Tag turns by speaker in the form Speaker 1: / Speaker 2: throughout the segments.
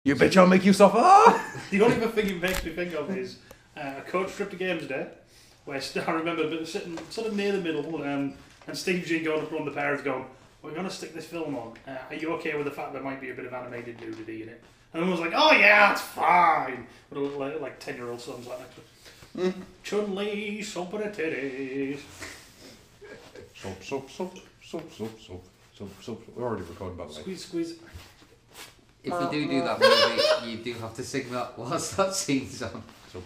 Speaker 1: You bitch, I'll make you suffer!
Speaker 2: The only other thing it makes me think of is a coach trip to Games Day, where I remember sitting sort of near the middle, and Steve G going up on the parents going, "We're going to stick this film on. Are you okay with the fact there might be a bit of animated nudity in it?" And everyone was like, "Oh yeah, it's fine." But like 10-year-old sons like that. Chun-Li, soap and titties.
Speaker 1: Soap. We're already recording, by the way.
Speaker 2: Squeeze.
Speaker 3: If you do that movie, you do have to sing that whilst that scene's on.
Speaker 1: Soap.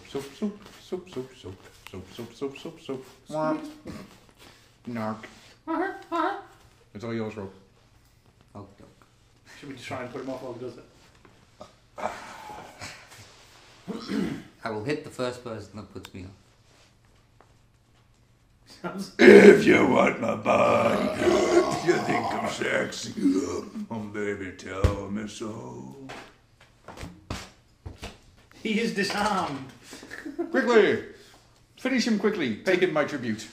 Speaker 1: Narc. It's all yours, Rob.
Speaker 3: Oh,
Speaker 2: Should we just try and put him off while he does it?
Speaker 3: I will hit the first person that puts me off.
Speaker 1: If you want my body, you think I'm sexy, baby, tell me so.
Speaker 2: He is disarmed.
Speaker 1: Quickly! Finish him quickly. Pay him my tribute.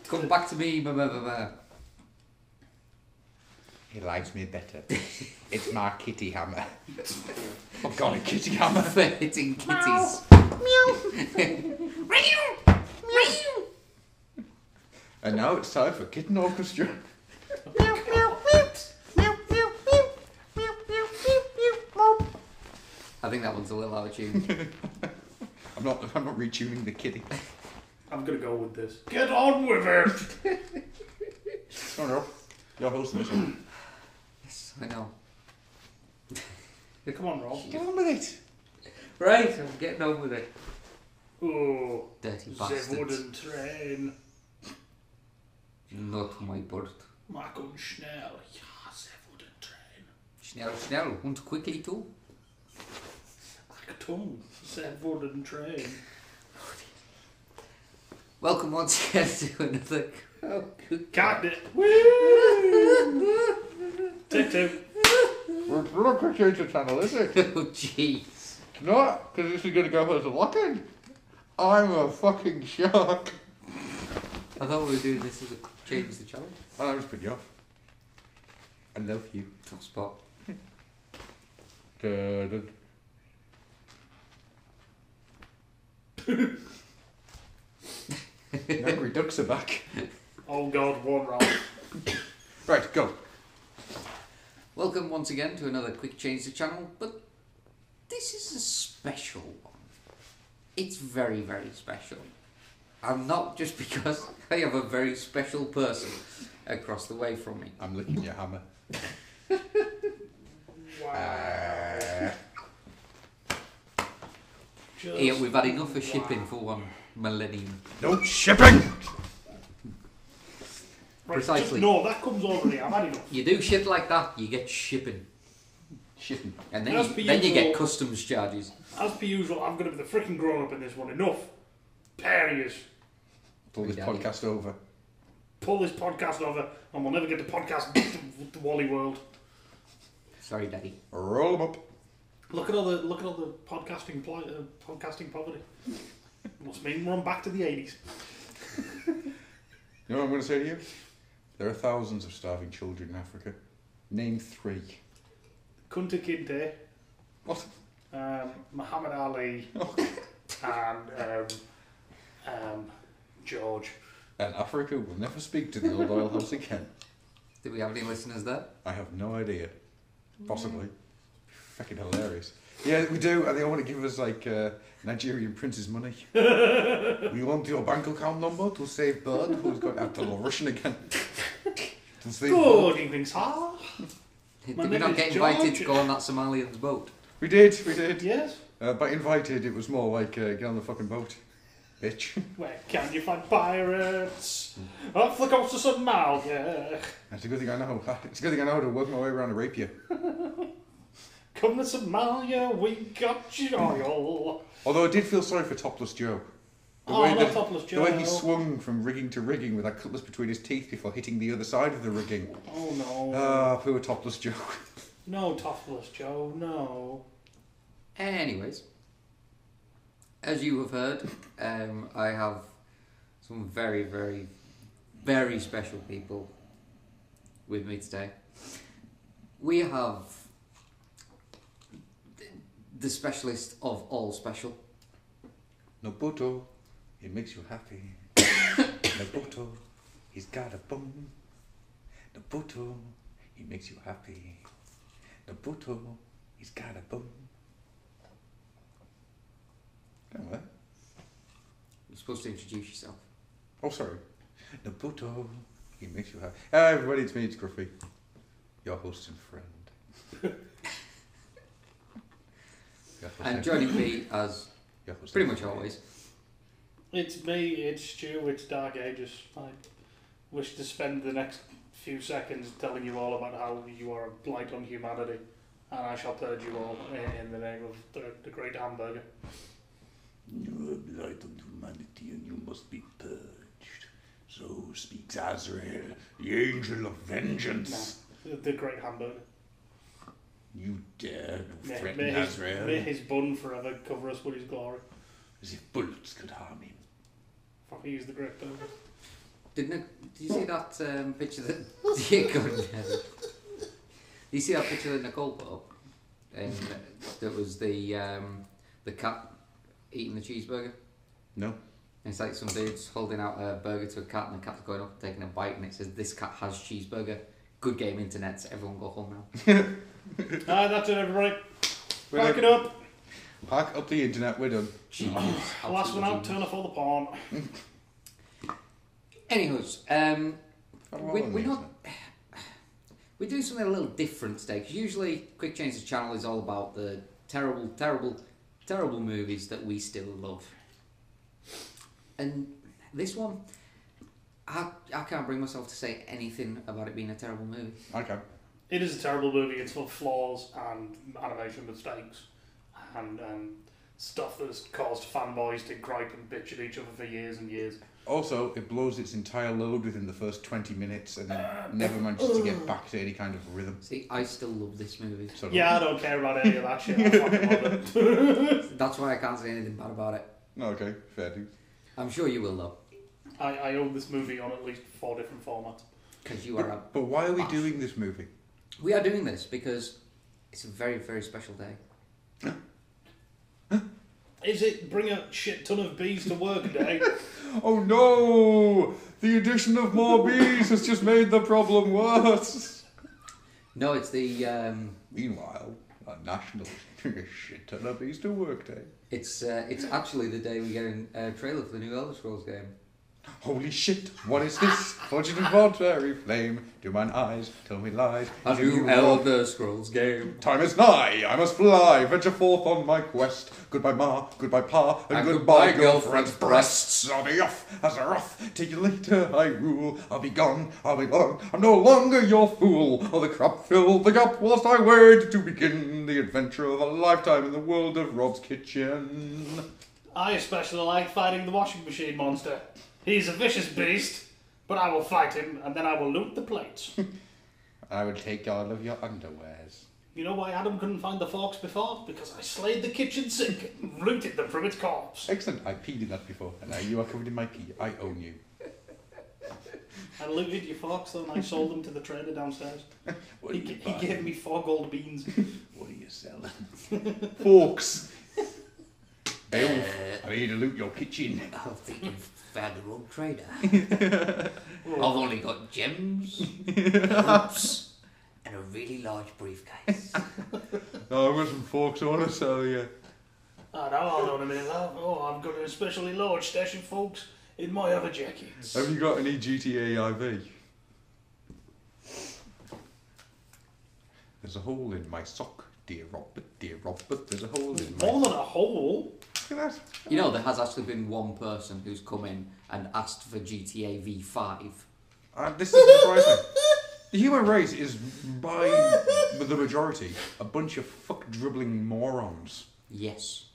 Speaker 3: Come back to me, blah.
Speaker 1: He likes me better. It's my kitty hammer. I've got a kitty hammer.
Speaker 3: For hitting kitties.
Speaker 1: And now it's time for Kitten Orchestra.
Speaker 3: I think that one's a little out of tune.
Speaker 1: I'm not retuning the kitty.
Speaker 2: I'm going to go with this. Get on with it!
Speaker 1: Oh no. You're hosting this one.
Speaker 3: Yes, I know.
Speaker 2: Come on, Rob.
Speaker 1: Get on with it.
Speaker 3: Right, I'm getting on with it.
Speaker 2: Oh,
Speaker 3: Dirty
Speaker 2: the
Speaker 3: bastards.
Speaker 2: wooden train.
Speaker 3: Not my bird.
Speaker 2: Mach und schnell. Ja, the wooden train.
Speaker 3: Schnell. Und quickly too.
Speaker 2: Achtung, the wooden train.
Speaker 3: Welcome once again to another... Oh, good
Speaker 2: Got it. Take two.
Speaker 1: We're not going to change the channel, is it?
Speaker 3: Oh, jeez.
Speaker 1: It's not, because this is going to go as a lock-in. I'm a fucking shark.
Speaker 3: I thought we were doing this as a change the channel.
Speaker 1: And I was putting you off. I love you.
Speaker 3: Top spot.
Speaker 1: Dun. The angry ducks are back.
Speaker 2: Oh God, one round.
Speaker 1: Right, go.
Speaker 3: Welcome once again to another quick change the channel, but this is a special one. It's very, very special. And not just because I have a very special person across the way from me.
Speaker 1: I'm licking your hammer.
Speaker 2: Wow.
Speaker 3: Here, we've had enough of shipping for one millennium.
Speaker 1: No shipping!
Speaker 2: Right,
Speaker 3: Precisely.
Speaker 2: No, that comes over here. I've had enough.
Speaker 3: You do shit like that, you get shipping.
Speaker 1: Shipping.
Speaker 3: And then,
Speaker 2: As
Speaker 3: you,
Speaker 2: per
Speaker 3: then you
Speaker 2: usual-
Speaker 3: get customs charges.
Speaker 2: As per usual, I'm going to be the freaking grown up in this one. Enough. Barriers.
Speaker 1: Pull this
Speaker 3: Yeah.
Speaker 1: podcast over.
Speaker 2: Pull this podcast over, and we'll never get the podcast to Wally World.
Speaker 3: Sorry, Daddy.
Speaker 1: Roll them up.
Speaker 2: Look at all the podcasting poverty. Must mean we're on back to the 80s.
Speaker 1: You know what I'm going to say to you? There are thousands of starving children in Africa. Name 3.
Speaker 2: Kunta Kinte,
Speaker 1: What?
Speaker 2: Muhammad Ali, and George.
Speaker 1: And Africa will never speak to the old oil house again.
Speaker 3: Do we have any listeners there?
Speaker 1: I have no idea. Possibly. Fucking hilarious. Yeah, we do, and they all want to give us like Nigerian prince's money. We want your bank account number to save Bird, who's going to have to learn Russian again. To save
Speaker 2: Good
Speaker 1: Bird.
Speaker 2: evening, sir.
Speaker 3: Did
Speaker 2: My
Speaker 3: we
Speaker 2: name
Speaker 3: not
Speaker 2: is
Speaker 3: get invited
Speaker 2: George.
Speaker 3: to go on that Somalian's boat?
Speaker 1: We did.
Speaker 2: Yes.
Speaker 1: By invited, it was more like get on the fucking boat, bitch.
Speaker 2: Where can you find pirates? Off the coast of Somalia.
Speaker 1: It's a good thing I know. It's a good thing I know how to work my way around to rape you.
Speaker 2: Come to Somalia, we got you oil.
Speaker 1: Although I did feel sorry for Topless Joe.
Speaker 2: Topless
Speaker 1: The way he
Speaker 2: Joe.
Speaker 1: swung from rigging to rigging with that cutlass between his teeth before hitting the other side of the rigging.
Speaker 2: Oh no.
Speaker 1: Ah, poor Topless Joe.
Speaker 2: No, Topless Joe, no.
Speaker 3: Anyways, as you have heard, I have some very, very, very special people with me today. We have the specialist of all special.
Speaker 1: Nobuto, it makes you happy. Nobuto, he's got a bum. Nobuto, he makes you happy. Nobuto, he's got a bum. Come on.
Speaker 3: You're supposed to introduce yourself.
Speaker 1: Oh, sorry. Nobuto, he makes you happy. Hi, everybody, it's me, it's Gruffy, your host and friend.
Speaker 3: And joining me, as pretty much always,
Speaker 2: It's me, it's Stu, it's Dark Ages. I wish to spend the next few seconds telling you all about how you are a blight on humanity, and I shall purge you all in the name of the great hamburger.
Speaker 1: You are a blight on humanity and you must be purged. So speaks Azrael, the angel of vengeance.
Speaker 2: No, the great hamburger.
Speaker 1: You dare
Speaker 2: May,
Speaker 1: threaten
Speaker 2: may his,
Speaker 1: Azrael?
Speaker 2: may his bun forever cover us with his glory.
Speaker 1: As if bullets could harm him.
Speaker 2: Fuck, he's the great burger.
Speaker 3: did you see that picture that? Yeah, go on, Did you see that picture that Nicole put up? That was the cat eating the cheeseburger.
Speaker 1: No.
Speaker 3: And it's like some dude's holding out a burger to a cat, and the cat's going up and taking a bite, and it says, "This cat has cheeseburger. Good game, internet. So everyone go home now."
Speaker 2: That's it, everybody. Pack it up.
Speaker 1: Pack up the internet, we're done.
Speaker 2: Last one out, turn off all the porn.
Speaker 3: Anywho's, we do something a little different today, because usually Quick Change the Channel is all about the terrible, terrible, terrible movies that we still love. And this one, I can't bring myself to say anything about it being a terrible movie.
Speaker 1: Okay.
Speaker 2: It is a terrible movie. It's full of flaws and animation mistakes and stuff that has caused fanboys to gripe and bitch at each other for years and years.
Speaker 1: Also, it blows its entire load within the first 20 minutes and then never manages to get back to any kind of rhythm.
Speaker 3: See, I still love this movie.
Speaker 1: So
Speaker 2: Yeah, I don't care about any of that shit. I fucking love it.
Speaker 3: That's why I can't say anything bad about it.
Speaker 1: Okay, fair dues.
Speaker 3: I'm sure you will, though.
Speaker 2: I own this movie on at least 4 different formats.
Speaker 3: Because you are a...
Speaker 1: But why are we doing this movie?
Speaker 3: We are doing this because it's a very, very special day.
Speaker 2: Is it bring a shit ton of bees to work day?
Speaker 1: Oh no! The addition of more bees has just made the problem worse.
Speaker 3: No, it's the...
Speaker 1: Meanwhile, a national shit ton of bees to work day.
Speaker 3: It's actually the day we get a trailer for the new Elder Scrolls game.
Speaker 1: Holy shit, what is this? Fortune and fairy flame, do mine eyes tell me lies?
Speaker 3: A new Elder Scrolls game.
Speaker 1: Time is nigh, I must fly, venture forth on my quest. Goodbye ma, goodbye pa, and goodbye girlfriend's breasts. I'll be off as a wrath, take you later, I rule. I'll be gone, I'll be long, I'm no longer your fool. Oh, the crap filled the gap whilst I wait to begin the adventure of a lifetime in the world of Rob's Kitchen.
Speaker 2: I especially like fighting the washing machine monster. He's a vicious beast, but I will fight him and then I will loot the plates.
Speaker 1: I would take all of your underwears.
Speaker 2: You know why Adam couldn't find the forks before? Because I slayed the kitchen sink and looted them from its corpse.
Speaker 1: Excellent, I peed in that before, and now you are covered in my pee. I own you.
Speaker 2: I looted your forks though and I sold them to the trader downstairs. He gave me 4 gold beans.
Speaker 1: What are you selling? Forks. Beowulf, I need to loot your kitchen.
Speaker 3: I think you've found the wrong trader. I've only got gems, hoops, and a really large briefcase.
Speaker 1: No, I've got some forks I want to sell you.
Speaker 2: Oh, no, hold on a minute, love. Oh, I've got an especially large stash of forks in my other jackets.
Speaker 1: Have you got any GTA IV? There's a hole in my sock, dear Robert, there's a hole in my
Speaker 2: More than a hole.
Speaker 1: Look at that.
Speaker 3: You know, there has actually been one person who's come in and asked for GTA V5.
Speaker 1: This doesn't surprise me. The human race is, by the majority, a bunch of fuck-dribbling morons.
Speaker 3: Yes.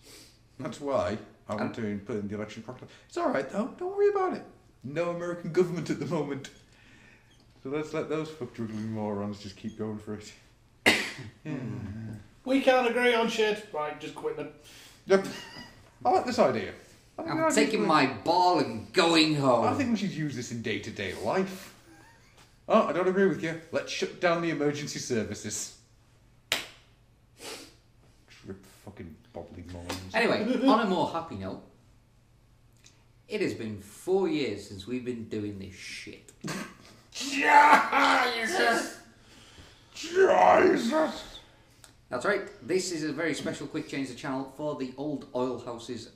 Speaker 1: That's why I want to put in the election proclamation. It's alright though, don't worry about it. No American government at the moment. So let's let those fuck-dribbling morons just keep going for it.
Speaker 2: We can't agree on shit. Right, just quit them.
Speaker 1: Yep. I like this idea.
Speaker 3: I'm taking my ball and going home.
Speaker 1: I think we should use this in day-to-day life. Oh, I don't agree with you. Let's shut down the emergency services. Trip fucking
Speaker 3: Anyway, on a more happy note, it has been 4 years since we've been doing this shit.
Speaker 1: Jesus! Jesus!
Speaker 3: That's right. This is a very special Quick Change the Channel for the Old Oil House's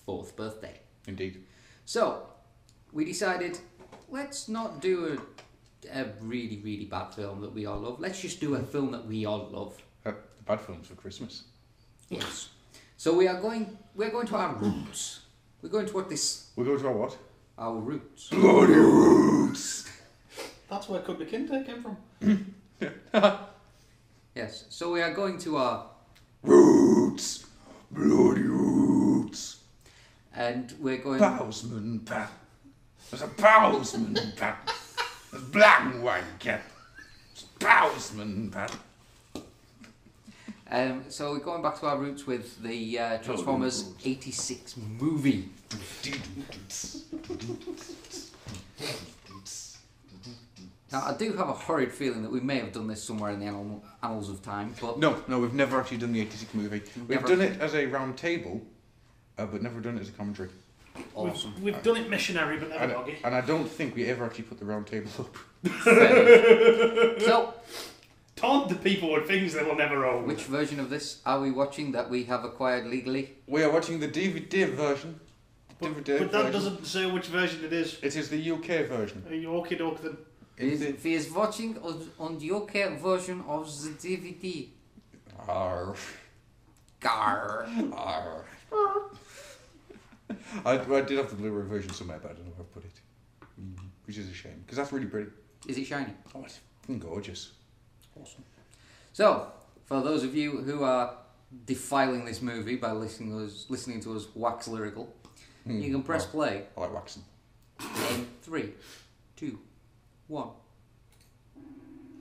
Speaker 3: 4th birthday.
Speaker 1: Indeed.
Speaker 3: So, we decided, let's not do a really, really bad film that we all love. Let's just do a film that we all love.
Speaker 1: Bad films for Christmas.
Speaker 3: Yes. So we're going to our roots. We're going to what this...
Speaker 1: We go to our what?
Speaker 3: Our roots.
Speaker 1: Bloody roots!
Speaker 2: That's where Cook the Kinte came from.
Speaker 3: Yes. So we are going to our...
Speaker 1: Roots! Bloody roots!
Speaker 3: And we're going...
Speaker 1: Bowsman Pat. There's a Bowsman Pat. There's black and white cat. There's Bowsman Pat.
Speaker 3: So we're going back to our roots with the Transformers 86 movie. Now, I do have a horrid feeling that we may have done this somewhere in the annals of time, but...
Speaker 1: No, we've never actually done the 86 movie. We've
Speaker 3: Never.
Speaker 1: done it as a round table, but never done it as a commentary.
Speaker 3: Awesome.
Speaker 2: We've done it missionary, but never
Speaker 1: And,
Speaker 2: doggy.
Speaker 1: and I don't think we ever actually put the round table up.
Speaker 3: So,
Speaker 2: Taunt the people with things they will never own.
Speaker 3: which version of this are we watching that we have acquired legally?
Speaker 1: We are watching the DVD version.
Speaker 2: But
Speaker 1: DVD
Speaker 2: that
Speaker 1: version.
Speaker 2: doesn't say which version it is.
Speaker 1: It is the UK version.
Speaker 2: Are you okie doke then?
Speaker 3: If he is watching on the UK version of the DVD.
Speaker 1: Arr.
Speaker 3: Gar.
Speaker 1: Arr. I did have the Blu-ray version somewhere, but I don't know where I put it. Which is a shame, because that's really pretty.
Speaker 3: Is it shiny?
Speaker 1: Oh, it's fucking gorgeous.
Speaker 2: Awesome.
Speaker 3: So, for those of you who are defiling this movie by listening to us wax lyrical, you can press play
Speaker 1: I like waxing.
Speaker 3: in 3, 2, 1.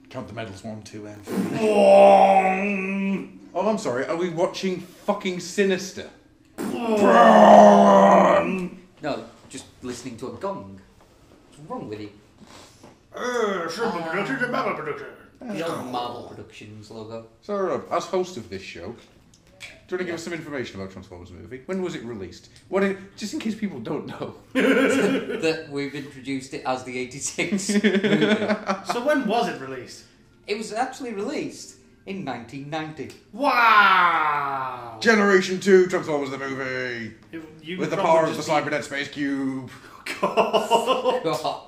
Speaker 1: Count the medals, 1, 2, and 3.
Speaker 2: Oh,
Speaker 1: Oh, I'm sorry. Are we watching fucking Sinister?
Speaker 3: No, just listening to a gong. What's wrong with you?
Speaker 2: Super production and Mama production.
Speaker 3: The old Marvel Productions logo.
Speaker 1: So, Rob, as host of this show, do you want to give us some information about Transformers movie? When was it released? Just in case people don't know.
Speaker 3: That we've introduced it as the 86 movie.
Speaker 2: So when was it released?
Speaker 3: It was actually released in 1990.
Speaker 2: Wow!
Speaker 1: Generation 2 Transformers the movie.
Speaker 2: You
Speaker 1: With the
Speaker 2: probably
Speaker 1: power of the
Speaker 2: just
Speaker 1: Cybernet Space Cube.
Speaker 2: God.
Speaker 3: God.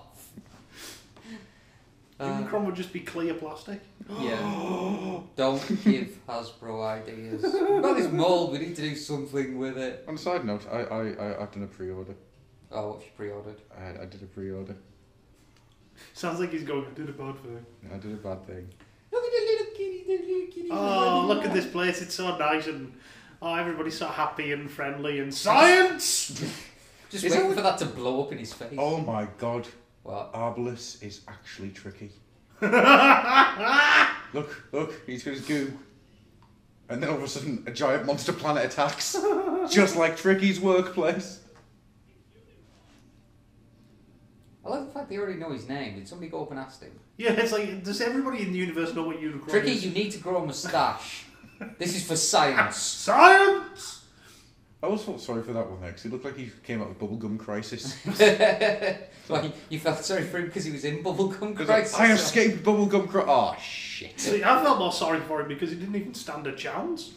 Speaker 2: Unicron would just be clear plastic.
Speaker 3: Yeah. Don't give Hasbro ideas. We've got this mould, we need to do something with it.
Speaker 1: On a side note, I've done a pre-order.
Speaker 3: Oh, what have you pre-ordered?
Speaker 1: I did a pre-order.
Speaker 2: Sounds like he's going to do the bad thing.
Speaker 1: I did a bad thing.
Speaker 3: Look at the little kitty, the little kitty.
Speaker 2: Oh, look at this place. It's so nice and everybody's so happy and friendly and science!
Speaker 3: Just
Speaker 1: Is
Speaker 3: waiting
Speaker 1: that
Speaker 3: for that to blow up in his face.
Speaker 1: Oh my god.
Speaker 3: What?
Speaker 1: Arbalest is actually tricky. Look, he's got his goo. And then all of a sudden, a giant monster planet attacks. Just like Tricky's workplace.
Speaker 3: I like the fact they already know his name. Did somebody go up and ask him?
Speaker 2: Yeah, it's like, does everybody in the universe know what Unicron
Speaker 3: Tricky,
Speaker 2: is?
Speaker 3: you need to grow a moustache. This is for science.
Speaker 2: Science!
Speaker 1: I always felt sorry for that one there, because it looked like he came out of Bubblegum Crisis.
Speaker 3: Well, you felt sorry for him because he was in Bubblegum
Speaker 1: Because
Speaker 3: Crisis.
Speaker 1: I escaped Bubblegum Crisis. Oh, shit.
Speaker 2: See, I felt more sorry for him because he didn't even stand a chance.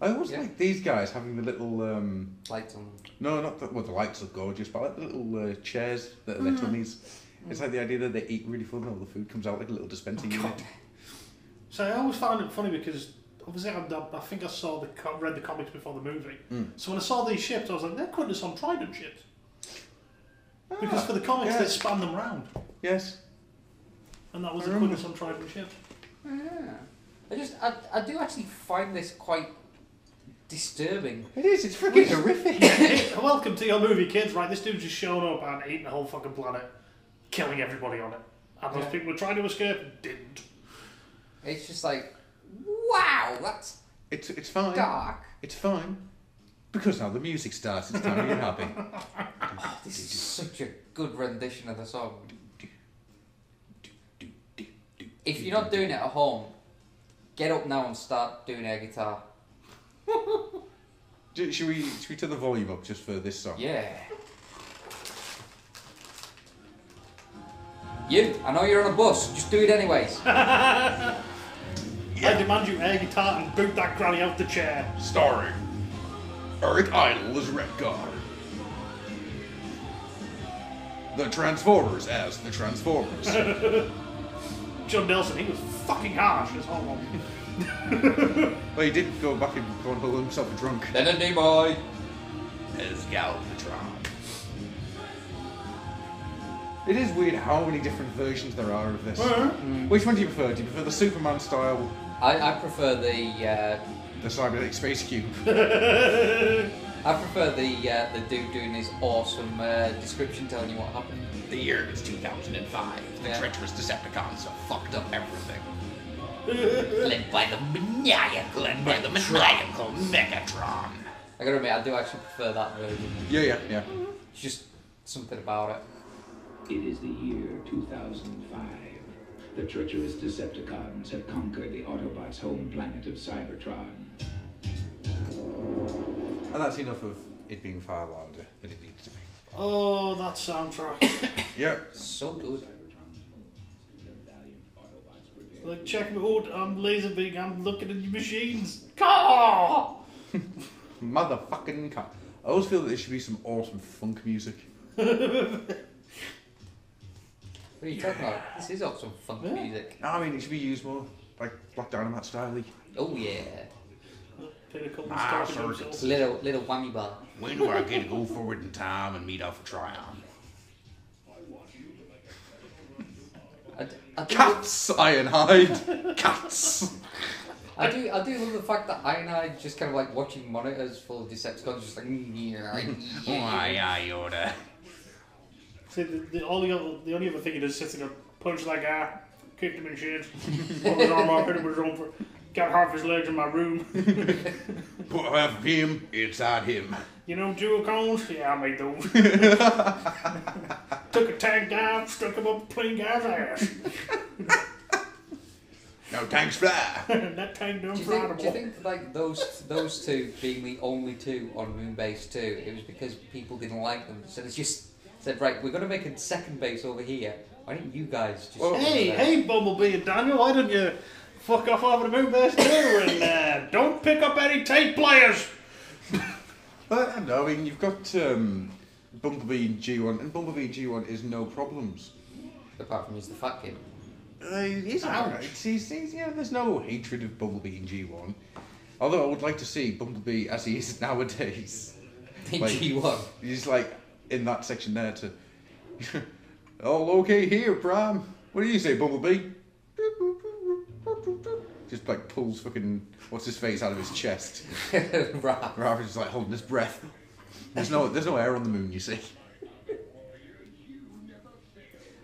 Speaker 1: I always like these guys having the little...
Speaker 3: Lights on.
Speaker 1: No, not the... Well, the lights look gorgeous, but I like the little chairs that are their tummies. It's like the idea that they eat really fun and all the food comes out like a little dispensing unit.
Speaker 2: So I always found it funny because obviously I think I read the comics before the movie. So when I saw these ships, I was like, they're putting this on Trident ships. Because for the comics, they span them round.
Speaker 1: Yes.
Speaker 2: And that was the Quintus on Trident ship.
Speaker 3: Yeah. I do actually find this quite disturbing.
Speaker 1: It is, it's freaking horrific.
Speaker 2: Hey, welcome to your movie, kids. Right, this dude's just showing up and eating the whole fucking planet, killing everybody on it. And those people were trying to escape and didn't.
Speaker 3: It's just like, wow, that's
Speaker 1: It's fine.
Speaker 3: dark.
Speaker 1: It's fine. Because now the music starts, it's time to get happy.
Speaker 3: Oh, this is such a good rendition of the song. If you're not doing it at home, get up now and start doing air guitar.
Speaker 1: Should we turn the volume up just for this song?
Speaker 3: Yeah. You, I know you're on a bus, just do it anyways.
Speaker 2: I demand you air guitar and boot that granny out the chair.
Speaker 1: Starring Eric Idle as Redguard. The Transformers as the Transformers.
Speaker 2: John Nelson, he was fucking harsh as whole.
Speaker 1: Well, he did go back and go and pull himself a drunk.
Speaker 3: Then a D-boy.
Speaker 1: As Galvatron. It is weird how many different versions there are of this. Which one do you prefer? Do you prefer the Superman style?
Speaker 3: I prefer the
Speaker 1: cybernetic space cube.
Speaker 3: I prefer the dude doing his awesome description telling you what happened.
Speaker 1: The year is 2005. The treacherous Decepticons have fucked up everything.
Speaker 3: Led by the maniacal
Speaker 1: Megatron.
Speaker 3: I gotta admit, I do actually prefer that version.
Speaker 1: Yeah.
Speaker 3: It's just something about it.
Speaker 4: It is the year 2005. The treacherous Decepticons have conquered the Autobots' home planet of Cybertron.
Speaker 1: And that's enough of it being far louder than it needs to be.
Speaker 2: Oh, that soundtrack.
Speaker 1: Yeah.
Speaker 3: So good.
Speaker 2: Like, check me out, I'm laser beam, I'm looking at your machines. Caw!
Speaker 1: Motherfucking cat. I always feel that there should be some awesome funk music.
Speaker 3: What are you talking about? This is awesome funk music.
Speaker 1: No, I mean, it should be used more like Black Dynamite style.
Speaker 3: Oh yeah.
Speaker 2: Pinnacle
Speaker 1: circuits.
Speaker 3: Little whammy bar.
Speaker 1: When do I get to go forward in time and meet Alpha Trion?
Speaker 3: I do
Speaker 1: Cats, Ironhide. Cats.
Speaker 3: I do love the fact that Ironhide just kind of like watching monitors full of Decepticons, just like
Speaker 1: Aye, Yoda.
Speaker 2: See, the only other thing he does is sits there, punch that guy, kick him in shit, pull his arm off, hit him with his own for, got half his legs in my room.
Speaker 1: Put half of him inside him.
Speaker 2: You know jewel cones? Yeah, I made those. Took a tank down, stuck him up a plain guy's ass.
Speaker 1: No tanks fly.
Speaker 2: That tank done
Speaker 3: Do you think like those two being the only two on Moonbase 2, it was because people didn't like them, so they just said, right, we're going to make a second base over here. Why don't you guys just...
Speaker 2: Hey, Bumblebee and Daniel, why don't you fuck off over the Moonbase 2 and don't pick up any tape players?
Speaker 1: But I don't know, I mean, you've got Bumblebee and G1, and Bumblebee and G1 is no problems.
Speaker 3: Apart from he's the fat kid.
Speaker 1: He's alright. There's no hatred of Bumblebee in G1. Although I would like to see Bumblebee as he is nowadays.
Speaker 3: In
Speaker 1: like,
Speaker 3: G1.
Speaker 1: He's like in that section there to. All okay here, Prime. What do you say, Bumblebee? Just like pulls fucking what's his face out of his chest. Rather just like holding his breath. There's no air on the moon, you see.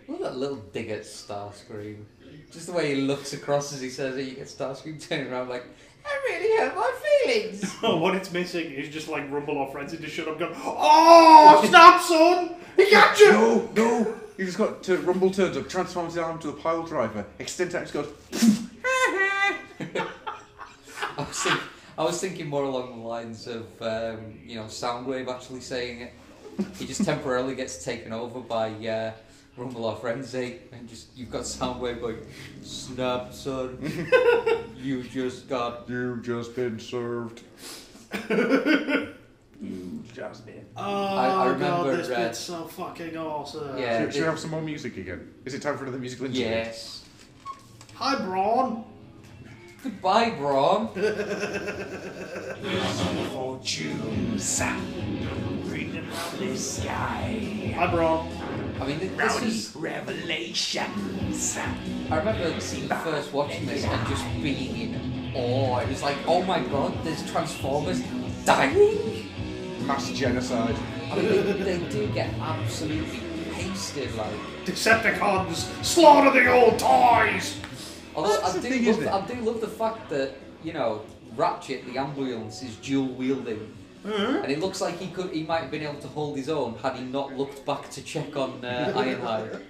Speaker 3: Look at that little dig at Starscream. Just the way he looks across as he says it, you get Starscream turning around like, that really hurt my feelings.
Speaker 2: Oh, what it's missing is just like Rumble or Frenzy to shut up going, oh, snap, son! He got you!
Speaker 1: No! You just got to Rumble turns up, transforms his arm to a pile driver, extend out, goes.
Speaker 3: I was thinking more along the lines of, Soundwave actually saying it. He just temporarily gets taken over by Rumble or Frenzy, and you've got Soundwave going, snap, son. You've just been served. You've just been.
Speaker 2: Oh,
Speaker 3: I remember
Speaker 2: God, this bit's so fucking awesome.
Speaker 3: Yeah,
Speaker 1: Should we have some more music again? Is it time for another musical instrument?
Speaker 3: Yes.
Speaker 2: Hi, Braun.
Speaker 3: Goodbye, Braun.
Speaker 1: Fortunes bringing from the sky.
Speaker 2: Hi, Braun.
Speaker 3: I mean, this is
Speaker 1: revelations.
Speaker 3: I remember first watching this and just being in awe. It was like, oh my god, there's Transformers dying?
Speaker 1: Mass genocide.
Speaker 3: I mean, they do get absolutely pasted, like.
Speaker 2: Decepticons, slaughter the old toys!
Speaker 3: Although
Speaker 1: That's
Speaker 3: I
Speaker 1: the
Speaker 3: do
Speaker 1: thing,
Speaker 3: love the fact that, Ratchet, the ambulance, is dual wielding. And it looks like he might have been able to hold his own had he not looked back to check on Ironhide.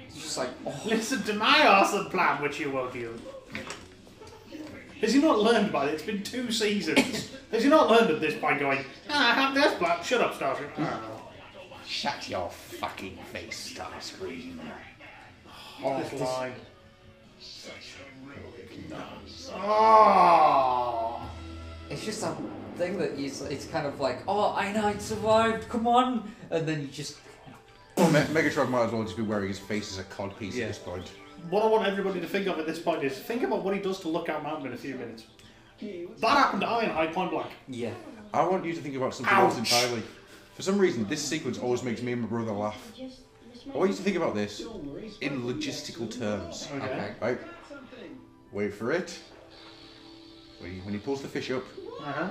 Speaker 3: It's just like, oh.
Speaker 2: Listen to my awesome plan, which you won't use. Has he not learned by it? It's been 2 seasons. Has he not learned at this point going, that's black, shut up, Starscream.
Speaker 1: Shut your fucking face, Starscream.
Speaker 2: This line.
Speaker 3: It's just that thing that it's kind of like, oh, I survived, come on, and then you just...
Speaker 1: Megatron might as well just be wearing his face as a codpiece at this point.
Speaker 2: What I want everybody to think of at this point is, think about what he does to Lookout Mountain in a few minutes. That happened to Ironhide point blank.
Speaker 3: Yeah.
Speaker 1: I want you to think about something else entirely. For some reason, this sequence always makes me and my brother laugh. I want you to think about this in logistical terms.
Speaker 2: Okay.
Speaker 1: Right? Wait for it. When he pulls the fish up.
Speaker 2: Uh-huh.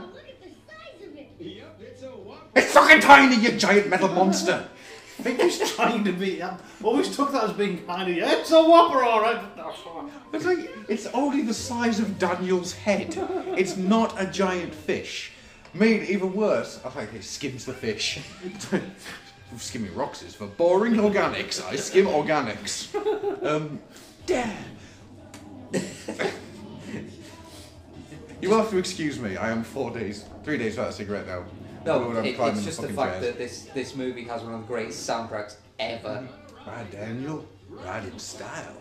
Speaker 1: It's fucking tiny, you giant metal monster!
Speaker 2: I think he's trying to be... I always took that as being kind of, yeah, it's a whopper, alright.
Speaker 1: It's like, it's only the size of Daniel's head. It's not a giant fish. Made even worse, I think it skims the fish. Skimming rocks is for boring organics. I skim organics. Damn. You will have to excuse me. I am 3 days without a cigarette now.
Speaker 3: No, it's just the fact that this movie has one of the greatest soundtracks ever.
Speaker 1: Ride, Daniel. Ride in style.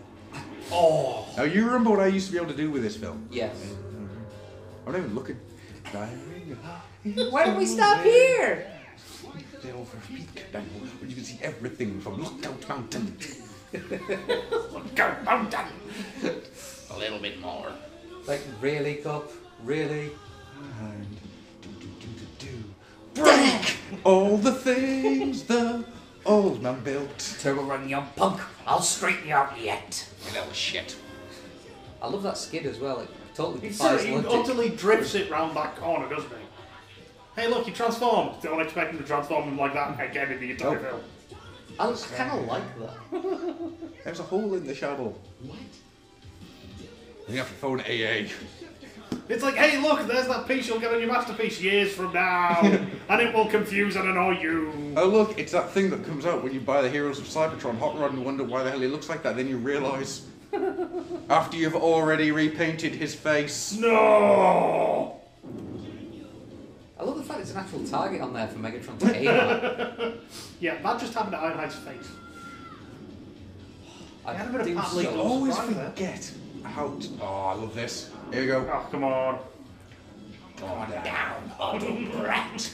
Speaker 3: Oh.
Speaker 1: Now you remember what I used to be able to do with this film?
Speaker 3: Yes.
Speaker 1: I'm not even looking.
Speaker 3: Why don't we stop here?
Speaker 1: Stay over peak, Daniel, where you can see everything from Lookout Mountain.
Speaker 2: Lookout Mountain!
Speaker 3: A little bit more. Like, really, Cup? Really?
Speaker 1: And break all the things the old man built.
Speaker 3: Turbo run, young punk. I'll straighten you out yet.
Speaker 1: You little shit.
Speaker 3: I love that skid as well. It totally
Speaker 2: He
Speaker 3: defies logic.
Speaker 2: utterly drifts it round that corner, doesn't he? Hey, look, he transformed. Don't expect him to transform him like that again in the entire film.
Speaker 3: I kind of like that.
Speaker 1: There's a hole in the shovel. What? You have to phone AA.
Speaker 2: It's like, hey, look, there's that piece you'll get on your masterpiece years from now, and it will confuse and annoy you.
Speaker 1: Oh look, it's that thing that comes out when you buy the Heroes of Cybertron Hot Rod and wonder why the hell he looks like that. Then you realise, after you've already repainted his face.
Speaker 2: No!
Speaker 3: I love the fact it's an actual target on there for Megatron to aim at.
Speaker 2: Yeah, that just happened to Ironhide's face.
Speaker 3: I
Speaker 2: had a bit of
Speaker 3: do
Speaker 2: Pat
Speaker 3: so.
Speaker 2: Lee.
Speaker 1: Always
Speaker 2: Right there.
Speaker 1: forget how to... Oh, I love this. Here you go.
Speaker 2: Oh, come on.
Speaker 1: Come down, Auto Brat.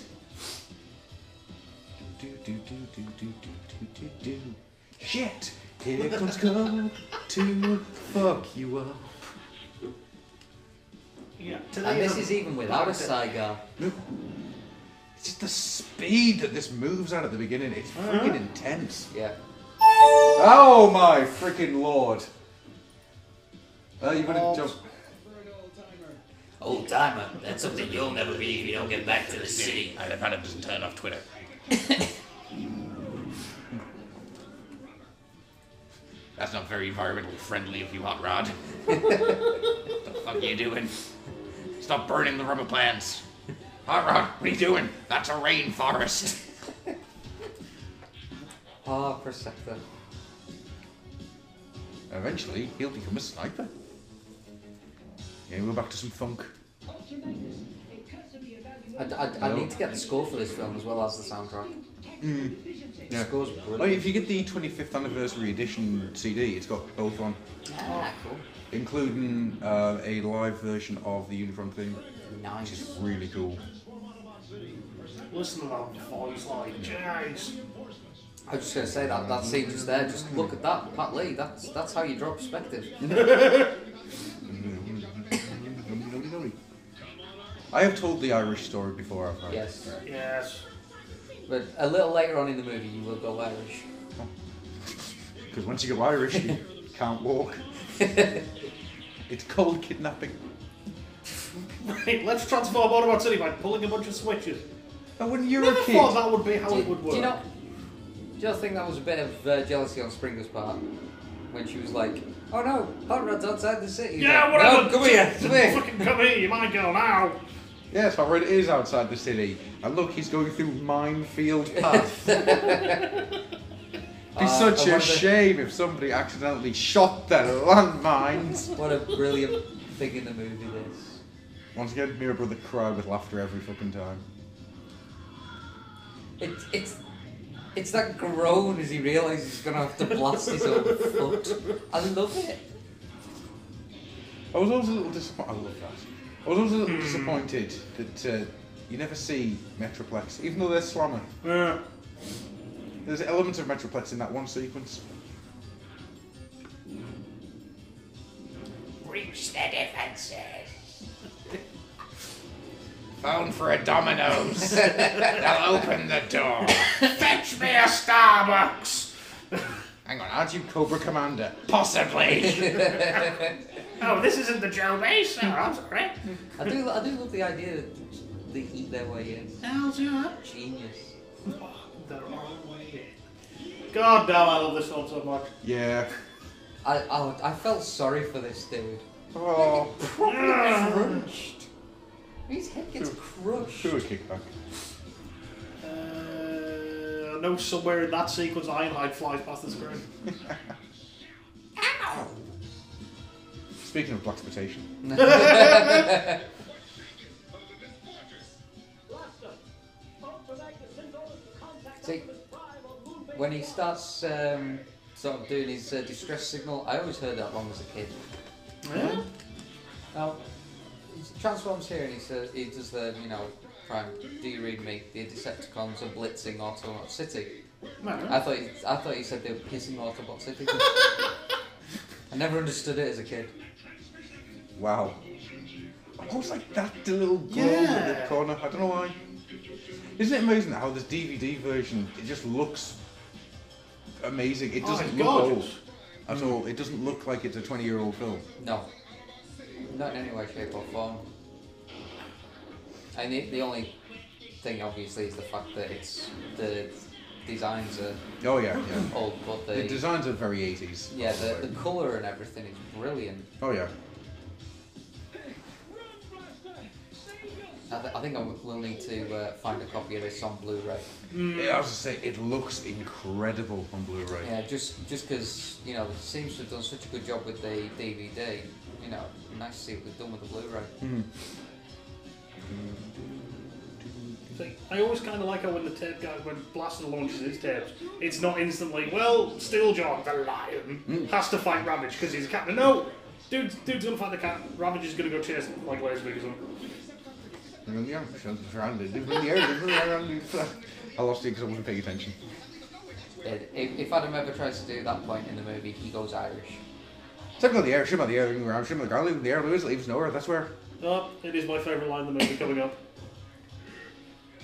Speaker 1: Do. Shit! Here comes Come to fuck you up.
Speaker 2: Yeah,
Speaker 3: And this is even without a Saigar.
Speaker 1: It's just the speed that this moves at the beginning. It's freaking intense.
Speaker 3: Yeah.
Speaker 1: Oh my freaking lord! You want to jump?
Speaker 3: Old timer, that's something you'll never be if you don't get back to the city.
Speaker 1: I hope Adam doesn't turn off Twitter. That's not very environmentally friendly of you, Hot Rod. What the fuck are you doing? Stop burning the rubber plants. Hot Rod, what are you doing? That's a rainforest.
Speaker 3: Ah, Perceptor.
Speaker 1: Eventually, he'll become a sniper. Yeah, we're back to some funk.
Speaker 3: I need to get the score for this film as well as the soundtrack. The score's brilliant.
Speaker 1: Well, if you get the 25th anniversary edition CD, it's got both on.
Speaker 3: Ah, cool.
Speaker 1: Including a live version of the Unicron theme,
Speaker 3: Nice.
Speaker 1: which is really cool.
Speaker 2: Listen to that voice, like, jeez.
Speaker 3: I was just going to say that scene just there, just look at that, Pat Lee, that's how you draw perspective.
Speaker 1: I have told the Irish story before, I've heard.
Speaker 3: Yes.
Speaker 2: Yes.
Speaker 3: But a little later on in the movie you will go Irish.
Speaker 1: Because once you go Irish, you can't walk. It's called kidnapping.
Speaker 2: Right, let's transform Autobot City by pulling a bunch of switches.
Speaker 1: And when you're
Speaker 2: Never
Speaker 1: a kid...
Speaker 2: thought that would be how it would work.
Speaker 3: Do you not think that was a bit of jealousy on Springer's part? When she was like, oh no, Hot Rod's outside the city. He's
Speaker 2: Yeah,
Speaker 3: like,
Speaker 2: whatever.
Speaker 3: No, come here, come here.
Speaker 2: Fucking come here, you might go now.
Speaker 1: Yes, Hot Rod is outside the city. And look, he's going through minefield path. It'd be such a shame if somebody accidentally shot their landmines.
Speaker 3: What a brilliant thing in the movie. This.
Speaker 1: Once again, me and my brother cry with laughter every fucking time.
Speaker 3: It's that groan as he realises he's gonna have to blast his own foot. I love it.
Speaker 1: I was always a little disappointed. I love that. I was always a little disappointed that you never see Metroplex, even though they're slammer.
Speaker 2: Yeah.
Speaker 1: There's elements of Metroplex in that one sequence.
Speaker 3: Reach the defences.
Speaker 1: Phone for a Domino's. They'll open the door. Fetch me a Starbucks. Hang on, aren't you Cobra Commander? Possibly.
Speaker 2: Oh, this isn't the Joe Base. Oh, I'm sorry.
Speaker 3: I do love the idea that they eat their way in.
Speaker 2: How's that?
Speaker 3: Genius.
Speaker 2: Their own way in. God damn, I love this film so much.
Speaker 1: Yeah.
Speaker 3: I felt sorry for this dude.
Speaker 1: Oh.
Speaker 3: Crunched. His head gets crushed.
Speaker 1: True kickback.
Speaker 2: I know somewhere in that sequence Ironhide flies past the screen.
Speaker 3: Ow!
Speaker 1: Speaking of blaxploitation.
Speaker 3: See, when he starts sort of doing his distress signal, I always heard that wrong as a kid.
Speaker 2: Yeah?
Speaker 3: Now, he transforms here and he says, he does the, Prime, do you read me? The Decepticons are blitzing Autobot City.
Speaker 2: No.
Speaker 3: I thought he said they were pissing Autobot City. I never understood it as a kid.
Speaker 1: Wow. I always like that little glow
Speaker 2: Yeah.
Speaker 1: in the corner. I don't know why. Isn't it amazing how this DVD version, it just looks amazing. It doesn't
Speaker 2: it's
Speaker 1: look old
Speaker 2: gorgeous.
Speaker 1: at all. It doesn't look like it's a 20-year-old film.
Speaker 3: No. Not in any way, shape or form. And the only thing obviously is the fact that it's the designs are
Speaker 1: Oh yeah,
Speaker 3: old, but
Speaker 1: The designs are very 80s.
Speaker 3: yeah, the colour and everything is brilliant.
Speaker 1: Oh yeah.
Speaker 3: I think we'll need to find a copy of this on Blu-ray.
Speaker 1: Yeah, I was to say, it looks incredible on Blu-ray.
Speaker 3: Yeah, just because it seems to have done such a good job with the DVD. Nice to see what they've done with the Blu-ray.
Speaker 2: See, I always kind of like how when the tape guy, when Blaster launches his tapes, it's not instantly, well, Steeljaw, the lion, has to fight Ravage because he's a captain. No! Dude's gonna fight the cat. Ravage is gonna go chase like Laserbeak or something.
Speaker 1: I lost it because I wasn't paying attention.
Speaker 3: If Adam ever tries to do that point in the movie, he goes Irish.
Speaker 1: Something on the air, shim on the air, ring around, shim on the ground, leave in the air, leaves nowhere, that's where.
Speaker 2: Oh, it is my favourite line in the movie coming up.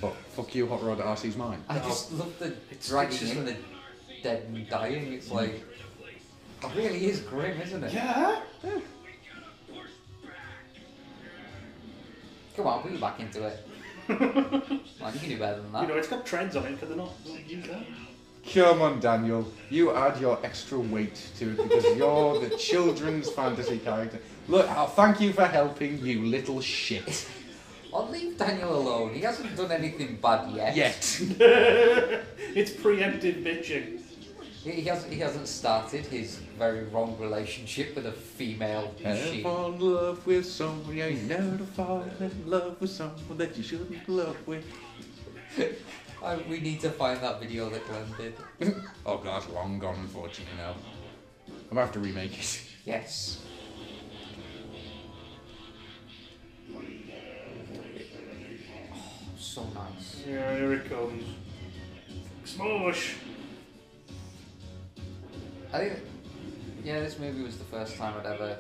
Speaker 1: But fuck you, Hot Rod RC's mine.
Speaker 3: I just love the dragging in the dead and dying. It's like, it really is grim, isn't it?
Speaker 2: Yeah?
Speaker 3: Come on, put you back into it. Well, you can do better than that.
Speaker 2: It's got treads on it, could they not use that?
Speaker 1: Come on, Daniel. You add your extra weight to it because you're the children's fantasy character. Look, I'll thank you for helping, you little shit.
Speaker 3: I'll leave Daniel alone. He hasn't done anything bad yet.
Speaker 2: It's preemptive bitching.
Speaker 3: He hasn't started his very wrong relationship with a female
Speaker 1: Never
Speaker 3: sheep.
Speaker 1: fall in love with someone, yeah, you never fall in love with someone that you shouldn't love with.
Speaker 3: We need to find that video that Glenn did.
Speaker 1: Oh god, it's long gone, unfortunately now. I'm gonna have to remake it.
Speaker 3: Yes. Oh, so nice.
Speaker 2: Yeah, here it comes. Smush!
Speaker 3: I think, this movie was the first time I'd ever.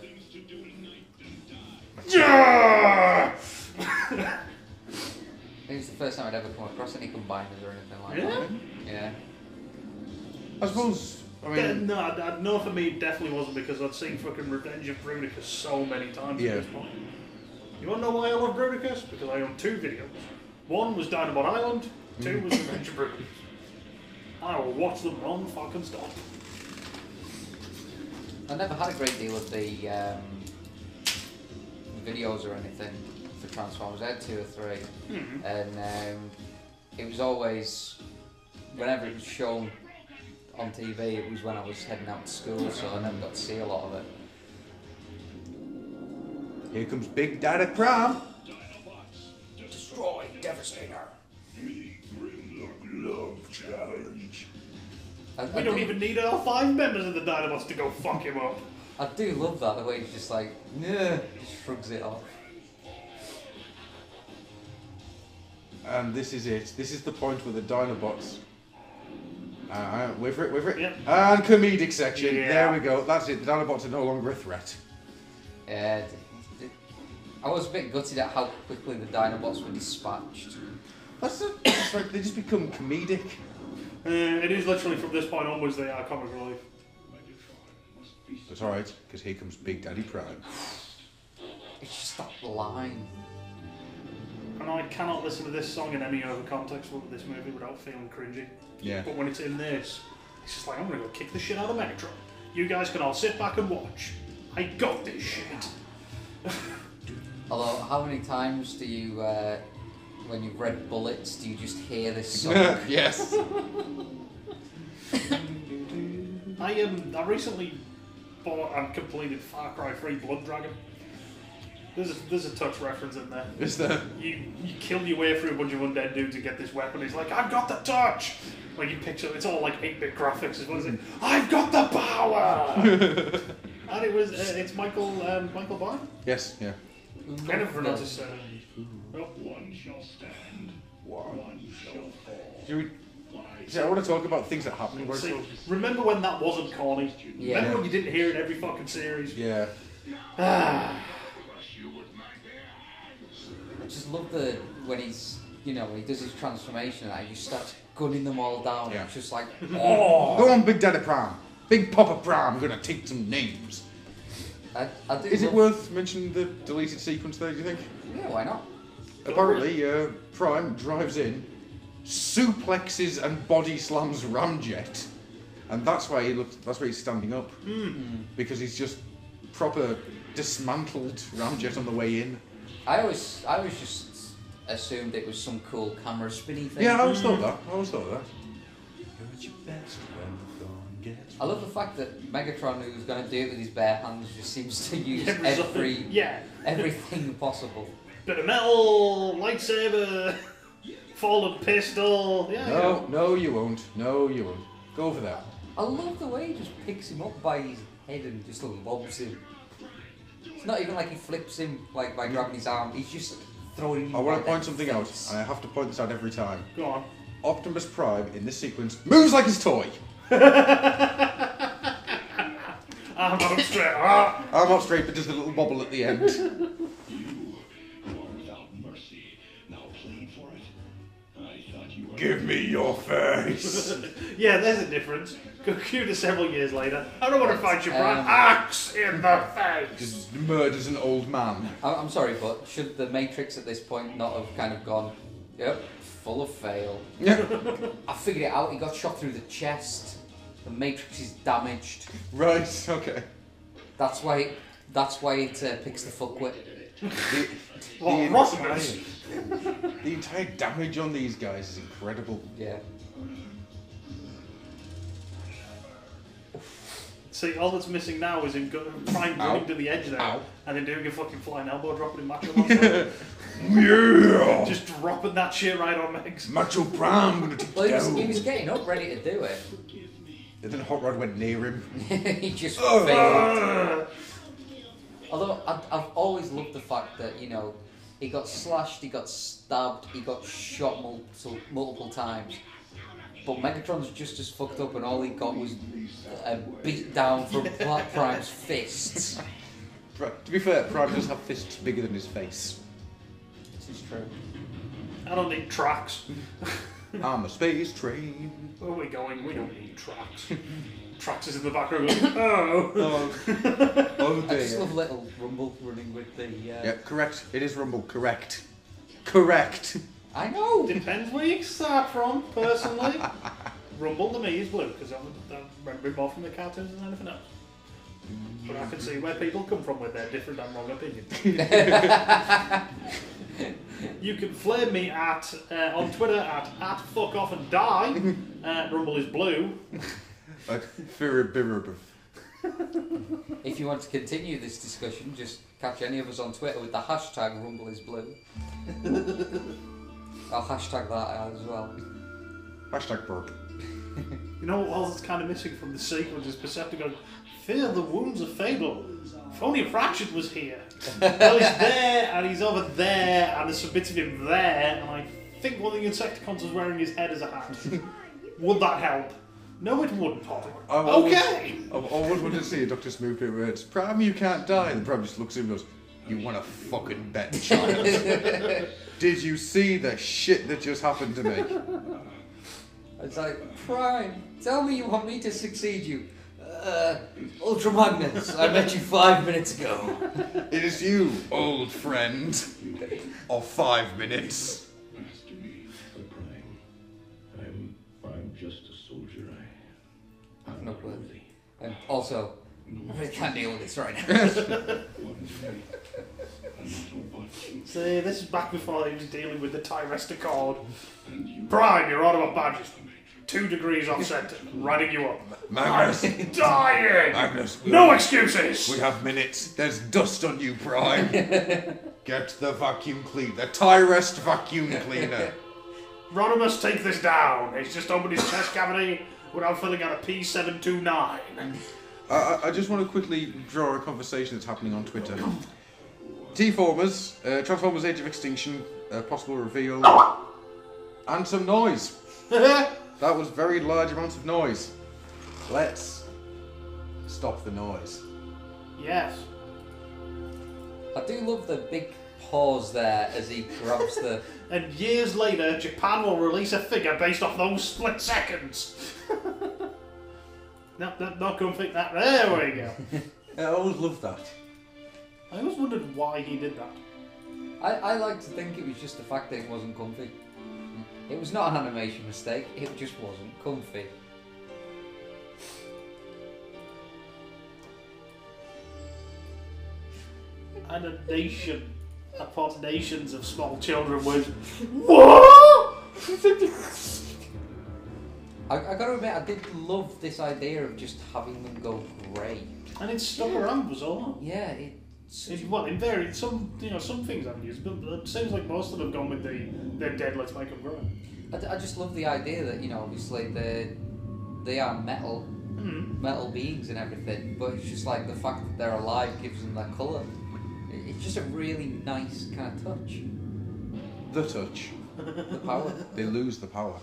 Speaker 2: Yeah!
Speaker 3: I think it's the first time I'd ever come across any combiners or anything like
Speaker 2: Yeah?
Speaker 3: that. Yeah.
Speaker 1: I suppose, I mean...
Speaker 2: No, for me, it definitely wasn't because I'd seen fucking Revenge of Bruticus so many times
Speaker 1: Yeah.
Speaker 2: at this point. You wanna know why I love Bruticus? Because I own 2 videos. One was Dynamite Island, 2 was Revenge of Bruticus. I will watch them non-fucking stop.
Speaker 3: I never had a great deal of the videos or anything for Transformers. I had 2 or 3, and it was always whenever it was shown on TV. It was when I was heading out to school, so I never got to see a lot of it.
Speaker 1: Here comes Big Daddy Prime.
Speaker 3: Destroy Devastator.
Speaker 1: Love challenge.
Speaker 2: We don't even need all 5 members of the Dinobots to go fuck him up.
Speaker 3: I do love that, the way he's just like, yeah, just shrugs it off.
Speaker 1: And this is it. This is the point where the Dinobots. Wait for it.
Speaker 2: Yep.
Speaker 1: And comedic section.
Speaker 2: Yeah.
Speaker 1: There we go. That's it. The Dinobots are no longer a threat.
Speaker 3: Yeah, I was a bit gutted at how quickly the Dinobots were dispatched.
Speaker 1: It's like they just become comedic.
Speaker 2: It is literally from this point onwards they are comic relief.
Speaker 1: It's alright, because here comes Big Daddy Prime.
Speaker 3: It's just that line.
Speaker 2: And I cannot listen to this song in any other context of this movie without feeling cringy.
Speaker 1: Yeah.
Speaker 2: But when it's in this, it's just like, I'm gonna go kick the shit out of Megatron. You guys can all sit back and watch. I got this shit.
Speaker 3: Although, how many times do you, when you've read Bullets, do you just hear this song?
Speaker 1: Yes.
Speaker 2: I recently bought and completed Far Cry 3 Blood Dragon. There's a touch reference in there.
Speaker 1: Is there?
Speaker 2: You kill your way through a bunch of undead dudes and get this weapon. He's like, I've got the touch. Like you picture, it's all like 8-bit graphics as well as it. I've got the power. And it was it's Michael Bay.
Speaker 1: Yes, yeah.
Speaker 2: I never forgot to say. Oh.
Speaker 4: One shall stand. One shall fall.
Speaker 1: I want to talk about things that happen in
Speaker 2: See, remember when that wasn't corny?
Speaker 3: Yeah.
Speaker 2: Remember when you didn't hear it every fucking series?
Speaker 1: Yeah.
Speaker 3: I just love when he's, when he does his transformation and he just starts gunning them all down.
Speaker 1: Yeah.
Speaker 3: It's just like,
Speaker 1: Oh! Go on, Big Daddy Prime. Big Papa Prime. I'm going to take some names.
Speaker 3: I do
Speaker 1: Is it
Speaker 3: love-
Speaker 1: worth mentioning the deleted sequence there, do you think?
Speaker 3: Yeah, why not?
Speaker 1: Apparently, Prime drives in, suplexes and body slams Ramjet, and that's why he's standing up. Because he's just proper dismantled Ramjet on the way in.
Speaker 3: I always just assumed it was some cool camera spinny thing.
Speaker 1: Yeah, I always thought that. You're at your best when the thorn gets.
Speaker 3: I love the fact that Megatron, who's going to do it with his bare hands, just seems to use
Speaker 2: Yeah.
Speaker 3: everything possible.
Speaker 2: Bit of metal, lightsaber, fallen pistol. Yeah.
Speaker 1: No, you won't. No, you won't. Go for that.
Speaker 3: I love the way he just picks him up by his head and just lobs him. It's not even like he flips him like by grabbing his arm. He's just throwing him.
Speaker 1: I want to
Speaker 3: by
Speaker 1: point
Speaker 3: the
Speaker 1: something
Speaker 3: face.
Speaker 1: out, and I have to point this out every time.
Speaker 2: Go on.
Speaker 1: Optimus Prime in this sequence moves like his toy.
Speaker 2: I'm not straight. Ah.
Speaker 1: I'm not straight, but just a little bobble at the end.
Speaker 4: You are without mercy. Now plead for it. I thought you were.
Speaker 1: Give me your face.
Speaker 2: Yeah, there's a difference. Go cue to several years later. I don't want to fight you, Brian.
Speaker 3: Um,
Speaker 2: Axe in the face.
Speaker 1: Just murders an old man.
Speaker 3: I'm sorry, but should the Matrix at this point not have kind of gone, yep, full of fail?
Speaker 1: Yeah.
Speaker 3: I figured it out. He got shot through the chest. The Matrix is damaged.
Speaker 1: Right. Okay.
Speaker 3: That's why it picks the fuckwit.
Speaker 1: The entire damage on these guys is incredible.
Speaker 3: Yeah.
Speaker 2: See, all that's missing now is him Prime running to the edge there,
Speaker 1: Ow.
Speaker 2: and then doing a fucking flying elbow drop in Macho Man.
Speaker 1: Yeah.
Speaker 2: Just dropping that shit right on Megs.
Speaker 1: Macho Prime, I'm gonna take
Speaker 3: Well,
Speaker 1: you
Speaker 3: he
Speaker 1: down.
Speaker 3: was getting up ready to do it.
Speaker 1: And then Hot Rod went near him.
Speaker 3: He just failed. Although I've always loved the fact that he got slashed, he got stabbed, he got shot multiple times. But Megatron's just as fucked up, and all he got was a beat down from Prime's fists.
Speaker 1: To be fair, Prime does have fists bigger than his face.
Speaker 3: This is true.
Speaker 2: I don't need tracks.
Speaker 1: I'm a space train.
Speaker 2: Where are we going? We don't need tracks. Tracks is in the background going, oh.
Speaker 1: Oh
Speaker 3: I just
Speaker 1: dear.
Speaker 3: love little Rumble running with the...
Speaker 1: Yeah, correct. It is Rumble. Correct. Correct.
Speaker 3: I know!
Speaker 2: Depends where you start from, personally. Rumble to me is blue, because I remember it more from the cartoons than anything else. But I can see where people come from with their different and wrong opinions. You can flame me on Twitter at fuckoffanddie. Rumble is blue.
Speaker 3: If you want to continue this discussion, just catch any of us on Twitter with the hashtag RumbleIsBlue. I'll hashtag that as well.
Speaker 1: Hashtag burp.
Speaker 2: You know what else is kind of missing from the sequence is Percepticon, fear the wounds of Fable. If only Ratchet was here. Well, he's there, and he's over there, and there's some bits of him there, and I think one of the Insecticons was wearing his head as a hat. Would that help? No, it wouldn't, Holly. Okay!
Speaker 1: I've always wanted to see a Dr. Smooth bit where it's, Pram, you can't die. And Pram just looks at him and goes, you want to fucking bet, child? Did you see the shit that just happened to me?
Speaker 3: It's like, Prime, tell me you want me to succeed you. Ultra Magnus, I met you 5 minutes ago.
Speaker 1: It is you, old friend. Of 5 minutes.
Speaker 4: Master me for Prime. I'm just a soldier. I'm
Speaker 3: No
Speaker 4: not
Speaker 3: clue.
Speaker 4: worthy.
Speaker 3: And also, I really can't deal with this right now.
Speaker 2: See, this is back before he was dealing with the Tyresticon. Prime, your Autobot badges. 2 degrees off center, riding you up.
Speaker 1: Magnus.
Speaker 2: I'm dying!
Speaker 1: Magnus.
Speaker 2: No excuses!
Speaker 1: We have minutes. There's dust on you, Prime. Get the vacuum cleaner. The Tyrest vacuum cleaner.
Speaker 2: Rodimus, take this down. He's just opened his chest cavity without filling out a P729.
Speaker 1: I just want to quickly draw a conversation that's happening on Twitter. T-Formers, Transformers Age of Extinction, possible reveal, and some noise. That was very large amounts of noise. Let's stop the noise.
Speaker 2: Yes.
Speaker 3: I do love the big pause there as he grabs the...
Speaker 2: And years later, Japan will release a figure based off those split seconds. No, not comfy. There we go.
Speaker 1: I always loved that.
Speaker 2: I always wondered why he did that.
Speaker 3: I like to think it was just the fact that it wasn't comfy. It was not an animation mistake, it just wasn't comfy.
Speaker 2: And a nation upon nations of small children would... What?
Speaker 3: I gotta admit, I did love this idea of just having them go grey.
Speaker 2: And it stuck around, was all.
Speaker 3: Yeah,
Speaker 2: Well, in varied, some things I've used, but it seems like most of them have gone with they're dead, let's make them grow.
Speaker 3: I just love the idea that, obviously they are metal beings and everything, but it's just like the fact that they're alive gives them that colour. It's just a really nice kind of touch.
Speaker 1: The touch.
Speaker 3: The power.
Speaker 1: They lose the power.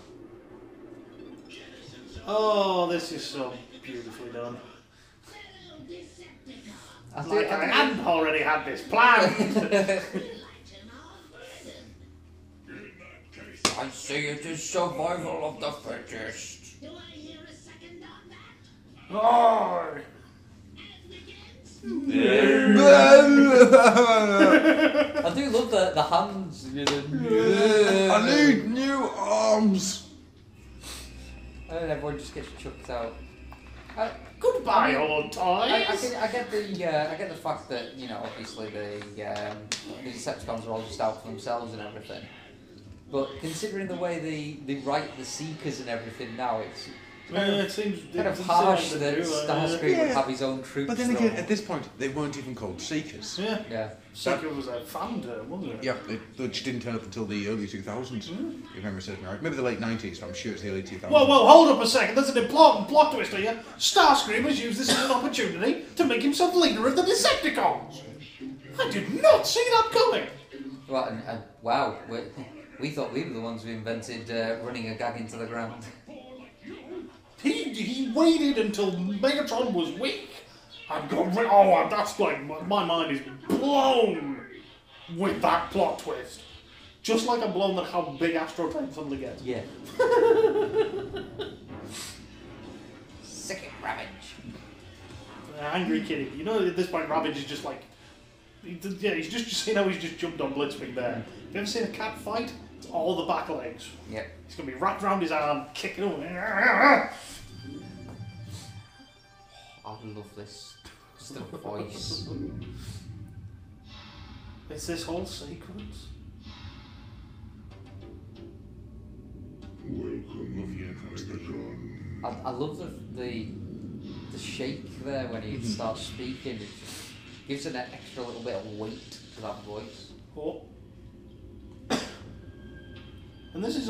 Speaker 2: Oh, this is so beautifully done.
Speaker 3: I
Speaker 2: hadn't already had this planned.
Speaker 3: I say it is survival of the fittest.
Speaker 5: Do I hear a second on that?
Speaker 2: Oh.
Speaker 3: I do love the hands.
Speaker 1: I need new arms.
Speaker 3: And everyone just gets chucked out.
Speaker 2: Goodbye, old toys.
Speaker 3: I get the fact that obviously the Decepticons are all just out for themselves and everything. But considering the way they write the Seekers and everything now, it's
Speaker 2: it seems
Speaker 3: kind of harsh that Starscream would have his own troops.
Speaker 1: But then again, at this point, they weren't even called Seekers.
Speaker 2: Yeah. Seeker was a fan term, wasn't it?
Speaker 1: Yeah, they just didn't turn up until the early 2000s, if memory serves me right. Maybe the late 90s, but I'm sure it's the early 2000s.
Speaker 2: Well, hold up a second. There's an important plot twist here. Starscream has used this as an opportunity to make himself leader of the Decepticons. I did not see that coming.
Speaker 3: Well, and wow, we thought we were the ones who invented running a gag into the ground.
Speaker 2: He waited until Megatron was weak and got rid. Oh, that's like my mind is blown with that plot twist. Just like I'm blown at how big Astro Train suddenly gets.
Speaker 3: Yeah. Sick of Ravage.
Speaker 2: Angry kitty. At this point, Ravage is just like, he's just he's just jumped on Blitzwing there. Have you ever seen a cat fight? It's all the back legs.
Speaker 3: Yep.
Speaker 2: He's gonna be wrapped around his arm, kicking him.
Speaker 3: I love this. Just the voice.
Speaker 2: It's this whole sequence.
Speaker 1: Love you across the
Speaker 3: I love the the shake there when he starts speaking. It just gives an extra little bit of weight to that voice.
Speaker 2: Oh. And this is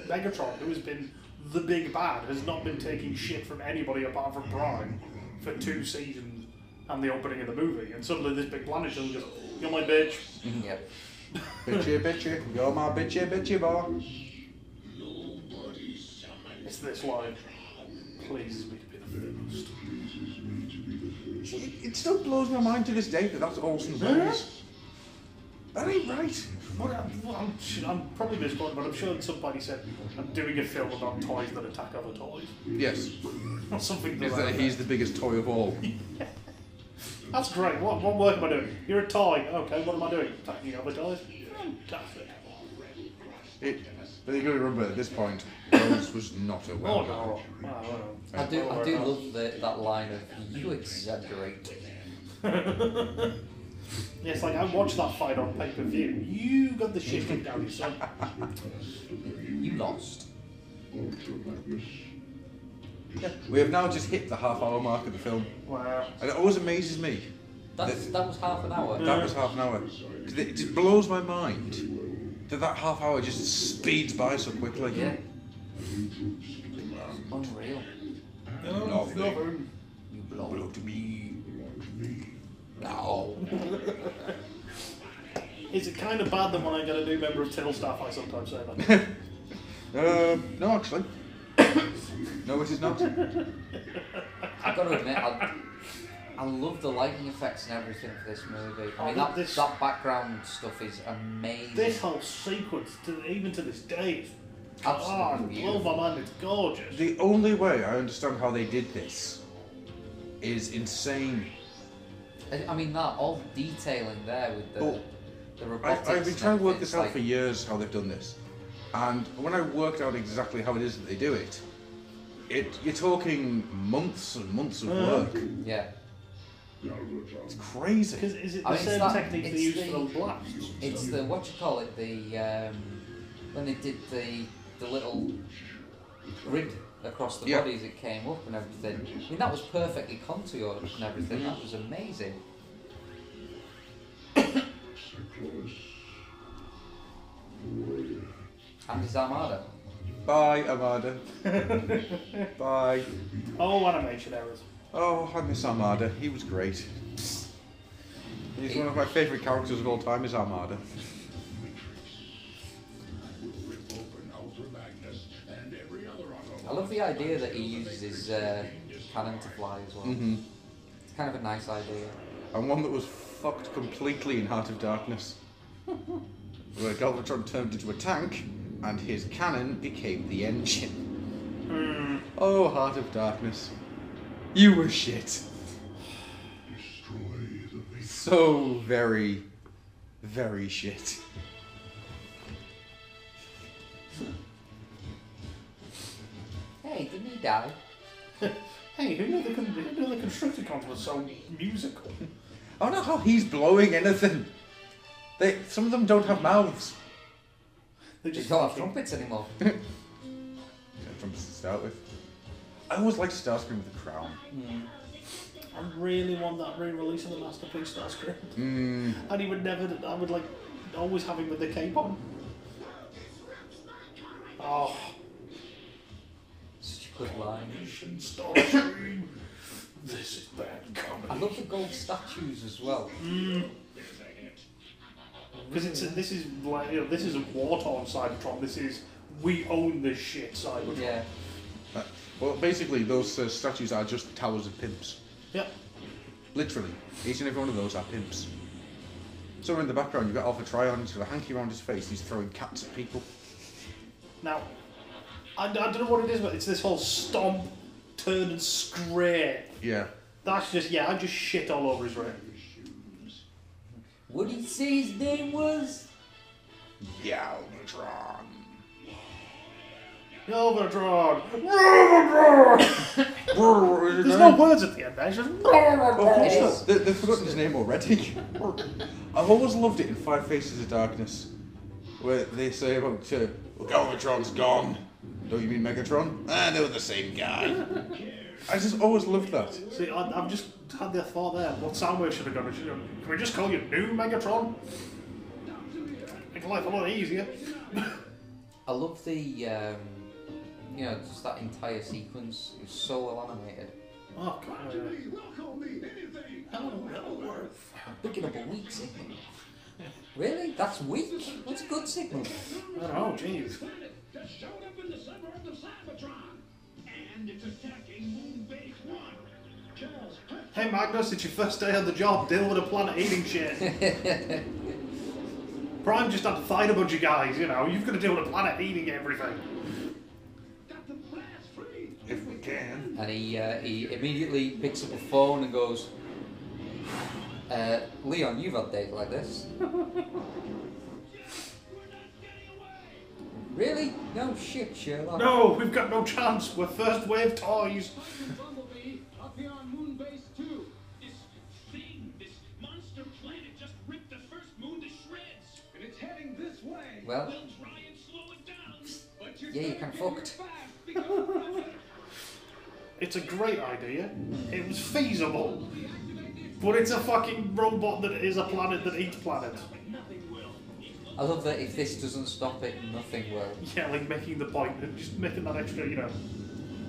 Speaker 2: Megatron, who has been the big bad, has not been taking shit from anybody apart from Prime for 2 seasons and the opening of the movie. And suddenly this big planet just goes, "You're my bitch."
Speaker 3: Yep.
Speaker 1: Bitchy, you're my bitchy boy.
Speaker 2: It's this line. Pleases me to be the first.
Speaker 1: It still blows my mind to this day that that's Olsen's voice. That ain't right.
Speaker 2: I'm probably misquoted, but I'm sure at some point he said, "I'm doing a film about toys that attack other toys."
Speaker 1: Yes.
Speaker 2: Or something like
Speaker 1: Is that he's the biggest toy of all.
Speaker 2: That's great. What work am I doing? You're a toy. Okay, what am I doing? Attacking other toys? Fantastic.
Speaker 1: But you got to remember at this point, Rose was not a
Speaker 2: Oh
Speaker 1: well.
Speaker 2: no.
Speaker 3: I do love that line of "you exaggerate."
Speaker 2: Yeah, it's like I watched that fight on pay-per-view. You got the shit kicked out of you, son.
Speaker 3: You lost.
Speaker 1: Yeah. We have now just hit the half-hour mark of the film,
Speaker 2: Wow.
Speaker 1: and it always amazes me.
Speaker 3: That was half an hour.
Speaker 1: That was half an hour. 'Cause it just blows my mind that half hour just speeds by so quickly.
Speaker 3: Yeah. Unreal.
Speaker 1: Nothing.
Speaker 3: You blow.
Speaker 1: Blow to me.
Speaker 3: No.
Speaker 2: Is it kind of bad that when I get a new member of Till staff, I sometimes say that?
Speaker 1: No, actually. No, it is not.
Speaker 3: I've got to admit, I love the lighting effects and everything for this movie. I mean, that background stuff is amazing.
Speaker 2: This whole sequence, even to this day, is
Speaker 3: Absolutely
Speaker 2: blows my mind. It's gorgeous.
Speaker 1: The only way I understand how they did this is insane.
Speaker 3: I mean, all the detailing there with the robotics.
Speaker 1: I've been trying to work this out
Speaker 3: like,
Speaker 1: for years, how they've done this. And when I worked out exactly how it is that they do it, you're talking months and months of work.
Speaker 3: Yeah.
Speaker 1: It's crazy.
Speaker 2: Because is it
Speaker 3: I
Speaker 2: the
Speaker 3: mean,
Speaker 2: same
Speaker 3: it's
Speaker 2: technique they
Speaker 3: it's
Speaker 2: use
Speaker 3: the-
Speaker 2: for the blasts?
Speaker 3: It's the when they did the little grid across the
Speaker 1: Yeah.
Speaker 3: bodies, it came up and everything. I mean, that was perfectly contoured and everything. That was amazing. And his armada.
Speaker 1: Bye, Armada. Bye.
Speaker 2: Oh, animation errors.
Speaker 1: Oh, I miss Armada. He was great. He's one of my favourite characters of all time, is Armada.
Speaker 3: I love the idea that he uses his cannon to fly as well.
Speaker 1: Mm-hmm.
Speaker 3: It's kind of a nice idea.
Speaker 1: And one that was fucked completely in Heart of Darkness. Where Galvatron turned into a tank, and his cannon became the engine. Oh, Heart of Darkness. You were shit. So very, very shit.
Speaker 3: Hey, didn't he die?
Speaker 2: Hey, who knew the Constructicons were so musical?
Speaker 1: I don't know how he's blowing anything. Some of them don't have mouths.
Speaker 2: They
Speaker 3: They
Speaker 2: just
Speaker 3: don't have trumpets anymore.
Speaker 1: Yeah, trumpets to start with. I always liked Starscream with the crown.
Speaker 2: I really want that re-release of the Masterpiece Starscream.
Speaker 1: Mm.
Speaker 2: And he would never, I would like, always have him with the cape on. Oh.
Speaker 3: Such a good line.
Speaker 2: Starscream. This is bad comedy.
Speaker 3: I love the gold statues as well.
Speaker 2: Because this is like, this isn't war-torn Cybertron, this is we own this shit Cybertron.
Speaker 3: Yeah.
Speaker 1: Well, basically, those statues are just towers of pimps.
Speaker 2: Yep.
Speaker 1: Literally, each and every one of those are pimps. Somewhere in the background, you've got Alpha Trion, he's got a hanky around his face, he's throwing cats at people.
Speaker 2: Now, I don't know what it is, but it's this whole stomp, turn and scrape.
Speaker 1: Yeah.
Speaker 2: That's just, I just shit all over his ring.
Speaker 3: What did he say his name was?
Speaker 1: Galvatron.
Speaker 2: Galvatron!
Speaker 1: There's
Speaker 2: There's no words at the end, it's just...
Speaker 1: Oh, they've forgotten his name already. I've always loved it in Five Faces of Darkness, where they say about, well, Galvatron's gone. Don't you mean Megatron? Ah, they were the same guy. I just always loved that.
Speaker 2: See, I've just had the thought there. What soundwave should have gone? Can we just call you New Megatron? Make life a lot easier.
Speaker 3: I love the, you know, just that entire sequence. It was so well animated.
Speaker 2: Oh, God. Hello.
Speaker 3: Picking up a weak signal. Really? That's weak? What's a good signal?
Speaker 2: I don't know, jeez.
Speaker 5: Just showed up in the suburbs of Cybertron. And it's attacking Moon Base 1.
Speaker 2: Hey Magnus, it's your first day on the job. Deal with a planet eating shit. Prime just had to fight a bunch of guys, you know. You've got to deal with a planet eating everything.
Speaker 1: If we can.
Speaker 3: And he immediately picks up a phone and goes, Leon, you've had days like this. Really? No shit, Sherlock.
Speaker 2: No, we've got no chance. We're first wave toys.
Speaker 5: Bumblebee, up here on Moon Base 2. This thing, this monster planet just ripped the first moon to shreds. And it's heading this way.
Speaker 3: Well,
Speaker 5: We'll try and slow it down. But
Speaker 3: yeah, you can fucked.
Speaker 2: It's a great idea. It was feasible. But it's a fucking robot that is a planet that eats planets.
Speaker 3: I love that if this doesn't stop it, nothing will.
Speaker 2: Yeah, like making the point and just making that extra, you know.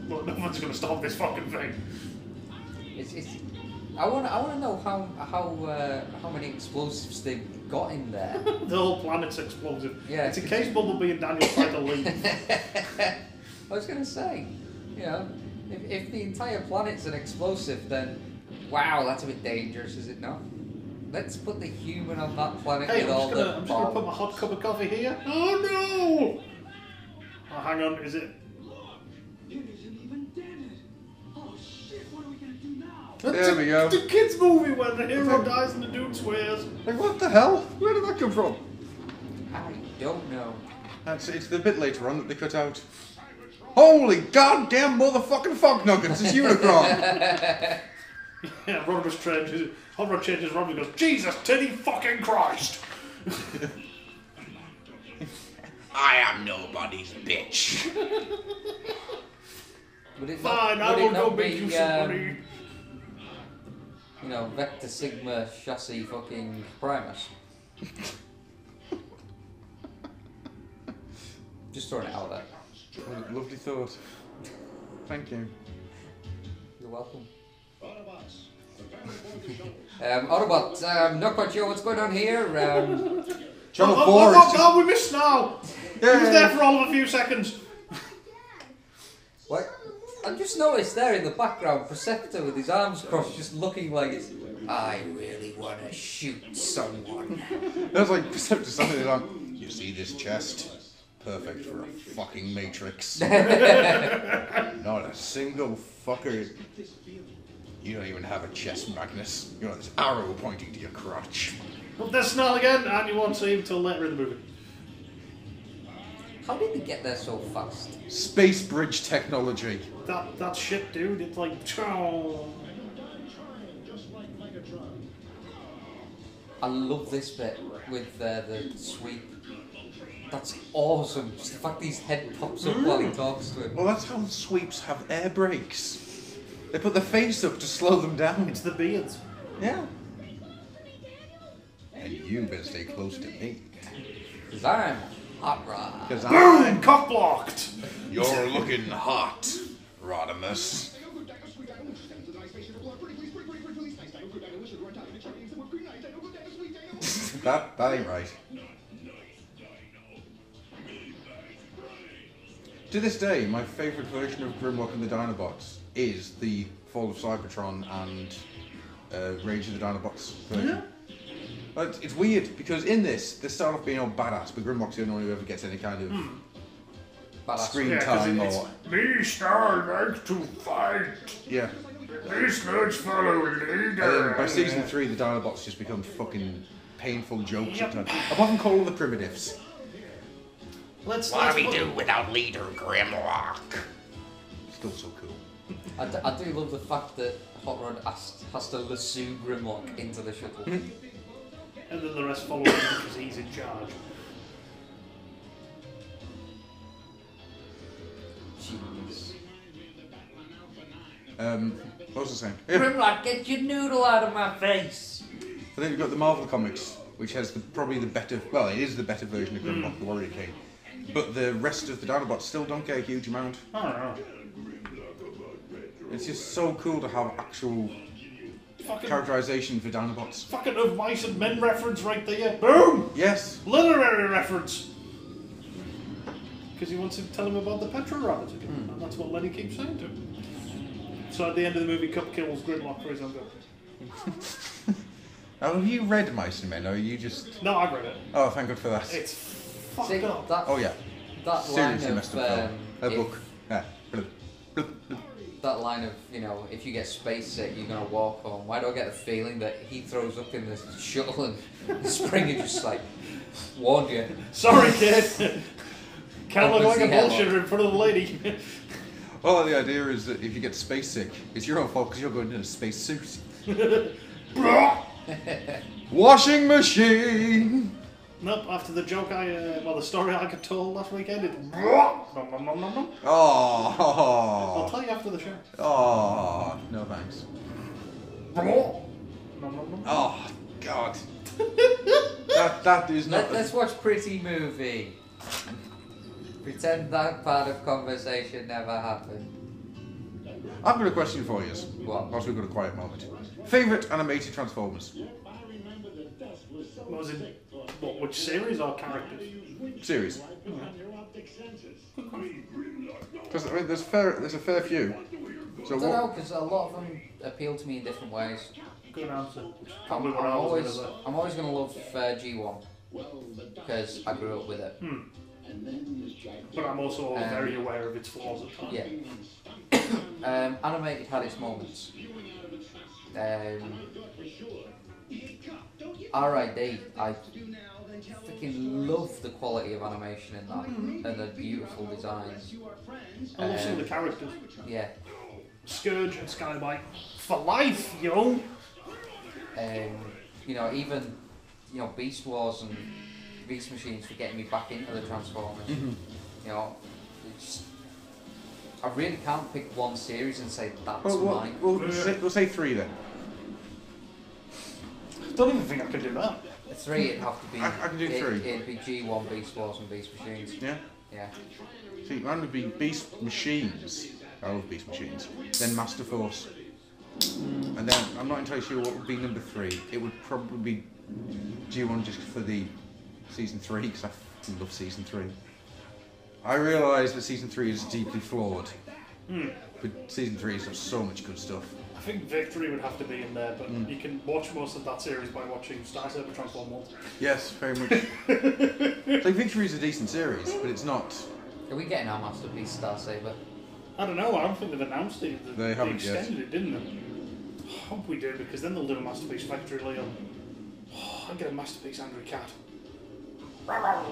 Speaker 2: Look, no one's gonna stop this fucking thing.
Speaker 3: It's I want to know how many explosives they've got in there.
Speaker 2: The whole planet's explosive.
Speaker 3: Yeah.
Speaker 2: It's in case Bumblebee and Daniel try to leave.
Speaker 3: I was going to say, you know, if the entire planet's an explosive, then wow, that's a bit dangerous, is it not? Let's put the human on that planet
Speaker 2: Hey,
Speaker 3: with all the
Speaker 2: I'm just gonna put my hot cup of coffee here. Oh no! Oh, hang on, is it?
Speaker 5: Look, it isn't even dented. Oh shit, what are we gonna do now?
Speaker 1: There we go.
Speaker 2: The kids' movie where the hero dies and the dude swears.
Speaker 1: Like, what the hell? Where did that come from?
Speaker 3: I don't know.
Speaker 1: It's the bit later on that they cut out. Holy goddamn motherfucking fuck nuggets, it's Unicron!
Speaker 2: Yeah, Rodimus changes. Hot Rod changes. Rodimus goes, Jesus, titty fucking Christ!
Speaker 1: I am nobody's bitch.
Speaker 3: Would it
Speaker 2: Fine,
Speaker 3: not,
Speaker 2: I
Speaker 3: would
Speaker 2: will
Speaker 3: it
Speaker 2: go
Speaker 3: not
Speaker 2: make
Speaker 3: be,
Speaker 2: you some money.
Speaker 3: you know, Vector Sigma chassis fucking Primus? Just throwing it out there.
Speaker 1: Lovely thought. Thank you.
Speaker 3: You're welcome. Autobots, not quite sure what's going on here.
Speaker 1: Channel 4
Speaker 2: Oh, we missed now! He was
Speaker 1: Yay.
Speaker 2: there for all of a few seconds.
Speaker 3: What? I just noticed there in the background, Perceptor with his arms crossed, just looking like, I really want to shoot someone.
Speaker 1: That was like Perceptor standing there like, you see this chest? Perfect for a fucking Matrix. Not a single fucker. You don't even have a chest, Magnus. You got this arrow pointing to your crotch.
Speaker 2: Up there, Snarl again, and you won't see him till later in the movie.
Speaker 3: How did they get there so fast?
Speaker 1: Space bridge technology.
Speaker 2: That ship, dude, it's like, chow.
Speaker 3: I love this bit with the sweep. That's awesome. Just the fact his head pops up while he talks to him.
Speaker 1: Well, that's how sweeps have air brakes. They put their face up to slow them down.
Speaker 2: It's the beards.
Speaker 1: Yeah. And you better stay close to me.
Speaker 3: Because I'm hot rod.
Speaker 1: Because
Speaker 2: Boom! Cock blocked!
Speaker 1: You're looking hot, Rodimus. that ain't right. To this day, my favourite version of Grimlock and the Dinobots is the Fall of Cybertron and Rage of the Dinobots version.
Speaker 2: Yeah.
Speaker 1: But it's weird because in this, they start off being all badass, but Grimlock's the only one who ever gets any kind of
Speaker 3: Badass.
Speaker 1: screen
Speaker 2: Yeah, 'cause
Speaker 1: time
Speaker 2: it's
Speaker 1: or
Speaker 2: me, Star, like to fight.
Speaker 1: yeah.
Speaker 2: This much follow leader.
Speaker 1: And then by season 3, the Dinobots just become fucking painful jokes
Speaker 2: Yep.
Speaker 1: at times. Apart from calling the primitives.
Speaker 2: Let's
Speaker 6: What do we
Speaker 2: put-
Speaker 6: do without leader Grimlock?
Speaker 1: Still so cool.
Speaker 3: I do love the fact that Hot Rod has to lasso Grimlock into the shuttle.
Speaker 2: And then the rest follow him because he's in charge.
Speaker 3: Jeez.
Speaker 1: What was I saying? Yeah.
Speaker 3: Grimlock, get your noodle out of my face!
Speaker 1: I think you've got the Marvel Comics, which has probably the better, well, it is the better version of Grimlock, the Warrior King. But the rest of the Dinobots still don't get a huge amount.
Speaker 2: I don't know.
Speaker 1: It's just so cool to have actual characterization for Dinobots.
Speaker 2: Fucking Of Mice and Men reference right there. Boom!
Speaker 1: Yes.
Speaker 2: Literary reference. Because he wants to tell him about the Petro rabbit again, and that's what Lenny keeps saying to him. So at the end of the movie, Cup kills Grimlock for his own good.
Speaker 1: Now, have you read Mice and Men, or are you just...
Speaker 2: No, I've read it.
Speaker 1: Oh, thank God for that.
Speaker 2: It's fucked
Speaker 3: See,
Speaker 2: up.
Speaker 1: Oh, yeah.
Speaker 3: That
Speaker 1: Seriously
Speaker 3: line
Speaker 1: messed
Speaker 3: of,
Speaker 1: up film. A
Speaker 3: if-
Speaker 1: book. Yeah.
Speaker 3: that line of, you know, if you get space sick, you're gonna walk home. Why do I get the feeling that he throws up in the shuttle and Springer just like warned you?
Speaker 2: Sorry, kid. Can't look
Speaker 3: Opens
Speaker 2: like a
Speaker 3: the hell
Speaker 2: bullshitter in front of the lady.
Speaker 1: Well, the idea is that if you get space sick, it's your own fault because you're going in a space suit. Washing machine!
Speaker 2: Nope, after the joke the story I got told last weekend, it's nom, nom, nom, nom, nom. I'll
Speaker 1: Oh,
Speaker 2: tell you after the show.
Speaker 1: oh, no thanks.
Speaker 2: Nom, nom, nom.
Speaker 1: Oh, God. that is not...
Speaker 3: Let's watch Pretty Movie. Pretend that part of conversation never happened.
Speaker 1: I've got a question for you.
Speaker 3: What?
Speaker 1: Whilst we've got a quiet moment. Favourite animated Transformers?
Speaker 2: What was it? What, which series or characters?
Speaker 1: Series. Because I mean, there's a fair few. So
Speaker 3: I don't know,
Speaker 1: what?
Speaker 3: because a lot of them appeal to me in different ways.
Speaker 2: Good answer.
Speaker 3: I'm,
Speaker 2: Probably what I was gonna say.
Speaker 3: I'm always going to love G1 because I grew up with it.
Speaker 2: But I'm also very aware of its flaws at times.
Speaker 3: Yeah. Animated had its moments. R.I.D. I freaking love the quality of animation in that and the beautiful designs.
Speaker 2: I love some of the characters.
Speaker 3: Yeah.
Speaker 2: Scourge and Skybite for life, yo.
Speaker 3: You know, even Beast Wars and Beast Machines for getting me back into the Transformers. You know, I really can't pick one series and say that's mine.
Speaker 1: We'll say three then.
Speaker 2: I don't even think I can do that.
Speaker 3: Three, it'd have to be.
Speaker 1: I can do three.
Speaker 3: It'd be G1, Beast Wars, and Beast Machines.
Speaker 1: Yeah?
Speaker 3: Yeah.
Speaker 1: See, mine would be Beast Machines. I love Beast Machines. Then Master Force. And then, I'm not entirely sure what would be number three. It would probably be G1 just for the Season 3, because I fucking love Season 3. I realise that Season 3 is deeply flawed. But Season 3 has got so much good stuff.
Speaker 2: I think Victory would have to be in there, but you can watch most of that series by watching Star Saber Transform 1.
Speaker 1: Yes, very much. Like, Victory is a decent series, but it's not...
Speaker 3: Are we getting our masterpiece Star Saber?
Speaker 2: I don't know, I don't think they've announced it.
Speaker 1: They haven't yet.
Speaker 2: extended it, didn't they? I hope we do, because then they'll do a Masterpiece Victory Leon. I'll get a Masterpiece Angry Cat.
Speaker 1: Wow.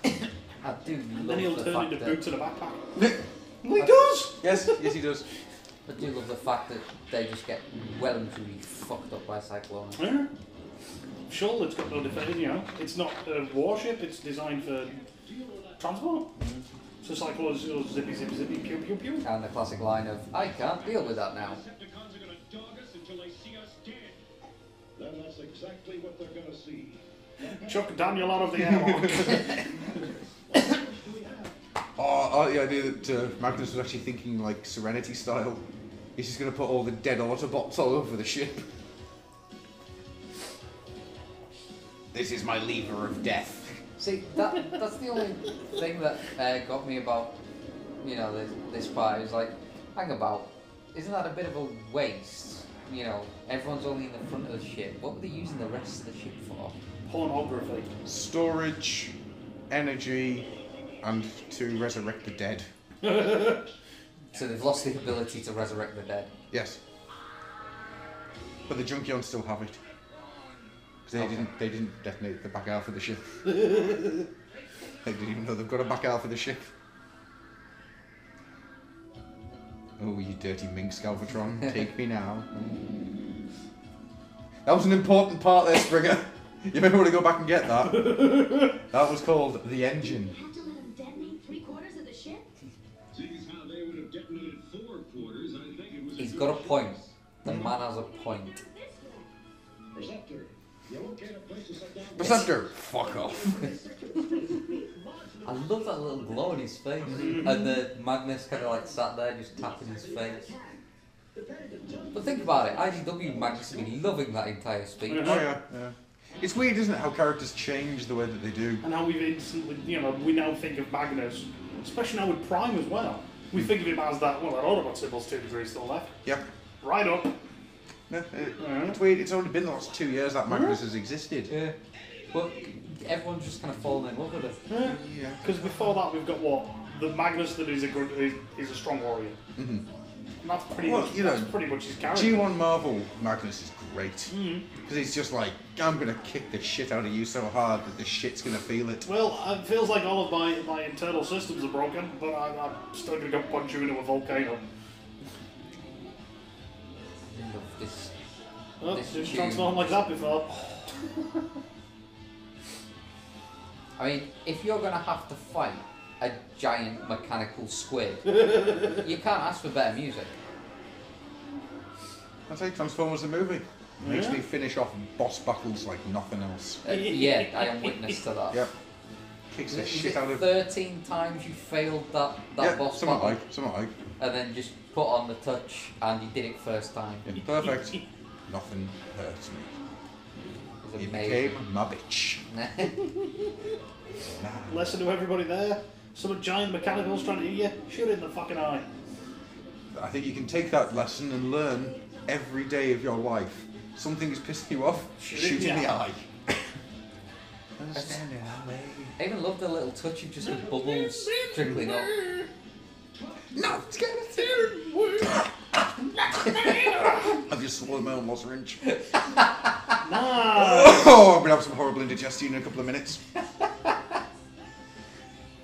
Speaker 3: I do
Speaker 2: Then
Speaker 3: love
Speaker 2: he'll
Speaker 3: the
Speaker 2: turn
Speaker 3: fact
Speaker 2: into
Speaker 3: that
Speaker 2: Boots in a backpack. Well, he does!
Speaker 1: Yes, yes he does.
Speaker 3: I do love the fact that they just get well and truly fucked up by Cyclone.
Speaker 2: Yeah. Sure, it's got no defense, you know. It's not a warship, it's designed for transport. So Cyclone's zippy, zippy, zippy, pew, pew, pew.
Speaker 3: And the classic line of, I can't deal with that now.
Speaker 5: Decepticons are gonna dog us until they see us dead. Then that's exactly what they're gonna see.
Speaker 2: Chuck Daniel out of the airlock.
Speaker 1: Oh, the idea that Magnus was actually thinking like Serenity style. He's just going to put all the dead Autobots all over the ship. This is my lever of death.
Speaker 3: See, that's the only thing that got me about, this part. Is like, hang about, isn't that a bit of a waste? You know, everyone's only in the front of the ship. What were they using the rest of the ship for?
Speaker 2: Pornography.
Speaker 1: Storage, energy, and to resurrect the dead.
Speaker 3: So they've lost the ability to resurrect the dead.
Speaker 1: Yes. But the Junkions still have it. Because they didn't detonate the back half of the ship. They didn't even know they've got a back half of the ship. Oh, you dirty minx, Galvatron, take me now. That was an important part there, Springer. You may want to go back and get that. That was called the engine.
Speaker 7: Had to let him detonate 3/4 of the ship?
Speaker 5: Sees how they would have
Speaker 3: got a point. The man has a point.
Speaker 1: Preceptor, fuck off.
Speaker 3: I love that little glow on his face. And the Magnus kind of like sat there just tapping his face. But think about it, IDW Magnus would be loving that entire speech.
Speaker 1: Oh yeah. It's weird, isn't it, how characters change the way that they do.
Speaker 2: And how we've instantly, we now think of Magnus, especially now with Prime as well. We think of him as that Autobot symbol's 2 degrees to the left.
Speaker 1: Yep.
Speaker 2: Right up.
Speaker 1: Yeah, it's weird, it's only been the last 2 years that Magnus has existed.
Speaker 3: Yeah. But everyone's just kind of fallen in love with it.
Speaker 2: Yeah. Because before that we've got what? The Magnus that is a strong warrior.
Speaker 1: Mm-hmm.
Speaker 2: And that's pretty much his character.
Speaker 1: G1 Marvel Magnus is great. Because he's just like, I'm going to kick the shit out of you so hard that the shit's going to feel it.
Speaker 2: Well, it feels like all of my internal systems are broken, but I'm still going to go punch you into a volcano. This transformed like that before.
Speaker 3: I mean, if you're going to have to fight a giant mechanical squid, you can't ask for better music.
Speaker 1: I'd say Transformers the movie. Makes me finish off boss battles like nothing else.
Speaker 3: Yeah, I am witness to that.
Speaker 1: Yep. Kicks the shit out of...
Speaker 3: 13 times you failed that boss battle?
Speaker 1: Something like.
Speaker 3: And then just put on the touch and you did it first time.
Speaker 1: Yeah, perfect. Nothing hurts me. It became my bitch.
Speaker 2: Lesson to everybody there. Some giant mechanicals trying to eat you. Shoot it in the fucking eye.
Speaker 1: I think you can take that lesson and learn every day of your life. Something is pissing you off, shoot in the eye.
Speaker 3: I even love the little touch of just the bubbles trickling up.
Speaker 1: No, it's gonna I've just swallowed my own lozenge. Oh, I'm gonna have some horrible indigestion in a couple of minutes.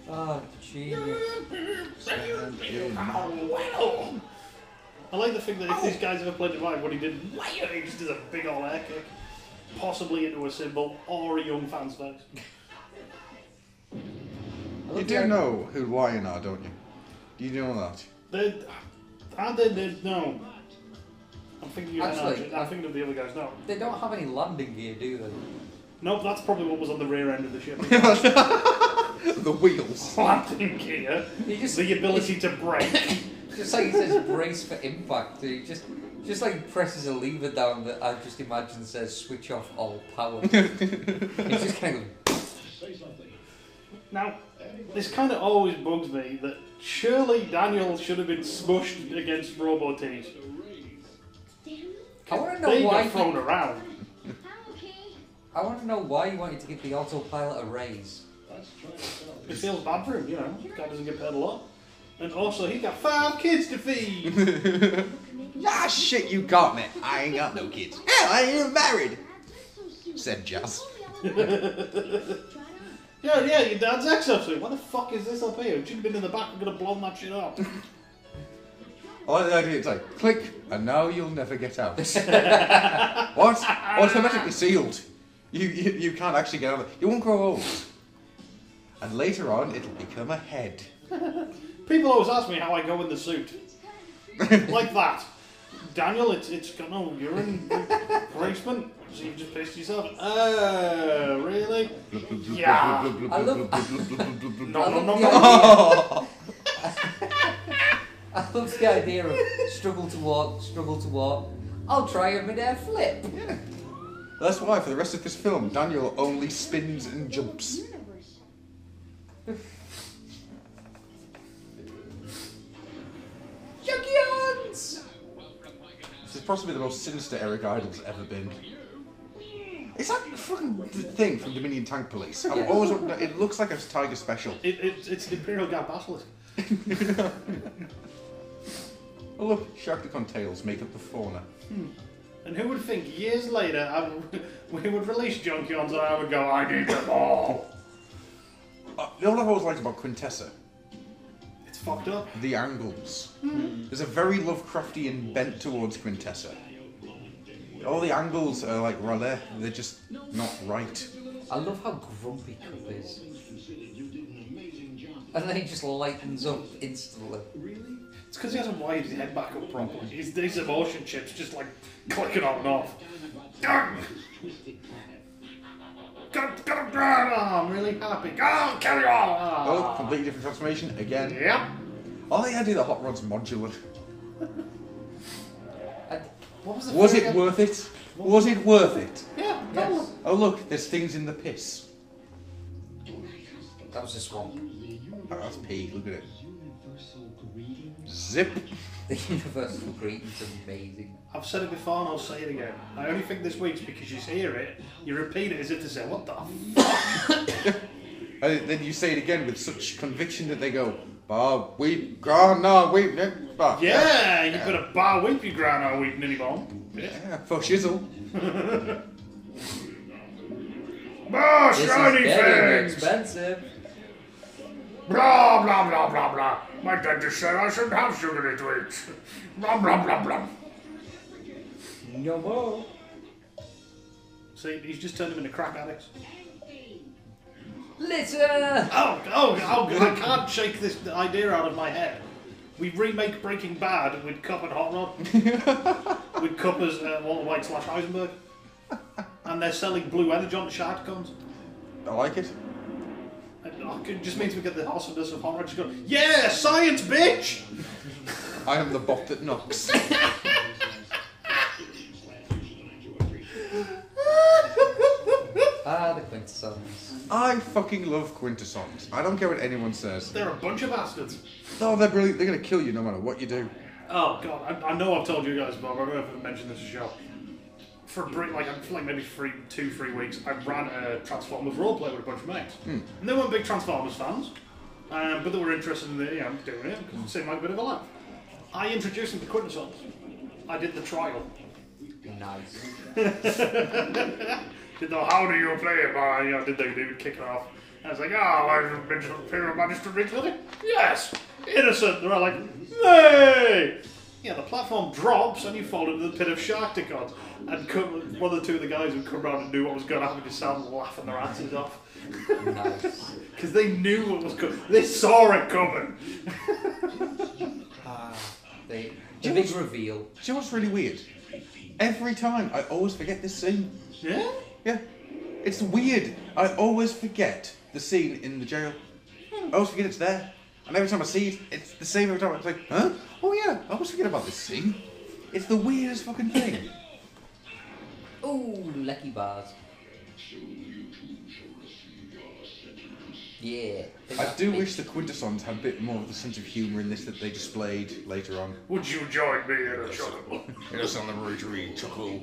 Speaker 3: Oh, genius.
Speaker 2: I like the thing that if these guys ever played Divide, what he did, he just did a big old air kick, possibly into a symbol or a young fan's face.
Speaker 1: You do know who Lion are, don't you? Do you know that?
Speaker 2: No. I'm thinking of I'm thinking of the other guys. No.
Speaker 3: They don't have any landing gear, do they?
Speaker 2: Nope, that's probably what was on the rear end of the ship.
Speaker 1: The wheels.
Speaker 2: Landing gear. The ability to brake.
Speaker 3: Just like it says brace for impact. He just like presses a lever down that I just imagine says switch off all power. It's just kind of...
Speaker 2: Now, this kind of always bugs me that surely Daniel should have been smushed against Robo-Tees.
Speaker 3: I want to know why
Speaker 2: he got thrown around.
Speaker 3: I want to know why you wanted to give the autopilot a raise.
Speaker 2: It feels bad for him, you know. The guy doesn't get paid a lot. And also, he got 5 kids to feed.
Speaker 1: Ah, shit, you got me. I ain't got no kids. Hell, I ain't even married. Said Jazz.
Speaker 2: Yeah, your dad's exosuit. What the fuck is this up here? It should have been in the back. I'm gonna blow that shit up.
Speaker 1: I like the idea. It's like click, and now you'll never get out. What? Automatically sealed. You can't actually get out of it. You won't grow old. And later on, it'll become a head.
Speaker 2: People always ask me how I go in the suit. Like that. Daniel, it's got no urine replacement. So you've just pissed yourself. Really? Yeah.
Speaker 3: I love the idea of struggle to walk. I'll try a mid-air flip.
Speaker 1: Yeah. That's why for the rest of this film, Daniel only spins and jumps.
Speaker 3: Junkions!
Speaker 1: This is possibly the most sinister Eric Idle's ever been. Is that fucking thing from Dominion Tank Police? I've always, it looks like a Tiger special.
Speaker 2: It's the Imperial Gap Basilisk.
Speaker 1: Oh look, Sharkticon tails make up the fauna.
Speaker 2: And who would think years later we would release Junkions and I would go, I need them all.
Speaker 1: You know what I've always liked about Quintessa?
Speaker 2: It's fucked up.
Speaker 1: The angles. There's a very Lovecraftian bent towards Quintessa. All the angles are like Raleigh, they're just not right.
Speaker 3: I love how grumpy Cup is. And then he just lightens up instantly.
Speaker 2: It's because he hasn't wired his head back up properly. His emotion chips just like clicking on and off. I'm really happy. Go, carry on.
Speaker 1: Oh, completely different transformation again.
Speaker 2: Yep.
Speaker 1: Oh, they had to do the hot rod's modular.
Speaker 2: What was the
Speaker 1: Was
Speaker 2: thing
Speaker 1: it
Speaker 2: again?
Speaker 1: worth it? Was it worth it?
Speaker 2: Yeah, totally.
Speaker 3: Yes.
Speaker 1: Oh look, there's things in the piss.
Speaker 3: That was a swamp.
Speaker 1: Oh, that's pee. Look at it. Zip.
Speaker 3: The universal greeting's amazing.
Speaker 2: I've said it before and I'll say it again. I only think this week's because you hear it, you repeat it as if to say, what the fuck?
Speaker 1: And then you say it again with such conviction that they go, Bob, weep, no, weep, Bob.
Speaker 2: Yeah, you better bar weep your grandma weeping anymore.
Speaker 1: Yeah, for shizzle.
Speaker 2: Ah,
Speaker 3: This
Speaker 2: shiny
Speaker 3: is getting
Speaker 2: things!
Speaker 3: expensive.
Speaker 2: Blah, blah, blah, blah, blah. My dentist said I shouldn't have sugary treats. Blah, blah, blah, blah.
Speaker 3: No more.
Speaker 2: See, he's just turned them into crack addicts.
Speaker 3: Litter!
Speaker 2: Oh, I can't shake this idea out of my head. We remake Breaking Bad with Cup and Hot Rod. With Cup as Walter White / Heisenberg. And they're selling blue energy on the shark guns.
Speaker 1: I like it.
Speaker 2: It just means we get the awesomeness of Hot Rod just going, yeah, science, bitch!
Speaker 1: I am the bot that knocks.
Speaker 3: Ah, the quintessence.
Speaker 1: I fucking love quintessons. I don't care what anyone says.
Speaker 2: They're a bunch of bastards.
Speaker 1: No, they're brilliant. They're going to kill you no matter what you do.
Speaker 2: Oh god, I know I've told you guys, Bob. I don't know if I've mentioned this in the show. For maybe 2-3 weeks, I ran a Transformers roleplay with a bunch of mates, and they weren't big Transformers fans, but they were interested in doing it because it seemed like a bit of a laugh. I introduced them to Quintessons. I did the trial.
Speaker 3: Nice.
Speaker 2: Did the how do you play it? Did they kick it off? I was like, I've been to the Imperial Magistrate recently. Yes, innocent. They're all like, hey. Yeah, the platform drops and you fall into the pit of Sharkticons. And one or two of the guys who come around and knew what was going to happen just started laughing their asses off.
Speaker 3: Nice.
Speaker 2: Because they knew what was coming. They saw it coming.
Speaker 3: The big reveal.
Speaker 1: Do you know what's really weird? Every time, I always forget this scene.
Speaker 2: Yeah?
Speaker 1: Yeah. It's weird. I always forget the scene in the jail. I always forget it's there. And every time I see it, it's the same every time. It's like, huh? Oh yeah, I always forget about this scene. It's the weirdest fucking thing.
Speaker 3: Ooh, lucky bars. Yeah.
Speaker 1: I do wish the Quintessons had a bit more of the sense of humour in this that they displayed later on.
Speaker 2: Would you join me in a chuckle?
Speaker 1: Yes, on the rotary chuckle.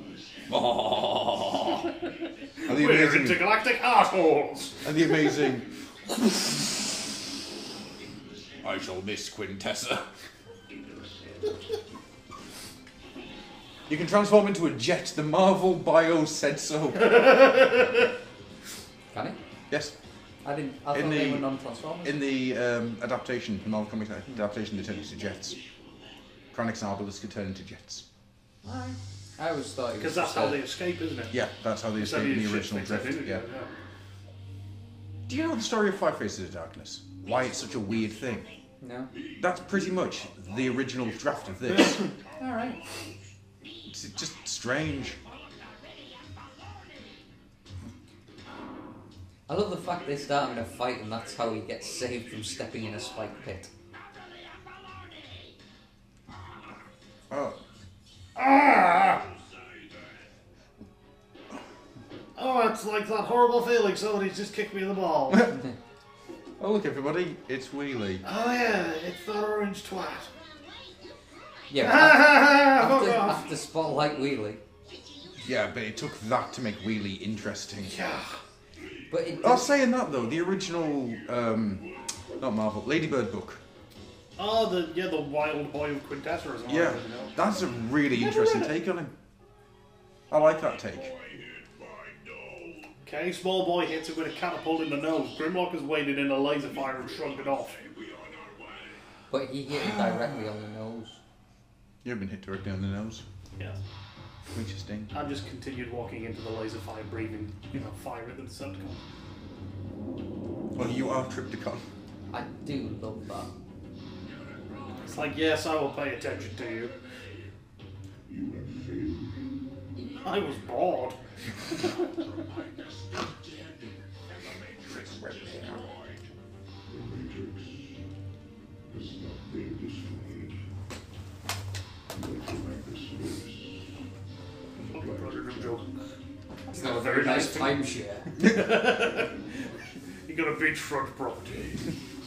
Speaker 1: Oh. And the
Speaker 2: We're
Speaker 1: amazing,
Speaker 2: intergalactic assholes.
Speaker 1: and the amazing. I shall miss Quintessa. You can transform into a jet. The Marvel bio said so.
Speaker 3: Can it?
Speaker 1: Yes.
Speaker 3: I thought they were non-transformers.
Speaker 1: In the adaptation, the Marvel Comics adaptation, they turn into jets. Kranix and Arbalest could turn into jets.
Speaker 3: I always thought it was
Speaker 2: Because that's how they escape, isn't it?
Speaker 1: Yeah, that's how they
Speaker 2: That's how
Speaker 1: escaped in
Speaker 2: you
Speaker 1: the
Speaker 2: shit
Speaker 1: original
Speaker 2: things
Speaker 1: Drift.
Speaker 2: in,
Speaker 1: Yeah. Do you know the story of Five Faces of Darkness? Why it's such a weird thing?
Speaker 3: No.
Speaker 1: That's pretty much the original draft of this.
Speaker 3: Alright.
Speaker 1: It's just strange.
Speaker 3: I love the fact they start in a fight and that's how he gets saved from stepping in a spike pit.
Speaker 1: Oh.
Speaker 2: Ah! Oh, it's like that horrible feeling somebody's just kicked me in the ball.
Speaker 1: Oh, look, everybody, it's Wheelie.
Speaker 2: Oh yeah, it's that orange twat.
Speaker 3: Yeah,
Speaker 2: Fuck off.
Speaker 3: after Spotlight Wheelie.
Speaker 1: Yeah, but it took that to make Wheelie interesting.
Speaker 2: Yeah.
Speaker 3: But it
Speaker 1: Oh, saying that though, the original, not Marvel, Ladybird book.
Speaker 2: Oh, the wild boy of Quintessa as well.
Speaker 1: Yeah, that's a really interesting take on him. I like that take.
Speaker 2: Okay, small boy hits him with a catapult in the nose. Grimlock waded in a laser fire and shrugged it off.
Speaker 3: But he hit him directly on the nose.
Speaker 1: You've been hit directly on the nose.
Speaker 2: Yeah.
Speaker 1: Interesting.
Speaker 2: I just continued walking into the laser fire, breathing, fire at the Decepticon.
Speaker 1: Well, you are Tripticon.
Speaker 3: I do love that.
Speaker 2: It's like, yes, I will pay attention to you.
Speaker 5: You have failed.
Speaker 2: I was bored.
Speaker 5: The Matrix has not been destroyed. Like the Matrix
Speaker 3: It's not a very nice timeshare.
Speaker 2: You got a beachfront property.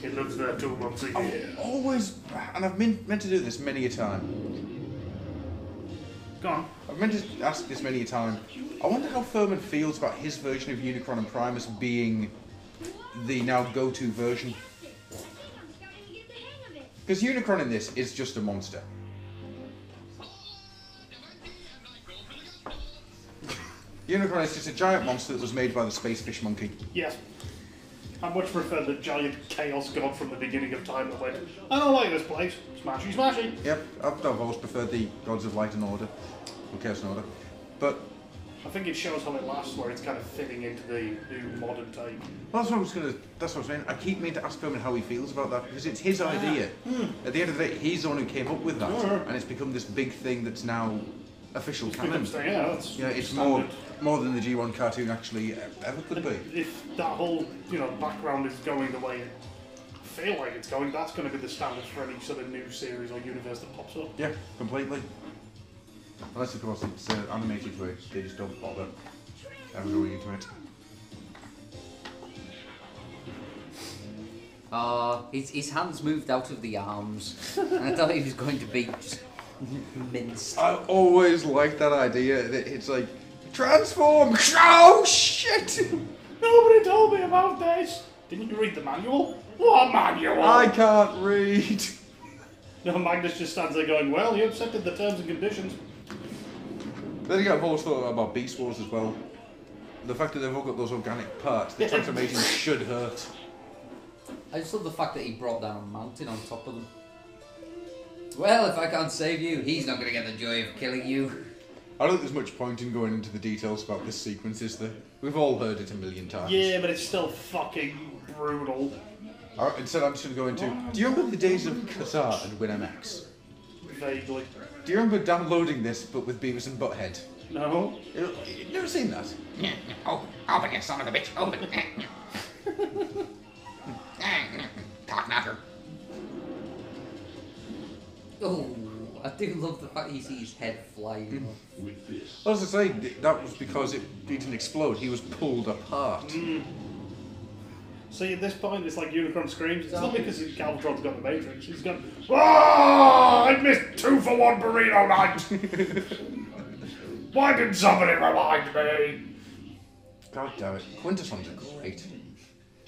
Speaker 2: He lives there 2 months a year.
Speaker 1: I've always, and I've meant to do this many a time.
Speaker 2: Go on.
Speaker 1: I've meant to ask this many a time. I wonder how Furman feels about his version of Unicron and Primus being the now go-to version. Because Unicron in this is just a monster. Unicron is just a giant monster that was made by the space fish monkey.
Speaker 2: Yes. I much prefer the giant chaos god from the beginning of time that went, I don't like this place. Smashy, smashy.
Speaker 1: Yep, I've always preferred the Gods of Light and Order, or Chaos and Order. But
Speaker 2: I think it shows how it lasts, where it's kind of fitting into the new modern type.
Speaker 1: well, that's what I'm saying. I keep meaning to ask Furman how he feels about that, because it's his idea. At the end of the day, he's the one who came up with that, and it's become this big thing that's now official canon.
Speaker 2: Yeah, that's
Speaker 1: It's
Speaker 2: standard.
Speaker 1: more than the G1 cartoon actually ever could be.
Speaker 2: If that whole, background is going the way I feel like it's going, that's going to be the standard for any sort of new series or universe that pops up.
Speaker 1: Yeah, completely. Unless, of course, it's animated where they just don't bother ever going into it.
Speaker 3: His hands moved out of the arms, and I thought he was going to be just minced.
Speaker 1: I always liked that idea. That it's like, transform! Oh, shit!
Speaker 2: Nobody told me about this! Didn't you read the manual? What manual?
Speaker 1: I can't read.
Speaker 2: No, Magnus just stands there going, well, you accepted the terms and conditions.
Speaker 1: Then again, I've always thought about Beast Wars as well. The fact that they've all got those organic parts, the transformation should hurt.
Speaker 3: I just love the fact that he brought down a mountain on top of them. Well, if I can't save you, he's not going to get the joy of killing you.
Speaker 1: I don't think there's much point in going into the details about this sequence, is there? We've all heard it a million times.
Speaker 2: Yeah, but it's still fucking brutal.
Speaker 1: Alright, instead I'm just going to go into... Do you remember the days of Qatar and WinMX?
Speaker 2: Vaguely.
Speaker 1: Do you remember downloading this, but with Beavis and Butthead?
Speaker 2: No?
Speaker 1: You've never seen that?
Speaker 6: Oh, open, you son of a bitch, open. Talk natter.
Speaker 3: Oh, I do love the fact you see his head flying off.
Speaker 5: with this.
Speaker 1: Well, as I say, that was because it didn't explode. He was pulled apart.
Speaker 2: See, at this point, it's like Unicron screams. It's not because Galvatron's got the Matrix. He's got, ah, I missed 2-for-1 burrito night. Why didn't somebody remind me?
Speaker 1: God damn it. Quintessons are great.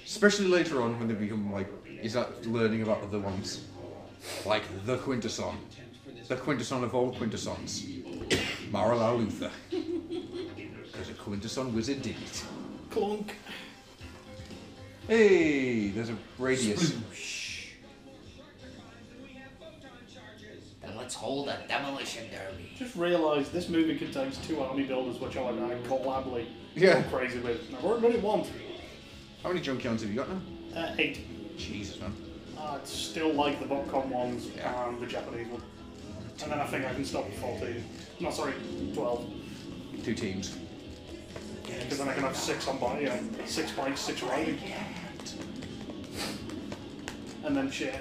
Speaker 1: Especially later on when they become like, you start learning about other ones. Like the Quintesson. The Quintesson of all Quintessons. Marla Luther. Because a Quintesson was indeed.
Speaker 2: Clunk.
Speaker 1: Hey, there's a radius.
Speaker 6: Then let's hold a demolition derby.
Speaker 2: Just realised this movie contains 2 army builders, which I collably
Speaker 1: Yeah.
Speaker 2: go crazy with. I've already got it once.
Speaker 1: How many Junkions have you got now?
Speaker 2: 8.
Speaker 1: Jesus, man.
Speaker 2: I'd still like the Botcom ones
Speaker 1: Yeah.
Speaker 2: and the Japanese one. And then I think I can stop at 14. No, sorry, 12.
Speaker 1: 2 teams.
Speaker 2: Because then I can have 6 on body, 6 bikes, 6 riding. And then shit.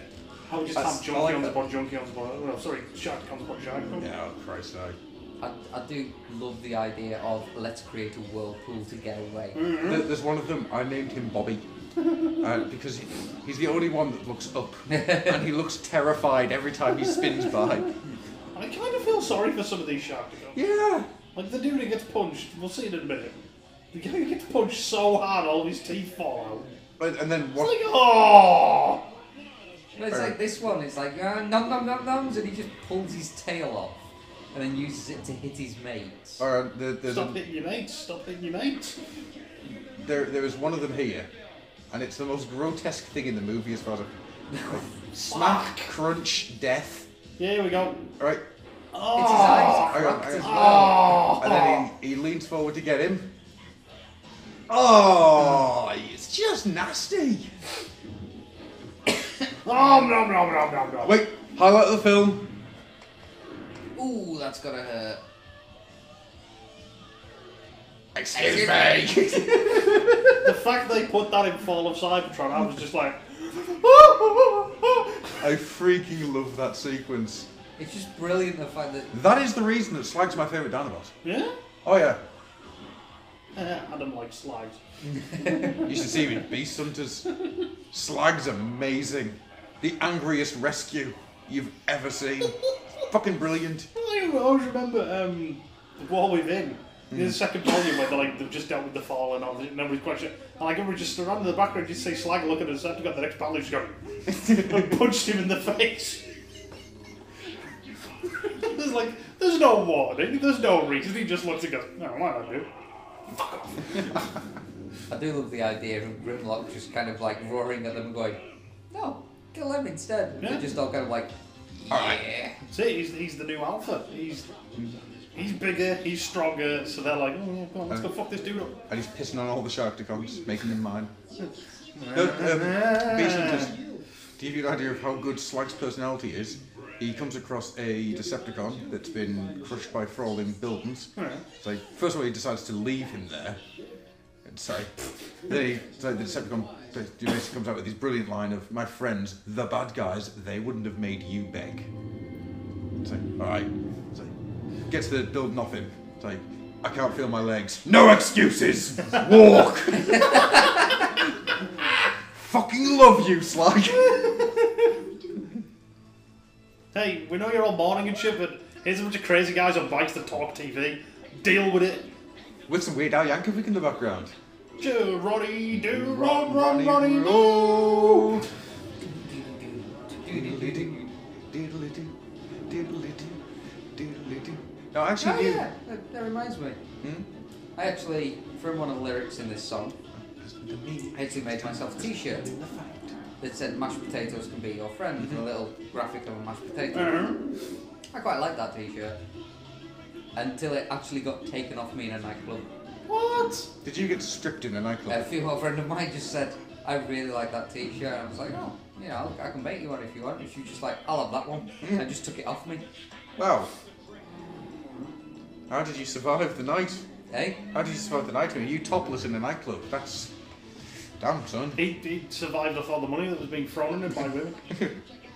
Speaker 2: I would just have
Speaker 1: I like
Speaker 2: Junkions
Speaker 1: that.
Speaker 2: upon Junkions upon. Well, sorry, Sharkons upon Sharkons.
Speaker 1: Yeah, oh Christ,
Speaker 3: I do love the idea of let's create a whirlpool to get away.
Speaker 1: There's one of them, I named him Bobby. Because he's the only one that looks up. And he looks terrified every time he spins by.
Speaker 2: I kind of feel sorry for some of these Sharkons.
Speaker 1: Yeah.
Speaker 2: Like the dude who gets punched, we'll see in a minute. The guy who gets punched so hard all of his teeth fall out.
Speaker 1: And then
Speaker 2: It's
Speaker 1: what?
Speaker 2: like, oh!
Speaker 3: But it's like this one, it's like, nom nom nom noms, and he just pulls his tail off and then uses it to hit his mates.
Speaker 2: Stop hitting your mates, stop hitting your mates.
Speaker 1: There is one of them here, and it's the most grotesque thing in the movie as far as like, smack, crunch, death.
Speaker 2: Yeah, here we go.
Speaker 1: Right,
Speaker 3: It's his eyes
Speaker 1: hang on,
Speaker 3: cracked
Speaker 1: hang
Speaker 3: as
Speaker 1: on.
Speaker 3: well.
Speaker 1: And then he leans forward to get him. Oh, it's just nasty.
Speaker 2: nom nom nom nom nom nom.
Speaker 1: Wait, highlight of the film.
Speaker 3: Ooh, that's gotta hurt.
Speaker 6: Excuse me.
Speaker 2: The fact they put that in Fall of Cybertron, I was just like,
Speaker 1: I freaking love that sequence.
Speaker 3: It's just brilliant the fact that.
Speaker 1: That is the reason that Slag's my favourite Dinobot.
Speaker 2: yeah.
Speaker 1: Oh yeah.
Speaker 2: Adam likes slides.
Speaker 1: You should see him in Beast Hunters. Slag's amazing. The angriest rescue you've ever seen. Fucking brilliant.
Speaker 2: I always remember The War Within. The second volume where they've just dealt with the fall and all that, nobody's quite sure. And I remember just around in the background, you see Slag looking at Decepticon, got the next battle, he's going and punched him in the face. There's no warning, there's no reason, he just looks and goes, no, why not do? Fuck off.
Speaker 3: I do love the idea of Grimlock just kind of like roaring at them and going, no, kill them instead.
Speaker 2: Yeah.
Speaker 3: They're just all kind of like, yeah.
Speaker 2: See, he's the new alpha. He's bigger, he's stronger, so they're like, oh yeah, go on, let's go fuck this dude up.
Speaker 1: And he's pissing on all the Sharkticons, making them mine. Beast Hunters, to give you an idea of how good Slag's personality is, he comes across a Decepticon that's been crushed by falling buildings. So first of all he decides to leave him there. Then the Decepticon basically comes out with this brilliant line of, my friends, the bad guys, they wouldn't have made you beg. So, alright. So, gets the building off him. It's like, I can't feel my legs. No excuses! Walk! Fucking love you, Slag!
Speaker 2: Hey, we know you're all mourning and shit, but here's a bunch of crazy guys on bikes that talk TV. Deal with it.
Speaker 1: With some Weird Al Yankovic in the background.
Speaker 2: Ronnie, do, Ronnie, no.
Speaker 1: No, actually,
Speaker 3: Oh yeah, that reminds me. I actually, from one of the lyrics in this song, I actually made myself a t-shirt that said mashed potatoes can be your friend, with a little graphic of a mashed potato. I quite like that t-shirt. Until it actually got taken off me in a nightclub.
Speaker 2: What?
Speaker 1: Did you get stripped in a nightclub?
Speaker 3: A female friend of mine just said, I really like that t-shirt. And I was like, oh, you know, I can make you one if you want. And she was just like, I'll have that one. And just took it off me.
Speaker 1: Wow. How did you survive the night?
Speaker 3: Hey?
Speaker 1: How did you survive the night? Are you topless in a nightclub? That's... Damn, son.
Speaker 2: He survived off all the money that was being thrown at him by women.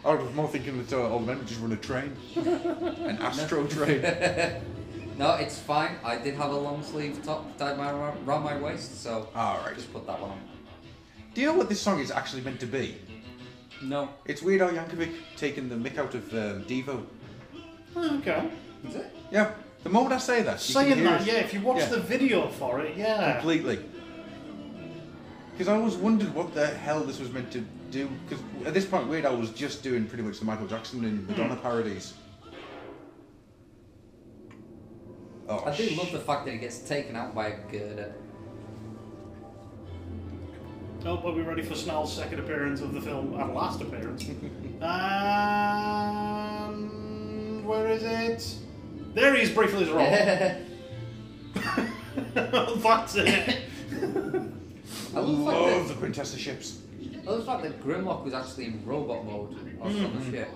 Speaker 1: I was more thinking that all the men would just run a train. An Astro train.
Speaker 3: No, it's fine. I did have a long sleeve top tied around my waist, so
Speaker 1: Alright.
Speaker 3: just put that one on.
Speaker 1: Do you know what this song is actually meant to be?
Speaker 3: No.
Speaker 1: It's Weird Al Yankovic taking the mick out of Devo.
Speaker 2: Okay.
Speaker 3: Is it?
Speaker 1: Yeah. The moment I say that, you can
Speaker 2: Saying
Speaker 1: hear
Speaker 2: that,
Speaker 1: it.
Speaker 2: yeah, if you watch
Speaker 1: Yeah.
Speaker 2: the video for it, yeah.
Speaker 1: Completely. Because I always wondered what the hell this was meant to do. Because at this point, Weird Al was just doing pretty much the Michael Jackson and Madonna parodies. Oh,
Speaker 3: I do love the fact that it gets taken out by a girder.
Speaker 2: Oh, are we ready for Snell's second appearance of the film and last appearance? Where is it? There he is, briefly as a roll. That's it.
Speaker 3: I love
Speaker 1: love the Quintessa ships.
Speaker 3: I love the fact that Grimlock was actually in robot mode or some shit.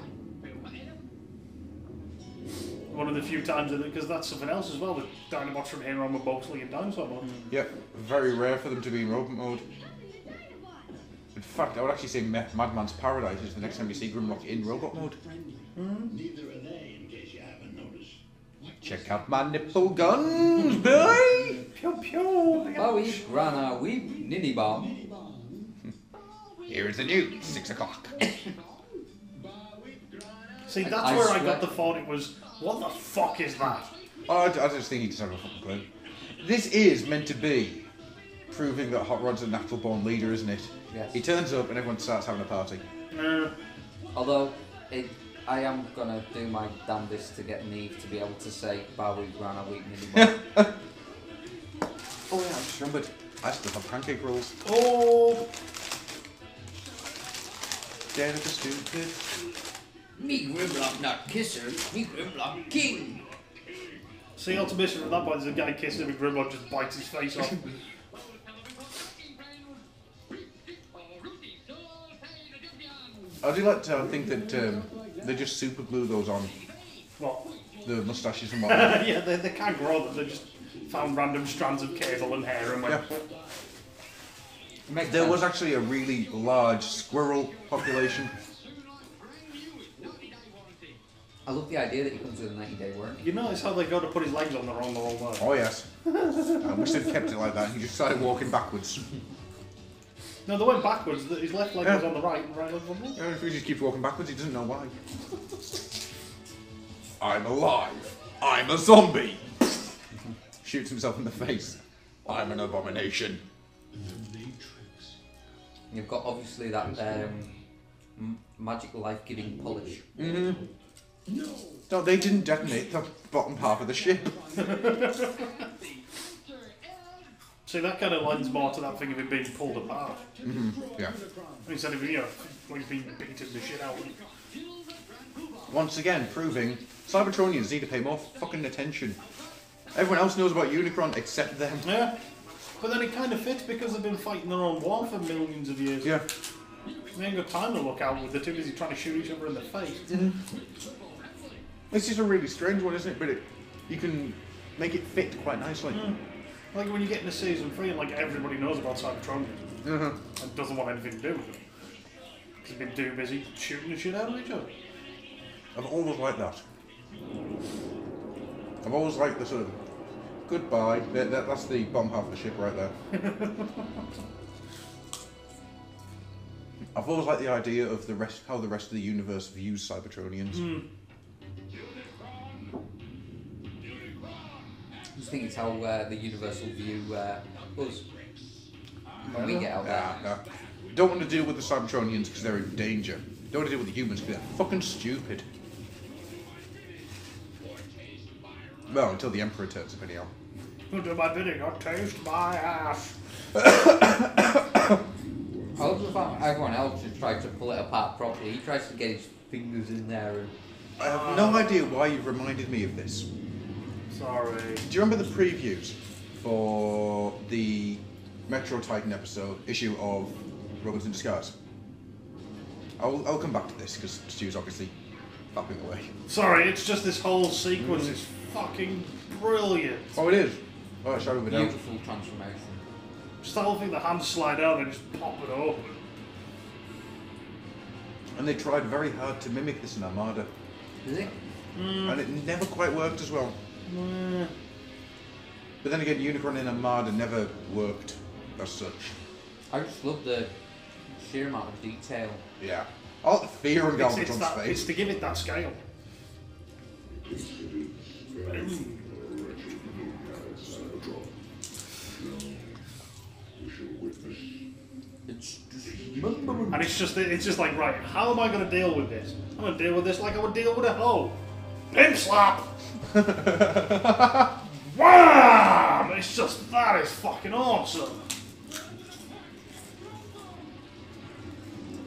Speaker 2: One of the few times, because that's something else as well, with Dinobots from here on were mostly in dinosaur mode.
Speaker 1: Yep, very rare for them to be in robot mode. In fact, I would actually say Madman's Paradise is the next time you see Grimlock in robot mode.
Speaker 5: Neither are they, in case you haven't noticed.
Speaker 1: Check out my nipple guns, boy!
Speaker 2: Pew pew!
Speaker 3: Bowie, Grana, Weep, Ninny Bomb.
Speaker 1: Here is the news, 6 o'clock.
Speaker 2: See, that's
Speaker 3: I
Speaker 2: where I
Speaker 3: swear-
Speaker 2: got the thought it was, what the fuck is that?
Speaker 1: Oh, I just think he doesn't have a fucking clue. This is meant to be proving that Hot Rod's a natural born leader, isn't it?
Speaker 3: Yes.
Speaker 1: He turns up and everyone starts having a party.
Speaker 3: Although, I am gonna do my damnedest to get Neve to be able to say Bowie, Grana, Weep, Ninny Bomb.
Speaker 1: Oh yeah, I just remembered. I still have pancake rolls.
Speaker 2: Oh!
Speaker 1: Dead of the stupid.
Speaker 3: Me Grimlock not kisser, me Grimlock king.
Speaker 2: See, ultimation from that point, there's a guy kissing him and Grimlock just bites his face off.
Speaker 1: I do like to think that they just super glue those on,
Speaker 2: What?
Speaker 1: the moustaches and whatnot.
Speaker 2: Yeah, they can't grow them. They just found random strands of cable and hair and went.
Speaker 1: Yeah.
Speaker 3: Makes
Speaker 1: There
Speaker 3: sense.
Speaker 1: was actually a really large squirrel population.
Speaker 3: I love the idea that he comes with a 90-day warranty.
Speaker 2: You notice how they go to put his legs on the wrong way?
Speaker 1: Oh yes. I wish they'd kept it like that. He just started walking backwards.
Speaker 2: No, they went backwards. His left leg was on the right and right leg was on the left.
Speaker 1: If he just keeps walking backwards, he doesn't know why. I'm alive. I'm a zombie. Shoots himself in the face. I'm an abomination.
Speaker 3: You've got obviously that magic life-giving polish.
Speaker 1: Mm-hmm. No, they didn't detonate the bottom half of the ship.
Speaker 2: See, that kind of lends more to that thing of it being pulled apart.
Speaker 1: Mm-hmm. Yeah.
Speaker 2: Instead of, you know, when he's being beaten the shit out.
Speaker 1: Once again, proving Cybertronians need to pay more fucking attention. Everyone else knows about Unicron except them.
Speaker 2: Yeah. But then it kind of fits because they've been fighting their own war for millions of years.
Speaker 1: Yeah.
Speaker 2: They ain't got time to look out with. They're too busy trying to shoot each other in the face.
Speaker 1: This is a really strange one, isn't it? But you can make it fit quite nicely.
Speaker 2: Like when you get into season 3 and like everybody knows about Cybertron and doesn't want anything to do with it. They've been too busy shooting the shit out of each other.
Speaker 1: I've always liked that. I've always liked the sort of goodbye. That's the bottom half of the ship right there. I've always liked the idea of how the rest of the universe views Cybertronians.
Speaker 3: I just think it's how the universe will view us when we get out there.
Speaker 1: No. Don't want to deal with the Cybertronians because they're in danger. Don't want to deal with the humans because they're fucking stupid. Well, until the Emperor turns up anyhow.
Speaker 2: Who do my bidding? I'll taste my ass.
Speaker 3: I love the fact that everyone else has tried to pull it apart properly. He tries to get his fingers in there and...
Speaker 1: I have no idea why you've reminded me of this.
Speaker 2: Sorry.
Speaker 1: Do you remember the previews for the Metro Titan issue of Robots in Disguise? I'll come back to this because Stu's obviously fapping away.
Speaker 2: Sorry, it's just this whole sequence is fucking brilliant.
Speaker 1: Oh, it is. Oh, it's over down.
Speaker 3: Beautiful transformation.
Speaker 2: Just the whole thing, the hands slide out and just pop it open.
Speaker 1: And they tried very hard to mimic this in Armada,
Speaker 3: Is it?
Speaker 1: and it never quite worked as well. But then again, Unicron in Armada never worked as such.
Speaker 3: I just love the sheer amount of detail.
Speaker 1: Yeah. Oh, the fear on
Speaker 2: It's
Speaker 1: Galvatron's face.
Speaker 2: it's to give it that scale. And it's just like, right, how am I going to deal with this? I'm going to deal with this like I would deal with a hoe. Pimp slap! Wham! It's just, that is fucking awesome.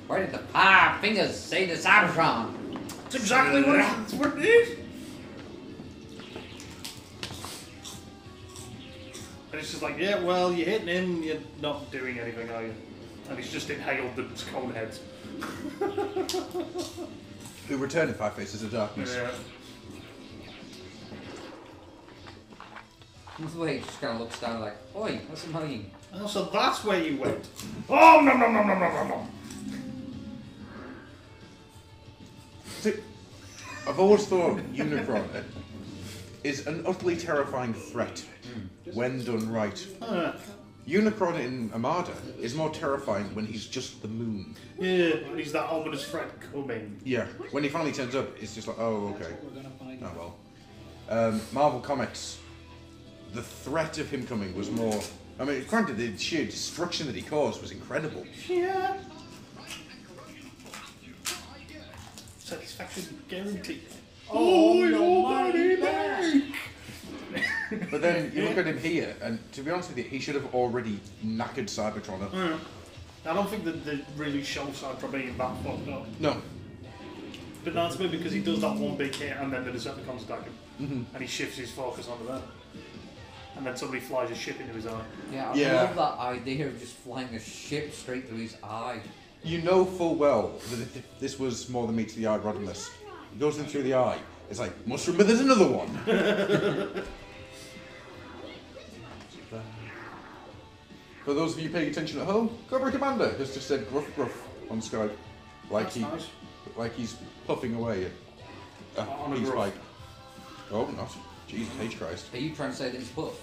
Speaker 3: Where did the five fingers say to Cybertron?
Speaker 2: That's exactly what it is. And it's just like, yeah, well, you're hitting him, you're not doing anything, are you? And he's just inhaled the cone heads.
Speaker 1: Who returned in 5 Faces of Darkness.
Speaker 2: Yeah.
Speaker 3: That's the way he just kind of looks down like, oi, that's annoying.
Speaker 2: Oh, so that's where you went. Oh, nom nom nom nom nom nom nom.
Speaker 1: See, I've always thought Unicron is an utterly terrifying threat when done right. Unicron in Armada is more terrifying when he's just the moon.
Speaker 2: Yeah, he's that ominous threat coming.
Speaker 1: Yeah, when he finally turns up, it's just like, oh, okay. Oh, well. Marvel Comics, the threat of him coming was more... I mean, granted, the sheer destruction that he caused was incredible.
Speaker 2: Yeah. Satisfaction guaranteed. Oh, your money back!
Speaker 1: But then you look at him here, and to be honest with you, he should have already knackered Cybertron up.
Speaker 2: I don't think that they really show Cybertron being that fucked up.
Speaker 1: No.
Speaker 2: But that's maybe because he does that one big hit and then the Decepticons attack him. And he shifts his focus onto them. And then somebody flies a ship into his eye.
Speaker 3: Yeah, I love that idea of just flying a ship straight through his eye.
Speaker 1: You know full well that if this was more than meets the eye Rodimus, it goes in through the eye. It's like, must remember there's another one. For those of you paying attention at home, Cobra Commander has just said gruff gruff on Skype.
Speaker 2: That's nice.
Speaker 1: Like he's puffing away at
Speaker 2: On a
Speaker 1: his
Speaker 2: gruff.
Speaker 1: pipe. Oh, not. Jesus H. Christ.
Speaker 3: Are you trying to say that he's puff?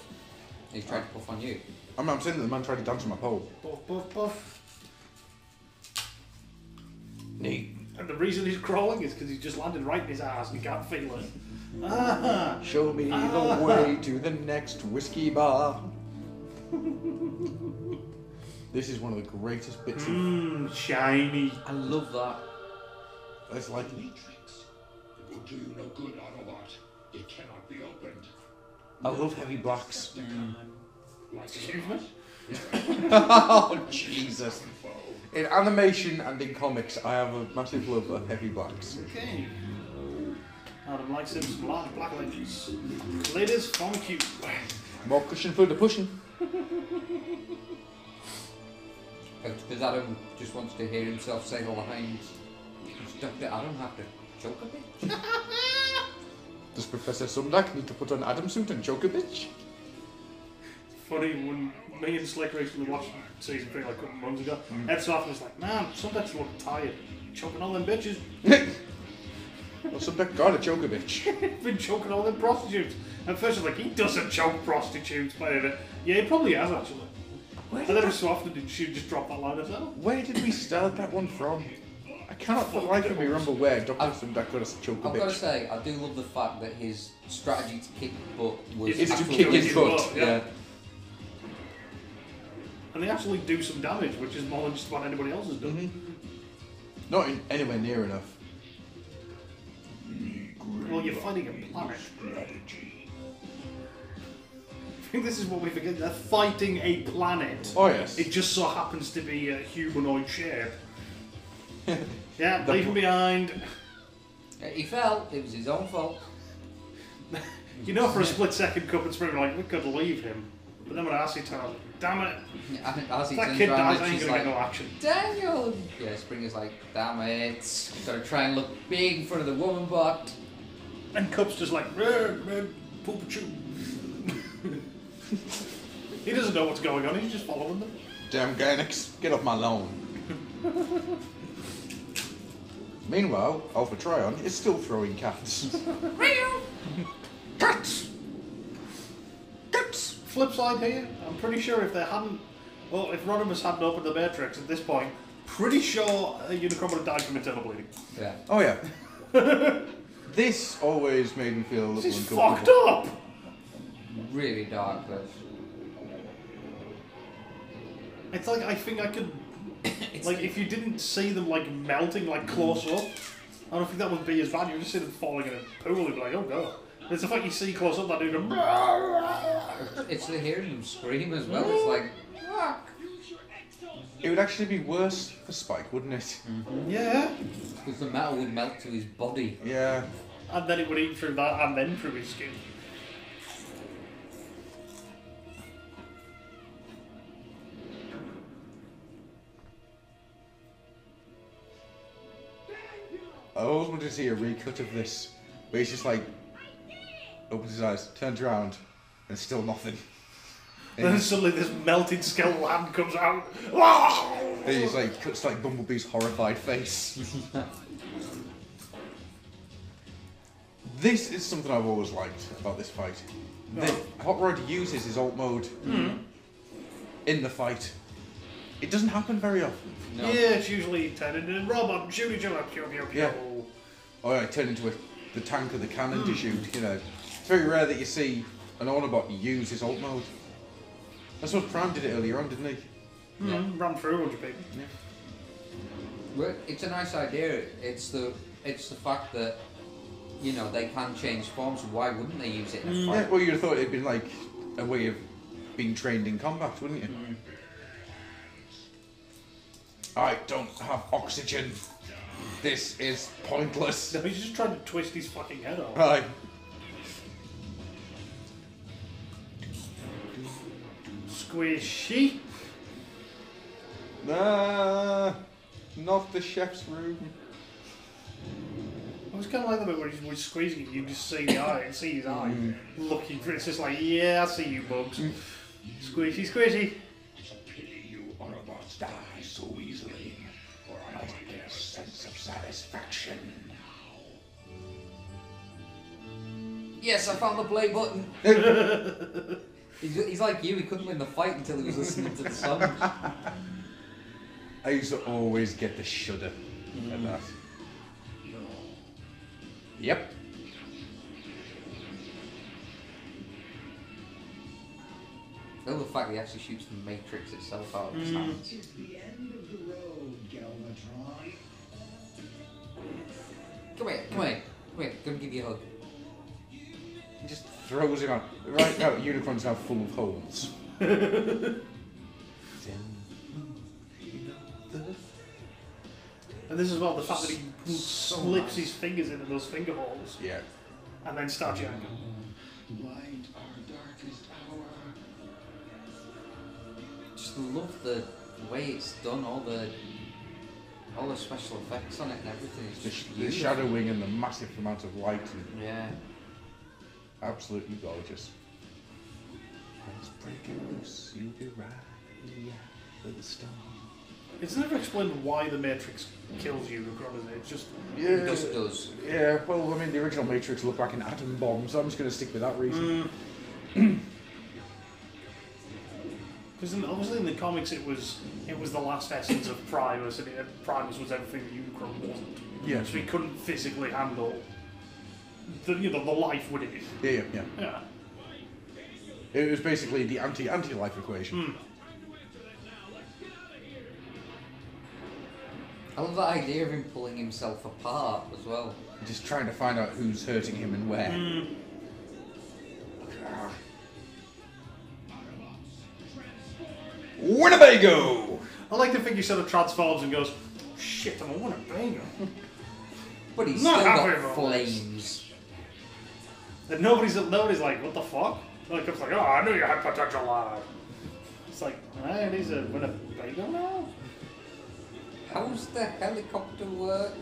Speaker 3: He's trying to puff on you?
Speaker 1: I'm saying that the man tried to dance on my pole.
Speaker 2: Buff, buff, buff.
Speaker 1: Neat.
Speaker 2: And the reason he's crawling is because he's just landed right in his ass and he can't feel it. Ah.
Speaker 1: Show me the way to the next whiskey bar. This is one of the greatest bits of...
Speaker 2: Mmm, shiny.
Speaker 3: I love that.
Speaker 1: It's like...
Speaker 6: Matrix. It will do you no good, Autobot. It cannot be opened.
Speaker 1: I love heavy blacks.
Speaker 2: Excuse me?
Speaker 1: Oh, Jesus. In animation and in comics, I have a massive love for heavy blacks.
Speaker 2: Okay. Adam likes him some large black ladies. Ladies from cute.
Speaker 1: More cushion for the pushing.
Speaker 3: Because Adam just wants to hear himself say the lines. Does Dr. Adam have to choke a bit?
Speaker 1: Does Professor Sumdac need to put on Adam suit and choke a bitch?
Speaker 2: Funny when me and Slick recently watched season 3 like a couple months ago. Ed Soft was like, man, Sumdac's looking tired. Choking all them bitches.
Speaker 1: Well, Sumdac gotta choke a bitch.
Speaker 2: Been choking all them prostitutes. And first I was like, he doesn't choke prostitutes, but yeah, he probably has actually. And then every so often she'd just drop that line herself.
Speaker 1: Where did we start that one from? I cannot for the life of me remember where Dr. Sumdac got us to choke a
Speaker 3: I've got to
Speaker 1: bitch.
Speaker 3: say, I do love the fact that his strategy to kick butt was
Speaker 2: It's to
Speaker 3: actually
Speaker 1: kick
Speaker 3: really
Speaker 1: his
Speaker 3: good.
Speaker 1: butt,
Speaker 2: yeah.
Speaker 3: Yeah.
Speaker 2: And they actually do some damage, which is more than just what anybody else has done.
Speaker 1: Not anywhere near enough.
Speaker 2: Well, you're fighting a planet. I think this is what we forget. They're fighting a planet.
Speaker 1: Oh, yes.
Speaker 2: It just so happens to be a humanoid shape. Yeah,
Speaker 1: The
Speaker 2: leave him behind.
Speaker 3: He fell. It was his own fault.
Speaker 2: You know, for a split second, Cup and Spring were like, we could leave him. But then when Arcee turns, damn it,
Speaker 3: As he
Speaker 2: that
Speaker 3: turns
Speaker 2: kid
Speaker 3: around
Speaker 2: dies, I
Speaker 3: and
Speaker 2: ain't
Speaker 3: she's
Speaker 2: gonna
Speaker 3: like,
Speaker 2: get no action.
Speaker 3: Daniel! Yeah, Spring is like, damn it. Gotta try and look big in front of the woman bot.
Speaker 2: And Cup's just like, poop choo. He doesn't know what's going on, he's just following them.
Speaker 1: Damn Gainax, get off my lawn. Meanwhile, Alpha Trion is still throwing cats. Cats! Cats!
Speaker 2: Flip side here, I'm pretty sure if they hadn't, well, if Rodimus hadn't opened the Matrix at this point, pretty sure Unicron would have died from internal bleeding.
Speaker 3: Yeah.
Speaker 1: Oh yeah. This always made me feel a little
Speaker 2: This is
Speaker 1: uncomfortable.
Speaker 2: fucked up!
Speaker 3: Really dark, but
Speaker 2: It's like, I think I could, like, if you didn't see them, like, melting, like, close up, I don't think that would be as bad. You just see them falling in a pool, you'd be like, oh god. It's the fact you see close up that dude go,
Speaker 3: it's the hearing them scream as well. It's like, fuck.
Speaker 1: It would actually be worse for Spike, wouldn't it?
Speaker 2: yeah.
Speaker 3: Because the metal would melt to his body.
Speaker 1: Yeah.
Speaker 2: And then it would eat through that and then through his skin.
Speaker 1: I always wanted to see a recut of this, where he's just like, opens his eyes, turns around, and still nothing.
Speaker 2: And then suddenly this melted skeletal hand comes out. Wow!
Speaker 1: And he's like, cuts like Bumblebee's horrified face. This is something I've always liked about this fight. Hot Rod uses his alt mode in the fight. It doesn't happen very often.
Speaker 3: No.
Speaker 2: Yeah, it's usually turned into a robot, shoot each other, pew pew pew.
Speaker 1: Yeah. Or I turn into the tank or the cannon to shoot, you know. It's very rare that you see an Autobot use his alt mode. I suppose Prime did it earlier on, didn't he?
Speaker 2: Ran through 100 people.
Speaker 1: Yeah.
Speaker 3: Well, it's a nice idea. It's the fact that, you know, they can change forms. Why wouldn't they use it in a
Speaker 1: Yeah,
Speaker 3: fight?
Speaker 1: well, you'd have thought it'd been like a way of being trained in combat, wouldn't you? I don't have oxygen. This is pointless.
Speaker 2: No, he's just trying to twist his fucking head off.
Speaker 1: Right.
Speaker 2: Squishy.
Speaker 1: Nah. Not the chef's room.
Speaker 2: It was kind of like the bit where he's squeezing it, you just see the eye, see his eye, looking for it. It's just like, yeah, I see you, bugs. Squishy, squishy.
Speaker 6: It's a pity you Autobots die so easily, or I might get a sense of satisfaction now.
Speaker 3: Yes, I found the play button. he's like you, he couldn't win the fight until he was listening to the song.
Speaker 1: I used to always get the shudder at that. Yep.
Speaker 3: I love the fact that he actually shoots the Matrix itself out of his hands.
Speaker 5: It's the end of the road, Galvatron.
Speaker 3: Come here, come give you a hug.
Speaker 1: He just throws it on. Right now, Unicron's now full of holes.
Speaker 2: And this is well the fact that he slips his fingers into those finger holes
Speaker 1: Yeah.
Speaker 2: and then starts yanking.
Speaker 6: Light our darkest hour.
Speaker 3: Just love the way it's done, all the special effects on it and everything. It's just
Speaker 1: The
Speaker 3: beautiful.
Speaker 1: shadowing and the massive amount of light and
Speaker 3: Yeah.
Speaker 1: absolutely gorgeous. Let's break it loose, you'll be right with the storm.
Speaker 2: It's never explained why the Matrix kills Unicron, is it? It's just
Speaker 3: It just does.
Speaker 1: Yeah, well, I mean, the original Matrix looked like an atom bomb, so I'm just going to stick with that reason.
Speaker 2: Because obviously in the comics it was the last essence of Primus, and Primus was everything that Unicron wasn't.
Speaker 1: Yeah.
Speaker 2: So he couldn't physically handle the life with it.
Speaker 1: Yeah.
Speaker 2: Yeah.
Speaker 1: It was basically the anti-life equation.
Speaker 3: I love that idea of him pulling himself apart as well.
Speaker 1: Just trying to find out who's hurting him and where. Winnebago!
Speaker 2: I like to think he sort of transforms and goes, shit, I'm a Winnebago.
Speaker 3: But he's
Speaker 2: Not
Speaker 3: still
Speaker 2: happy
Speaker 3: got
Speaker 2: about
Speaker 3: flames.
Speaker 2: And nobody's like, what the fuck? Like, it's like, oh, I knew you had potential, lad. It's like, man, he's a Winnebago now?
Speaker 3: How's the helicopter work?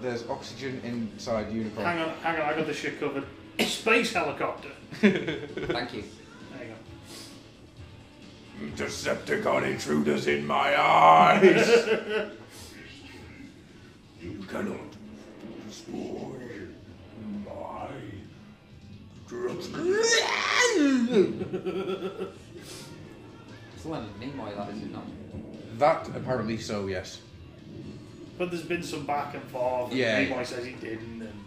Speaker 1: There's oxygen inside Unicron.
Speaker 2: Hang on, I got this shit covered. Space helicopter.
Speaker 3: Thank you.
Speaker 2: There you go.
Speaker 6: Decepticon intruders in my eyes! You cannot spoil my drugs.
Speaker 3: It's Leonard Nimoy, that is it not?
Speaker 1: That, apparently so, yes.
Speaker 2: But there's been some back and forth.
Speaker 1: Yeah.
Speaker 2: And Nimoy says he didn't. And,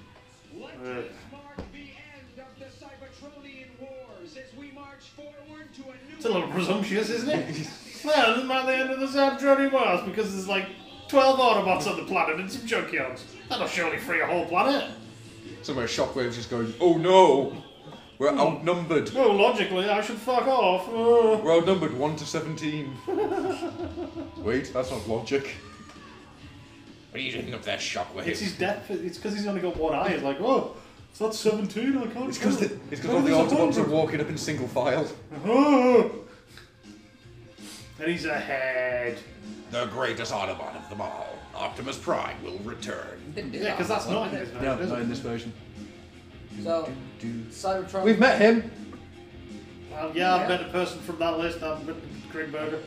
Speaker 5: Let this mark the end of the Cybertronian Wars as we march forward to a new...
Speaker 2: it's a little presumptuous, isn't it? Well, it doesn't matter the end of the Cybertronian Wars because there's like 12 Autobots on the planet and some junkyards. That'll surely free a whole planet.
Speaker 1: Somewhere Shockwave's just going, oh no! We're outnumbered.
Speaker 2: Well, logically, I should fuck off.
Speaker 1: We're outnumbered 1 to 17. Wait, that's not logic. What are you doing up there, Shockwave?
Speaker 2: It's his death. It's because he's only got one eye. It's like, oh, so that's 17. I can't.
Speaker 1: It's because all the
Speaker 2: There's
Speaker 1: Autobots are
Speaker 2: 100.
Speaker 1: walking up in single file.
Speaker 2: Oh. And he's ahead.
Speaker 1: The greatest Autobot of them all, Optimus Prime, will return.
Speaker 3: Didn't do
Speaker 2: Yeah,
Speaker 3: that.
Speaker 2: because that's not in this version, is it?
Speaker 1: this version.
Speaker 3: So, Cybertron.
Speaker 1: We've met him.
Speaker 2: Well, yeah, I've met a person from that list. I've met Greenberger.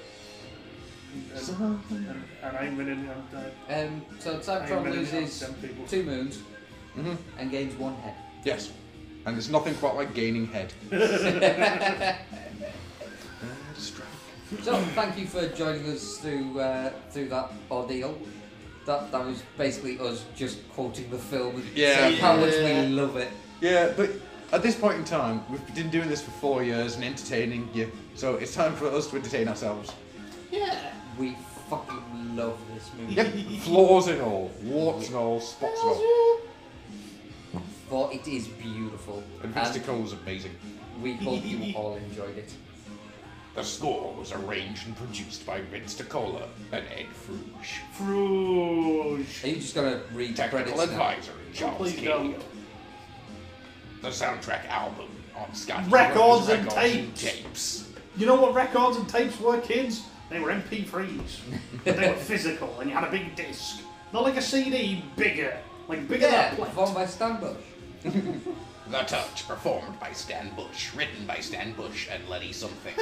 Speaker 2: And I'm in.
Speaker 3: So Cybertron loses 2 moons and gains 1 head.
Speaker 1: Yes. And there's nothing quite like gaining head.
Speaker 3: So thank you for joining us through that ordeal. That was basically us just quoting the film and saying how much we love it.
Speaker 1: Yeah, but at this point in time, we've been doing this for 4 years and entertaining you. So it's time for us to entertain ourselves.
Speaker 2: Yeah.
Speaker 3: We fucking love this movie.
Speaker 1: Yep. Flaws and all, warts and all, spots and all.
Speaker 3: For it is beautiful.
Speaker 1: And Vince Cole's amazing.
Speaker 3: We hope you all enjoyed it.
Speaker 6: The score was arranged and produced by Vince DiCola and Ed Fruge.
Speaker 2: Fruge.
Speaker 3: Are you just gonna read
Speaker 6: Technical
Speaker 3: credits now?
Speaker 6: advisor, Charles
Speaker 2: Please
Speaker 6: King.
Speaker 2: don't.
Speaker 6: The soundtrack album on Scotty
Speaker 2: Records and
Speaker 6: Records
Speaker 2: tapes.
Speaker 6: tapes.
Speaker 2: You know what records and tapes were, kids? They were MP3s, but they were physical, and you had a big disc. Not like a CD, bigger. Like bigger than a plate.
Speaker 3: performed by Stan Bush.
Speaker 6: The Touch, performed by Stan Bush, written by Stan Bush and Letty something.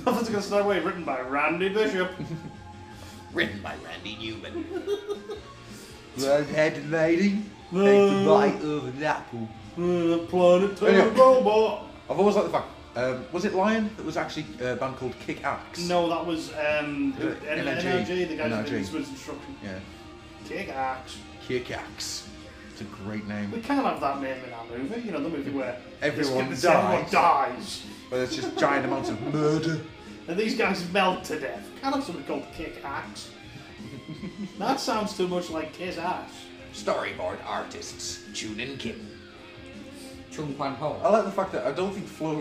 Speaker 2: Nothing's Gonna Stay Away, written by Randy Bishop.
Speaker 6: Written by Randy Newman.
Speaker 1: Red-headed lady, take a bite of an apple.
Speaker 2: Planet
Speaker 1: Anyway.
Speaker 2: Robot.
Speaker 1: I've always liked the fact. Was it Lion that was actually a band called Kick Axe?
Speaker 2: No, that was NRG, the guys who
Speaker 1: NRG.
Speaker 2: did Smith's Instruction.
Speaker 1: Yeah.
Speaker 2: Kick Axe.
Speaker 1: Kick Axe. It's a great name.
Speaker 2: We can't have that name in our movie. You know, the movie where
Speaker 1: Everyone
Speaker 2: everyone dies.
Speaker 1: But it's just giant amounts of murder.
Speaker 2: And these guys melt to death. Can't have something called Kick Axe. That sounds too much like Kiss Ass.
Speaker 6: Storyboard artists, Chun and Kim.
Speaker 3: Chung Kwan Ho.
Speaker 1: I like the fact that I don't think Flo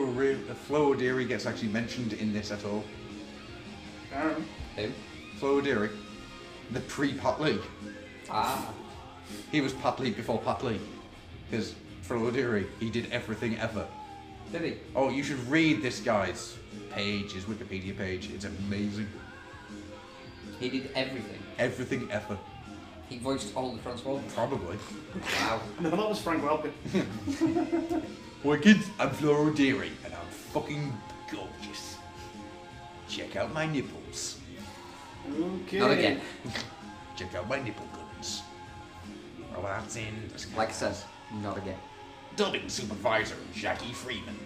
Speaker 1: O'Deary gets actually mentioned in this at all.
Speaker 3: Who?
Speaker 1: Flo O'Deary, the pre-Pat Lee.
Speaker 3: Ah.
Speaker 1: He was Pat Lee before Pat Lee. Because Flo O'Deary, he did everything ever.
Speaker 3: Did he?
Speaker 1: Oh, you should read this guy's page, his Wikipedia page. It's amazing.
Speaker 3: He did everything.
Speaker 1: Everything ever.
Speaker 3: He voiced all the Transformers.
Speaker 1: Probably.
Speaker 3: Wow.
Speaker 2: No, that was Frank Welker.
Speaker 1: Well, kids, I'm Flo O'Deary, and I'm fucking gorgeous. Check out my nipples.
Speaker 2: Okay.
Speaker 3: Not again.
Speaker 6: Check out my nipple guns. Robots in the sky.
Speaker 3: Like I said, not again.
Speaker 6: Dubbing supervisor, Jackie Freeman.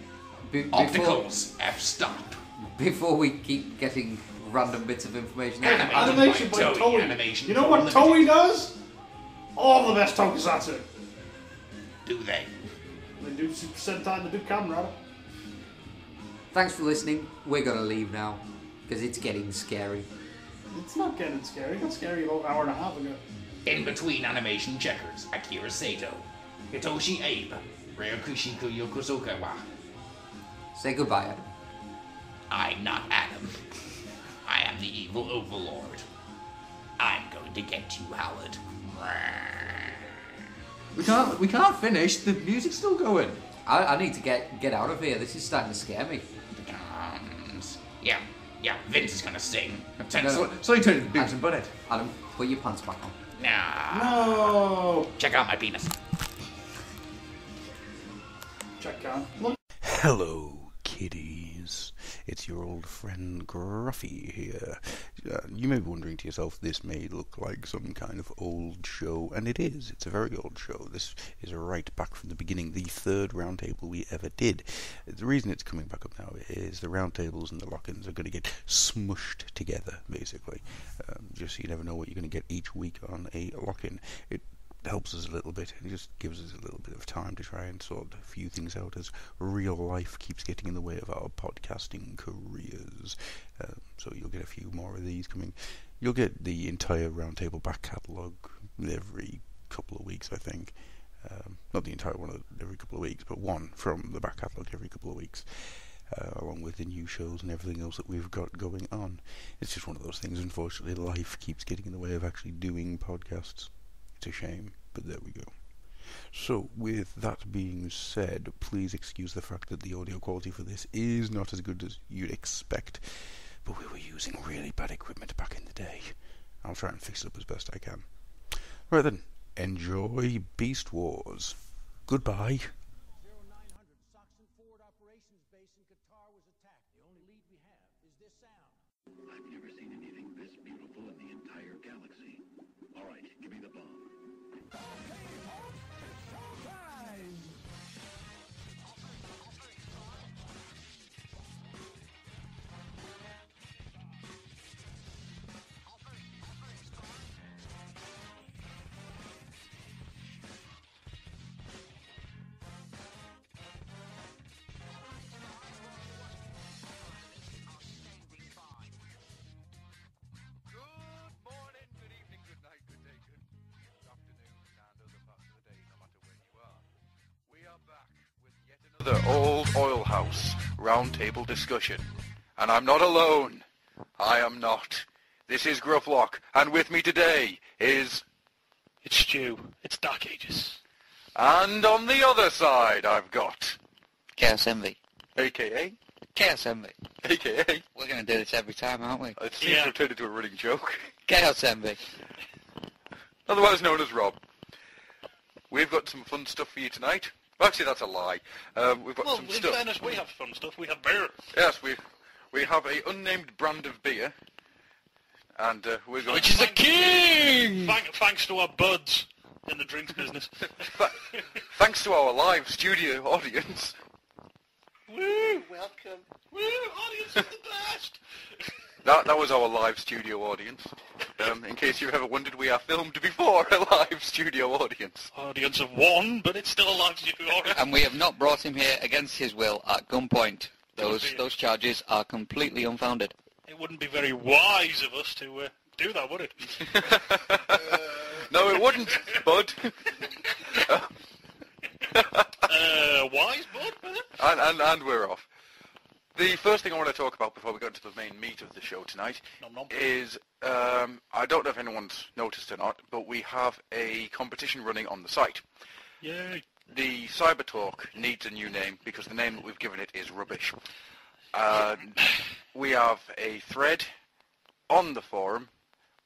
Speaker 3: Before,
Speaker 6: Opticals, F-stop.
Speaker 3: before we keep getting random bits of information.
Speaker 2: Animation by
Speaker 6: Toei,
Speaker 2: Toei.
Speaker 6: Animation
Speaker 2: You know
Speaker 6: for
Speaker 2: what
Speaker 6: Limited.
Speaker 2: Toei does? All the best tokusatsu.
Speaker 6: Do they?
Speaker 2: They do Super Sentai and they do Kamen Rider.
Speaker 3: Thanks for listening. We're going to leave now because it's getting scary.
Speaker 2: It's not getting scary. It got scary about an hour and a half ago.
Speaker 6: In between animation checkers, Akira Sato. Hitoshi Abe. Ryokushi Yokosukawa.
Speaker 3: Say goodbye, Adam.
Speaker 6: I'm not Adam. I am the evil overlord. I'm going to get you, Howard.
Speaker 1: We can't finish. The music's still going.
Speaker 3: I need to get out of here. This is starting to scare me.
Speaker 6: Yeah, Vince is gonna sing.
Speaker 1: So you turn into Beavis and Butthead.
Speaker 3: Adam, put your pants back on.
Speaker 6: Nah.
Speaker 2: No.
Speaker 6: Check out my penis.
Speaker 2: Check on. Look.
Speaker 7: Hello, kiddies. It's your old friend Gruffy here. You may be wondering to yourself, this may look like some kind of old show, and it is. It's a very old show. This is right back from the beginning, the third roundtable we ever did. The reason it's coming back up now is the roundtables and the lock-ins are going to get smushed together, basically. Just so you never know what you're going to get each week on a lock-in. It helps us a little bit, and it just gives us a little bit of time to try and sort a few things out as real life keeps getting in the way of our podcasting careers. So you'll get a few more of these coming. You'll get the entire Roundtable back catalogue every couple of weeks, I think. Not the entire one every couple of weeks, but one from the back catalogue every couple of weeks. Along with the new shows and everything else that we've got going on. It's just one of those things, unfortunately, life keeps getting in the way of actually doing podcasts. It's a shame, but there we go. So, with that being said, please excuse the fact that the audio quality for this is not as good as you'd expect, but we were using really bad equipment back in the day. I'll try and fix it up as best I can. Right then, enjoy Beast Wars. Goodbye.
Speaker 5: 0900 Soxon Forward Operations Base in Qatar was attacked. The only lead we have is this sound.
Speaker 8: I've never seen anything this beautiful in the entire galaxy. All right, give me the bomb.
Speaker 9: Good morning, good evening, good night, good day, good afternoon, and other parts of the day, no matter where you are. We are back with yet another old oil house roundtable discussion. And I'm not alone. I am not. This is Grufflock, and with me today is...
Speaker 10: It's Stu. It's Dark Ages.
Speaker 9: And on the other side I've got...
Speaker 10: Chaos Envy.
Speaker 9: AKA...
Speaker 10: Chaos Envy.
Speaker 9: AKA.
Speaker 3: We're going to do this every time, aren't we?
Speaker 9: It seems to have turned into a running joke.
Speaker 3: Chaos Envy.
Speaker 9: Otherwise known as Rob. We've got some fun stuff for you tonight. Well, actually, that's a lie. We've got some
Speaker 10: in
Speaker 9: stuff.
Speaker 10: fairness, we have fun stuff. We have beer.
Speaker 9: Yes, we have a unnamed brand of beer. And we're going
Speaker 10: Which is a king! Thanks to our buds in the drinks business.
Speaker 9: Thanks to our live studio audience.
Speaker 10: Woo! Welcome. Woo! Audience is the best!
Speaker 9: That was our live studio audience. In case you've ever wondered, we are filmed before a live studio audience.
Speaker 10: Audience of one, but it's still a live studio audience.
Speaker 3: And we have not brought him here against his will at gunpoint. Those charges are completely unfounded.
Speaker 10: It wouldn't be very wise of us to do that, would it?
Speaker 9: No, it wouldn't, bud.
Speaker 10: Wise, bud?
Speaker 9: And we're off. The first thing I want to talk about before we go into the main meat of the show tonight is, I don't know if anyone's noticed or not, but we have a competition running on the site.
Speaker 10: Yay.
Speaker 9: The Cyber Talk needs a new name because the name that we've given it is rubbish. We have a thread on the forum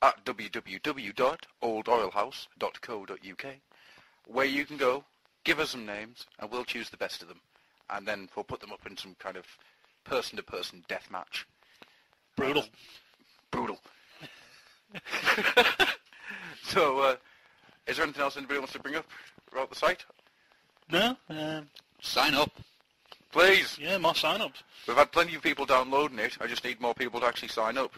Speaker 9: at www.oldoilhouse.co.uk where you can go, give us some names, and we'll choose the best of them. And then we'll put them up in some kind of person-to-person death match.
Speaker 10: Brutal.
Speaker 9: Brutal. So, is there anything else anybody wants to bring up about the site?
Speaker 10: No?
Speaker 3: Sign up.
Speaker 9: Please.
Speaker 10: Yeah, more sign-ups.
Speaker 9: We've had plenty of people downloading it. I just need more people to actually sign up.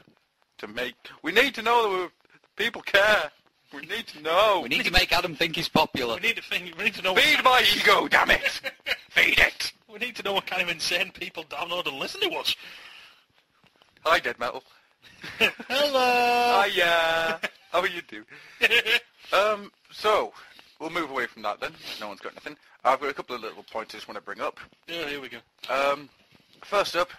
Speaker 9: We need to know that people care. We need to know.
Speaker 3: We need to make Adam think he's popular.
Speaker 10: We need to know.
Speaker 9: Feed my ego, damn it! Feed it!
Speaker 10: We need to know what kind of insane people download and listen to us.
Speaker 9: Hi, Dead Metal.
Speaker 10: Hello.
Speaker 9: Hiya. How are you doing? So we'll move away from that then. No one's got anything. I've got a couple of little points I just want to bring up.
Speaker 10: Yeah, here we go.
Speaker 9: First up,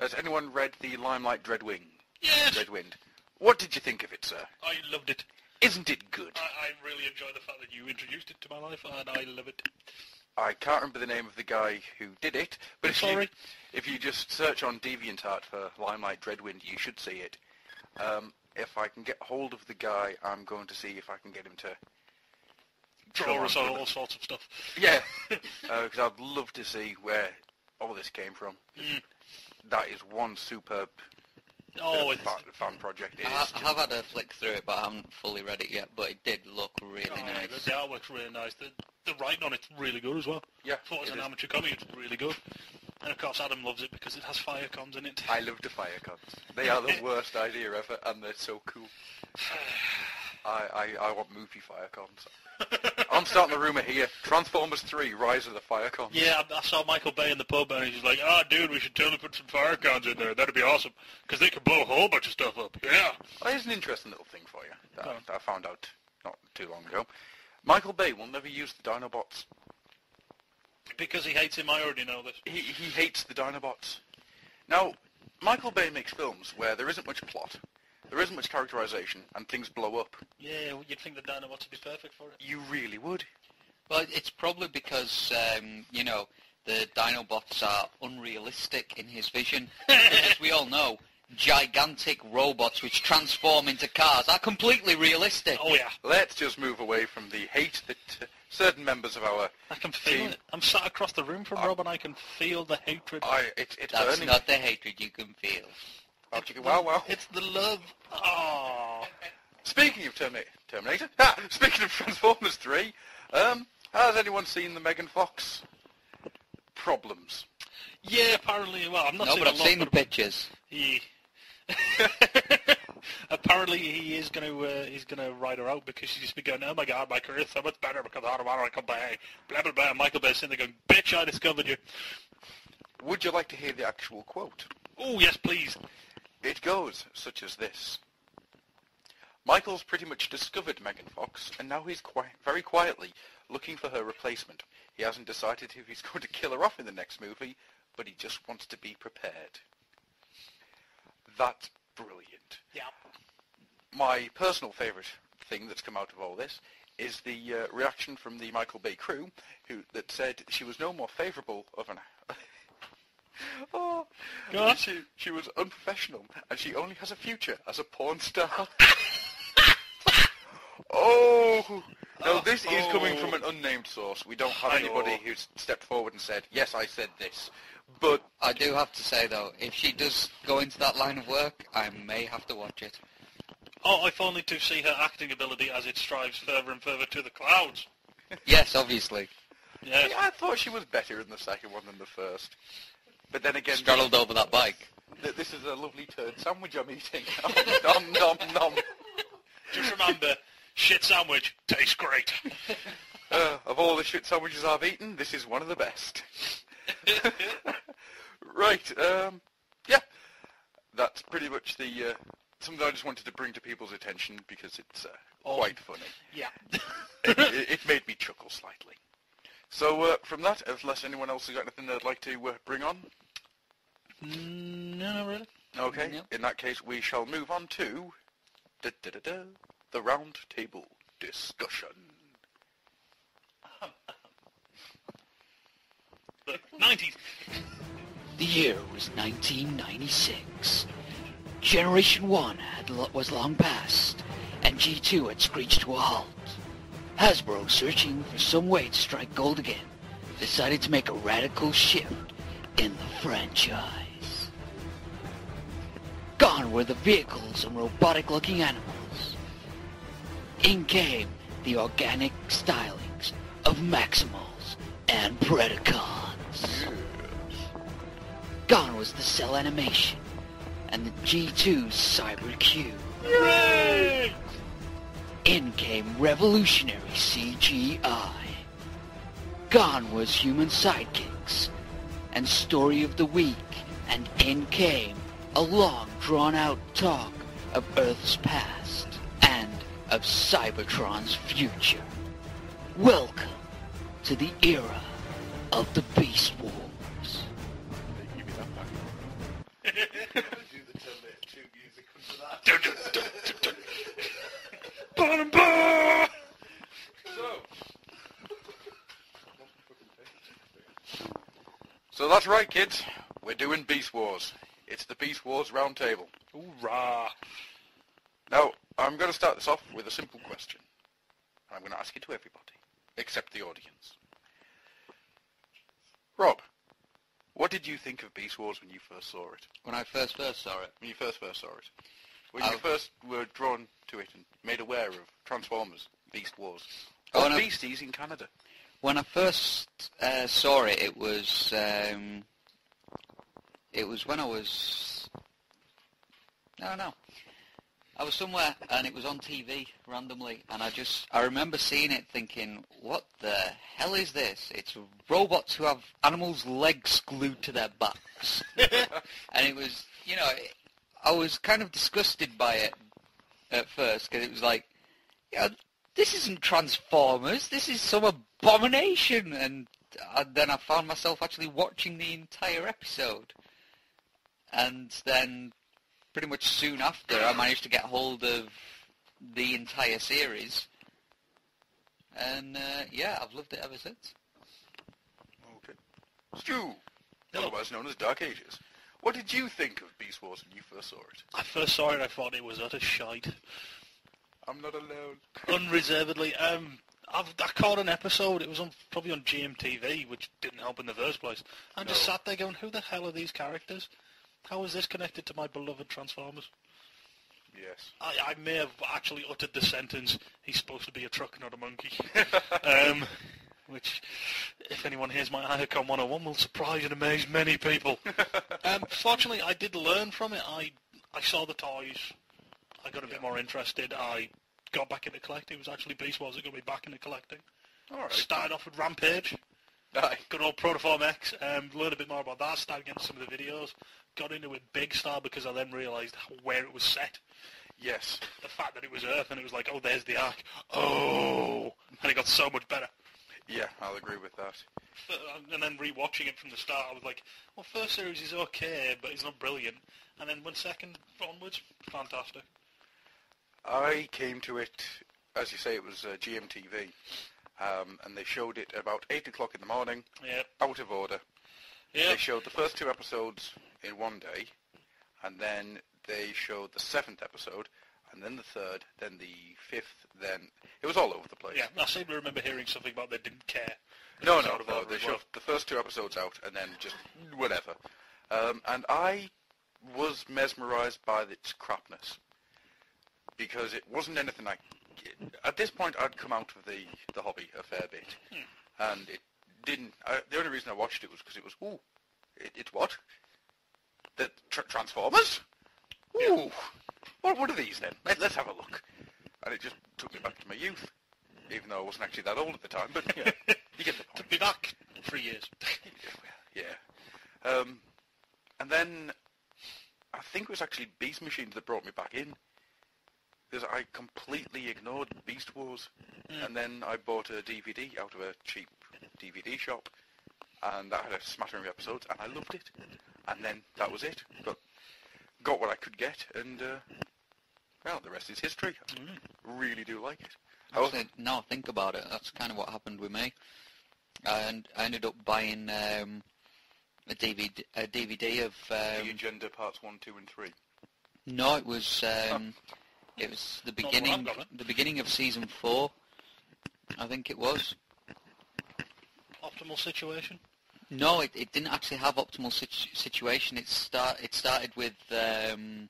Speaker 9: has anyone read the Limelight Dreadwind?
Speaker 10: Yes.
Speaker 9: Dreadwind. What did you think of it, sir?
Speaker 10: I loved it.
Speaker 9: Isn't it good?
Speaker 10: I really enjoy the fact that you introduced it to my life, and I love it.
Speaker 9: I can't remember the name of the guy who did it, but if you just search on DeviantArt for Limelight Dreadwind, you should see it. If I can get hold of the guy, I'm going to see if I can get him to
Speaker 10: draw us all sorts of stuff.
Speaker 9: Yeah, because I'd love to see where all this came from. That is one superb fan project.
Speaker 3: I have had a flick through it, but I haven't fully read it yet. But it did look really nice.
Speaker 10: The artwork's really nice. The writing on it's really good as well.
Speaker 9: Yeah,
Speaker 10: for as an amateur comic, it's really good. And of course, Adam loves it because it has fire cons in it.
Speaker 9: I love the fire cons. They are the worst idea ever, and they're so cool. I want movie fire cons. I'm starting the rumour here. Transformers 3, Rise of the Fire Cons.
Speaker 10: Yeah, I saw Michael Bay in the pub and he's like, dude, we should totally put some fire cons in there. That'd be awesome. Because they could blow a whole bunch of stuff up. Yeah.
Speaker 9: Well, here's an interesting little thing for you that I found out not too long ago. Michael Bay will never use the Dinobots.
Speaker 10: Because he hates him, I already know this.
Speaker 9: He hates the Dinobots. Now, Michael Bay makes films where there isn't much plot, there isn't much characterization, and things blow up.
Speaker 10: Yeah, you'd think the Dinobots would be perfect for it.
Speaker 9: You really would.
Speaker 3: Well, it's probably because, the Dinobots are unrealistic in his vision. As we all know, gigantic robots which transform into cars are completely realistic.
Speaker 10: Oh, yeah.
Speaker 9: Let's just move away from the hate that certain members of our
Speaker 10: I can feel
Speaker 9: team...
Speaker 10: it. I'm sat across the room from Rob and I can feel the hatred.
Speaker 9: It's
Speaker 3: That's
Speaker 9: burning.
Speaker 3: not the hatred you can feel.
Speaker 9: Wow.
Speaker 10: It's the love. Oh.
Speaker 9: Speaking of Terminator, speaking of Transformers 3, has anyone seen the Megan Fox problems?
Speaker 10: Yeah, apparently. Well, I'm not.
Speaker 3: No, but I've seen the pictures.
Speaker 10: Apparently, he's going to ride her out because she's just been going, oh my god, my career's so much better because I don't want to come back. Blah blah blah. Michael Bay's sitting there going, bitch, I discovered you.
Speaker 9: Would you like to hear the actual quote?
Speaker 10: Oh yes, please.
Speaker 9: It goes such as this. Michael's pretty much discovered Megan Fox, and now he's very quietly looking for her replacement. He hasn't decided if he's going to kill her off in the next movie, but he just wants to be prepared. That's brilliant.
Speaker 10: Yeah.
Speaker 9: My personal favourite thing that's come out of all this is the reaction from the Michael Bay crew, that said she was no more favourable of an...
Speaker 2: Go on.
Speaker 9: She was unprofessional, and she only has a future as a porn star. Oh! No, this is coming from an unnamed source. We don't have anybody who's stepped forward and said, yes, I said this. But
Speaker 3: I do have to say, though, if she does go into that line of work, I may have to watch it.
Speaker 10: Oh, if only to see her acting ability as it strives further and further to the clouds.
Speaker 3: Yes, obviously.
Speaker 10: Yes.
Speaker 9: I thought she was better in the second one than the first. But then again...
Speaker 3: Straddled over that bike.
Speaker 9: This is a lovely turd sandwich I'm eating. Nom, nom, nom.
Speaker 10: Just remember, shit sandwich tastes great.
Speaker 9: Of all the shit sandwiches I've eaten, this is one of the best. Right, yeah. That's pretty much the... something I just wanted to bring to people's attention because it's quite funny.
Speaker 10: Yeah.
Speaker 9: It made me chuckle slightly. So from that, unless anyone else has got anything they'd like to bring on?
Speaker 10: No, not really.
Speaker 9: Okay,
Speaker 3: Nope.
Speaker 9: in that case we shall move on to the Roundtable discussion.
Speaker 10: The 90s.
Speaker 11: The year was 1996. Generation 1 was long past, and G2 had screeched to a halt. Hasbro, searching for some way to strike gold again, decided to make a radical shift in the franchise. Gone were the vehicles and robotic-looking animals. In came the organic stylings of Maximals and Predacons. Gone was the cell animation and the G2 Cyber Cube.
Speaker 10: Hooray!
Speaker 11: In came revolutionary CGI. Gone was human sidekicks and story of the week, and in came a long drawn-out talk of Earth's past and of Cybertron's future. Welcome to the era of the Beast Wars.
Speaker 9: Give me that back. Do the Terminator 2 music for that. So that's right, kids. We're doing Beast Wars. It's the Beast Wars Roundtable.
Speaker 10: Hoorah!
Speaker 9: Now, I'm going to start this off with a simple question. I'm going to ask it to everybody, except the audience. Rob, what did you think of Beast Wars when you first saw it?
Speaker 3: When I first saw it,
Speaker 9: When you first saw it? When you first were drawn to it and made aware of Transformers, Beast Wars. Or Beasties in Canada.
Speaker 3: when I first saw it, it was when I was, I was somewhere and it was on TV randomly, and I remember seeing it thinking, what the hell is this? It's robots who have animals' legs glued to their backs. And it was, I was kind of disgusted by it at first, because it was like, this isn't Transformers, this is some abomination. And then I found myself actually watching the entire episode. And then pretty much soon after, I managed to get hold of the entire series. And I've loved it ever since.
Speaker 9: Okay. Stu, otherwise known as Dark Ages. What did you think of Beast Wars when you first saw it?
Speaker 10: I first saw it, I thought it was utter shite.
Speaker 9: I'm not alone.
Speaker 10: Unreservedly. I caught an episode, it was probably on GMTV, which didn't help in the first place. I just sat there going, who the hell are these characters? How is this connected to my beloved Transformers?
Speaker 9: Yes.
Speaker 10: I may have actually uttered the sentence, he's supposed to be a truck, not a monkey. Which, if anyone hears my Iacon 101, will surprise and amaze many people. Fortunately, I did learn from it. I saw the toys. I got a bit more interested. I got back into collecting. It was actually Beast Wars that got me back into collecting.
Speaker 9: All right.
Speaker 10: Started off with Rampage.
Speaker 9: Aye.
Speaker 10: Good old Protoform X. Learned a bit more about that. Started getting some of the videos. Got into it big style because I then realised where it was set.
Speaker 9: Yes.
Speaker 10: The fact that it was Earth and it was like, oh, there's the Ark. Oh! And it got so much better.
Speaker 9: Yeah, I'll agree with that.
Speaker 10: And then rewatching it from the start, I was like, well, first series is okay, but it's not brilliant. And then when second onwards, fantastic.
Speaker 9: I came to it, as you say, it was GMTV, and they showed it about 8 o'clock in the morning,
Speaker 10: Yep.
Speaker 9: out of order.
Speaker 10: Yep.
Speaker 9: They showed the first 2 episodes in one day, and then they showed the 7th episode, and then the 3rd, then the 5th, then... It was all over the place.
Speaker 10: Yeah, I seem to remember hearing something about they didn't care.
Speaker 9: No, they showed the first 2 episodes out, and then just whatever. And I was mesmerised by its crapness, because it wasn't anything like... At this point, I'd come out of the hobby a fair bit, and it didn't... the only reason I watched it was because it was, ooh, it's what? The Transformers? Ooh, what are these then? Let's have a look. And it just took me back to my youth, even though I wasn't actually that old at the time, but yeah, you get the point.
Speaker 10: Took me back 3 years.
Speaker 9: Yeah. And then I think it was actually Beast Machines that brought me back in, because I completely ignored Beast Wars, and then I bought a DVD out of a cheap DVD shop, and that had a smattering of episodes, and I loved it. And then that was it. Got what I could get, and well, the rest is history. I really do like it.
Speaker 3: Actually, now I think about it, that's kind of what happened with me. And I ended up buying a DVD of...
Speaker 9: The Agenda Parts 1, 2, and 3.
Speaker 3: No, it was the beginning of season 4. I think it was.
Speaker 10: Optimal Situation?
Speaker 3: No, it didn't actually have Optimal Situation. It started with the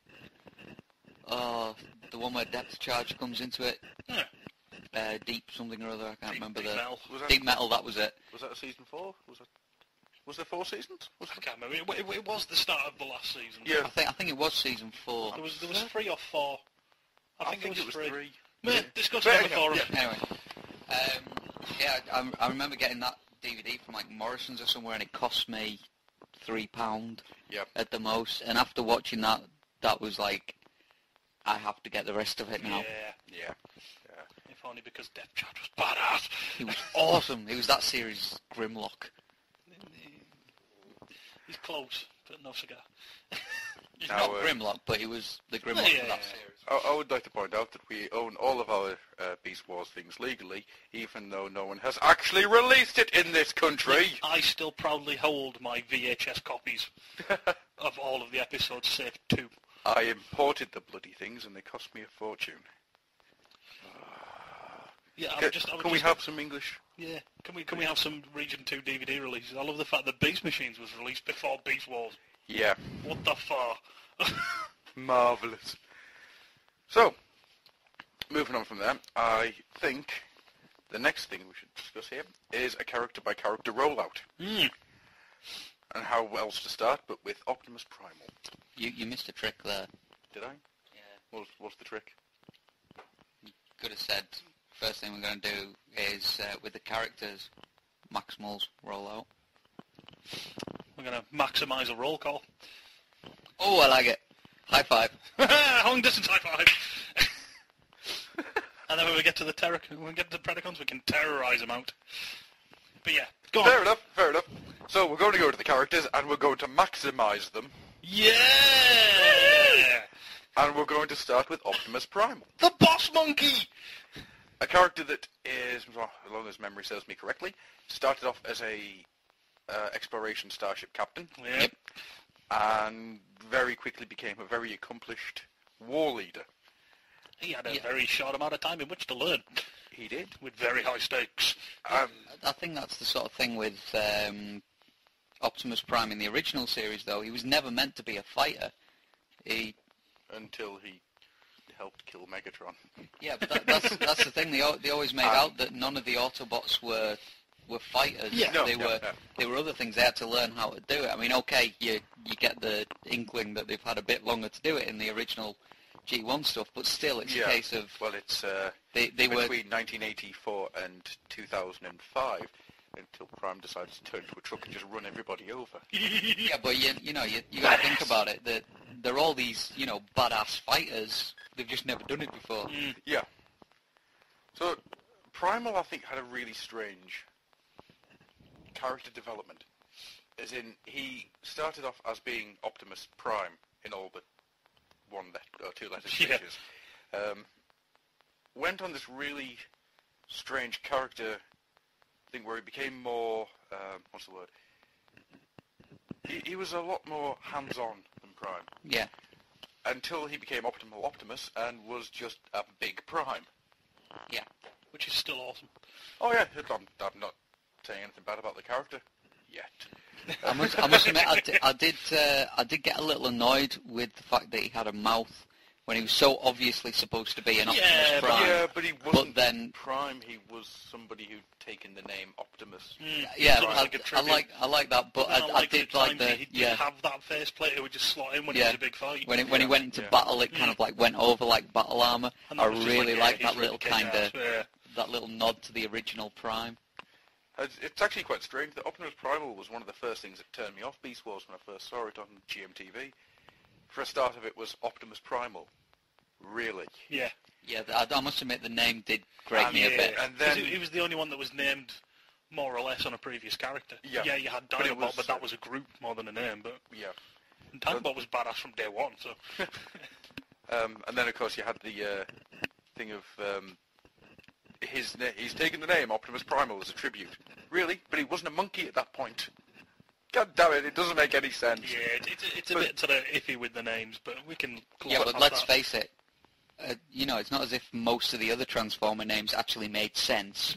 Speaker 3: one where Depth Charge comes into it.
Speaker 10: Yeah.
Speaker 3: Deep something or other. I can't remember
Speaker 10: Deep Metal.
Speaker 3: Deep Metal. That was it.
Speaker 9: Was that a season 4? Was there 4 seasons?
Speaker 10: I can't remember. It was the start of the last season.
Speaker 9: Yeah.
Speaker 3: I think it was season 4.
Speaker 10: There was 3 or 4. I think it was 3.
Speaker 9: Yeah.
Speaker 10: Discuss it on the forum.
Speaker 3: Anyway, I remember getting that DVD from like Morrison's or somewhere, and it cost me £3 at the most. And after watching that, that was like, I have to get the rest of it now.
Speaker 9: Yeah.
Speaker 10: If only because Depth Charge was badass.
Speaker 3: He was awesome. He was that series' Grimlock.
Speaker 10: He's close, but no cigar.
Speaker 3: He's not Grimlock, but he was the Grimlock of that series.
Speaker 9: I would like to point out that we own all of our Beast Wars things legally, even though no one has actually released it in this country.
Speaker 10: I still proudly hold my VHS copies of all of the episodes, save 2.
Speaker 9: I imported the bloody things, and they cost me a fortune.
Speaker 10: Yeah,
Speaker 9: can we have some English?
Speaker 10: Yeah, can we have some Region 2 DVD releases? I love the fact that Beast Machines was released before Beast Wars.
Speaker 9: Yeah.
Speaker 10: What the fuck?
Speaker 9: Marvellous. So, moving on from there, I think the next thing we should discuss here is a character-by-character rollout. And how else to start, but with Optimus Primal.
Speaker 3: You missed a trick there.
Speaker 9: Did I?
Speaker 3: Yeah.
Speaker 9: What's the trick?
Speaker 3: You could have said, first thing we're going to do is, with the characters, Maximals rollout.
Speaker 10: We're going to maximise a roll call.
Speaker 3: Oh, I like it. High five.
Speaker 10: Long distance high five. And then when we get to the Predacons, we can terrorise them out. But yeah, go on.
Speaker 9: Fair enough. So we're going to go to the characters, and we're going to maximise them.
Speaker 10: Yeah!
Speaker 9: And we're going to start with Optimus Primal.
Speaker 10: The Boss Monkey!
Speaker 9: A character that is, as long as memory serves me correctly, started off as a exploration starship captain.
Speaker 10: Yep.
Speaker 9: And very quickly became a very accomplished war leader.
Speaker 10: He had a very short amount of time in which to learn.
Speaker 9: He did.
Speaker 10: With very high stakes.
Speaker 3: I think that's the sort of thing with Optimus Prime in the original series, though. He was never meant to be a fighter.
Speaker 9: Until he helped kill Megatron.
Speaker 3: Yeah, but that's the thing. They always made out that none of the Autobots were fighters.
Speaker 10: Yeah.
Speaker 3: They were other things. They had to learn how to do it. I mean, okay, you get the inkling that they've had a bit longer to do it in the original G1 stuff, but still, it's a case of...
Speaker 9: Well, it's
Speaker 3: they
Speaker 9: between
Speaker 3: were
Speaker 9: 1984 and 2005 until Prime decided to turn to a truck and just run everybody over.
Speaker 3: Yeah, but you got to think about it. That they're all these badass fighters. They've just never done it before.
Speaker 9: Yeah. So Primal, I think, had a really strange character development. As in, he started off as being Optimus Prime in all but one or two letter changes. Went on this really strange character thing where he became more, what's the word? he was a lot more hands-on than Prime.
Speaker 3: Yeah.
Speaker 9: Until he became Optimal Optimus and was just a big Prime.
Speaker 3: Yeah.
Speaker 10: Which is still awesome.
Speaker 9: Oh yeah, I'm not saying anything bad about the character yet.
Speaker 3: I must admit, I did get a little annoyed with the fact that he had a mouth when he was so obviously supposed to be an Optimus Prime.
Speaker 9: Yeah, but he wasn't
Speaker 3: But then,
Speaker 9: Prime. He was somebody who'd taken the name Optimus.
Speaker 3: yeah,
Speaker 10: Like a tribute.
Speaker 3: I like that, but
Speaker 10: And
Speaker 3: I did like
Speaker 10: the
Speaker 3: the
Speaker 10: he did have that faceplate who would just slot in when it
Speaker 3: Yeah.
Speaker 10: was a big fight.
Speaker 3: when he went into battle, it kind of like went over like battle armor.
Speaker 10: And
Speaker 3: I
Speaker 10: that was just
Speaker 3: really
Speaker 10: like,
Speaker 3: like
Speaker 10: yeah,
Speaker 3: that
Speaker 10: he's
Speaker 3: little
Speaker 10: really
Speaker 3: kind
Speaker 10: kick-ass,
Speaker 3: of
Speaker 10: yeah.
Speaker 3: that little nod to the original Prime.
Speaker 9: It's actually quite strange that Optimus Primal was one of the first things that turned me off Beast Wars when I first saw it on GMTV. For a start of it was Optimus Primal. Really?
Speaker 10: Yeah.
Speaker 3: Yeah, I must admit the name did grate me a bit.
Speaker 9: And
Speaker 10: 'Cause
Speaker 9: then
Speaker 10: he was the only one that was named more or less on a previous character.
Speaker 9: Yeah.
Speaker 10: You had
Speaker 9: But it
Speaker 10: Dinobot,
Speaker 9: was,
Speaker 10: but that was a group more than a name. But
Speaker 9: yeah.
Speaker 10: Dinobot was badass from day one. So
Speaker 9: And then of course you had the thing of he's taken the name Optimus Primal as a tribute. Really? But he wasn't a monkey at that point. God damn it! It doesn't make any sense.
Speaker 10: yeah, it's a bit sort of iffy with the names, but we can.
Speaker 3: Yeah, but
Speaker 10: past
Speaker 3: let's
Speaker 10: that.
Speaker 3: face it. It's not as if most of the other Transformer names actually made sense.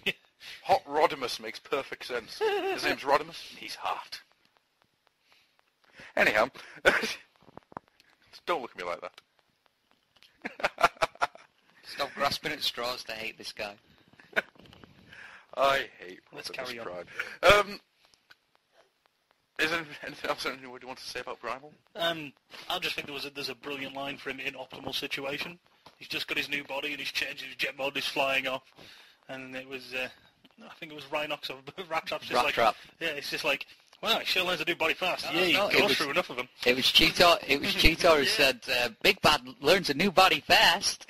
Speaker 9: Hot Rodimus makes perfect sense. His name's Rodimus. He's hot. Anyhow, don't look at me like that.
Speaker 3: Stop grasping at straws to hate this guy.
Speaker 9: I hate
Speaker 10: Let's
Speaker 9: Optimus
Speaker 10: carry on.
Speaker 9: Prime. Is there anything else you want to say about Primal?
Speaker 10: I just think there's a brilliant line for him in Optimal Situation. He's just got his new body and he's changed his jet mod, he's flying off, and it was I think it was Rhinox or Rattrap's just like
Speaker 3: Rattrap.
Speaker 10: yeah, it's just like wow, he sure learns a new body fast.
Speaker 3: No,
Speaker 10: Yeah, he
Speaker 3: no, it
Speaker 10: goes
Speaker 3: was-
Speaker 10: through enough of them.
Speaker 3: It was Cheetor who said, Big Bad learns a new body fast.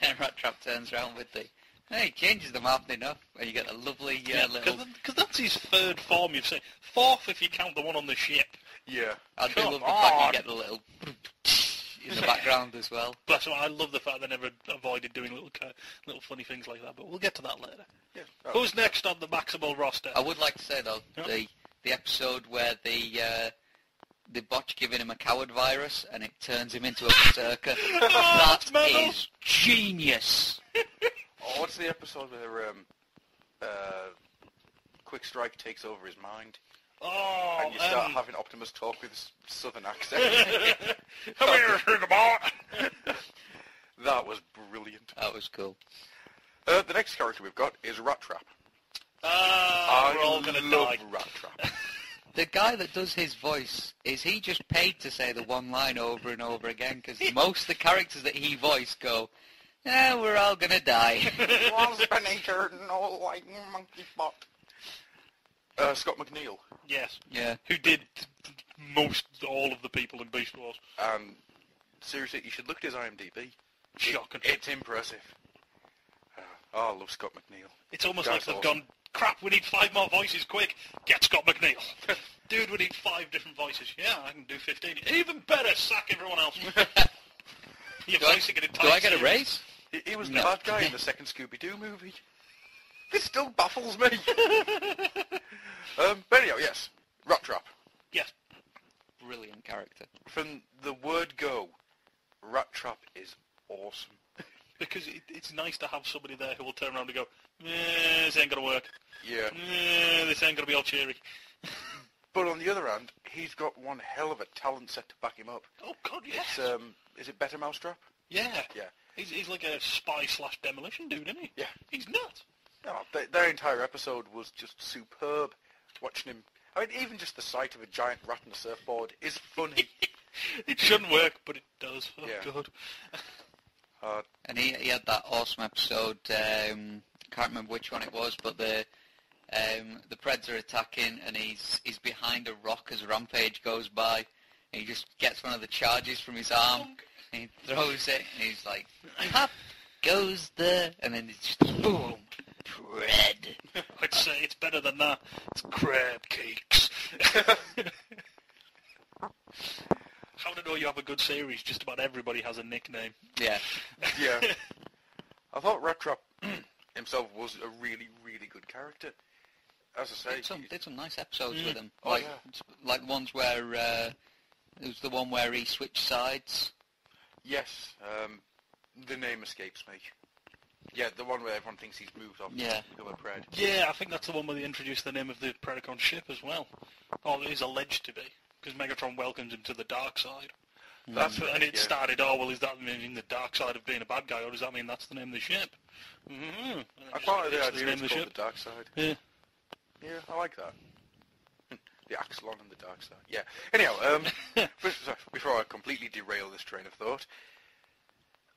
Speaker 3: And Rattrap turns around with he changes them often enough, and you get a lovely little...
Speaker 10: Because that's his third form, you've seen. Fourth if you count the one on the ship.
Speaker 9: Yeah.
Speaker 3: I do
Speaker 10: Come
Speaker 3: love the fact
Speaker 10: on.
Speaker 3: you get the little in the background as well.
Speaker 10: Bless him, I love the fact they never avoided doing little funny things like that, but we'll get to that later.
Speaker 9: Yeah.
Speaker 10: Who's next on the Maximal roster?
Speaker 3: I would like to say, though,
Speaker 10: Yeah.
Speaker 3: the episode where the botch giving him a coward virus and it turns him into a berserker. That
Speaker 10: that's metal.
Speaker 3: is genius.
Speaker 9: Oh, what's the episode where Quick Strike takes over his mind?
Speaker 10: Oh,
Speaker 9: And you start having Optimus talk with his southern accent.
Speaker 10: come here, Cinnabon!
Speaker 9: That was brilliant.
Speaker 3: That was cool.
Speaker 9: The next character we've got is Rattrap.
Speaker 10: We're all gonna
Speaker 9: love
Speaker 10: die.
Speaker 9: Rattrap.
Speaker 3: The guy that does his voice, is he just paid to say the one line over and over again? Because most of the characters that he voiced go, we're all gonna die.
Speaker 9: Waspinator, no like monkey spot. Scott McNeil.
Speaker 10: Yes.
Speaker 3: Yeah.
Speaker 10: Who did most all of the people in Beast Wars.
Speaker 9: Seriously, you should look at his IMDb.
Speaker 10: Shocking.
Speaker 9: It's impressive. I love Scott McNeil.
Speaker 10: It's almost
Speaker 9: That's
Speaker 10: like they've
Speaker 9: awesome.
Speaker 10: gone, crap, we need 5 more voices, quick. Get Scott McNeil. Dude, we need 5 different voices. Yeah, I can do 15. Even better, sack everyone else. You're voicing an entire
Speaker 3: Do I get a
Speaker 10: series.
Speaker 3: raise?
Speaker 9: He was the
Speaker 3: No.
Speaker 9: bad guy in the second Scooby-Doo movie. This still baffles me. But anyhow, yes. Rattrap.
Speaker 10: Yes.
Speaker 3: Brilliant character.
Speaker 9: From the word go, Rattrap is awesome.
Speaker 10: Because it's nice to have somebody there who will turn around and go, this ain't going to work.
Speaker 9: Yeah.
Speaker 10: This ain't going to be all cheery.
Speaker 9: But on the other hand, he's got one hell of a talent set to back him up.
Speaker 10: Oh, God, yes.
Speaker 9: It's, is it Better Mousetrap?
Speaker 10: Yeah.
Speaker 9: Yeah.
Speaker 10: He's like a spy/demolition dude, isn't he?
Speaker 9: Yeah.
Speaker 10: He's nuts.
Speaker 9: Oh, their entire episode was just superb. Watching him, I mean, even just the sight of a giant rat on a surfboard is funny.
Speaker 10: It shouldn't work, but it does. Oh,
Speaker 9: Yeah.
Speaker 10: God.
Speaker 3: And he had that awesome episode, can't remember which one it was, but the Preds are attacking and he's behind a rock as Rampage goes by and he just gets one of the charges from his arm and he throws it and he's like, pop goes the, and then it's just boom, Pred.
Speaker 10: I'd say it's better than that. It's crab cakes. How to know you have a good series? Just about everybody has a nickname.
Speaker 3: Yeah.
Speaker 9: Yeah. I thought Rattrap himself was a really, really good character. as I say,
Speaker 11: did some nice episodes with him.
Speaker 9: Oh,
Speaker 11: Like
Speaker 9: yeah.
Speaker 11: like ones where it was the one where he switched sides.
Speaker 9: Yes, the name escapes me. Yeah, the one where everyone thinks he's moved on
Speaker 11: Yeah.
Speaker 9: to become a Pred.
Speaker 10: Yeah, I think that's the one where they introduced the name of the Predacon ship as well. Or it is alleged to be, because Megatron welcomes him to the dark side.
Speaker 9: That's right,
Speaker 10: And it
Speaker 9: yeah.
Speaker 10: started, does that mean the dark side of being a bad guy, or does that mean that's the name of the ship? Mm-hmm.
Speaker 9: I quite like the idea it's called the Dark Side.
Speaker 10: Yeah.
Speaker 9: Yeah, I like that. The Axelon and the Dark Side. Yeah. Anyhow, before I completely derail this train of thought,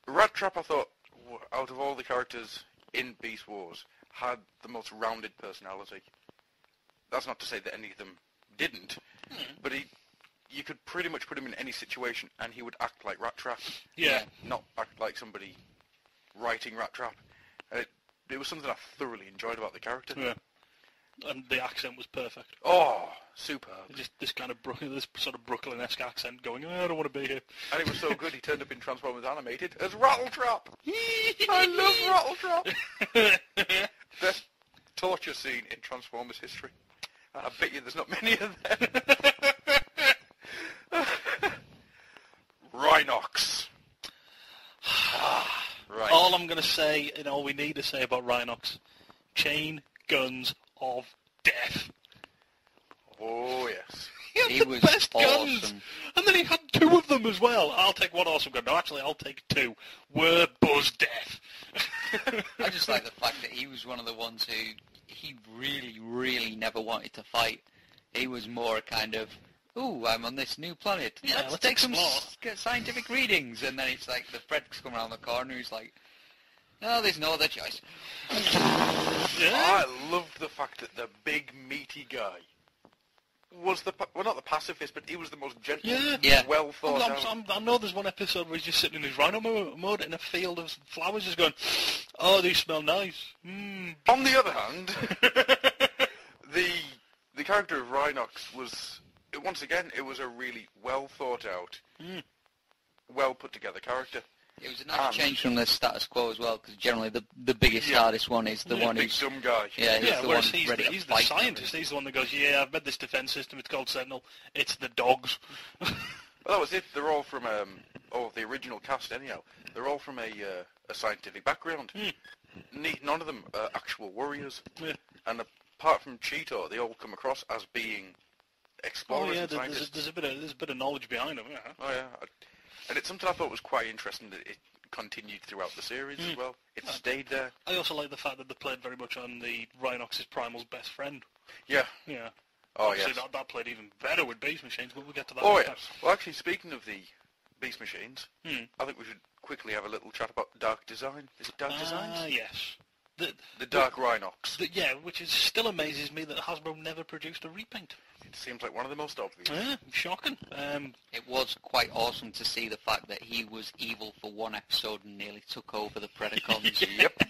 Speaker 9: Rat Trap, I thought, out of all the characters in Beast Wars, had the most rounded personality. That's not to say that any of them didn't, but you could pretty much put him in any situation and he would act like Rat Trap.
Speaker 10: Yeah.
Speaker 9: Not act like somebody writing Rat Trap. And it was something I thoroughly enjoyed about the character.
Speaker 10: Yeah. And the accent was perfect.
Speaker 9: Oh, superb.
Speaker 10: Just this kind of this sort of Brooklyn-esque accent going, I don't want to be here.
Speaker 9: And it was so good, he turned up in Transformers Animated as Rattletrap. I love Rattletrap. Best torture scene in Transformers history. And I bet you there's not many of them. Rhinox. Right.
Speaker 10: All I'm going to say, and all we need to say about Rhinox, chain guns of death.
Speaker 9: Oh, yes.
Speaker 10: He had the best guns. And then he had two of them as well. I'll take one awesome gun. No, actually, I'll take two. Were Buzz Death.
Speaker 11: I just like the fact that he was one of the ones who he really, really never wanted to fight. He was more kind of, ooh, I'm on this new planet.
Speaker 10: Yeah,
Speaker 11: let's take some
Speaker 10: explore.
Speaker 11: scientific readings. And then it's like the Fred's come around the corner. He's like, no, there's no other choice.
Speaker 9: I loved the fact that the big meaty guy was not the pacifist, but he was the most gentle, well thought out.
Speaker 10: I know there's one episode where he's just sitting in his rhino mode in a field of flowers, just going, oh, these smell nice. Mm.
Speaker 9: On the other hand, the character of Rhinox was, once again, it was a really well thought out, well put together character.
Speaker 11: It was a nice change from the status quo as well, because generally the biggest hardest one is the one
Speaker 9: big
Speaker 11: who's
Speaker 9: dumb guy.
Speaker 11: Yeah, he's the one
Speaker 10: whereas he's
Speaker 11: ready to
Speaker 10: the
Speaker 11: fight.
Speaker 10: scientist. He's the one that goes, yeah, I've made this defense system. It's called Sentinel. It's the dogs.
Speaker 9: Well, that was it. They're all from the original cast anyhow. They're all from a scientific background. None of them are actual warriors.
Speaker 10: Yeah.
Speaker 9: And apart from Cheetor, they all come across as being explorers and scientists.
Speaker 10: There's a bit of knowledge behind them. Yeah.
Speaker 9: Oh yeah, and it's something I thought was quite interesting that it continued throughout the series as well. It stayed there.
Speaker 10: I also like the fact that they played very much on the Rhinox's Primal's best friend.
Speaker 9: Yeah.
Speaker 10: Yeah.
Speaker 9: Oh
Speaker 10: Obviously
Speaker 9: yes.
Speaker 10: that played even better with Beast Machines, but we'll get to that
Speaker 9: Oh
Speaker 10: later.
Speaker 9: yes. Well, actually, speaking of the Beast Machines, I think we should quickly have a little chat about Dark Design. Is it Dark Designs?
Speaker 10: Yes.
Speaker 9: The Dark Rhinox.
Speaker 10: Which still amazes me that Hasbro never produced a repaint.
Speaker 9: It seems like one of the most obvious.
Speaker 10: Yeah, shocking.
Speaker 11: It was quite awesome to see the fact that he was evil for one episode and nearly took over the Predacons.
Speaker 9: Yep.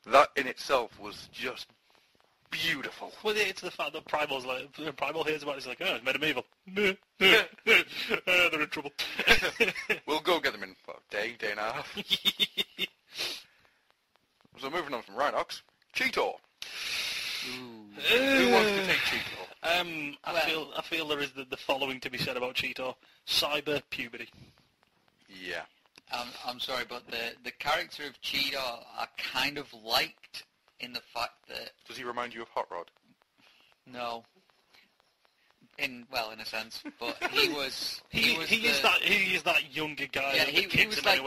Speaker 9: That in itself was just beautiful.
Speaker 10: Well, it's the fact that Primal hears about it, he's like, oh, it's made him evil. They're in trouble.
Speaker 9: We'll go get them in a day and a half. So moving on from Rhinox, Cheetor. Who wants to take Cheetor?
Speaker 10: I feel there is the following to be said about Cheetor. Cyber puberty.
Speaker 9: Yeah.
Speaker 11: I'm sorry, but the character of Cheetor I kind of liked in the fact that...
Speaker 9: Does he remind you of Hot Rod?
Speaker 11: No. In a sense, but he was...
Speaker 10: He is that younger guy.
Speaker 11: Yeah,
Speaker 10: that
Speaker 11: he was like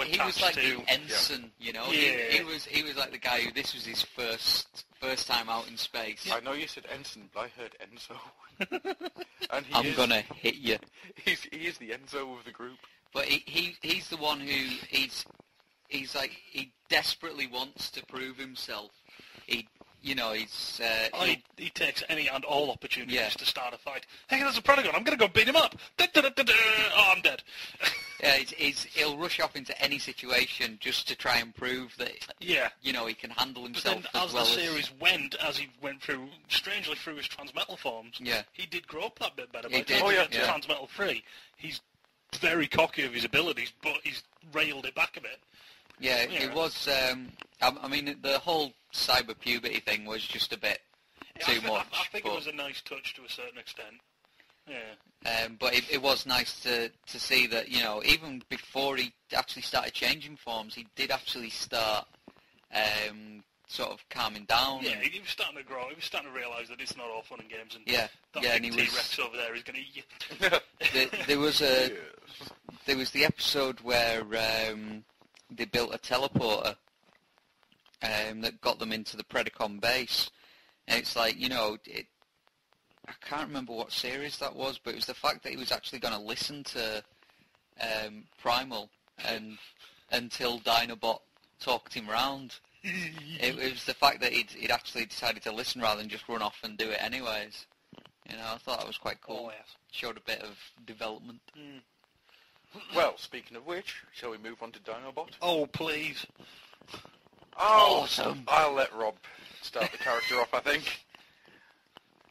Speaker 11: the ensign,
Speaker 10: Yeah.
Speaker 11: you know.
Speaker 10: Yeah.
Speaker 11: He was like the guy who this was his first time out in space.
Speaker 9: I know you said ensign, but I heard Enzo. And
Speaker 11: I'm gonna hit you.
Speaker 9: He is the Enzo of the group.
Speaker 11: But he's the one who he's like he desperately wants to prove himself. He
Speaker 10: takes any and all opportunities to start a fight. Hey, there's a Predacon. I'm going to go beat him up. Oh, I'm dead.
Speaker 11: Yeah, he'll rush off into any situation just to try and prove that.
Speaker 10: Yeah.
Speaker 11: You know, he can handle himself
Speaker 10: But then,
Speaker 11: as well
Speaker 10: the series went, as he went through, strangely through his transmetal forms.
Speaker 11: Yeah.
Speaker 10: He did grow up that bit better.
Speaker 11: He
Speaker 10: By the
Speaker 11: did.
Speaker 10: time he got to transmetal free, he's very cocky of his abilities, but he's railed it back a bit.
Speaker 11: Yeah, it was. I mean, the whole cyber puberty thing was just a bit. too much.
Speaker 10: I think
Speaker 11: but,
Speaker 10: it was a nice touch to a certain extent. Yeah.
Speaker 11: But it was nice to see that, you know, even before he actually started changing forms, he did actually start sort of calming down.
Speaker 10: Yeah, he was starting to grow. He was starting to realise that it's not all fun and games. And
Speaker 11: Yeah,
Speaker 10: that
Speaker 11: yeah,
Speaker 10: big
Speaker 11: and he
Speaker 10: T-Rex over there is going to eat you.
Speaker 11: There was the episode where they built a teleporter that got them into the Predacon base. And it's like, you know, I can't remember what series that was, but it was the fact that he was actually going to listen to Primal until Dinobot talked him round. It was the fact that he'd actually decided to listen rather than just run off and do it anyways. You know, I thought that was quite cool.
Speaker 10: Oh, yes.
Speaker 11: Showed a bit of development.
Speaker 9: Well, speaking of which, shall we move on to Dinobot?
Speaker 10: Oh, please.
Speaker 9: Oh,
Speaker 11: Awesome.
Speaker 9: I'll let Rob start the character off, I think.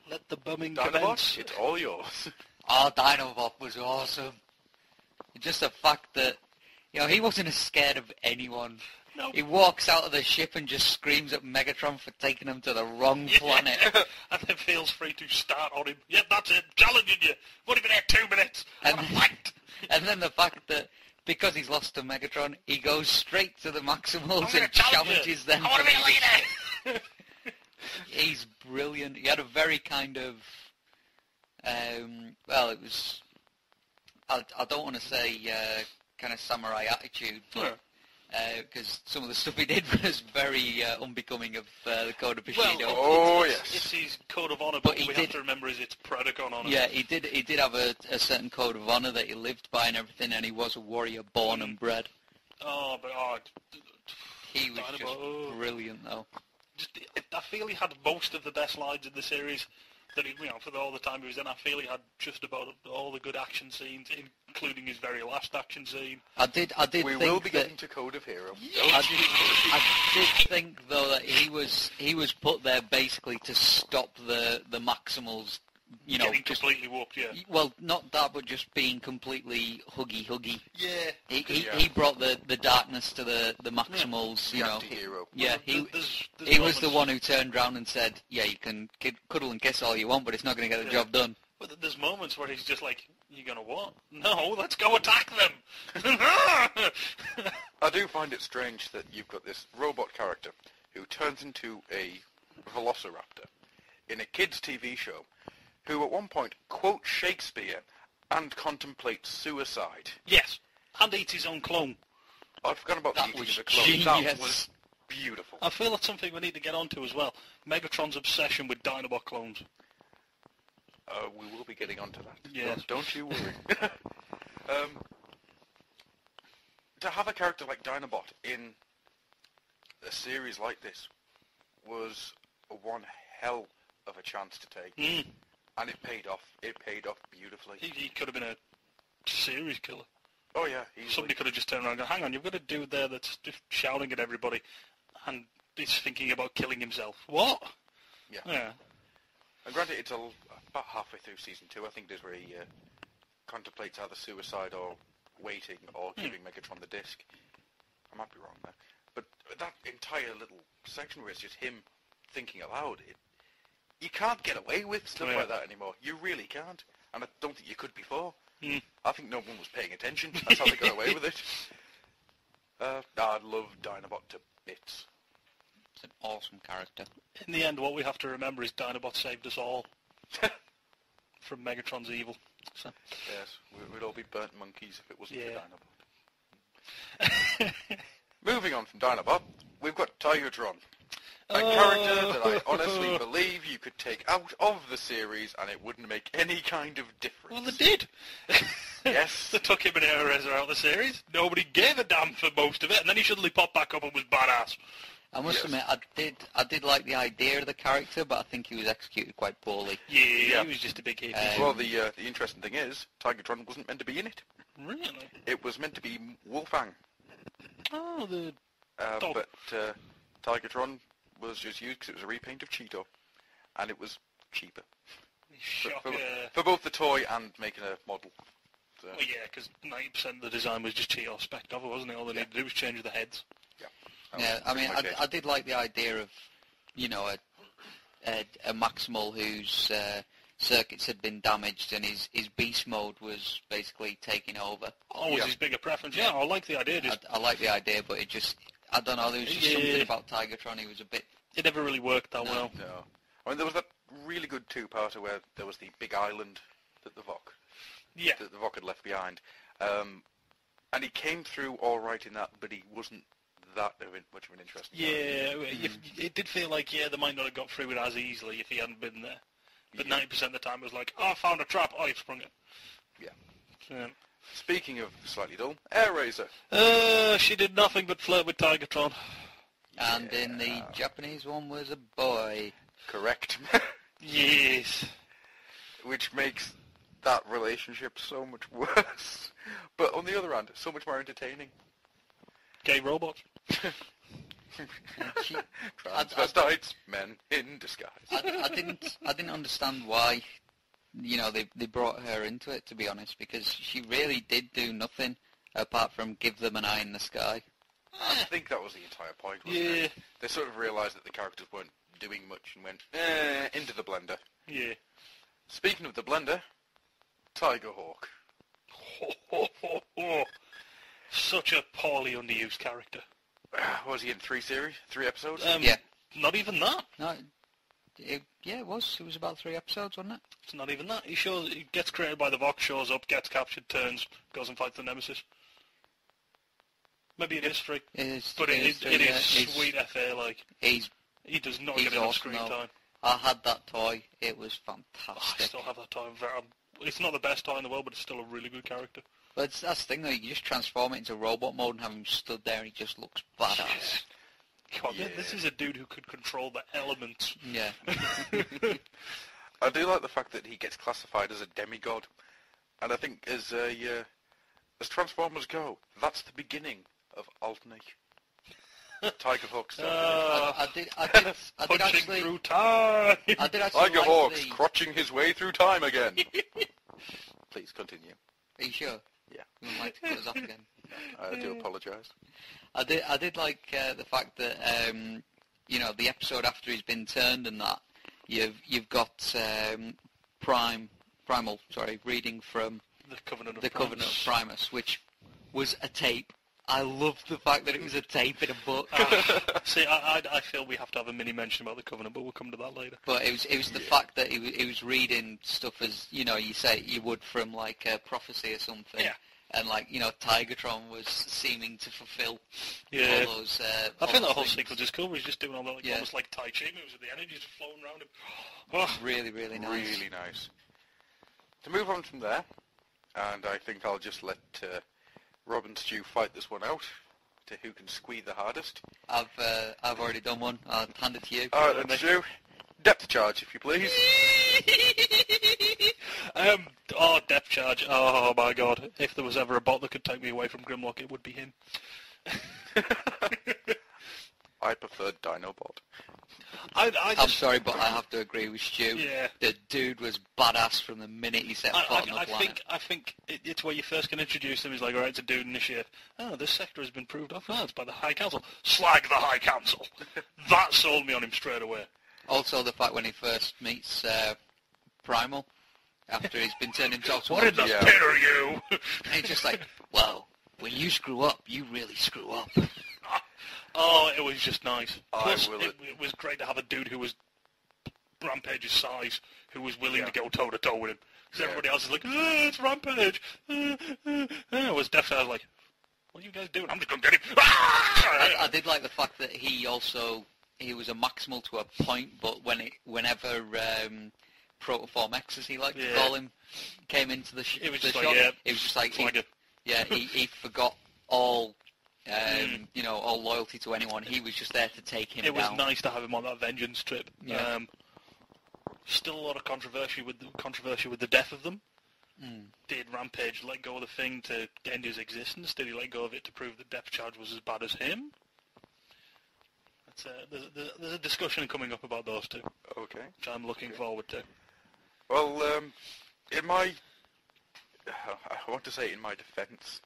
Speaker 10: Let the bumming
Speaker 9: Dinobot,
Speaker 10: commence.
Speaker 9: it's all yours.
Speaker 11: Oh, Dinobot was awesome. Just the fact that, you know, he wasn't as scared of anyone.
Speaker 10: Nope.
Speaker 11: He walks out of the ship and just screams at Megatron for taking him to the wrong planet.
Speaker 10: And then feels free to start on him. Yep, that's it. Challenging you. What even had 2 minutes?
Speaker 11: And-
Speaker 10: And fight.
Speaker 11: And then the fact that because he's lost to Megatron, he goes straight to the Maximals
Speaker 10: I'm
Speaker 11: and
Speaker 10: gonna challenge
Speaker 11: challenges
Speaker 10: you.
Speaker 11: them.
Speaker 10: I want to be
Speaker 11: for
Speaker 10: a leader.
Speaker 11: He's brilliant. He had a very kind of, well, it was, I don't want to say kind of samurai attitude, but because some of the stuff he did was very unbecoming of the Code of Bushido.
Speaker 9: Oh,
Speaker 10: It's
Speaker 9: yes.
Speaker 10: his code of honour,
Speaker 11: But
Speaker 10: but
Speaker 11: he
Speaker 10: we
Speaker 11: did-
Speaker 10: have to remember is it's Predacon honour.
Speaker 11: Yeah, he did have a certain code of honour that he lived by and everything, and he was a warrior born and bred.
Speaker 10: Oh, but
Speaker 11: He was
Speaker 10: Dynamo-
Speaker 11: just
Speaker 10: oh.
Speaker 11: brilliant, though.
Speaker 10: I feel he had most of the best lines in the series. That he, you know, for all the time he was in, I feel he had just about all the good action scenes, including his very last action scene.
Speaker 11: I did
Speaker 9: We
Speaker 11: think
Speaker 9: will be
Speaker 11: that,
Speaker 9: getting to Code of Hero.
Speaker 11: I did think though that he was put there basically to stop the Maximals, you know,
Speaker 10: Getting
Speaker 11: just,
Speaker 10: completely whooped, yeah.
Speaker 11: well, not that, but just being completely huggy.
Speaker 10: Yeah.
Speaker 11: He brought the darkness to the Maximals, you
Speaker 9: The
Speaker 11: know.
Speaker 9: anti-hero.
Speaker 11: Yeah,
Speaker 10: There's
Speaker 11: he was the
Speaker 10: moments-
Speaker 11: one who turned around and said, "Yeah, you can cuddle and kiss all you want, but it's not going to get the job done."
Speaker 10: But there's moments where he's just like, "You gonna what? No, let's go attack them."
Speaker 9: I do find it strange that you've got this robot character who turns into a velociraptor in a kids' TV show, who at one point quotes Shakespeare and contemplates suicide.
Speaker 10: Yes, and eats his own clone.
Speaker 9: I've forgotten about
Speaker 11: That
Speaker 9: the
Speaker 11: was
Speaker 9: eating of the clone. That
Speaker 11: genius.
Speaker 9: was beautiful.
Speaker 10: I feel that's something we need to get onto as well. Megatron's obsession with Dinobot clones.
Speaker 9: We will be getting onto that.
Speaker 10: Yes.
Speaker 9: Don't you worry. To have a character like Dinobot in a series like this was one hell of a chance to take. And it paid off. It paid off beautifully.
Speaker 10: He could have been a series killer.
Speaker 9: Oh yeah, easily.
Speaker 10: Somebody could have just turned around and gone, "Hang on, you've got a dude there that's just shouting at everybody, and he's thinking about killing himself." What?
Speaker 9: Yeah. And granted, it's about halfway through season 2, I think, it is where he contemplates either suicide or waiting or giving Megatron the disc. I might be wrong there. But that entire little section where it's just him thinking aloud, you can't get away with stuff like that anymore. You really can't. And I don't think you could before. I think no one was paying attention. That's how they got away with it. I love Dinobot to bits.
Speaker 11: It's an awesome character.
Speaker 10: In the end, what we have to remember is Dinobot saved us all from Megatron's evil. So.
Speaker 9: Yes, we'd all be burnt monkeys if it wasn't
Speaker 10: Yeah.
Speaker 9: for Dinobot. Moving on from Dinobot, we've got Tigertron. A character that I honestly believe you could take out of the series and it wouldn't make any kind of difference.
Speaker 10: Well, they did.
Speaker 9: Yes.
Speaker 10: They took him and Eraser out of the series. Nobody gave a damn for most of it, and then he suddenly popped back up and was badass.
Speaker 11: I must admit, I did like the idea of the character, but I think he was executed quite poorly.
Speaker 10: Yeah, he was just a big hit.
Speaker 9: Well, the interesting thing is, Tigertron wasn't meant to be in it.
Speaker 10: Really?
Speaker 9: It was meant to be Wolfang.
Speaker 10: Oh, the dog.
Speaker 9: But Tigertron was just used because it was a repaint of Cheeto, and it was cheaper. For both the toy and making a model. So.
Speaker 10: Well, yeah, because 90% of the design was just Cheeto spec over, wasn't it? All they needed to do was change the heads.
Speaker 11: Yeah, I mean, I did like the idea of, you know,
Speaker 3: a Maximal whose circuits had been damaged and his beast mode was basically taking over.
Speaker 10: Oh, was his bigger preference? Yeah, I like the idea.
Speaker 3: I like the idea, but it just, I don't know, there was just something about Tigatron, he was a bit...
Speaker 10: It never really worked that well.
Speaker 9: No. I mean, there was that really good two-parter where there was the big island that the Vok had left behind. And he came through all right in that, but he wasn't that much of an interesting character.
Speaker 10: It did feel like, they might not have got through it as easily if he hadn't been there. But 90% of the time it was like, oh, I found a trap, oh, you've sprung it.
Speaker 9: Yeah. Speaking of slightly dull, Air Razor.
Speaker 10: She did nothing but flirt with Tigatron.
Speaker 3: And in the Japanese one was a boy.
Speaker 9: Correct.
Speaker 10: Yes.
Speaker 9: Which makes that relationship so much worse. But on the other hand, so much more entertaining.
Speaker 10: Gay robots.
Speaker 9: Transvestites, men in disguise.
Speaker 3: I didn't understand why, they brought her into it, to be honest, because she really did do nothing apart from give them an eye in the sky.
Speaker 9: I think that was the entire point, wasn't it? They sort of realised that the characters weren't doing much and went, into the blender.
Speaker 10: Yeah.
Speaker 9: Speaking of the blender, Tiger Hawk.
Speaker 10: Such a poorly underused character.
Speaker 9: Was he in 3 episodes?
Speaker 3: Yeah.
Speaker 10: Not even that.
Speaker 3: No. It was. It was about 3 episodes, wasn't it?
Speaker 10: It's not even that. He gets created by the Vok, shows up, gets captured, turns, goes and fights the Nemesis. Maybe it is 3.
Speaker 3: It is.
Speaker 10: But it is sweet FA, like. He does not get enough
Speaker 3: awesome,
Speaker 10: screen time.
Speaker 3: I had that toy. It was fantastic.
Speaker 10: I still have that toy. It's not the best toy in the world, but it's still a really good character.
Speaker 3: But that's the thing, though. You just transform it into robot mode and have him stood there, and he just looks badass.
Speaker 10: God, this is a dude who could control the elements.
Speaker 3: Yeah.
Speaker 9: I do like the fact that he gets classified as a demigod, and I think as Transformers go, that's the beginning of Altney. Tiger Hawk style.
Speaker 3: I did actually
Speaker 10: through time.
Speaker 3: I did actually
Speaker 9: Tiger
Speaker 3: like
Speaker 9: Hawk's crotching his way through time again. Please continue.
Speaker 3: Are you sure?
Speaker 9: Yeah.
Speaker 3: You wouldn't like to cut us off again?
Speaker 9: I do apologise.
Speaker 3: I did like the fact that the episode after he's been turned and that you've got Primal reading from
Speaker 10: the Covenant
Speaker 3: of Primus, which was a tape. I love the fact that it was a tape in a book.
Speaker 10: See, I feel we have to have a mini mention about the Covenant, but we'll come to that later.
Speaker 3: But it was the fact that he was reading stuff as you say you would from like a prophecy or something.
Speaker 10: Yeah.
Speaker 3: And like Tigatron was seeming to fulfill all those.
Speaker 10: I think that whole sequence is cool. He's just doing all that, almost like Tai Chi moves, with the energy just flowing around him. Oh.
Speaker 3: Really, really nice.
Speaker 9: Really nice. To move on from there, and I think I'll just let Rob and Stu fight this one out to who can squeeze the hardest.
Speaker 3: I've already done one. I'll hand it to you.
Speaker 9: All right, then, Stu. Depth charge, if you please.
Speaker 10: Depth charge. Oh my God! If there was ever a bot that could take me away from Grimlock, it would be him.
Speaker 9: I preferred Dinobot.
Speaker 3: I'm sorry, but I have to agree with Stu.
Speaker 10: Yeah.
Speaker 3: The dude was badass from the minute he set foot on the planet.
Speaker 10: I think it's where you first can introduce him. He's like, all right, it's a dude in this ship. Oh, this sector has been proved off. Oh, it's by the High Council. Slag the High Council. That sold me on him straight away.
Speaker 3: Also, the fact when he first meets Primal, after he's been turned into
Speaker 10: what in the pit are you?
Speaker 3: And he's just like, well, when you screw up, you really screw up.
Speaker 10: Oh, it was just nice. Plus, it was great to have a dude who was Rampage's size, who was willing to go toe-to-toe with him. Because everybody else is like, it's Rampage. It was definitely, I was like, what are you guys doing? I'm just going to get him.
Speaker 3: I did like the fact that he was a Maximal to a point, but whenever Protoform X, as he liked to call him, came into the shot, it was just like, he forgot all... all loyalty to anyone. He was just there to take him down.
Speaker 10: It was nice to have him on that vengeance trip. Yeah. Still a lot of controversy with the death of them. Did Rampage let go of the thing to end his existence? Did he let go of it to prove that depth charge was as bad as him? There's a discussion coming up about those two.
Speaker 9: Okay.
Speaker 10: Which I'm looking forward to.
Speaker 9: Well, I want to say in my defence,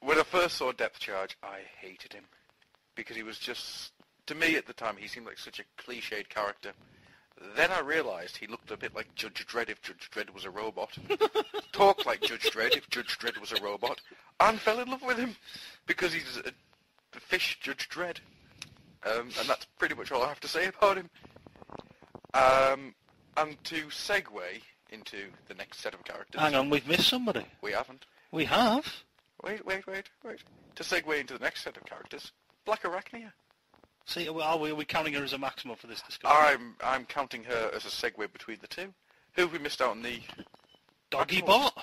Speaker 9: when I first saw Depth Charge, I hated him because he was just to me at the time, he seemed like such a cliched character. Then I realised he looked a bit like Judge Dredd if Judge Dredd was a robot. Talked like Judge Dredd if Judge Dredd was a robot. And fell in love with him because he's a fish Judge Dredd. And that's pretty much all I have to say about him. And to segue into the next set of characters...
Speaker 10: Hang on, we've missed somebody.
Speaker 9: We haven't.
Speaker 10: We have?
Speaker 9: Wait. To segue into the next set of characters, Black Arachnia.
Speaker 10: See, are we counting her as a maximum for this discussion?
Speaker 9: I'm counting her as a segue between the two. Who have we missed out on the...
Speaker 10: Doggy Bot?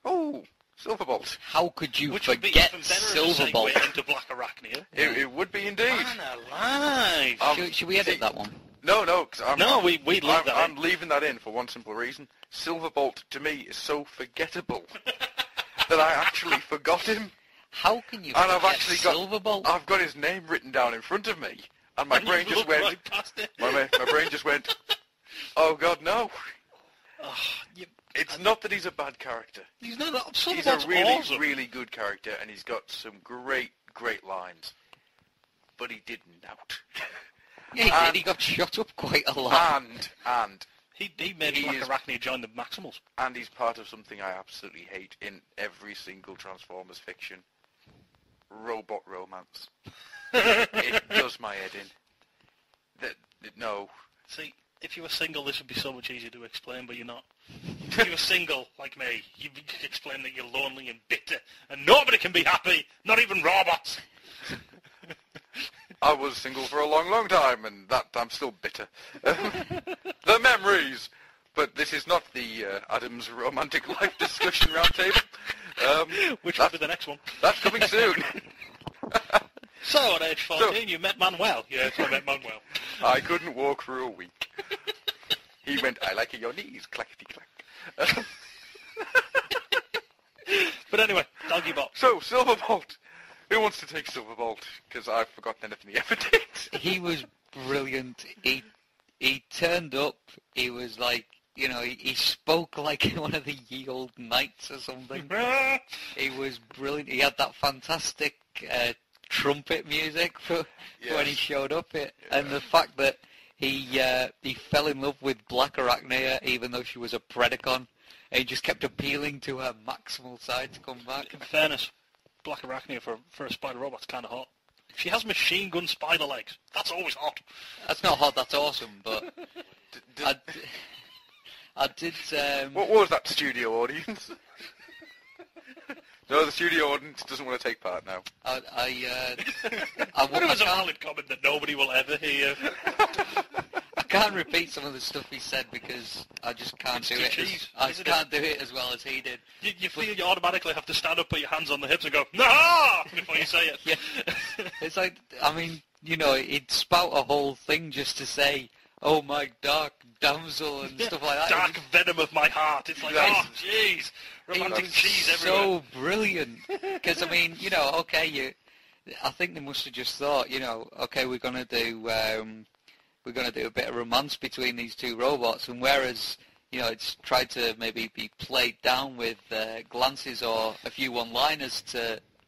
Speaker 9: Oh, Silverbolt.
Speaker 3: How could you
Speaker 10: Which would be
Speaker 3: forget
Speaker 10: even better
Speaker 3: Silverbolt?
Speaker 10: as a segue into Black Arachnia.
Speaker 9: It would be indeed.
Speaker 10: Man alive.
Speaker 3: Should we edit that one?
Speaker 9: No, because
Speaker 10: we leave that in.
Speaker 9: I'm leaving that in for one simple reason. Silverbolt, to me, is so forgettable that I actually forgot him.
Speaker 3: How can you
Speaker 9: And
Speaker 3: forget
Speaker 9: I've actually
Speaker 3: Silverbolt?
Speaker 9: I've got his name written down in front of me, and my brain just went...
Speaker 10: Right past it.
Speaker 9: My brain just went, oh God, no. It's not that he's a bad character.
Speaker 10: He's not.
Speaker 9: He's a really,
Speaker 10: awesome.
Speaker 9: really good character, and he's got some great, great lines. But he did not.
Speaker 3: Yeah, he did. He got shot up quite a lot.
Speaker 9: And
Speaker 10: he made Black Arachnia join the Maximals.
Speaker 9: And he's part of something I absolutely hate in every single Transformers fiction. Robot romance. It does my head in. No.
Speaker 10: See, if you were single, this would be so much easier to explain, but you're not. If you were single, like me, you'd explain that you're lonely and bitter, and nobody can be happy, not even robots.
Speaker 9: I was single for a long, long time, and that I'm still bitter. The memories! But this is not the Adam's romantic life discussion roundtable.
Speaker 10: Which will be the next one.
Speaker 9: That's coming soon.
Speaker 10: So, at age 14, you met Manuel. Yes, I met Manuel.
Speaker 9: I couldn't walk for a week. He went, I like your knees, clackety-clack.
Speaker 10: But anyway, Doggy Bot.
Speaker 9: So, Silverbolt. Who wants to take Silverbolt? Because I've forgotten anything he ever did.
Speaker 3: He was brilliant. He turned up. He was like, you know, he spoke like one of the ye old knights or something. He was brilliant. He had that fantastic trumpet music for when he showed up. And the fact that he fell in love with Black Arachnia even though she was a Predacon. And he just kept appealing to her maximal side to come back.
Speaker 10: In fairness, Black Arachnia for a spider robot's kind of hot. If she has machine gun spider legs, that's always hot.
Speaker 3: That's not hot, that's awesome, but I did...
Speaker 9: What was that, studio audience? No, the studio audience doesn't want to take part now.
Speaker 10: But it was a valid comment that nobody will ever hear.
Speaker 3: I can't repeat some of the stuff he said because I just can't do it. I can't do it as well as he did.
Speaker 10: You feel you automatically have to stand up, put your hands on the hips and go, nah, before you say it.
Speaker 3: Yeah. It's like, I mean, you know, he'd spout a whole thing just to say, oh my dark damsel and stuff like that.
Speaker 10: Dark venom of my heart. It's like, oh, jeez. Romantic cheese everywhere.
Speaker 3: So brilliant. Because, I mean, you know, okay, I think they must have just thought, you know, okay, we're going to do a bit of romance between these two robots, and whereas, you know, it's tried to maybe be played down with glances or a few one-liners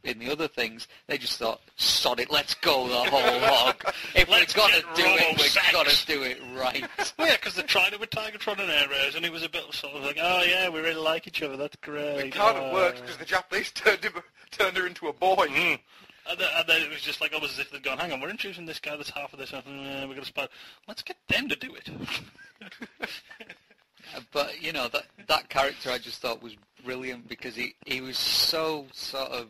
Speaker 3: in the other things, they just thought, sod it, let's go the whole hog. If we're going to do it, we've got to do it right.
Speaker 10: Well, yeah, because they tried it with Tigertron and Air Rays, and he was a bit sort of like, oh yeah, we really like each other, that's great.
Speaker 9: It can't have worked because the Japanese turned her into a boy.
Speaker 10: Mm. And then it was just like almost as if they'd gone, hang on, we're introducing this guy that's half of this, we're going to spot. Let's get them to do it.
Speaker 3: But, you know, that character I just thought was brilliant because he was so sort of,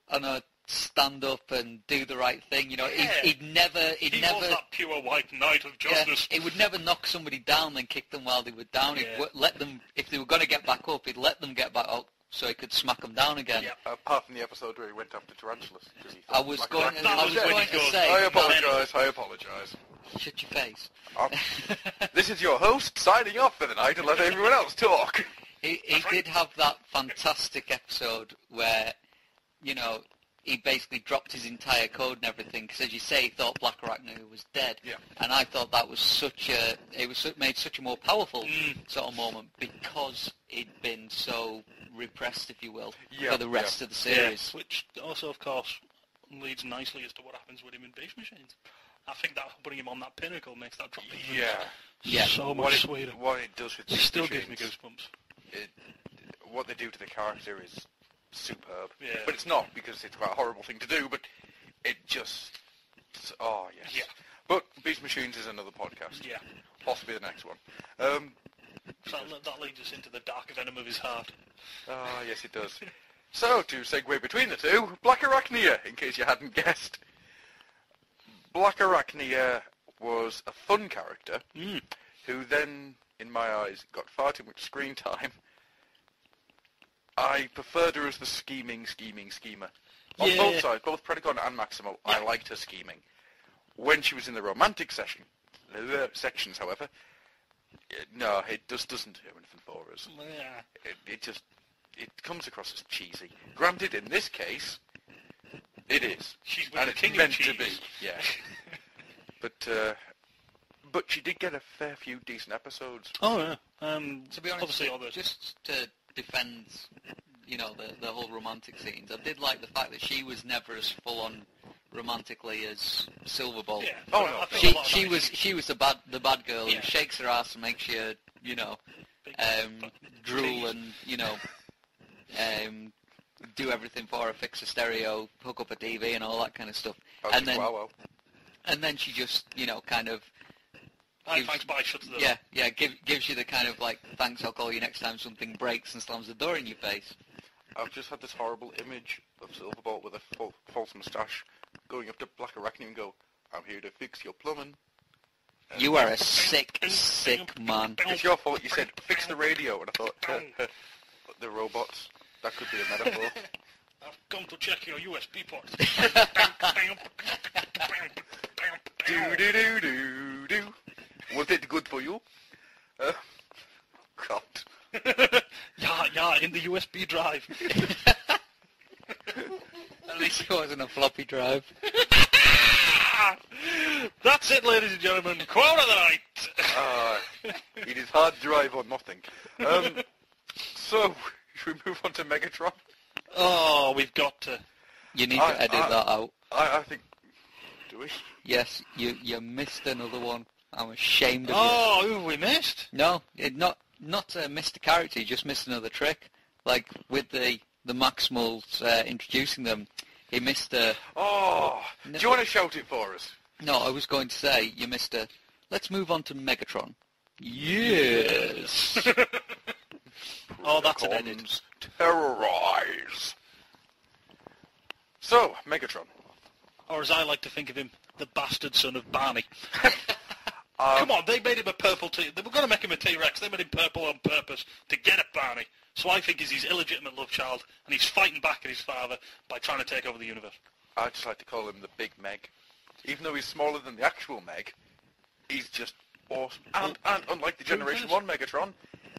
Speaker 3: I don't know, stand up and do the right thing. You know, he'd never
Speaker 10: was that pure white knight of justice.
Speaker 3: Yeah, he would never knock somebody down and kick them while they were down. He'd let them, if they were going to get back up, he'd let them get back up so he could smack them down again.
Speaker 9: Yeah. Apart from the episode where he went after Tarantulas.
Speaker 3: I was going to say...
Speaker 9: I apologise.
Speaker 3: Shut your face.
Speaker 9: This is your host signing off for the night and let everyone else talk.
Speaker 3: He did have that fantastic episode where, you know, he basically dropped his entire code and everything because, as you say, he thought Black Arachnia was dead.
Speaker 9: Yeah.
Speaker 3: And I thought that was made such a more powerful sort of moment because he'd been so repressed, if you will, for the rest of the series.
Speaker 10: Yeah. Which also, of course, leads nicely as to what happens with him in Beast Machines. I think that putting him on that pinnacle makes that drop so much sweeter.
Speaker 9: What it does with
Speaker 10: It still
Speaker 9: Beast
Speaker 10: gives me
Speaker 9: Machines,
Speaker 10: goosebumps.
Speaker 9: what they do to the character is superb.
Speaker 10: Yeah.
Speaker 9: But it's not, because it's quite a horrible thing to do, but it just... Oh, yes.
Speaker 10: Yeah.
Speaker 9: But Beast Machines is another podcast.
Speaker 10: Yeah.
Speaker 9: Possibly the next one.
Speaker 10: So that leads us into the dark venom of his heart.
Speaker 9: Ah, yes, it does. So, to segue between the two, Black Arachnia, in case you hadn't guessed. Black Arachnia was a fun character who then, in my eyes, got far too much screen time. I preferred her as the scheming schemer. On both sides, both Predacon and Maximo, I liked her scheming. When she was in the romantic sections, however, no, it just doesn't do anything for us.
Speaker 10: Yeah.
Speaker 9: It comes across as cheesy. Granted, in this case, it is.
Speaker 10: She's with
Speaker 9: and
Speaker 10: the
Speaker 9: it's
Speaker 10: king
Speaker 9: meant
Speaker 10: of cheese.
Speaker 9: to be, yeah. But she did get a fair few decent episodes.
Speaker 10: Oh, yeah.
Speaker 3: To be honest,
Speaker 10: obviously all the...
Speaker 3: just to defend, the whole romantic scenes, I did like the fact that she was never as full-on romantically as Silverbolt.
Speaker 10: Yeah.
Speaker 9: Oh, no.
Speaker 3: She was the bad girl who shakes her ass and makes you, drool and, do everything for her, fix a stereo, hook up a TV and all that kind of stuff. And then she just, kind of...
Speaker 10: Thanks, bye, shuts the door.
Speaker 3: Gives you the kind of like, thanks, I'll call you next time something breaks, and slams the door in your face.
Speaker 9: I've just had this horrible image of Silverbolt with a false moustache going up to Black Arachnia and go, I'm here to fix your plumbing.
Speaker 3: You are a sick man.
Speaker 9: It's your fault. You said, fix the radio, and I thought, the robots, that could be a metaphor.
Speaker 10: I've come to check your USB ports.
Speaker 9: Do. Was it good for you? God.
Speaker 10: Yeah, in the USB drive.
Speaker 3: At least it wasn't a floppy drive.
Speaker 10: That's it, ladies and gentlemen. Quote of the night.
Speaker 9: It is hard drive or nothing. So, should we move on to Megatron?
Speaker 10: Oh, we've got to.
Speaker 3: You need to edit that out.
Speaker 9: I think... Do we?
Speaker 3: Yes, you missed another one. I'm ashamed of you.
Speaker 10: Oh, who have we missed?
Speaker 3: No, not missed a character, you just missed another trick. Like, with the Maximals introducing them, he missed a...
Speaker 9: Oh, do you want to shout it for us?
Speaker 3: No, I was going to say, you missed a... Let's move on to Megatron. Yes!
Speaker 10: Oh, that's an edit.
Speaker 9: Terrorize. So, Megatron.
Speaker 10: Or as I like to think of him, the bastard son of Barney. Come on, they made him a purple They were going to make him a T-Rex. They made him purple on purpose to get at Barney. So I think he's his illegitimate love child, and he's fighting back at his father by trying to take over the universe.
Speaker 9: I just like to call him the Big Meg. Even though he's smaller than the actual Meg, he's just awesome. And unlike the Generation 1 Megatron,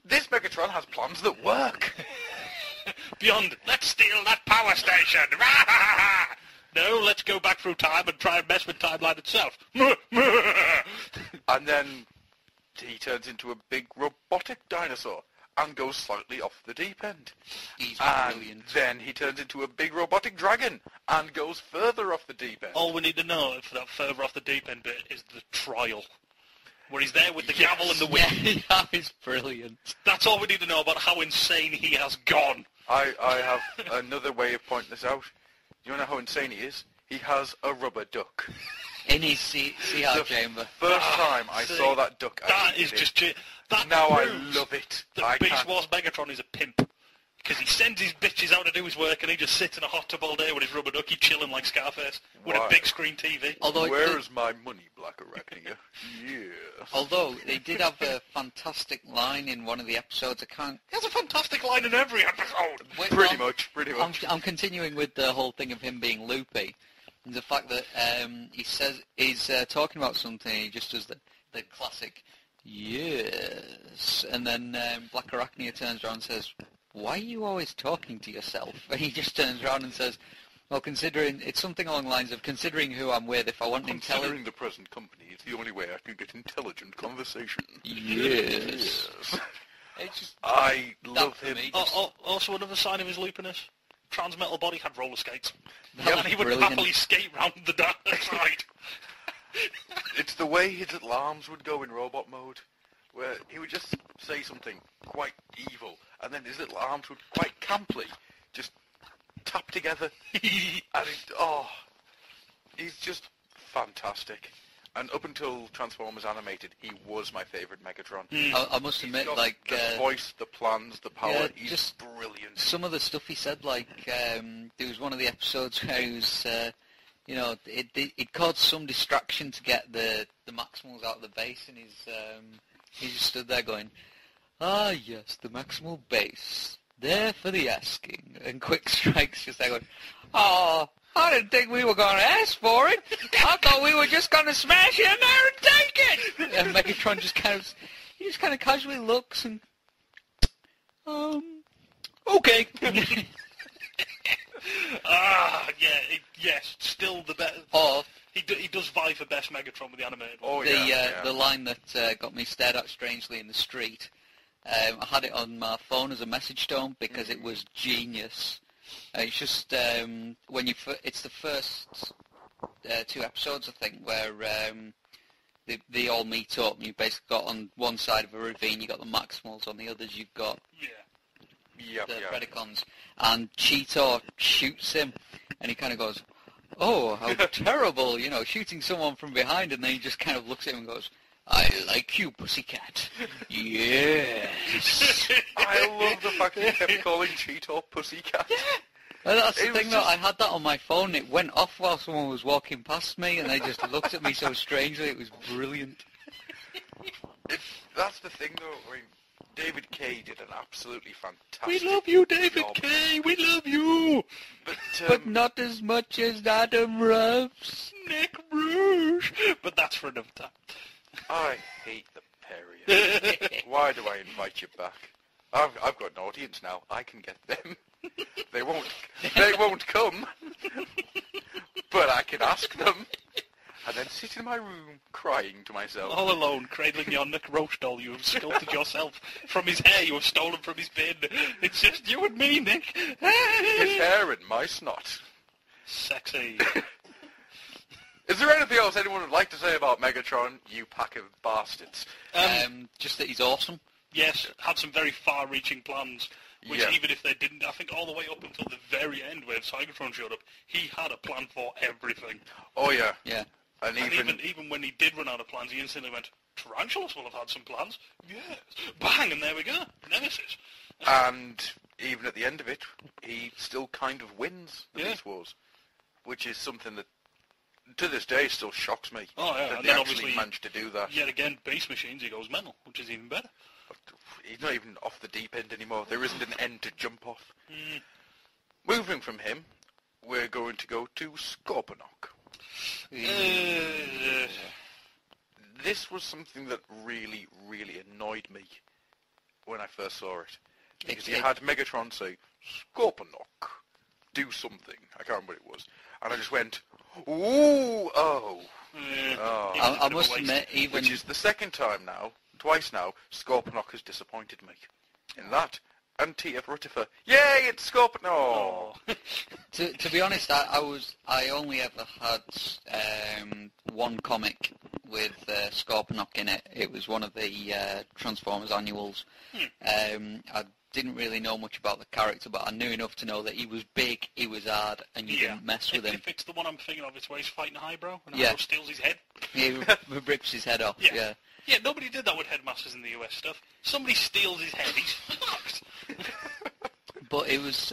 Speaker 9: this Megatron has plans that work.
Speaker 10: Beyond, let's steal that power station. No, let's go back through time and try and mess with timeline itself.
Speaker 9: And then he turns into a big robotic dinosaur and goes slightly off the deep end.
Speaker 3: He's
Speaker 9: brilliant. Then he turns into a big robotic dragon and goes further off the deep end.
Speaker 10: All we need to know for that further off the deep end bit is the trial, where he's there with the gavel and the whip.
Speaker 3: Yeah, that is brilliant.
Speaker 10: That's all we need to know about how insane he has gone.
Speaker 9: I have another way of pointing this out. You know how insane he is? He has a rubber duck.
Speaker 3: In his CR chamber.
Speaker 9: First time I saw that duck,
Speaker 10: that is just...
Speaker 9: Now I love it.
Speaker 10: The Beast Wars Megatron is a pimp. Because he sends his bitches out to do his work and he just sits in a hot tub all day with his rubber ducky chilling like Scarface with a big screen TV.
Speaker 9: Where's my money, Black Arachnia? Yes.
Speaker 3: Although, they did have a fantastic line in one of the episodes.
Speaker 10: He has a fantastic line in every episode.
Speaker 9: Pretty much.
Speaker 3: I'm continuing with the whole thing of him being loopy. And the fact that he says he's talking about something, he just does the classic, yes. And then Black Arachnia turns around and says, why are you always talking to yourself? And he just turns around and says, well, considering, it's something along the lines of, considering who I'm with, if I want
Speaker 9: Considering the present company, it's the only way I can get intelligent conversation.
Speaker 3: Yes.
Speaker 9: I love him.
Speaker 10: Also another sign of his loopiness, Transmetal body had roller skates.
Speaker 3: That
Speaker 10: And he would
Speaker 3: brilliant.
Speaker 10: happily skate round the dark side.
Speaker 9: It's the way his little arms would go in robot mode, where he would just say something quite evil, and then his little arms would quite camply just tap together. And he's just fantastic. And up until Transformers Animated, he was my favourite Megatron.
Speaker 3: I must admit,
Speaker 9: got
Speaker 3: like...
Speaker 9: the voice, the plans, the power,
Speaker 3: yeah,
Speaker 9: he's
Speaker 3: just
Speaker 9: brilliant.
Speaker 3: some of the stuff he said, like, there was one of the episodes where he was, it caused some distraction to get the Maximals out of the base, and he just stood there going, "Ah, yes, the Maximal base, there for the asking." And Quick Strike's just there going, "Oh, I didn't think we were going to ask for it. I thought we were just going to smash in there and take it." And Megatron just kind of casually looks and, okay.
Speaker 10: Yes, still the best.
Speaker 3: Or
Speaker 10: He does vie for best Megatron with the animated one.
Speaker 3: the line that got me stared at strangely in the street. I had it on my phone as a message tone because it was genius. It's just when it's the first 2 episodes, I think, where they all meet up. And you basically got on one side of a ravine, you got the Maximals. On the others, you've got the Predacons. And Cheetor shoots him, and he kind of goes, "Oh, how terrible!" Shooting someone from behind, and then he just kind of looks at him and goes, "I like you, pussycat." Yes.
Speaker 9: I love the fact that he kept calling Cheetor pussycat.
Speaker 3: Yeah. Well, that's the
Speaker 9: It was
Speaker 3: thing, though. I had that on my phone. It went off while someone was walking past me, and they just looked at me so strangely. It was brilliant.
Speaker 9: That's the thing, though. I mean, David Kay did an absolutely fantastic
Speaker 3: We love you, David
Speaker 9: job.
Speaker 3: Kay. We love you. But not as much as Adam Ruff's Nick Rouge.
Speaker 10: But that's for another time.
Speaker 9: I hate the Perrier. Why do I invite you back? I've got an audience now. I can get them. They won't come. But I can ask them. And then sit in my room crying to myself.
Speaker 10: All alone, cradling your Nick Roach doll you have sculpted yourself from his hair you have stolen from his bin. It's just you and me, Nick.
Speaker 9: His hair and my snot.
Speaker 10: Sexy.
Speaker 9: Is there anything else anyone would like to say about Megatron, you pack of bastards?
Speaker 3: Just that he's awesome.
Speaker 10: Yes, had some very far-reaching plans, which
Speaker 9: Yeah.
Speaker 10: even if they didn't, I think all the way up until the very end where Cybertron showed up, he had a plan for everything.
Speaker 9: Oh, yeah.
Speaker 3: Yeah.
Speaker 9: And
Speaker 10: even when he did run out of plans, he instantly went, Tarantulas will have had some plans. Yes. Bang, and there we go. Nemesis.
Speaker 9: And even at the end of it, he still kind of wins the Beast Wars, which is something that, to this day, still shocks me.
Speaker 10: Oh, yeah.
Speaker 9: That
Speaker 10: And
Speaker 9: they
Speaker 10: then
Speaker 9: actually
Speaker 10: obviously,
Speaker 9: managed to do that.
Speaker 10: yet again, Beast Machines, he goes mental, which is even better.
Speaker 9: But he's not even off the deep end anymore. There isn't an end to jump off. Moving from him, we're going to go to Scorponok. This was something that really, really annoyed me when I first saw it. Because you had Megatron say, Scorponok, do something. I can't remember what it was. And I just went, ooh, oh.
Speaker 3: I must admit, even...
Speaker 9: Which is the second time now, twice now, Scorponok has disappointed me. In that, and T.F. Ruttifer, yay, it's Scorponok! Oh.
Speaker 3: To be honest, I only ever had one comic with Scorponok in it. It was one of the Transformers annuals. I didn't really know much about the character, but I knew enough to know that he was big, he was hard, and you didn't mess with him.
Speaker 10: If it's the one I'm thinking of, it's where he's fighting Highbrow, and
Speaker 3: Yeah.
Speaker 10: Highbrow steals his head.
Speaker 3: He rips his head off, yeah.
Speaker 10: Yeah, nobody did that with Headmasters in the US stuff. Somebody steals his head, he's fucked.
Speaker 3: But it was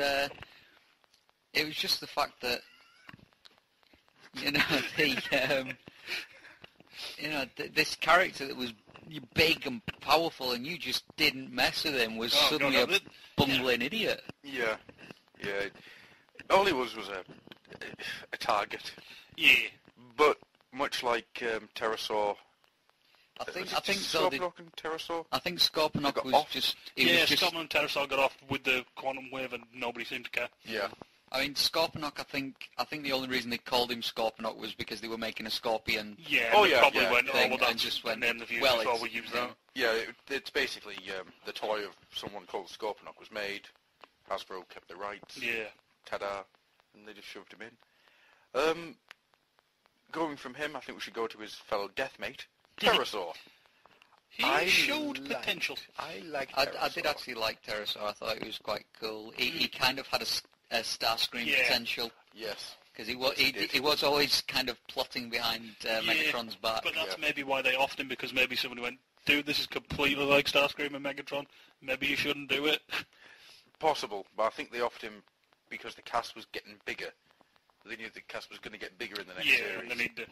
Speaker 3: just the fact that, this character that was big and powerful and you just didn't mess with him was suddenly a bungling idiot.
Speaker 9: Yeah. All he was a target.
Speaker 10: Yeah.
Speaker 9: But much like Pterosaur...
Speaker 3: I think
Speaker 9: Scorponok and Pterosaur?
Speaker 3: I think Scorponok was
Speaker 9: off.
Speaker 3: just...
Speaker 10: Scorponok and Pterosaur got off with the quantum wave and nobody seemed to care.
Speaker 9: Yeah.
Speaker 3: I mean, Scorponok, I think the only reason they called him Scorponok was because they were making a scorpion.
Speaker 10: Yeah,
Speaker 9: probably
Speaker 10: went,
Speaker 3: thing,
Speaker 10: well, that's
Speaker 3: and just went,
Speaker 10: name the view
Speaker 3: well,
Speaker 10: before we use that.
Speaker 9: Yeah, it's basically the toy of someone called Scorponok was made. Hasbro kept the rights.
Speaker 10: Yeah.
Speaker 9: ta-da, and they just shoved him in. Going from him, I think we should go to his fellow deathmate, Pterosaur.
Speaker 10: He showed potential.
Speaker 9: I like
Speaker 3: I did actually like Pterosaur. I thought he was quite cool. He kind of had a Starscream potential.
Speaker 9: Yes.
Speaker 3: Because he was always kind of plotting behind Megatron's back.
Speaker 10: But that's maybe why they offed him, because maybe somebody went, dude, this is completely like Starscream and Megatron. Maybe you shouldn't do it.
Speaker 9: Possible, but I think they offed him because the cast was getting bigger. They knew the cast was going to get bigger in the next series.
Speaker 10: Yeah, and they need to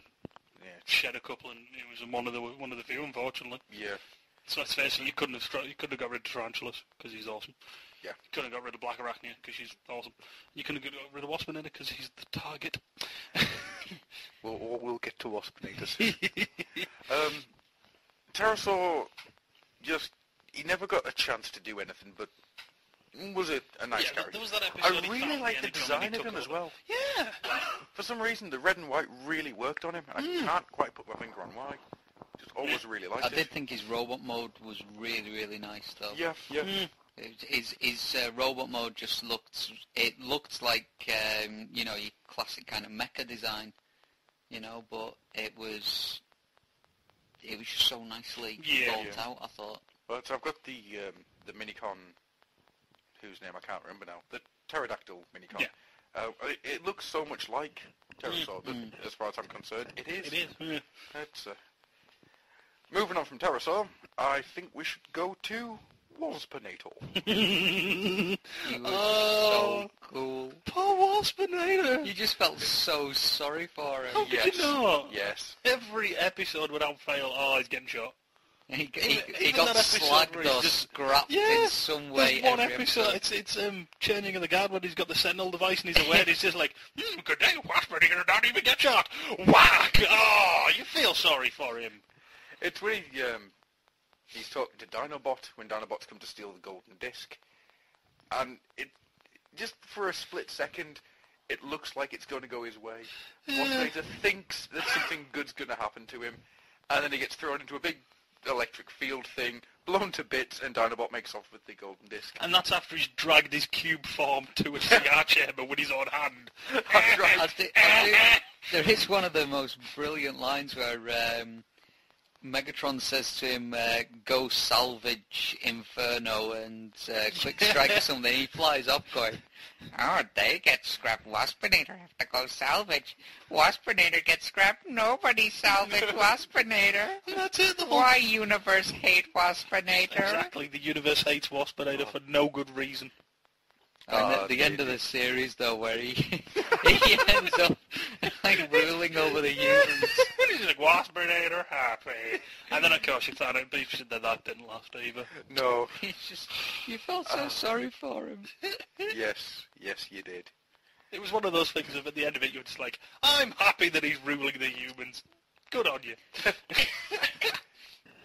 Speaker 10: shed a couple, and it was one of the few, unfortunately.
Speaker 9: Yeah.
Speaker 10: So let's face it, you couldn't have got rid of Tarantulas because he's awesome.
Speaker 9: Yeah.
Speaker 10: You couldn't have got rid of Black Arachnia because she's awesome. You couldn't have got rid of Waspinator because he's the target.
Speaker 9: We'll get to Waspinator soon. Pterosaur, he never got a chance to do anything, but was it a nice character?
Speaker 10: There was that episode
Speaker 9: I really like the design of him as well.
Speaker 10: Yeah.
Speaker 9: For some reason, the red and white really worked on him. I can't quite put my finger on why. Just always really liked it.
Speaker 3: I did think his robot mode was really, really nice, though.
Speaker 9: Yeah.
Speaker 3: His robot mode just looked like your classic kind of mecha design, but it was just so nicely thought out, I thought.
Speaker 9: Well, so I've got the Minicon, whose name I can't remember now, the pterodactyl Minicon.
Speaker 10: Yeah.
Speaker 9: It looks so much like Pterosaur, as far as I'm concerned. It is.
Speaker 10: It is. Yeah.
Speaker 9: It's, moving on from Pterosaur, I think we should go to Waspinator.
Speaker 3: He was so cool.
Speaker 10: Poor Waspinator.
Speaker 3: You just felt so sorry for him.
Speaker 10: How could you not?
Speaker 9: Yes.
Speaker 10: Every episode without fail, he's getting shot.
Speaker 3: He
Speaker 10: Even
Speaker 3: got
Speaker 10: that episode
Speaker 3: slagged
Speaker 10: where he's
Speaker 3: or
Speaker 10: just-
Speaker 3: scrapped in some way.
Speaker 10: There's one
Speaker 3: every
Speaker 10: episode, it's Churning of the Guard, when he's got the Sentinel device and he's aware, and he's just like, good day, Waspinator did not even get shot. Whack! Oh, you feel sorry for him.
Speaker 9: It's when he's talking to Dinobot when Dinobots come to steal the golden disc, and it just for a split second, it looks like it's going to go his way. Waspinator thinks that something good's going to happen to him, and then he gets thrown into a big electric field thing, blown to bits, and Dinobot makes off with the golden disc.
Speaker 10: And that's after he's dragged his cube form to a CR chamber with his own hand.
Speaker 3: There is one of the most brilliant lines where Megatron says to him, go salvage Inferno and quick strike or something. He flies up going, oh, they get scrapped. Waspinator have to go salvage. Waspinator gets scrapped. Nobody salvage Waspinator.
Speaker 10: That's it.
Speaker 3: Why universe hate Waspinator?
Speaker 10: Exactly. The universe hates Waspinator for no good reason.
Speaker 3: And at the end of the series, though, where he ends up like ruling over the humans.
Speaker 10: He's like, Waspinator happy. And then, of course, you found out that didn't last either.
Speaker 9: No.
Speaker 3: You felt so sorry for him.
Speaker 9: Yes, you did.
Speaker 10: It was one of those things of at the end of it, you were just like, I'm happy that he's ruling the humans. Good on you.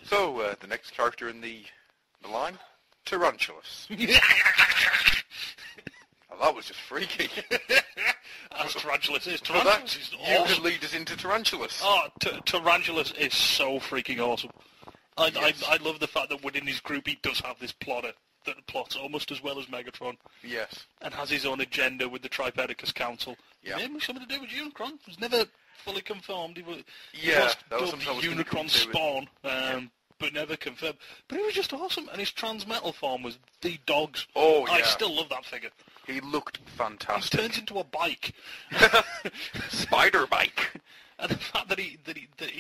Speaker 9: So, the next character in the line, Tarantulas. Oh, that was just freaky.
Speaker 10: As Tarantulas is.
Speaker 9: For that,
Speaker 10: Tarantulas is
Speaker 9: you
Speaker 10: awesome.
Speaker 9: could lead us into Tarantulas.
Speaker 10: Oh, Tarantulas is so freaking awesome. I love the fact that within his group he does have this plotter that plots almost as well as Megatron.
Speaker 9: Yes.
Speaker 10: And has his own agenda with the Tripedicus Council.
Speaker 9: Yeah.
Speaker 10: Maybe something to do with Unicron. It was never fully confirmed. He was
Speaker 6: that was something I was
Speaker 10: Unicron
Speaker 6: thinking too.
Speaker 10: spawn, but never confirmed. But he was just awesome, and his Transmetal form was the dogs.
Speaker 6: Oh, yeah.
Speaker 10: I still love that figure.
Speaker 6: He looked
Speaker 10: He
Speaker 6: fantastic.
Speaker 10: turns into a bike.
Speaker 6: Spider bike.
Speaker 10: And the fact that he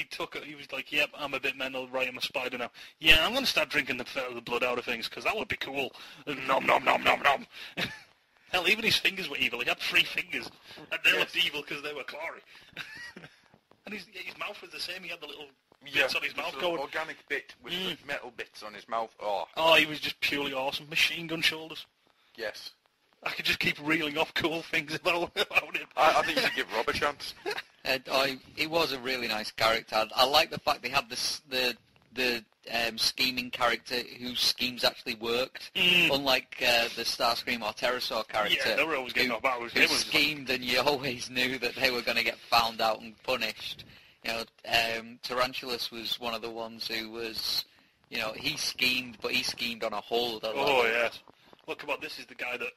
Speaker 10: took it, he was like, yep, I'm a bit mental, right, I'm a spider now. Yeah, I'm going to start drinking the blood out of things, because that would be cool. Nom, nom, nom, nom, nom. Hell, even his fingers were evil. He had 3 fingers, and they looked evil because they were clawy. And his mouth was the same. He had the little bits on his mouth going.
Speaker 6: Organic bit with the metal bits on his mouth. Oh,
Speaker 10: he was just purely awesome. Machine gun shoulders.
Speaker 6: yes.
Speaker 10: I could just keep reeling off cool things about him.
Speaker 6: I think you should give Rob a chance.
Speaker 3: He was a really nice character. I like the fact they had the scheming character whose schemes actually worked, unlike the Starscream or Pterosaur character.
Speaker 10: Yeah, they were always getting off backwards.
Speaker 3: Who schemed, and you always knew that they were going to get found out and punished. Tarantulas was one of the ones who was, he schemed, but he schemed on a whole other level.
Speaker 10: Oh, yes. Well, come on, this is the guy that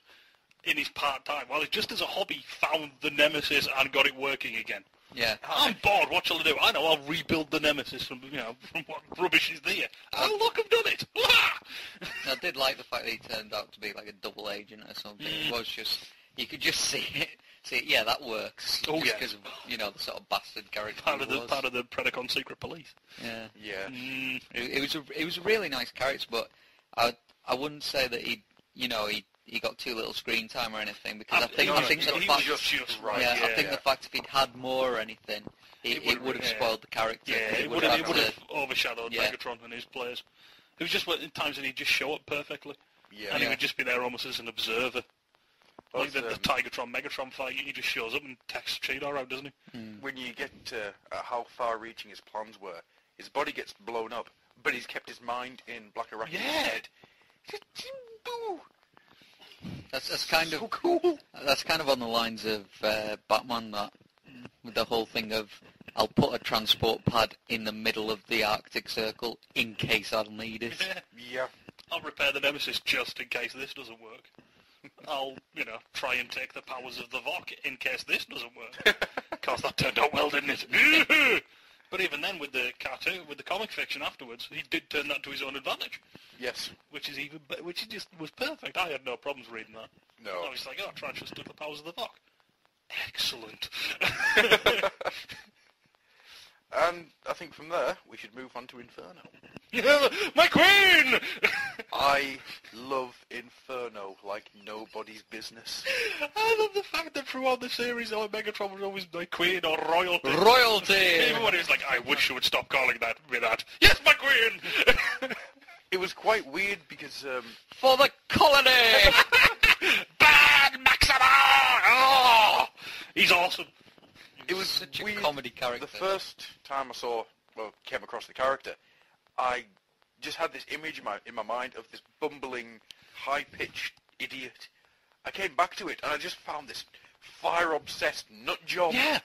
Speaker 10: in his part-time, while he just as a hobby found the Nemesis and got it working again.
Speaker 3: Yeah.
Speaker 10: I'm bored, what shall I do? I know, I'll rebuild the Nemesis from what rubbish is there. Oh, look, I've done it!
Speaker 3: I did like the fact that he turned out to be like a double agent or something. It was just, you could just see it, yeah, that works.
Speaker 10: Oh,
Speaker 3: just
Speaker 10: yeah.
Speaker 3: because of, the sort of bastard character
Speaker 10: Part
Speaker 3: he was.
Speaker 10: of the Predacon secret police.
Speaker 3: Yeah.
Speaker 6: Yeah.
Speaker 3: It was a really nice character, but I wouldn't say that he got too little screen time or anything, because I think the fact,
Speaker 10: just right.
Speaker 3: Yeah, I think the fact if he'd had more or anything, it would have spoiled the character.
Speaker 10: Yeah, it would have overshadowed Megatron and his players. It was just in times that he'd just show up perfectly, and he would just be there almost as an observer. Like the Tigatron Megatron fight, he just shows up and takes Cheetor out, doesn't he?
Speaker 6: When you get to how far-reaching his plans were, his body gets blown up, but he's kept his mind in Black Arachne's head.
Speaker 3: That's kind
Speaker 6: so
Speaker 3: of
Speaker 6: cool.
Speaker 3: That's kind of on the lines of Batman, that with the whole thing of, I'll put a transport pad in the middle of the Arctic Circle in case I'll need it.
Speaker 6: Yeah.
Speaker 10: I'll repair the Nemesis just in case this doesn't work. I'll, try and take the powers of the Vok in case this doesn't work. Because that turned out well, didn't it? But even then, with the cartoon, with the comic fiction afterwards, he did turn that to his own advantage.
Speaker 6: Yes.
Speaker 10: Which just was perfect. I had no problems reading that.
Speaker 6: No.
Speaker 10: I was like, Tranch just took the powers of the Vok. Excellent.
Speaker 6: And I think from there, we should move on to Inferno.
Speaker 10: Yeah, my queen!
Speaker 6: I love Inferno like nobody's business.
Speaker 10: I love the fact that throughout the series, Megatron was always my queen or royalty.
Speaker 3: Royalty!
Speaker 10: Even when he was like, I wish you would stop calling me that. Yes, my queen!
Speaker 6: It was quite weird because...
Speaker 3: For the colony!
Speaker 10: Bad Maxima! Oh! He's awesome.
Speaker 6: It was
Speaker 3: such
Speaker 6: weird.
Speaker 3: A comedy character.
Speaker 6: The first time I came across the character, I just had this image in my mind of this bumbling, high-pitched idiot. I came back to it, and I just found this fire-obsessed nutjob.
Speaker 10: Yeah.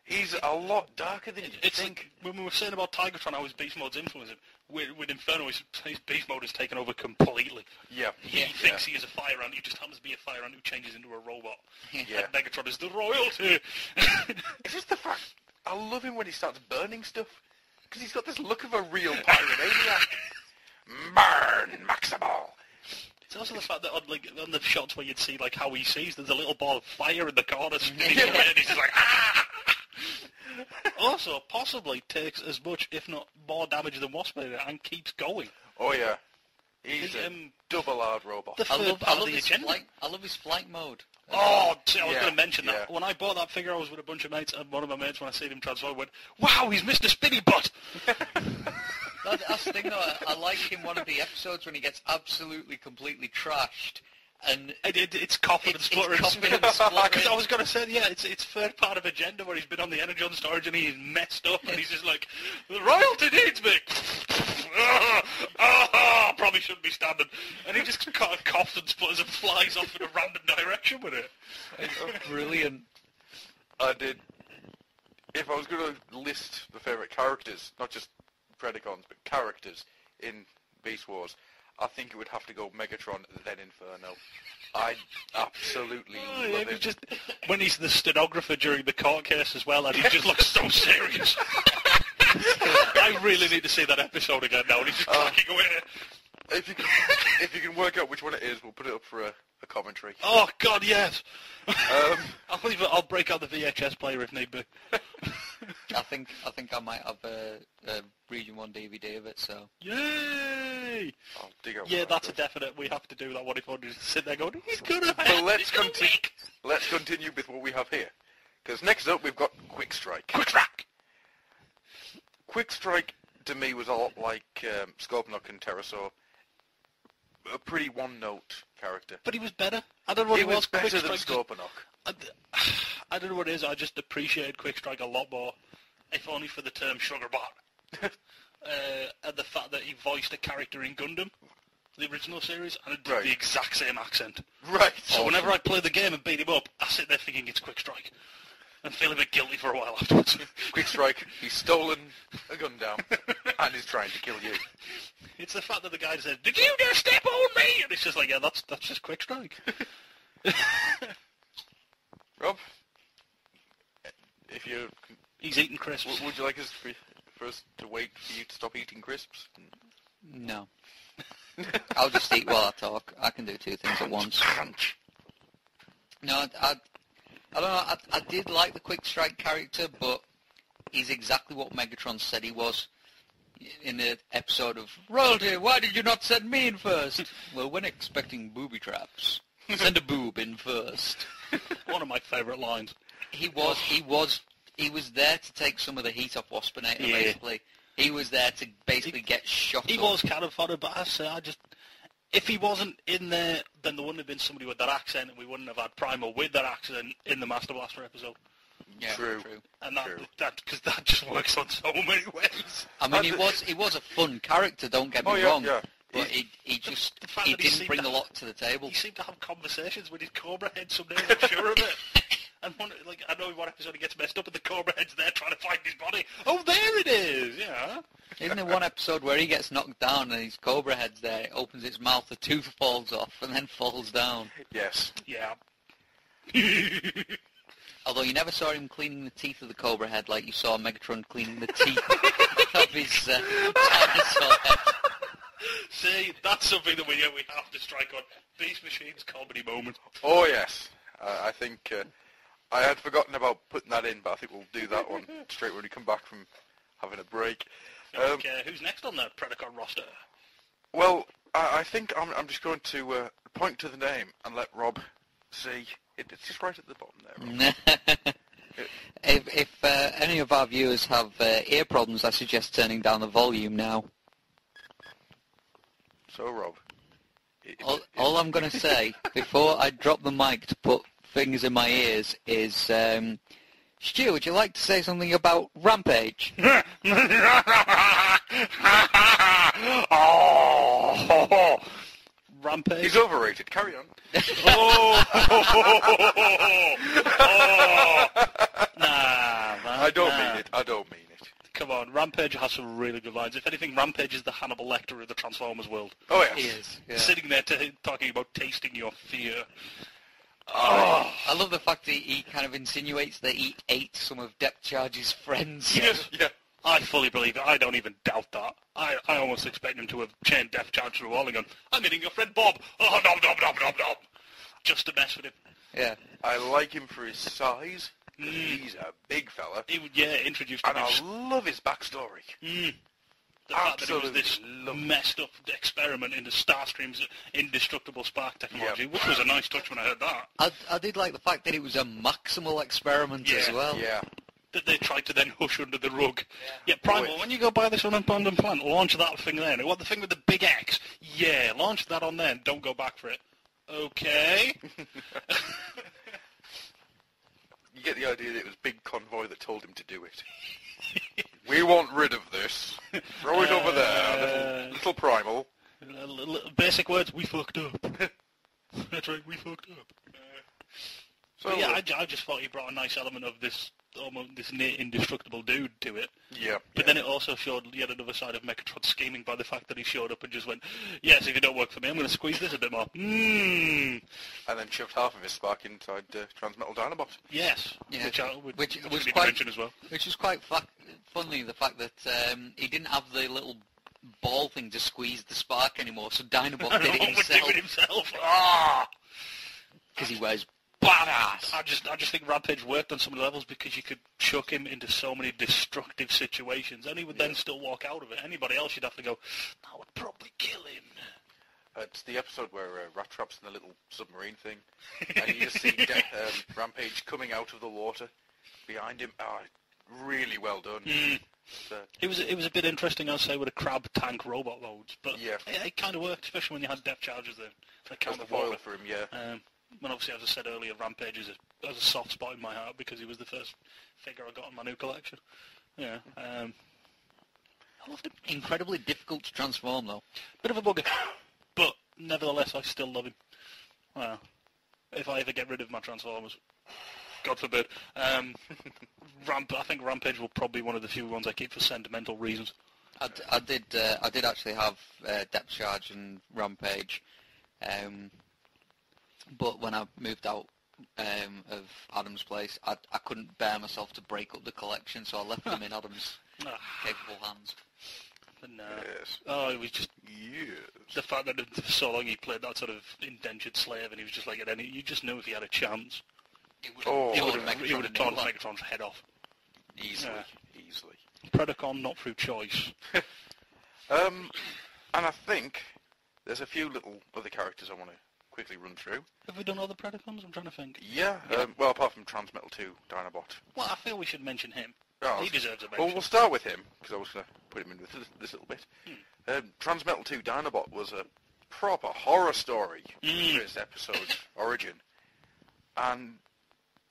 Speaker 6: He's a lot darker than you think.
Speaker 10: Like, when we were saying about Tigatron, how his beast mode's influenced him, with Inferno, his beast mode is taken over completely.
Speaker 6: Yeah.
Speaker 10: He thinks he is a fire ant, he just happens to be a fire ant who changes into a robot.
Speaker 6: Yeah.
Speaker 10: And Megatron is the royalty.
Speaker 6: It's just the fact, I love him when he starts burning stuff, because he's got this look of a real pyromaniac. Burn, Maximal!
Speaker 10: It's also the fact that on the shots where you'd see how he sees, there's a little ball of fire in the corner spinning away, and he's just like, ah! Also, possibly takes as much, if not more damage than Wasp and keeps going.
Speaker 6: Oh yeah, he's a double hard robot.
Speaker 3: I love his flight mode.
Speaker 10: Oh, see, I was going to mention that. When I bought that figure, I was with a bunch of mates, and one of my mates, when I seen him transform, went, "Wow, he's Mr. Spinny Butt."
Speaker 3: That's the thing, though. I like in one of the episodes when he gets absolutely, completely trashed. And
Speaker 10: it's coughing and spluttering. Because I was going to say, it's third part of Agenda where he's been on the Energon storage and he's messed up and he's just like, the royalty needs me. Probably shouldn't be standing. And he just kind of coughs and splutters and flies off in a random direction with it.
Speaker 3: It's brilliant.
Speaker 6: I did. If I was going to list the favourite characters, not just Predacons, but characters in Beast Wars, I think it would have to go Megatron, then Inferno. I absolutely love it.
Speaker 10: Just, when he's the stenographer during the court case as well, and he just looks so serious. I really need to see that episode again now, and he's just cracking away.
Speaker 6: If you can work out which one it is, we'll put it up for a commentary.
Speaker 10: Oh, God, yes! I'll break out the VHS player if need be.
Speaker 3: I think I might have a Region 1 DVD of it, so...
Speaker 10: Yay!
Speaker 6: I'll dig out
Speaker 10: that's a definite. We have to do that one if I just sit there going, he's gonna
Speaker 6: So let's continue with what we have here. Because next up, we've got Quick Strike.
Speaker 10: Quick Strike!
Speaker 6: Quick Strike, to me, was a lot like Scorponok and Pterosaur. A pretty one-note character.
Speaker 10: But he was better. I don't know what
Speaker 6: he was better
Speaker 10: Quick
Speaker 6: than
Speaker 10: Strike
Speaker 6: Scorponok.
Speaker 10: I don't know what it is. I just appreciated Quick Strike a lot more, if only for the term sugar bot. And the fact that he voiced a character in Gundam, the original series, and it did the exact same accent.
Speaker 6: Right.
Speaker 10: So whenever I play the game and beat him up, I sit there thinking it's Quick Strike. And feel a bit guilty for a while afterwards.
Speaker 6: Quick Strike, he's stolen a Gundam and is trying to kill you.
Speaker 10: It's the fact that the guy says, "Did you just step on me?" And it's just like, yeah, that's just Quick Strike.
Speaker 6: Rob, if you
Speaker 10: He's eating crisps.
Speaker 6: would you like us for us to wait for you to stop eating crisps?
Speaker 11: No. I'll just eat while I talk. I can do two things at once. No, I don't know. I did like the Quick Strike character, but he's exactly what Megatron said he was in the episode of Royalty. Why did you not send me in first? Well, when expecting booby traps, send a boob in first.
Speaker 10: One of my favourite lines.
Speaker 11: He was there to take some of the heat off Waspinator.
Speaker 10: Yeah.
Speaker 11: Basically, he was there to basically get shot.
Speaker 10: He
Speaker 11: up.
Speaker 10: was kind of funny, but if he wasn't in there, then there wouldn't have been somebody with that accent, and we wouldn't have had Primal with that accent in the Master Blaster episode.
Speaker 11: Yeah,
Speaker 6: True.
Speaker 10: And because that just works on so many ways.
Speaker 11: I mean, he was a fun character. Don't get me wrong.
Speaker 6: Yeah.
Speaker 11: But he just
Speaker 10: The fact
Speaker 11: he
Speaker 10: that he
Speaker 11: didn't
Speaker 10: seemed
Speaker 11: bring
Speaker 10: to-
Speaker 11: a lot to the table.
Speaker 10: He seemed to have conversations with his Cobra head some days, I'm sure of it. And I know in one episode he gets messed up and the Cobra head's there trying to find his body. Oh, there it is! Yeah.
Speaker 11: Isn't there one episode where he gets knocked down and his Cobra head's there, it opens its mouth, the tooth falls off, and then falls down?
Speaker 6: Yes.
Speaker 10: Yeah.
Speaker 11: Although you never saw him cleaning the teeth of the Cobra head like you saw Megatron cleaning the teeth of his dinosaur head.
Speaker 10: See, that's something that we have to strike on. Beast Machine's comedy moment.
Speaker 6: Oh yes. I think I had forgotten about putting that in, but I think we'll do that one straight when we come back from having a break.
Speaker 10: Who's next on the Predacon roster?
Speaker 6: Well, I think I'm just going to point to the name and let Rob see. It's just right at the bottom there, Rob.
Speaker 11: If any of our viewers have ear problems, I suggest turning down the volume now.
Speaker 6: So, Rob.
Speaker 11: All I'm going to say, before I drop the mic to put fingers in my ears, is, Stu, would you like to say something about Rampage?
Speaker 10: Rampage?
Speaker 6: He's overrated. Carry on.
Speaker 10: Nah, man.
Speaker 6: I don't mean it. I don't mean it.
Speaker 10: Come on, Rampage has some really good lines. If anything, Rampage is the Hannibal Lecter of the Transformers world.
Speaker 6: Oh, yes.
Speaker 11: He is, yeah.
Speaker 10: Sitting there talking about tasting your fear.
Speaker 11: Oh, I love the fact that he kind of insinuates that he ate some of Depth Charge's friends.
Speaker 10: Yes.
Speaker 6: Yeah.
Speaker 10: I fully believe it. I don't even doubt that. I almost expect him to have chained Depth Charge through all and gone, I'm eating your friend Bob. Oh, nom, nom, nom, nom, nom. Just to mess with him.
Speaker 11: Yeah.
Speaker 6: I like him for his size. He's a big fella.
Speaker 10: He would, introduced
Speaker 6: And
Speaker 10: him.
Speaker 6: I love his backstory.
Speaker 10: The fact that it was
Speaker 6: Absolutely
Speaker 10: this
Speaker 6: love it.
Speaker 10: messed up experiment into Starscream's indestructible spark technology, which was a nice touch when I heard that.
Speaker 11: I did like the fact that it was a maximal experiment as well.
Speaker 6: Yeah.
Speaker 10: That they tried to then hush under the rug. Yeah, Primal, when you go buy this unabandoned plant, launch that thing there. And what, the thing with the big X? Yeah, launch that on there and don't go back for it. Okay.
Speaker 6: You get the idea that it was Big Convoy that told him to do it. We want rid of this. Throw it over there, little Primal.
Speaker 10: Basic words, we fucked up. That's right, we fucked up. But yeah, I just thought he brought a nice element of this near indestructible dude to it.
Speaker 6: Yeah.
Speaker 10: But then it also showed yet another side of Megatron scheming by the fact that he showed up and just went, yes, if you don't work for me, I'm going to squeeze this a bit more.
Speaker 6: And then shoved half of his spark inside Transmetal Dinobot.
Speaker 10: Yes.
Speaker 11: Yeah.
Speaker 10: Which
Speaker 11: was
Speaker 10: we need
Speaker 11: quite
Speaker 10: to mention as well.
Speaker 11: Which is quite funny, the fact that he didn't have the little ball thing to squeeze the spark anymore, so Dinobot did it himself.
Speaker 10: himself.
Speaker 11: Because he wears badass.
Speaker 10: I just think Rampage worked on some levels because you could chuck him into so many destructive situations, and he would then still walk out of it. Anybody else, you'd have to go, that would probably kill him.
Speaker 6: It's the episode where Rat Trap's in a little submarine thing, and you just see Rampage coming out of the water behind him. Oh, really well done.
Speaker 10: It was a bit interesting, I'd say, with a crab tank robot loads, but
Speaker 6: Yeah.
Speaker 10: it kind of worked, especially when you had depth charges there.
Speaker 6: As the foil for him, yeah.
Speaker 10: And obviously, as I said earlier, Rampage has a soft spot in my heart because he was the first figure I got in my new collection. Yeah. I loved him.
Speaker 11: Incredibly difficult to transform, though.
Speaker 10: Bit of a bugger. But nevertheless, I still love him. Well, if I ever get rid of my Transformers, God forbid. I think Rampage will probably be one of the few ones I keep for sentimental reasons.
Speaker 11: I did actually have Depth Charge and Rampage.
Speaker 3: But when I moved out of Adam's place, I couldn't bear myself to break up the collection, so I left them in Adam's capable hands.
Speaker 10: But no.
Speaker 6: Yes.
Speaker 10: Oh, it was just
Speaker 6: Yes.
Speaker 10: the fact that for so long he played that sort of indentured slave, and he was just like, you just knew if he had a chance, he would have torn Megatron's head off.
Speaker 6: Easily.
Speaker 10: Yeah.
Speaker 6: Easily.
Speaker 10: Predacon, not through choice.
Speaker 6: And I think there's a few little other characters I want to quickly run through.
Speaker 10: Have we done other Predacons? I'm trying to think.
Speaker 6: Yeah. Well, apart from Transmetal 2, Dinobot.
Speaker 10: Well, I feel we should mention him.
Speaker 6: Oh,
Speaker 10: He deserves a
Speaker 6: Well,
Speaker 10: mention.
Speaker 6: we'll start with him, because I was going to put him in with this little bit. Transmetal 2 Dinobot was a proper horror story for its episode origin. And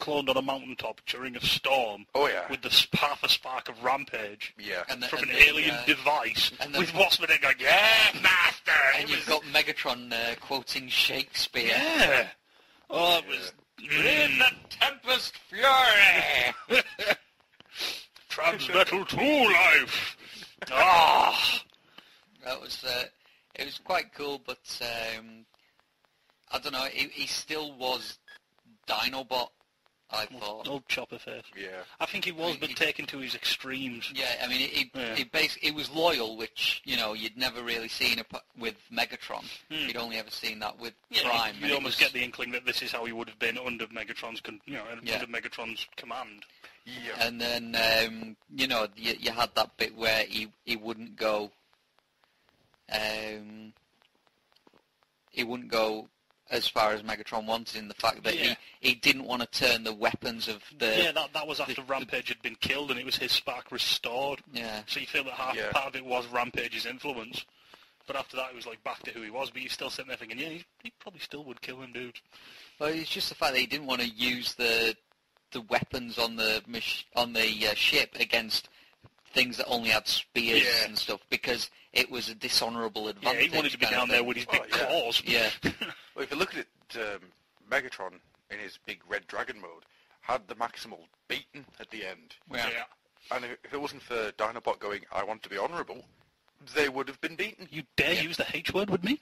Speaker 10: Cloned on a mountaintop during a storm.
Speaker 6: Oh, yeah.
Speaker 10: With the half a spark of rampage.
Speaker 6: Yeah.
Speaker 10: From an alien device. With Waspman going, yeah, master!
Speaker 3: And you've got Megatron quoting Shakespeare.
Speaker 10: Yeah. Oh, it was...
Speaker 3: In the Tempest Fury!
Speaker 10: Transmetal 2 life! Ah!
Speaker 3: That was... it was quite cool, but... I don't know, he still was Dinobot, I thought.
Speaker 10: Old chopper face.
Speaker 6: Yeah.
Speaker 10: I think he was, but taken to his extremes.
Speaker 3: Yeah, I mean, he was loyal, which, you'd never really seen with Megatron. You'd only ever seen that with Prime.
Speaker 10: You'd almost get the inkling that this is how he would have been under Megatron's, under Megatron's command.
Speaker 6: Yeah.
Speaker 3: And then, you had that bit where he wouldn't go... he wouldn't go as far as Megatron wanted, in the fact that he didn't want to turn the weapons of the...
Speaker 10: Yeah, that was after Rampage had been killed and it was his spark restored.
Speaker 3: Yeah.
Speaker 10: So you feel that part of it was Rampage's influence. But after that, it was like back to who he was, but you're still sitting there thinking, yeah, he probably still would kill him, dude.
Speaker 3: Well, it's just the fact that he didn't want to use the weapons on the ship against things that only had spears and stuff, because it was a dishonourable advantage.
Speaker 10: Yeah, he wanted to be down there with his big claws.
Speaker 3: Yeah.
Speaker 6: Well, if you look at it, Megatron in his big red dragon mode had the Maximal beaten at the end.
Speaker 3: Yeah.
Speaker 6: And if it wasn't for Dinobot going, I want to be honourable, they would have been beaten.
Speaker 10: You dare use the H word with me?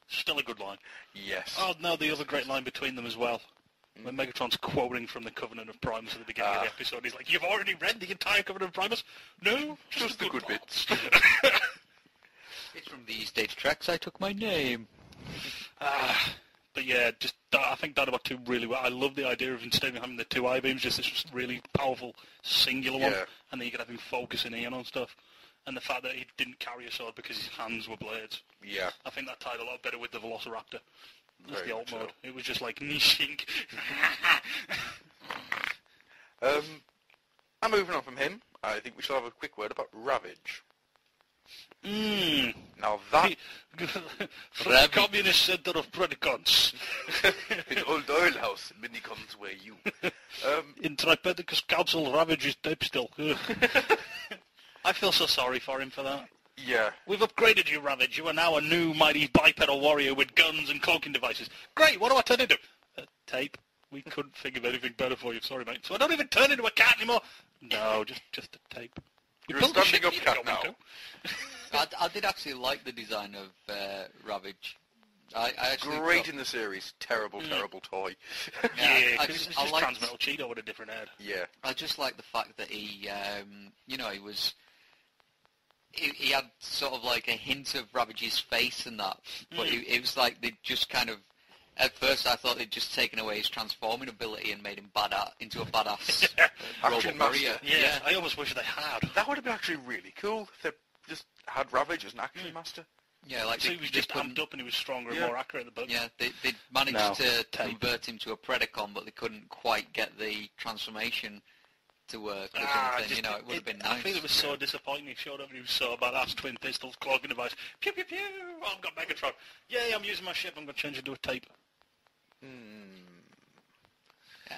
Speaker 10: Still a good line.
Speaker 6: Yes.
Speaker 10: Oh, no, the other great line between them as well. When Megatron's quoting from the Covenant of Primus at the beginning of the episode, he's like, you've already read the entire Covenant of Primus? No, just the good bits.
Speaker 3: It's from these data tracks I took my name.
Speaker 10: But yeah, I think Dinobot 2 really well. I love the idea of instead of having the two I-beams, just this really powerful singular one, and then you could have him focusing in on stuff. And the fact that he didn't carry a sword because his hands were blades.
Speaker 6: Yeah.
Speaker 10: I think that tied a lot better with the Velociraptor. That's
Speaker 6: Very
Speaker 10: the alt
Speaker 6: much
Speaker 10: mode.
Speaker 6: so.
Speaker 10: It was just like, nishink.
Speaker 6: And moving on from him, I think we should have a quick word about Ravage. Now that...
Speaker 10: From the communist centre of Predacons.
Speaker 6: In old oil house, Minicons were you.
Speaker 10: In Tripedicus Council, Ravage is type still. I feel so sorry for him for that.
Speaker 6: Yeah.
Speaker 10: We've upgraded you, Ravage. You are now a new mighty bipedal warrior with guns and cloaking devices. Great, what do I turn into? Tape. We couldn't think of anything better for you, sorry mate. So I don't even turn into a cat anymore? No, just a tape.
Speaker 6: You're a standing up cat now.
Speaker 3: I did actually like the design of Ravage. I actually
Speaker 6: Great in the series, terrible toy.
Speaker 10: Yeah,
Speaker 3: I
Speaker 10: it's
Speaker 3: just
Speaker 10: just Transmetal Cheeto with a different head.
Speaker 6: Yeah.
Speaker 3: I just like the fact that he, he was... He had sort of like a hint of Ravage's face and that, but it was like they just kind of... At first I thought they'd just taken away his transforming ability and made him into a badass
Speaker 6: Action
Speaker 3: robot
Speaker 6: master.
Speaker 3: warrior.
Speaker 10: Yeah, I almost wish they had.
Speaker 6: That would have been actually really cool if they just had Ravage as an action master.
Speaker 3: Yeah, like
Speaker 10: So he was just amped up and he was stronger and more accurate at the button.
Speaker 3: Yeah, they managed to convert him to a Predacon, but they couldn't quite get the transformation to work or something. It would have been nice.
Speaker 10: I feel it was so disappointing. He showed up and he was so badass, twin pistols, cloaking device. Pew, pew, pew! Oh, I've got Megatron. Yay, I'm using my ship. I'm going to change it to a tape.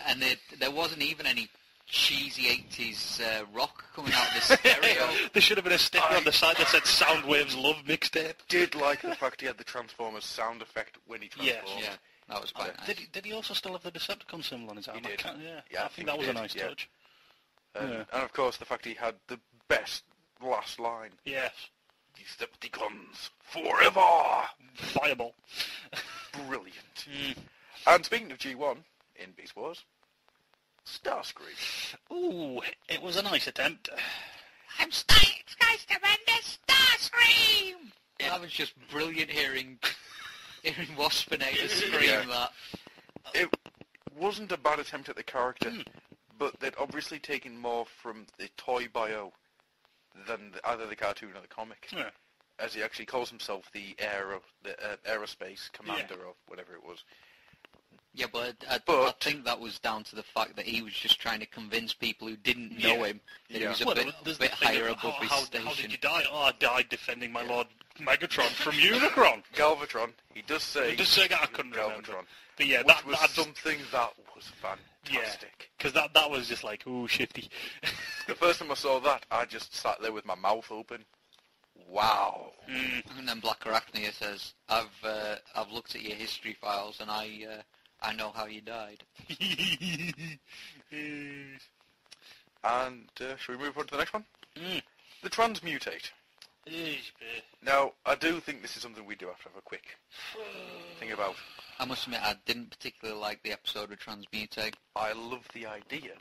Speaker 3: And there wasn't even any cheesy 80s rock coming out of the stereo.
Speaker 10: There should have been a sticker on the side that said Soundwaves Love Mixtape.
Speaker 6: Did like the fact he had the Transformers sound effect when he transformed.
Speaker 3: Yeah, that was quite nice.
Speaker 10: Did he also still have the Decepticon symbol on his arm?
Speaker 6: He did.
Speaker 10: Yeah, I think that was a nice touch.
Speaker 6: And of course the fact he had the best last line.
Speaker 10: Yes.
Speaker 6: Decepticons forever.
Speaker 10: Fireball.
Speaker 6: Brilliant. And speaking of G1 in Beast Wars, Starscream.
Speaker 10: Ooh, it was a nice attempt.
Speaker 11: I'm Sky's tremendous Starscream! That was just brilliant hearing Waspinator scream that.
Speaker 6: It wasn't a bad attempt at the character, but they'd obviously taken more from the toy bio than either the cartoon or the comic.
Speaker 10: Yeah.
Speaker 6: As he actually calls himself the aerospace commander or whatever it was.
Speaker 11: Yeah, but I think that was down to the fact that he was just trying to convince people who didn't know him that he was a bit higher above his station.
Speaker 10: How did you die? Oh, I died defending my Lord Megatron from Unicron.
Speaker 6: Galvatron. He does say
Speaker 10: I couldn't
Speaker 6: Galvatron.
Speaker 10: remember. But yeah,
Speaker 6: which was something that was fantastic.
Speaker 10: Because that was just like, ooh, shifty.
Speaker 6: The first time I saw that, I just sat there with my mouth open. Wow.
Speaker 11: And then Black Arachnia says, I've looked at your history files and I know how you died.
Speaker 6: And should we move on to the next one? The Transmutate. Now, I do think this is something we do have to have a quick thing about.
Speaker 11: I must admit, I didn't particularly like the episode with Transmutate.
Speaker 6: I love the idea.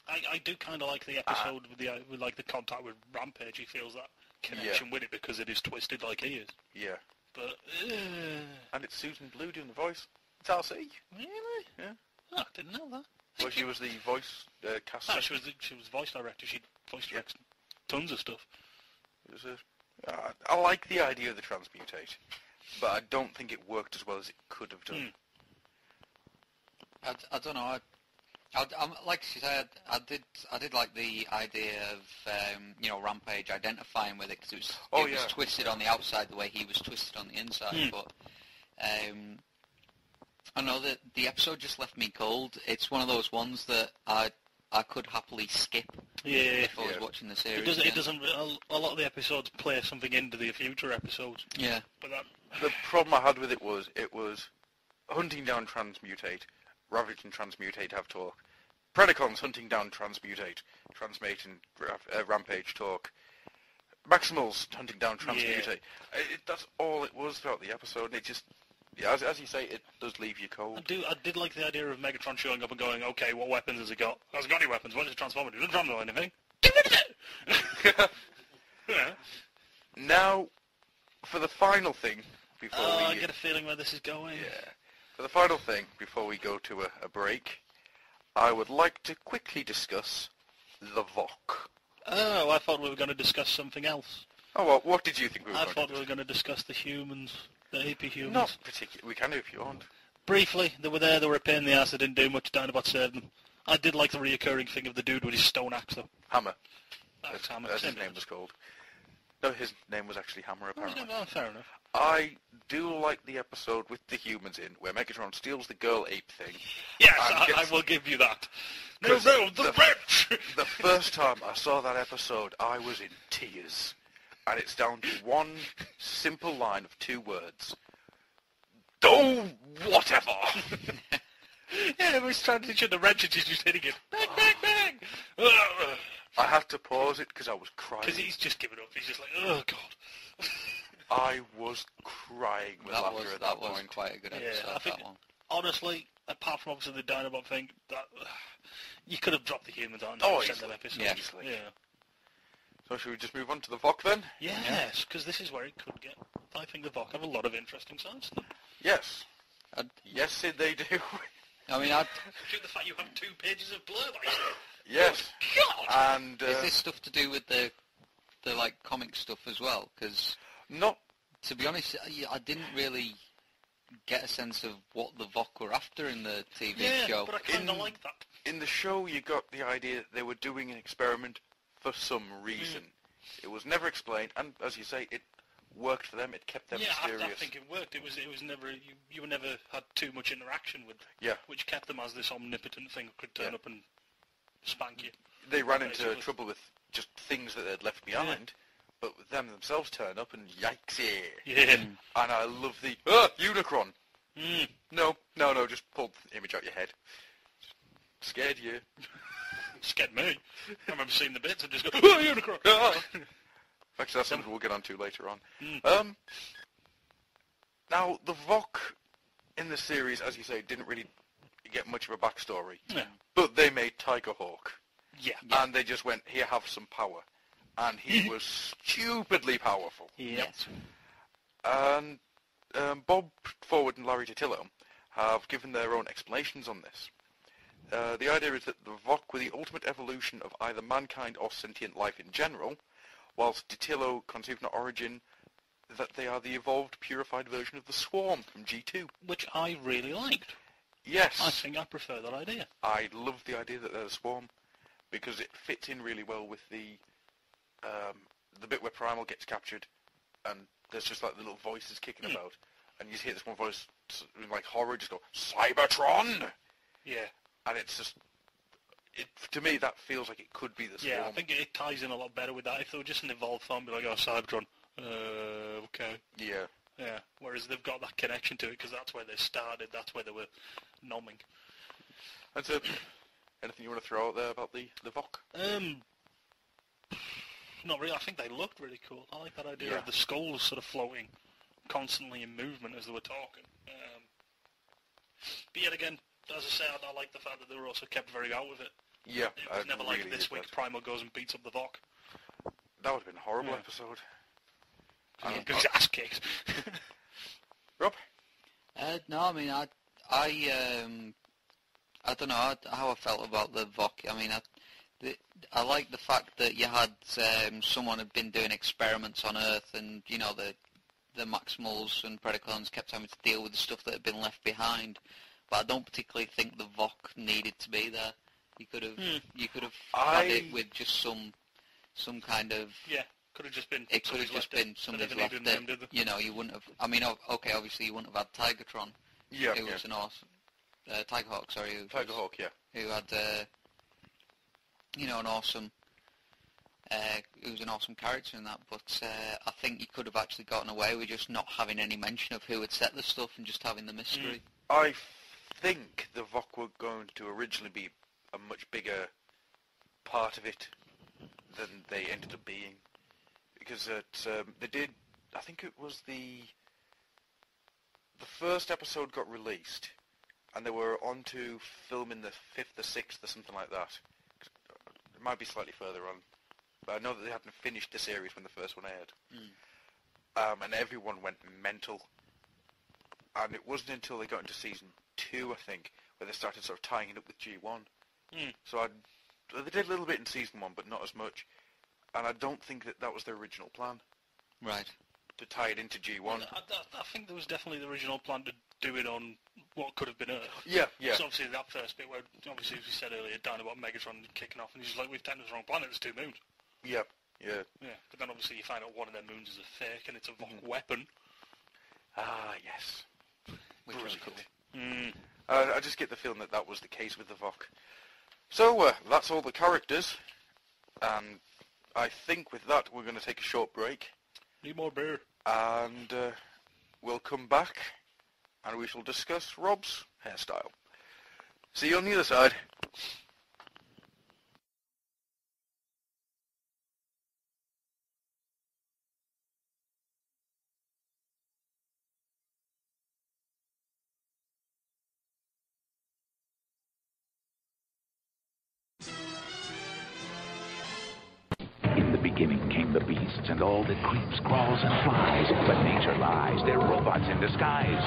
Speaker 10: I do kind of like the episode with like the contact with Rampage. He feels that connection with it because it is twisted like he is.
Speaker 6: Yeah.
Speaker 10: But
Speaker 6: and it's Susan Blue doing the voice. It's RC.
Speaker 10: Really?
Speaker 6: Yeah.
Speaker 10: Oh, I didn't know that.
Speaker 6: Well, she was the voice cast.
Speaker 10: No, she was voice director. She voice directed tons of stuff.
Speaker 6: It was I like the idea of the Transmutate, but I don't think it worked as well as it could have done.
Speaker 11: I don't know. I'm like she said, I did like the idea of Rampage identifying with it because it was twisted on the outside the way he was twisted on the inside. But I know that the episode just left me cold. It's one of those ones that I could happily skip if I was watching the series.
Speaker 10: It doesn't. A lot of the episodes play something into the future episodes.
Speaker 11: Yeah.
Speaker 10: But
Speaker 6: the problem I had with it was hunting down Transmutate, Ravage and Transmutate have talk, Predacons hunting down Transmutate, Transmate and Rampage talk, Maximals hunting down Transmutate. That's all it was throughout the episode. And it just, as you say, it does leave you cold.
Speaker 10: I did like the idea of Megatron showing up and going, okay, what weapons has it got? Has it got any weapons? What does it transform into? Doesn't transform anything. Get rid of it! Yeah.
Speaker 6: Now, for the final thing, before we...
Speaker 10: I get a feeling where this is going.
Speaker 6: Yeah. For the final thing, before we go to a break, I would like to quickly discuss the VOC.
Speaker 10: Oh, I thought we were going to discuss something else.
Speaker 6: Oh, well, what did you think we were going to discuss?
Speaker 10: I thought we were going to discuss the humans, the AP humans.
Speaker 6: Not particularly. We can do if you want.
Speaker 10: Briefly, they were there, they were a pain in the ass, they didn't do much, Dinobot saved them. I did like the reoccurring thing of the dude with his stone axe, though.
Speaker 6: Hammer.
Speaker 10: That's Hammer.
Speaker 6: As his name was called. No, his name was actually Hammer, apparently.
Speaker 10: Oh, fair enough.
Speaker 6: I do like the episode with the humans in, where Megatron steals the girl ape thing.
Speaker 10: Yes, I will give you that. No, the wretch!
Speaker 6: The first time I saw that episode, I was in tears. And it's down to one simple line of 2 words. Oh, whatever!
Speaker 10: Yeah, it was trying to teach her the wrench and she's just hitting it. Bang, bang, bang!
Speaker 6: I had to pause it because I was crying.
Speaker 10: Because he's just given up. He's just like, oh, God.
Speaker 6: I was crying with laughter at that point.
Speaker 11: That was quite a good episode,
Speaker 10: I think,
Speaker 11: that one.
Speaker 10: Honestly, apart from obviously the Dinobot thing, that you could have dropped the humans on that episode.
Speaker 11: Yeah.
Speaker 6: So should we just move on to the VOC then?
Speaker 10: Yes, because this is where it could get. I think the VOC have a lot of interesting sides to them.
Speaker 6: Yes. Yes, they do.
Speaker 11: I mean,
Speaker 10: due to the fact you have 2 pages of blurb, I said.
Speaker 6: Yes.
Speaker 10: God!
Speaker 6: And
Speaker 11: is this stuff to do with the like comic stuff as well? Because to be honest, I didn't really get a sense of what the VOC were after in the TV show.
Speaker 10: But I kind of like that.
Speaker 6: In the show, you got the idea that they were doing an experiment for some reason. It was never explained, and as you say, it worked for them. It kept them mysterious.
Speaker 10: I think it worked. It was never you never had too much interaction with them, which kept them as this omnipotent thing that could turn up and spank you.
Speaker 6: They ran into trouble with just things that they'd left behind, but with them themselves turn up and yikes!
Speaker 10: Yeah.
Speaker 6: And I love the Unicron. No, just pull the image out your head. Scared you.
Speaker 10: Scared me. I remember seeing the bits and just go, oh, Unicron!
Speaker 6: Actually, that's something we'll get onto later on. Now, the Vok in the series, as you say, didn't really get much of a backstory.
Speaker 10: Yeah.
Speaker 6: But they made Tiger Hawk.
Speaker 10: Yeah.
Speaker 6: And they just went, here, have some power. And he was stupidly powerful.
Speaker 10: Yes.
Speaker 6: And Bob Forward and Larry Totillo have given their own explanations on this. The idea is that the Vok were the ultimate evolution of either mankind or sentient life in general, whilst Totillo conceived an origin that they are the evolved, purified version of the Swarm from G2.
Speaker 10: Which I really liked.
Speaker 6: Yes.
Speaker 10: I think I prefer that idea.
Speaker 6: I love the idea that they're the Swarm, because it fits in really well with the bit where Primal gets captured, and there's just like the little voices kicking about, and you just hear this one voice, like horror, just go, Cybertron!
Speaker 10: Yeah.
Speaker 6: And it's just, to me, that feels like it could be the Swarm.
Speaker 10: Yeah, I think it ties in a lot better with that. If they were just an evolved form, be like, oh, Cybertron. Okay.
Speaker 6: Yeah.
Speaker 10: Yeah. Whereas they've got that connection to it because that's where they started. That's where they were nomming.
Speaker 6: And so, anything you want to throw out there about the Vok?
Speaker 10: Not really. I think they looked really cool. I like that idea
Speaker 6: Yeah.
Speaker 10: of the skulls sort of floating constantly in movement as they were talking. But yet again, as I say, I like the fact that they were also kept very out of it.
Speaker 6: Yeah,
Speaker 10: It was never
Speaker 6: really
Speaker 10: like this week
Speaker 6: that.
Speaker 10: Primal goes and beats up the Vok.
Speaker 6: That would have been a horrible
Speaker 10: Yeah.
Speaker 6: episode.
Speaker 10: Because he's ass kicked.
Speaker 6: Rob?
Speaker 3: No, I mean, I don't know how I felt about the Vok. I mean, I like the fact that you had someone had been doing experiments on Earth, and you know the Maximals and Predacons kept having to deal with the stuff that had been left behind. But I don't particularly think the Vok needed to be there. You could have had it with just some kind of.
Speaker 10: Yeah. Could have just been.
Speaker 3: It could have just been somebody's left it. You know, you wouldn't have. I mean, okay, obviously you wouldn't have had Tigertron.
Speaker 6: Yeah.
Speaker 3: Who was an awesome. Tigerhawk, sorry.
Speaker 6: Tigerhawk, yeah.
Speaker 3: Who had, an awesome. Who was an awesome character in that, but I think you could have actually gotten away with just not having any mention of who had set the stuff and just having the mystery.
Speaker 6: I think the Vok were going to originally be a much bigger part of it than they ended up being. Because they did, I think it was the first episode got released, and they were on to filming the 5th or 6th or something like that. It might be slightly further on, but I know that they hadn't finished the series when the first one aired. And everyone went mental. And it wasn't until they got into season 2, I think, where they started sort of tying it up with G1. So they did a little bit in season 1, but not as much. And I don't think that was their original plan.
Speaker 3: Right.
Speaker 6: To tie it into G1.
Speaker 10: I think there was definitely the original plan to do it on what could have been Earth.
Speaker 6: Yeah.
Speaker 10: So obviously that first bit where, obviously as we said earlier, Dinobot Megatron kicking off, and he's like, we've taken the wrong planet, there's 2 moons.
Speaker 6: Yeah.
Speaker 10: But then obviously you find out one of their moons is a fake, and it's a Vok weapon.
Speaker 6: Ah, yes.
Speaker 3: Which was
Speaker 6: Brilliant. I just get the feeling that was the case with the Vok. So, that's all the characters. And I think with that, we're going to take a short break.
Speaker 10: Need more beer.
Speaker 6: And we'll come back, and we shall discuss Rob's hairstyle. See you on the other side.
Speaker 4: In the beginning came the beasts and all that creeps, crawls, and flies. But nature lies, they're robots in disguise.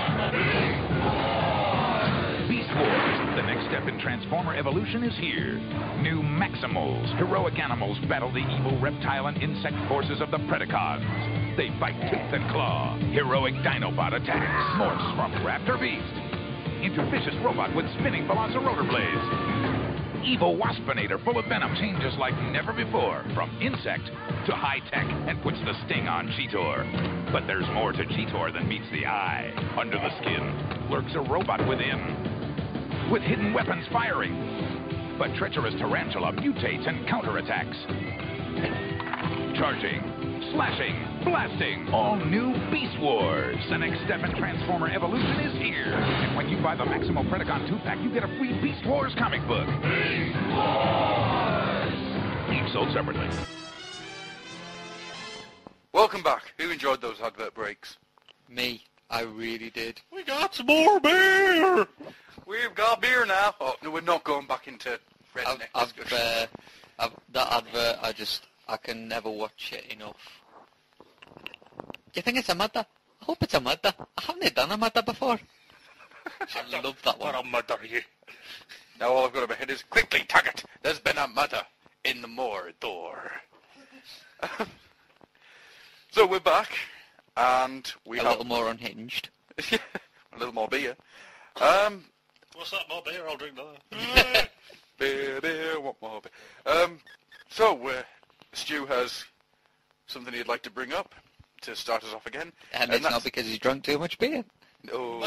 Speaker 4: Beast Wars, the next step in Transformer evolution, is here. New Maximals, heroic animals, battle the evil reptile and insect forces of the Predacons. They fight tooth and claw. Heroic Dinobot attacks, morphs from Raptor Beast into vicious robot with spinning Velociraptor blades. Evil Waspinator, full of venom, changes like never before, from insect to high-tech, and puts the sting on Cheetor. But there's more to Cheetor than meets the eye. Under the skin lurks a robot within, with hidden weapons firing. But treacherous Tarantula mutates and counterattacks. Charging, slashing, blasting, all new Beast Wars. The next step in Transformer evolution is here. And when you buy the Maximo Predacon 2-pack, you get a free Beast Wars comic book. Beast Wars! Each sold separately.
Speaker 6: Welcome back. Who enjoyed those advert breaks?
Speaker 11: Me. I really did.
Speaker 10: We got some more beer!
Speaker 6: We've got beer now. Oh, no, we're not going back into redneck discussion.
Speaker 11: That advert, I can never watch it enough. Do you think it's a murder? I hope it's a murder. I haven't done a murder before. I love that one.
Speaker 10: What a murder you.
Speaker 6: Now all I've got in my head is, quickly, Taggart, there's been a murder in the Mordor. So we're back, and we have...
Speaker 11: A little more unhinged.
Speaker 6: a little more beer.
Speaker 10: What's that, more beer? I'll drink that.
Speaker 6: Beer, want more beer. So, Stu has something he'd like to bring up to start us off again.
Speaker 11: And it's not because he's drunk too much beer.
Speaker 6: No.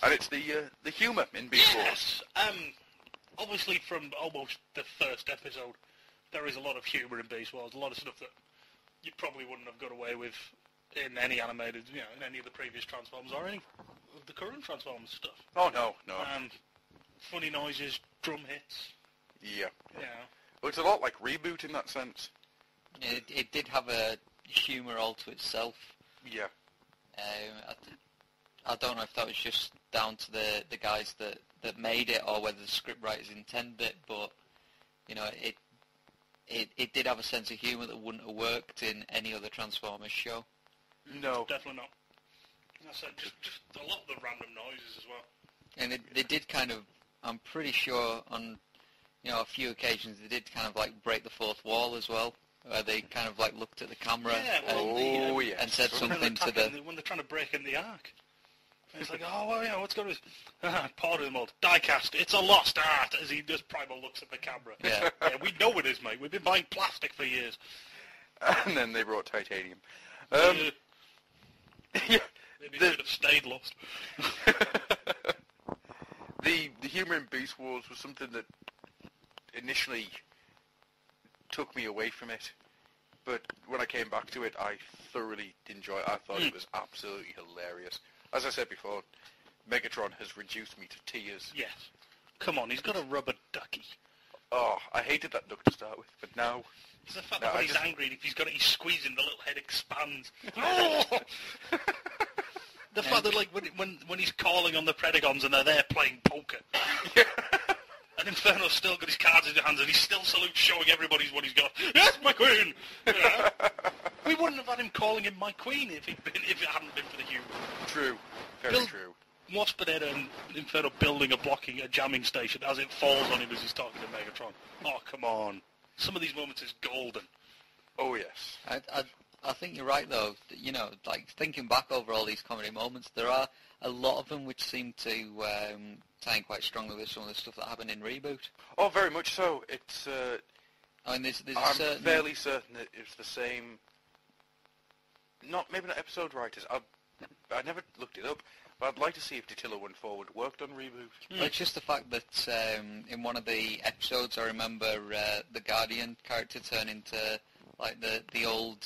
Speaker 6: And it's the humour in Beast Wars.
Speaker 10: Yes. Obviously from almost the first episode, there is a lot of humour in Beast Wars, a lot of stuff that you probably wouldn't have got away with in any animated, in any of the previous Transformers or any of the current Transformers stuff.
Speaker 6: Oh, no.
Speaker 10: Funny noises, drum hits.
Speaker 6: Yeah.
Speaker 10: Yeah.
Speaker 6: Well, it's a lot like Reboot in that sense.
Speaker 11: It did have a humour all to itself.
Speaker 6: Yeah.
Speaker 11: I don't know if that was just down to the guys that made it or whether the scriptwriters intended it, but, it did have a sense of humour that wouldn't have worked in any other Transformers show.
Speaker 6: No.
Speaker 10: Definitely not. I said just a lot of the random noises as well.
Speaker 11: And they did kind of, I'm pretty sure on, a few occasions they did kind of like break the fourth wall as well, where they kind of like looked at the camera and said something to the...
Speaker 10: When they're trying to break in the Ark. And it's like, what's going on? Part of the mold. Die-cast, it's a lost art, as he just Primal looks at the camera.
Speaker 11: Yeah.
Speaker 10: We know it is, mate. We've been buying plastic for years.
Speaker 6: And then they brought titanium.
Speaker 10: Maybe they should have stayed lost.
Speaker 6: The humour in Beast Wars was something that initially took me away from it, but when I came back to it, I thoroughly enjoyed it. I thought it was absolutely hilarious. As I said before, Megatron has reduced me to tears.
Speaker 10: Yes. Come on, he's got a rubber ducky.
Speaker 6: Oh, I hated that duck to start with, but now...
Speaker 10: It's the fact that when he's angry, if he's got it, he's squeezing, the little head expands. The fact that, like, when he's calling on the Predacons and they're there playing poker.
Speaker 6: Yeah.
Speaker 10: And Inferno's still got his cards in his hands and he still salutes, showing everybody what he's got. Yes, my queen! We wouldn't have had him calling him my queen if it hadn't been for the humour.
Speaker 6: True. Very true.
Speaker 10: Wasp and Inferno building a jamming station as it falls on him as he's talking to Megatron. Oh, come on. Some of these moments is golden.
Speaker 6: Oh, yes.
Speaker 11: I think you're right, though. Like, thinking back over all these comedy moments, there are a lot of them which seem to tie in quite strongly with some of the stuff that happened in Reboot.
Speaker 6: Oh, very much so. It's...
Speaker 11: I mean,
Speaker 6: I'm fairly certain that it's the same... Maybe not episode writers. I never looked it up, but I'd like to see if Titilla Went Forward worked on Reboot.
Speaker 11: Well, it's just the fact that in one of the episodes, I remember the Guardian character turn into like the old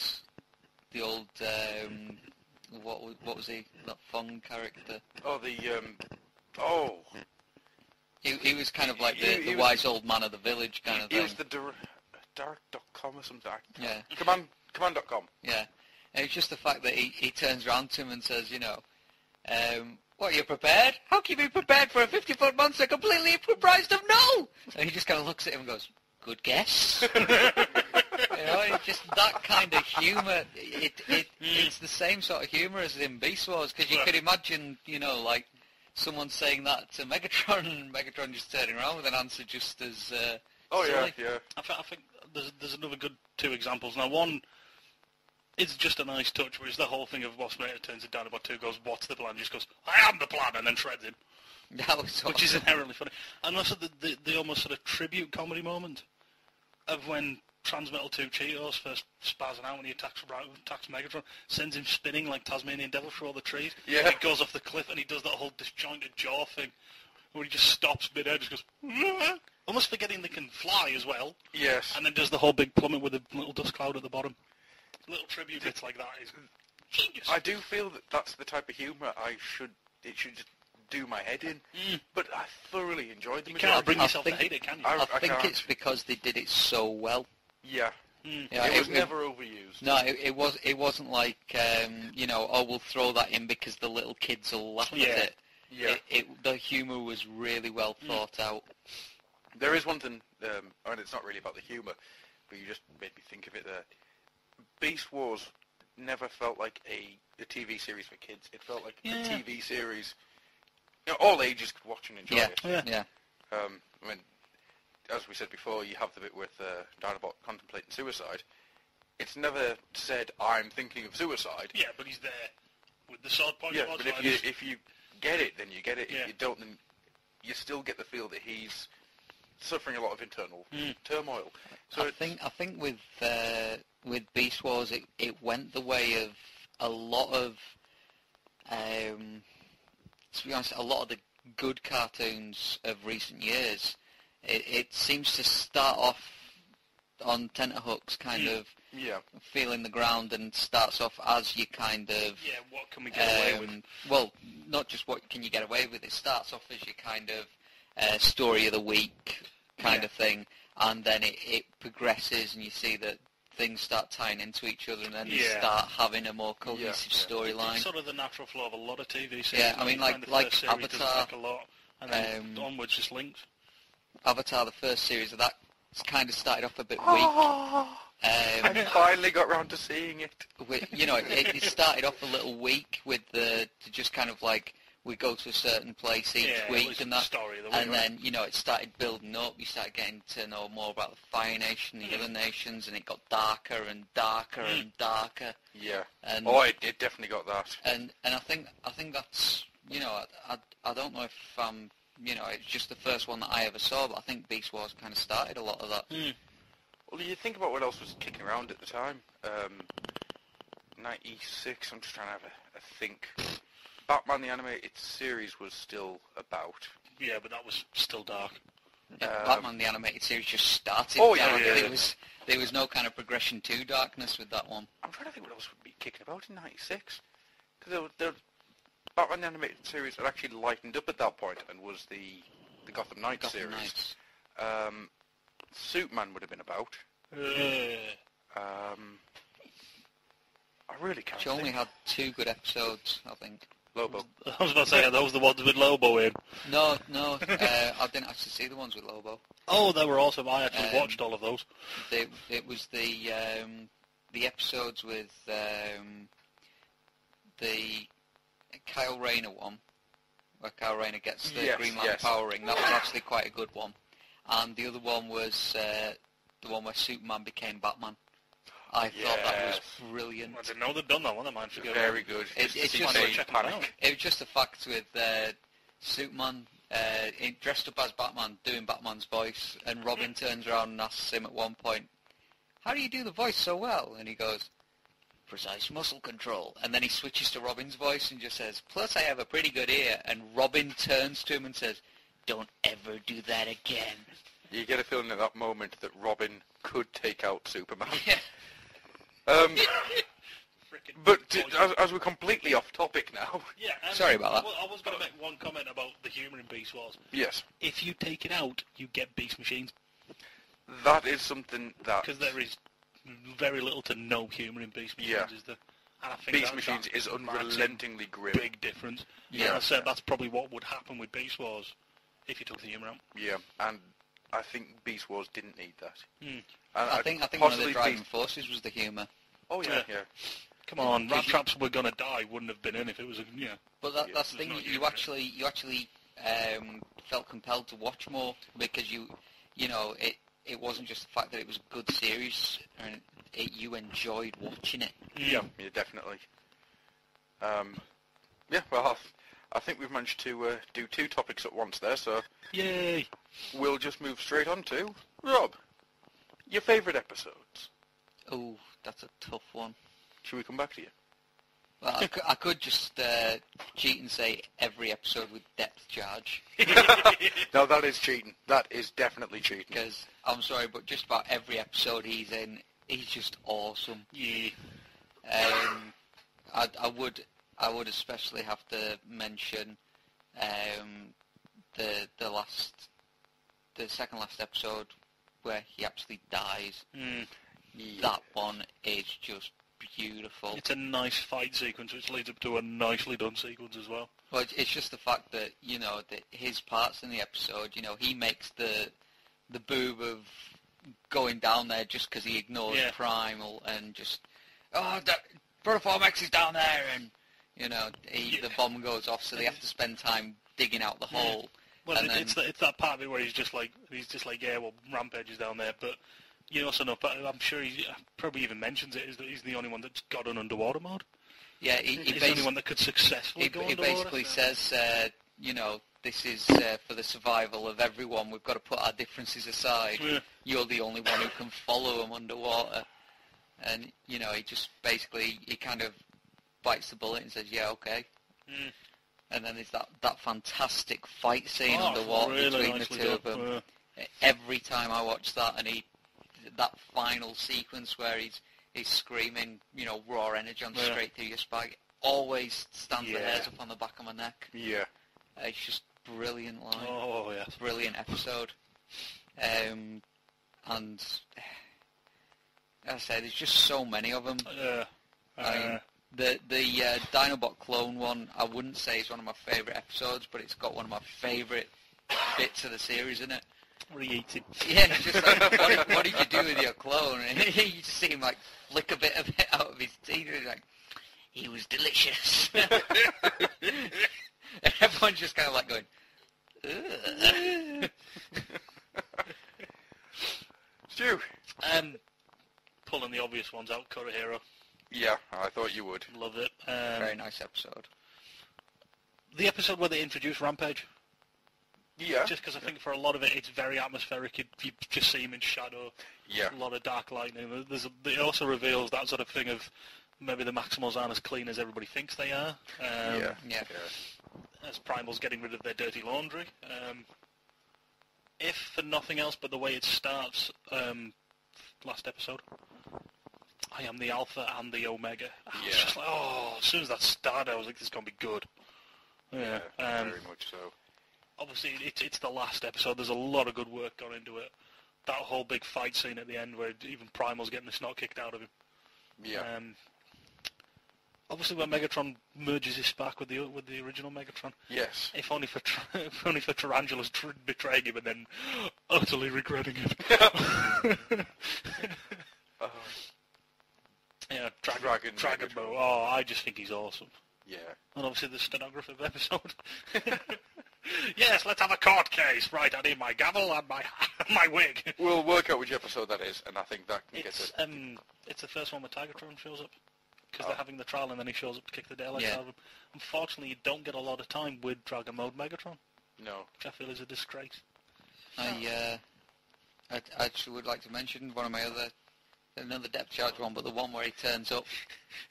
Speaker 11: what was he? That Fong character.
Speaker 6: Oh,
Speaker 11: He was kind of like the wise old man of the village kind of thing.
Speaker 6: He was the Dark.com or something.
Speaker 11: Yeah.
Speaker 6: Command.com.
Speaker 11: Yeah. And it's just the fact that he turns around to him and says, what, are you prepared? How can you be prepared for a 50-foot monster completely comprised of no? And he just kind of looks at him and goes, good guess. It's just that kind of humour. It's the same sort of humour as in Beast Wars, because you could imagine, like someone saying that to Megatron, and Megatron just turning around with an answer just as silly.
Speaker 6: Yeah.
Speaker 10: I think there's another good two examples. Now, one is just a nice touch, which is the whole thing of Wasp turns it down about 2, goes, what's the plan? Just goes, I am the plan, and then shreds him.
Speaker 11: That was awesome.
Speaker 10: Which is inherently funny. And also the almost sort of tribute comedy moment of when Transmetal 2 Cheetos first spazzing out when he attacks Megatron, sends him spinning like Tasmanian Devil through all the trees.
Speaker 6: Yeah.
Speaker 10: He goes off the cliff and he does that whole disjointed jaw thing where he just stops mid-air, just goes, Aah! Almost forgetting they can fly as well.
Speaker 6: Yes.
Speaker 10: And then does the whole big plummet with a little dust cloud at the bottom. Little tribute bits like that is genius.
Speaker 6: I do feel that that's the type of humour it should just do my head in. But I thoroughly enjoyed the
Speaker 10: You can't bring yourself to hate it, can you?
Speaker 11: I think it's because they did it so well.
Speaker 6: Yeah.
Speaker 3: Yeah,
Speaker 6: it was never overused.
Speaker 3: No, it wasn't like we'll throw that in because the little kids will laugh at it.
Speaker 6: Yeah.
Speaker 3: The humour was really well thought out.
Speaker 6: There is one thing, and it's not really about the humour, but you just made me think of it there. Beast Wars never felt like a TV series for kids. It felt like a TV series. All ages could watch and enjoy it.
Speaker 3: Yeah.
Speaker 6: I mean, as we said before, you have the bit with Dinobot contemplating suicide. It's never said, I'm thinking of suicide.
Speaker 10: Yeah, but he's there with the sword point.
Speaker 6: Yeah, but if you get it, then you get it.
Speaker 10: Yeah.
Speaker 6: If you don't, then you still get the feel that he's suffering a lot of internal turmoil. So
Speaker 3: I think with Beast Wars, it went the way of a lot of, to be honest, a lot of the good cartoons of recent years. It seems to start off on tenterhooks, kind of feeling the ground, and starts off as you kind of...
Speaker 10: Yeah, what can we get away with?
Speaker 3: Well, not just what can you get away with, it starts off as your kind of story of the week kind of thing, and then it progresses, and you see that things start tying into each other, and then they start having a more cohesive storyline.
Speaker 10: It's sort of the natural flow of a lot of TV series.
Speaker 3: Yeah, I mean, like Avatar,
Speaker 10: a lot, and then onwards just linked.
Speaker 3: Avatar, the first series of that, kind of started off a bit weak.
Speaker 6: I finally got round to seeing it.
Speaker 3: It started off a little weak with just kind of like, we go to a certain place each week and that,
Speaker 10: story of the week,
Speaker 3: and then it started building up. You started getting to know more about the Fire Nation, the other nations, and it got darker and darker and darker.
Speaker 6: Yeah.
Speaker 3: And,
Speaker 6: it definitely got that.
Speaker 3: And I think that's I don't know if it's just the first one that I ever saw, but I think Beast Wars kind of started a lot of that.
Speaker 6: Well, you think about what else was kicking around at the time. 96. I'm just trying to have a think. Batman the Animated Series was still about.
Speaker 10: Yeah, but that was still dark.
Speaker 3: Batman the Animated Series just started. There was no kind of progression to darkness with that one.
Speaker 6: I'm trying to think what else would be kicking about in 96. Because Batman the Animated Series had actually lightened up at that point and was the Gotham Knights series. Superman would have been about. I really can't
Speaker 3: She only had 2 good episodes, I think.
Speaker 6: Lobo.
Speaker 10: I was about to say, are those the ones with Lobo in?
Speaker 3: No, I didn't actually see the ones with Lobo.
Speaker 10: Oh, they were awesome. I actually watched all of those.
Speaker 3: It was the episodes with the Kyle Rayner one, where Kyle Rayner gets the Green Lantern power ring. That was actually quite a good one. And the other one was the one where Superman became Batman. I thought that was brilliant.
Speaker 10: I didn't know they'd done that one. I might forget.
Speaker 6: Very good.
Speaker 3: It's just
Speaker 6: panic.
Speaker 3: It was just the fact with Superman dressed up as Batman, doing Batman's voice, and Robin turns around and asks him at one point, "How do you do the voice so well?" And he goes, "Precise muscle control." And then he switches to Robin's voice and just says, "Plus I have a pretty good ear." And Robin turns to him and says, "Don't ever do that again."
Speaker 6: You get a feeling at that moment that Robin could take out Superman.
Speaker 3: Yeah.
Speaker 6: But as we're completely off topic now.
Speaker 10: Yeah.
Speaker 3: Sorry about that.
Speaker 10: Well, I was going to make one comment about the humour in Beast Wars.
Speaker 6: Yes.
Speaker 10: If you take it out, you get Beast Machines.
Speaker 6: That is something that...
Speaker 10: Because there is very little to no humour in Beast Machines.
Speaker 6: Yeah.
Speaker 10: And I think
Speaker 6: Beast Machines is unrelentingly grim.
Speaker 10: Big difference. Yeah. And I said that's probably what would happen with Beast Wars if you took the humour out.
Speaker 6: Yeah, and I think Beast Wars didn't need that.
Speaker 3: And I think one of the driving forces was the humour.
Speaker 6: Oh yeah.
Speaker 10: Come on, Rat Traps Were Gonna Die wouldn't have been in if it was
Speaker 3: But that's the thing. You actually felt compelled to watch more because it wasn't just the fact that it was a good series and you enjoyed watching it.
Speaker 6: Yeah, definitely. Well, I think we've managed to do 2 topics at once there, so
Speaker 10: yay!
Speaker 6: We'll just move straight on to Rob. Your favourite episodes?
Speaker 3: Oh, that's a tough one.
Speaker 6: Should we come back to you?
Speaker 3: Well, I could just cheat and say every episode with depth charge.
Speaker 6: No, that is cheating. That is definitely cheating.
Speaker 3: Because, I'm sorry, but just about every episode he's in, he's just awesome.
Speaker 10: Yeah.
Speaker 3: I would especially have to mention the second last episode where he actually dies.
Speaker 11: That one is just beautiful.
Speaker 10: It's a nice fight sequence, which leads up to a nicely done sequence as well.
Speaker 11: Well, it's just the fact that, that his parts in the episode, he makes the boob of going down there just because he ignores Primal and just, Protoform X is down there, and, the bomb goes off, so they have to spend time digging out the hole.
Speaker 10: Well, it's that part of it where he's just like, yeah, well, Rampage is down there, but you also know, but I'm sure he probably even mentions it, is that he's the only one that's got an underwater mode.
Speaker 11: Yeah,
Speaker 10: he's the only one that could successfully go underwater.
Speaker 11: He basically says, this is for the survival of everyone. We've got to put our differences aside. Yeah. You're the only one who can follow them underwater. And, he just basically, he kind of bites the bullet and says, yeah, okay. Mm. And then there's that fantastic fight scene underwater between the two of them. Yeah. Every time I watch that, and that final sequence where he's screaming, raw energy on straight through your spine, always stands the hairs up on the back of my neck.
Speaker 6: Yeah.
Speaker 11: It's just brilliant line.
Speaker 10: Oh, yeah.
Speaker 11: Brilliant episode. And as I say, there's just so many of them. The Dinobot clone one, I wouldn't say is one of my favourite episodes, but it's got one of my favourite bits of the series in it.
Speaker 10: What are you eating?
Speaker 11: Yeah, it's just like, what did you do with your clone? And you just see him like flick a bit of it out of his teeth, and he's like, he was delicious. And everyone's just kind of like going, ugh.
Speaker 6: Stu?
Speaker 10: Pulling the obvious ones out, Kura Hero.
Speaker 6: Yeah, I thought you would.
Speaker 10: Love it.
Speaker 11: Very nice episode.
Speaker 10: The episode where they introduce Rampage.
Speaker 6: Yeah.
Speaker 10: Just because I think for a lot of it, it's very atmospheric. You just see him in shadow.
Speaker 6: Yeah.
Speaker 10: A lot of dark lightning. It also reveals that sort of thing of maybe the Maximals aren't as clean as everybody thinks they are.
Speaker 11: Yeah.
Speaker 10: As Primal's getting rid of their dirty laundry. If for nothing else but the way it starts, last episode, I am the Alpha and the Omega. I was just like, as soon as that started, I was like, this is going to be good.
Speaker 6: Yeah, very much so.
Speaker 10: Obviously, it's the last episode. There's a lot of good work gone into it. That whole big fight scene at the end where even Primal's getting the snot kicked out of him.
Speaker 6: Yeah.
Speaker 10: Obviously, when Megatron merges his spark with the original Megatron.
Speaker 6: Yes.
Speaker 10: If only for Tarantula's betraying him and then utterly regretting it. Yeah, Dragon Bow. Oh, I just think he's awesome.
Speaker 6: Yeah.
Speaker 10: And obviously the stenographer of the episode. Yes, let's have a court case. Right, I need my gavel and my wig.
Speaker 6: We'll work out which episode that is, and I think that can get it.
Speaker 10: It's the first one where Tigatron shows up. Because they're having the trial and then he shows up to kick the daylights out of him. Unfortunately, you don't get a lot of time with Dragon Mode Megatron.
Speaker 6: No.
Speaker 10: Which I feel is a disgrace.
Speaker 11: I actually would like to mention one of my another depth charge one, but the one where he turns up,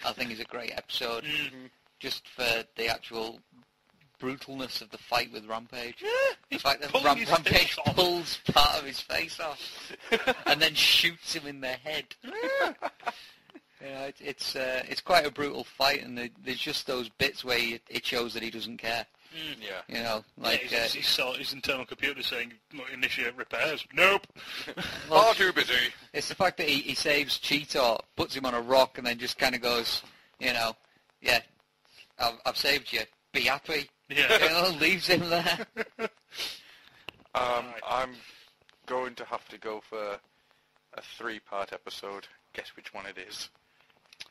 Speaker 11: I think is a great episode.
Speaker 10: Mm-hmm.
Speaker 11: Just for the actual brutalness of the fight with Rampage.
Speaker 10: Yeah,
Speaker 11: the fact that Rampage pulls part of his face off and then shoots him in the head. Yeah, it's quite a brutal fight, and there's just those bits where it shows that he doesn't care.
Speaker 6: Yeah.
Speaker 10: He saw his internal computer saying, initiate repairs. Nope.
Speaker 6: Far too busy.
Speaker 11: It's the fact that he saves Cheetor, puts him on a rock, and then just kind of goes, I've saved you. Be happy.
Speaker 10: Yeah.
Speaker 11: Leaves him there.
Speaker 6: I'm going to have to go for a 3-part episode. Guess which one it is.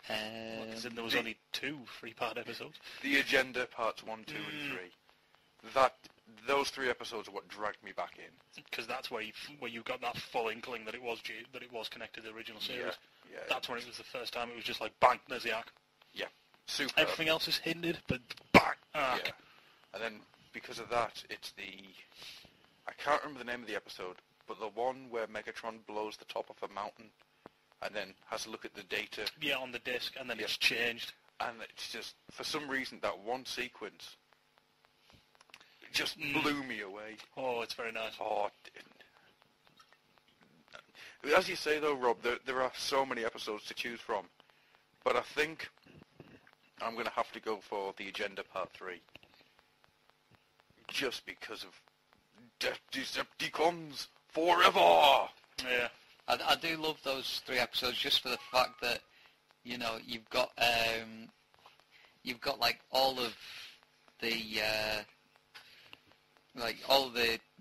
Speaker 10: There was only 2 3-part episodes.
Speaker 6: The Agenda parts 1, 2, and 3. Those 3 episodes are what dragged me back in.
Speaker 10: Because that's where you got that full inkling that it was connected to the original series.
Speaker 6: Yeah.
Speaker 10: That's when it was the first time it was just like bang, there's the arc.
Speaker 6: Yeah. Super.
Speaker 10: Everything else is hindered, but bang, arc.
Speaker 6: Yeah. And then because of that, it's I can't remember the name of the episode, but the one where Megatron blows the top of a mountain and then has a look at the data.
Speaker 10: Yeah, on the disc, and then it's changed.
Speaker 6: And it's just, for some reason, that one sequence just blew me away.
Speaker 10: Oh, it's very nice.
Speaker 6: Oh, as you say though, Rob, there are so many episodes to choose from, but I think I'm going to have to go for the Agenda Part 3. Just because of Decepticons forever!
Speaker 10: Yeah.
Speaker 3: I do love those 3 episodes just for the fact that, you know, you've got like all of the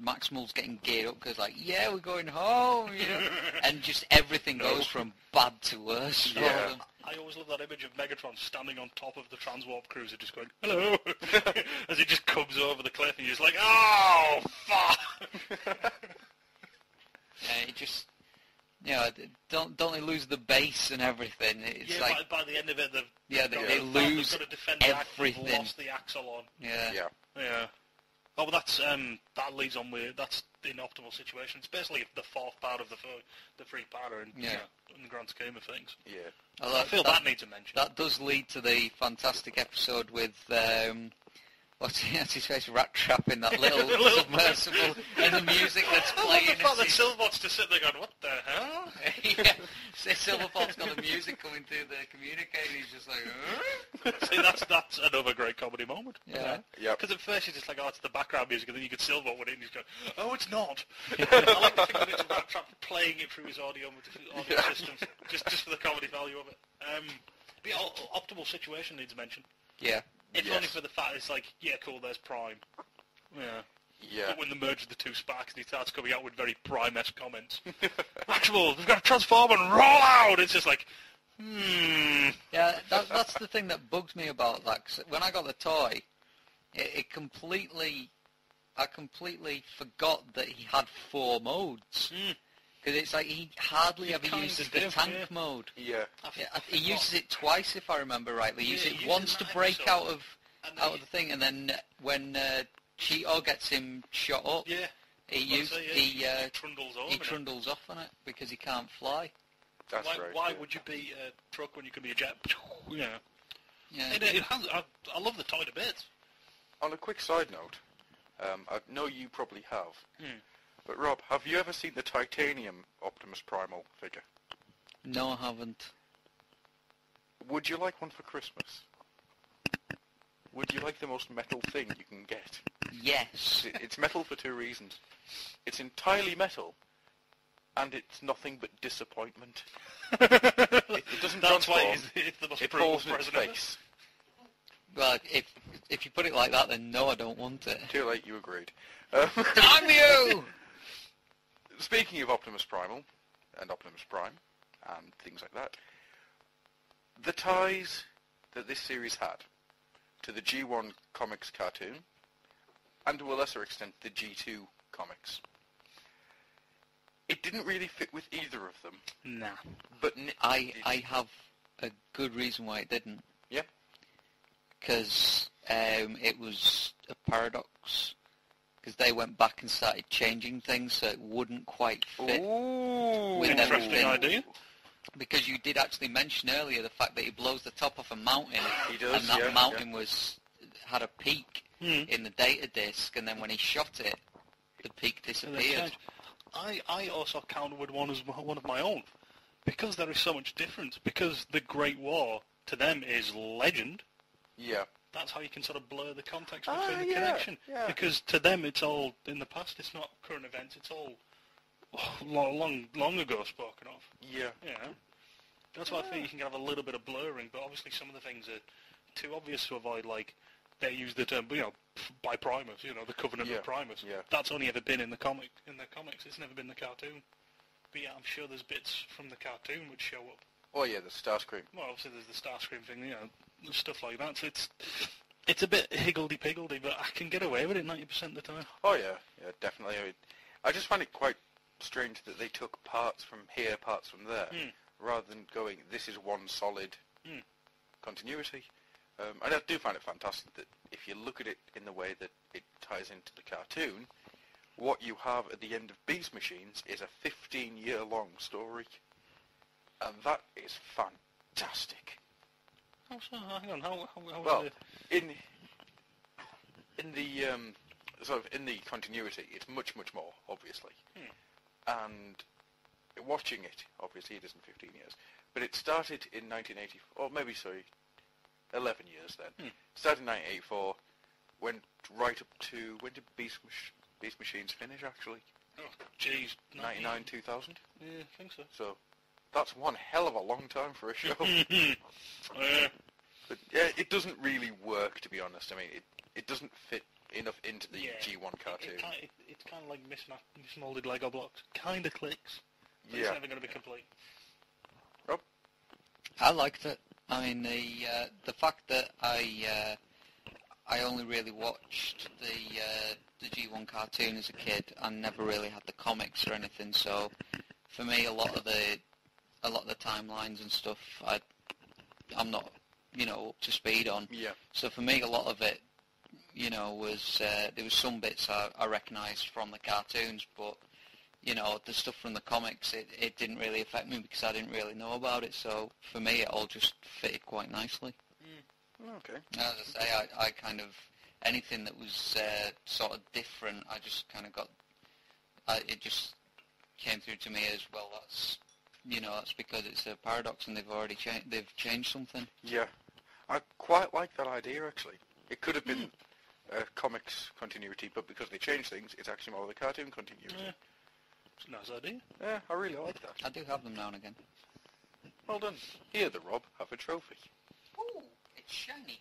Speaker 3: Maximals getting geared up because like, yeah, we're going home, you know, and just everything goes from bad to worse for them.
Speaker 10: I always love that image of Megatron standing on top of the Transwarp cruiser just going, hello, as he just comes over the cliff and you're just like, oh, fuck!
Speaker 3: Yeah, it just, you know, don't they lose the base and everything? It's like
Speaker 10: by the end of it,
Speaker 3: they lose everything.
Speaker 10: They've lost the axle on.
Speaker 3: Yeah.
Speaker 10: Oh, well, that leads on with that's in optimal situations. Basically, the 4th part of the 3-parter in the grand scheme of things.
Speaker 6: Yeah.
Speaker 10: I feel that needs a mention.
Speaker 3: That does lead to the fantastic episode with what's his face, Rat Trap in that little submersible, and the music that's playing.
Speaker 10: I love the fact that Silverbot's just sitting there going, what the hell?
Speaker 3: Yeah, so Silverbot's got the music coming through the communicator, he's just like,
Speaker 10: See, that's another great comedy moment.
Speaker 3: Yeah.
Speaker 10: Because at first you're just like, oh, it's the background music, and then you get Silverbot with it, and he's going, oh, it's not. I like to think that it's Rat Trap playing it through his audio systems, just for the comedy value of it. But yeah, optimal situation needs mention.
Speaker 3: Yeah.
Speaker 10: If only for the fact it's like, yeah, cool, there's Prime. Yeah. But when they merge the 2 Sparks and he starts coming out with very Prime-esque comments. Maximals, we've got to transform and roll out! It's just like,
Speaker 3: Yeah, that's the thing that bugs me about that. 'Cause when I got the toy, I completely forgot that he had 4 modes. Because it's like he hardly ever uses the tank mode.
Speaker 6: Yeah.
Speaker 3: He uses it twice, if I remember rightly. He uses it once to break out of the thing, and then when Cheeto gets him shot up, he trundles off on it because he can't fly.
Speaker 6: That's
Speaker 10: why would you be a truck when you can be a jet? Yeah. I love the toy to bits.
Speaker 6: On a quick side note, I know you probably have. But Rob, have you ever seen the titanium Optimus Primal figure?
Speaker 3: No, I haven't.
Speaker 6: Would you like one for Christmas? Would you like the most metal thing you can get?
Speaker 3: Yes.
Speaker 6: It's metal for 2 reasons. It's entirely metal, and it's nothing but disappointment. It doesn't transform. It falls in its face.
Speaker 3: Well, if you put it like that, then no, I don't want it.
Speaker 6: Too late, you agreed.
Speaker 3: Damn you!
Speaker 6: Speaking of Optimus Primal, and Optimus Prime, and things like that, the ties that this series had to the G1 comics cartoon, and to a lesser extent the G2 comics, it didn't really fit with either of them.
Speaker 10: Nah.
Speaker 6: But
Speaker 3: I have a good reason why it didn't.
Speaker 6: Yeah.
Speaker 3: Because it was a paradox. Because they went back and started changing things so it wouldn't quite fit with
Speaker 10: interesting idea.
Speaker 3: Because you did actually mention earlier the fact that he blows the top off a mountain,
Speaker 6: he does,
Speaker 3: and that mountain had a peak in the data disk, and then when he shot it, the peak disappeared.
Speaker 10: I also counted with one of my own, because there is so much difference. Because the Great War to them is legend.
Speaker 6: Yeah.
Speaker 10: That's how you can sort of blur the context between the connection. Yeah. Because to them it's all in the past. It's not current events. It's all long ago spoken of.
Speaker 6: Yeah.
Speaker 10: Yeah. That's why I think you can have a little bit of blurring, but obviously some of the things are too obvious to avoid. Like they use the term, by Primus. The Covenant of Primus.
Speaker 6: Yeah.
Speaker 10: That's only ever been in the comics. It's never been the cartoon. But yeah, I'm sure there's bits from the cartoon which show up.
Speaker 6: Oh yeah, the Starscream.
Speaker 10: Well, obviously there's the Starscream thing, stuff like that. So it's a bit higgledy-piggledy, but I can get away with it 90% of the time.
Speaker 6: Oh yeah, definitely. I just find it quite strange that they took parts from here, parts from there, rather than going, this is one solid continuity. And I do find it fantastic that if you look at it in the way that it ties into the cartoon, what you have at the end of Beast Machines is a 15-year-long story. And that is fantastic.
Speaker 10: How so? Hang on. How
Speaker 6: well, in the sort of in the continuity, it's much more obviously. And watching it, obviously, it isn't 15 years, but it started in 1980, or maybe 11 years then. Started in 1984, went right up to when did Beast Machines finish? Actually,
Speaker 10: Oh, jeez.
Speaker 6: 99, 2000.
Speaker 10: Yeah, I think so.
Speaker 6: So that's one hell of a long time for a show.
Speaker 10: Yeah.
Speaker 6: But yeah, it doesn't really work, to be honest. I mean, it doesn't fit enough into the G1 cartoon.
Speaker 10: It's kind of like mismolded Lego blocks. Kind of clicks. But it's never going to be complete.
Speaker 6: Rob?
Speaker 3: I liked it. I mean, the fact that I only really watched the G1 cartoon as a kid and never really had the comics or anything. So for me, a lot of the timelines and stuff, I'm not, up to speed on.
Speaker 6: Yeah.
Speaker 3: So for me, a lot of it, was there was some bits I recognised from the cartoons, but the stuff from the comics, it didn't really affect me because I didn't really know about it. So for me, it all just fitted quite nicely.
Speaker 6: Okay.
Speaker 3: As I say, I kind of, anything that was sort of different, I just kind of got, it just came through to me as, well, that's because it's a paradox and they've changed something.
Speaker 6: Yeah. I quite like that idea, actually. It could have been a comics continuity, but because they changed things, it's actually more of the cartoon continuity.
Speaker 10: Yeah. It's a nice idea.
Speaker 6: Yeah, I really like that.
Speaker 3: I do have them now and again.
Speaker 6: Well done. Here, the Rob, have a trophy.
Speaker 3: Ooh, it's shiny.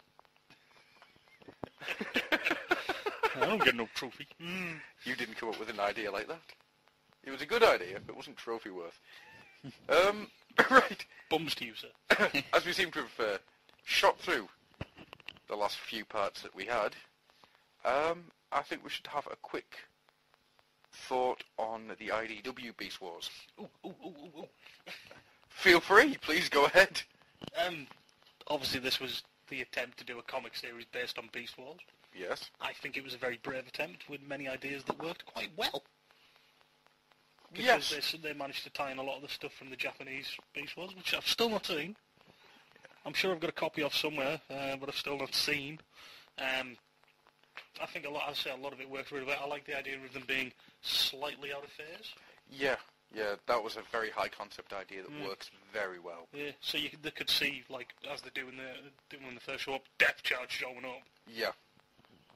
Speaker 10: I don't get no trophy.
Speaker 6: You didn't come up with an idea like that. It was a good idea, but it wasn't trophy worth. Right.
Speaker 10: Bums to you, sir.
Speaker 6: As we seem to have shot through the last few parts that we had, I think we should have a quick thought on the IDW Beast Wars.
Speaker 10: Ooh.
Speaker 6: Feel free, please go ahead.
Speaker 10: Obviously this was the attempt to do a comic series based on Beast Wars.
Speaker 6: Yes.
Speaker 10: I think it was a very brave attempt with many ideas that worked quite well.
Speaker 6: Yes.
Speaker 10: Because they managed to tie in a lot of the stuff from the Japanese Beast Wars, which I've still not seen. I'm sure I've got a copy of somewhere, but I've still not seen. I think a lot of it works really well. I like the idea of them being slightly out of phase.
Speaker 6: Yeah, that was a very high concept idea that works very well.
Speaker 10: Yeah, so they could see, like, as they're doing when the first show up, Depth Charge showing up.
Speaker 6: Yeah.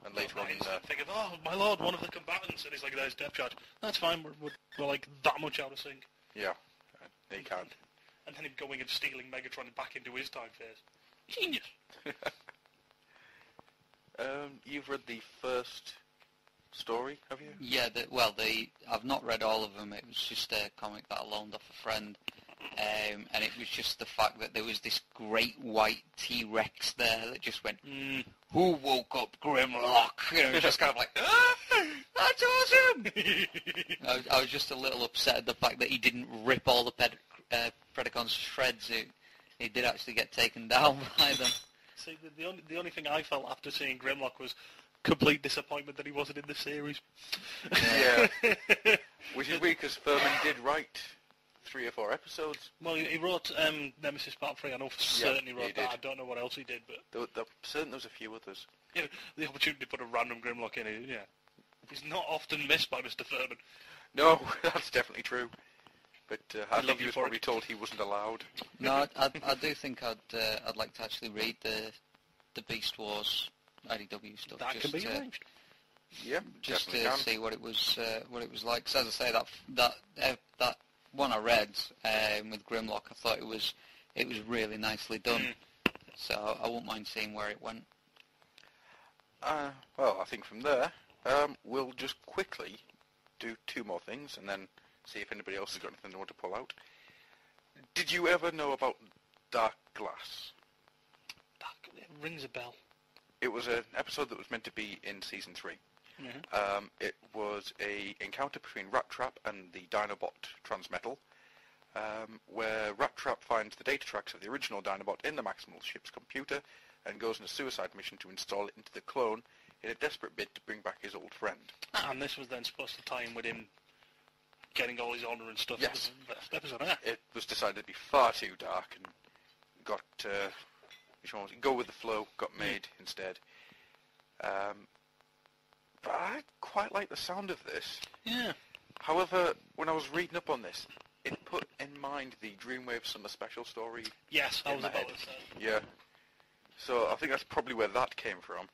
Speaker 6: And later on,
Speaker 10: think of, oh my lord, one of the combatants, and he's like, there's Depth Charge. That's fine, we're like that much out of sync.
Speaker 6: Yeah, they can.
Speaker 10: And then him going and stealing Megatron back into his time phase. Genius.
Speaker 6: You've read the first story, have you?
Speaker 3: Yeah, I've not read all of them. It was just a comic that I loaned off a friend. And it was just the fact that there was this great white T-Rex there that just went, who woke up Grimlock? It was just kind of like, that's awesome! I was just a little upset at the fact that he didn't rip all the Predacons to shreds. He did actually get taken down by them.
Speaker 10: See, the only thing I felt after seeing Grimlock was complete disappointment that he wasn't in the series.
Speaker 6: Yeah. Which is weird because Furman did write 3 or 4 episodes.
Speaker 10: Well, he wrote Nemesis Part 3. I know for certain he wrote that. I don't know what else he did, but
Speaker 6: certain there was a few others.
Speaker 10: Yeah, the opportunity to put a random Grimlock in it. Yeah, he's not often missed by Mr. Furman.
Speaker 6: No, that's definitely true. But I think he was probably told he wasn't allowed.
Speaker 3: No, I do think I'd like to actually read the Beast Wars IDW stuff.
Speaker 10: That can be arranged.
Speaker 6: Yeah,
Speaker 3: just to
Speaker 6: can.
Speaker 3: see what it was like. So as I say, that one I read with Grimlock, I thought it was really nicely done. So I won't mind seeing where it went.
Speaker 6: Well, I think from there we'll just quickly do 2 more things and then see if anybody else has got anything they want to pull out. Did you ever know about Dark Glass?
Speaker 10: It rings a bell.
Speaker 6: It was an episode that was meant to be in Season 3. It was a encounter between Rat Trap and the Dinobot Transmetal, where Rat Trap finds the data tracks of the original Dinobot in the Maximal ship's computer and goes on a suicide mission to install it into the clone in a desperate bid to bring back his old friend.
Speaker 10: And this was then supposed to tie in with him getting all his honour and stuff.
Speaker 6: Yes.
Speaker 10: Episode,
Speaker 6: It was decided to be far too dark and got, which one was it? Go with the Flow got made instead. But I quite like the sound of this.
Speaker 10: Yeah.
Speaker 6: However, when I was reading up on this, it put in mind the Dreamwave Summer Special story.
Speaker 10: Yes, I was about to say.
Speaker 6: Yeah. So I think that's probably where that came from.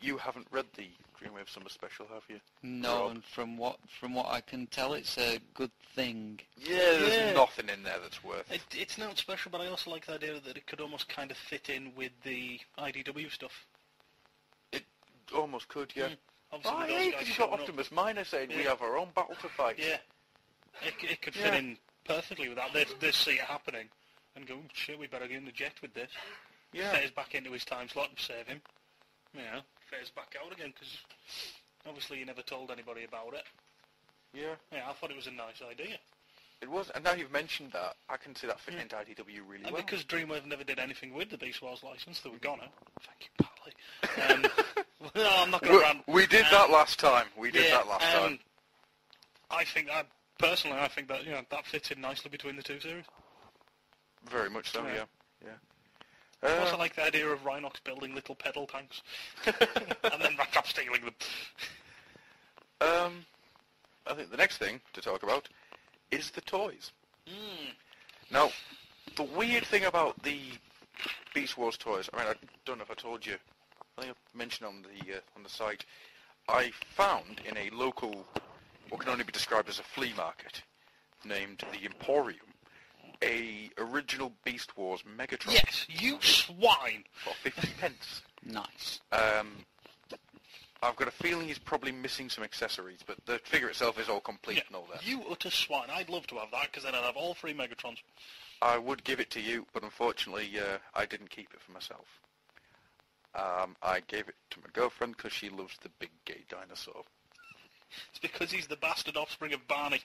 Speaker 6: You haven't read the Dreamwave Summer Special, have you?
Speaker 11: No,
Speaker 6: Rob?
Speaker 11: and from what I can tell, it's a good thing.
Speaker 6: Yeah, there's nothing in there that's worth.
Speaker 10: It's not special, but I also like the idea that it could almost kind of fit in with the IDW stuff.
Speaker 6: It almost could, yeah.
Speaker 10: Obviously, with
Speaker 6: Yeah,
Speaker 10: those
Speaker 6: because
Speaker 10: guys
Speaker 6: you've got
Speaker 10: showing
Speaker 6: Optimus Minor saying we have our own battle to fight.
Speaker 10: Yeah, it could fit in perfectly with that. They see it happening and go, shit, we better inject with this.
Speaker 6: Yeah.
Speaker 10: Phase back into his time slot and save him. Phase back out again, because obviously you never told anybody about it.
Speaker 6: Yeah.
Speaker 10: Yeah, I thought it was a nice idea.
Speaker 6: It was, and now you've mentioned that, I can see that fitting into IDW really
Speaker 10: And
Speaker 6: well.
Speaker 10: because Dreamwave never did anything with the Beast Wars license, they were gone now. Thank you, Pally. No, I'm not going to rant.
Speaker 6: We did that last time. We did that last time.
Speaker 10: I think that, personally, that fits in nicely between the two series.
Speaker 6: Very much so, yeah.
Speaker 10: I also like the idea of Rhinox building little pedal tanks. And then Rattrap stealing them.
Speaker 6: I think the next thing to talk about is the toys. Now, the weird thing about the Beast Wars toys, I mean, I don't know if I told you, I think I mentioned on the site, I found in a local, what can only be described as a flea market, named the Emporium, a original Beast Wars Megatron.
Speaker 10: Yes, you swine!
Speaker 6: For 50 pence.
Speaker 11: Nice.
Speaker 6: I've got a feeling he's probably missing some accessories, but the figure itself is all complete and all that.
Speaker 10: You utter swine. I'd love to have that, because then I'd have all 3 Megatrons.
Speaker 6: I would give it to you, but unfortunately, I didn't keep it for myself. I gave it to my girlfriend because she loves the big gay dinosaur.
Speaker 10: It's because he's the bastard offspring of Barney.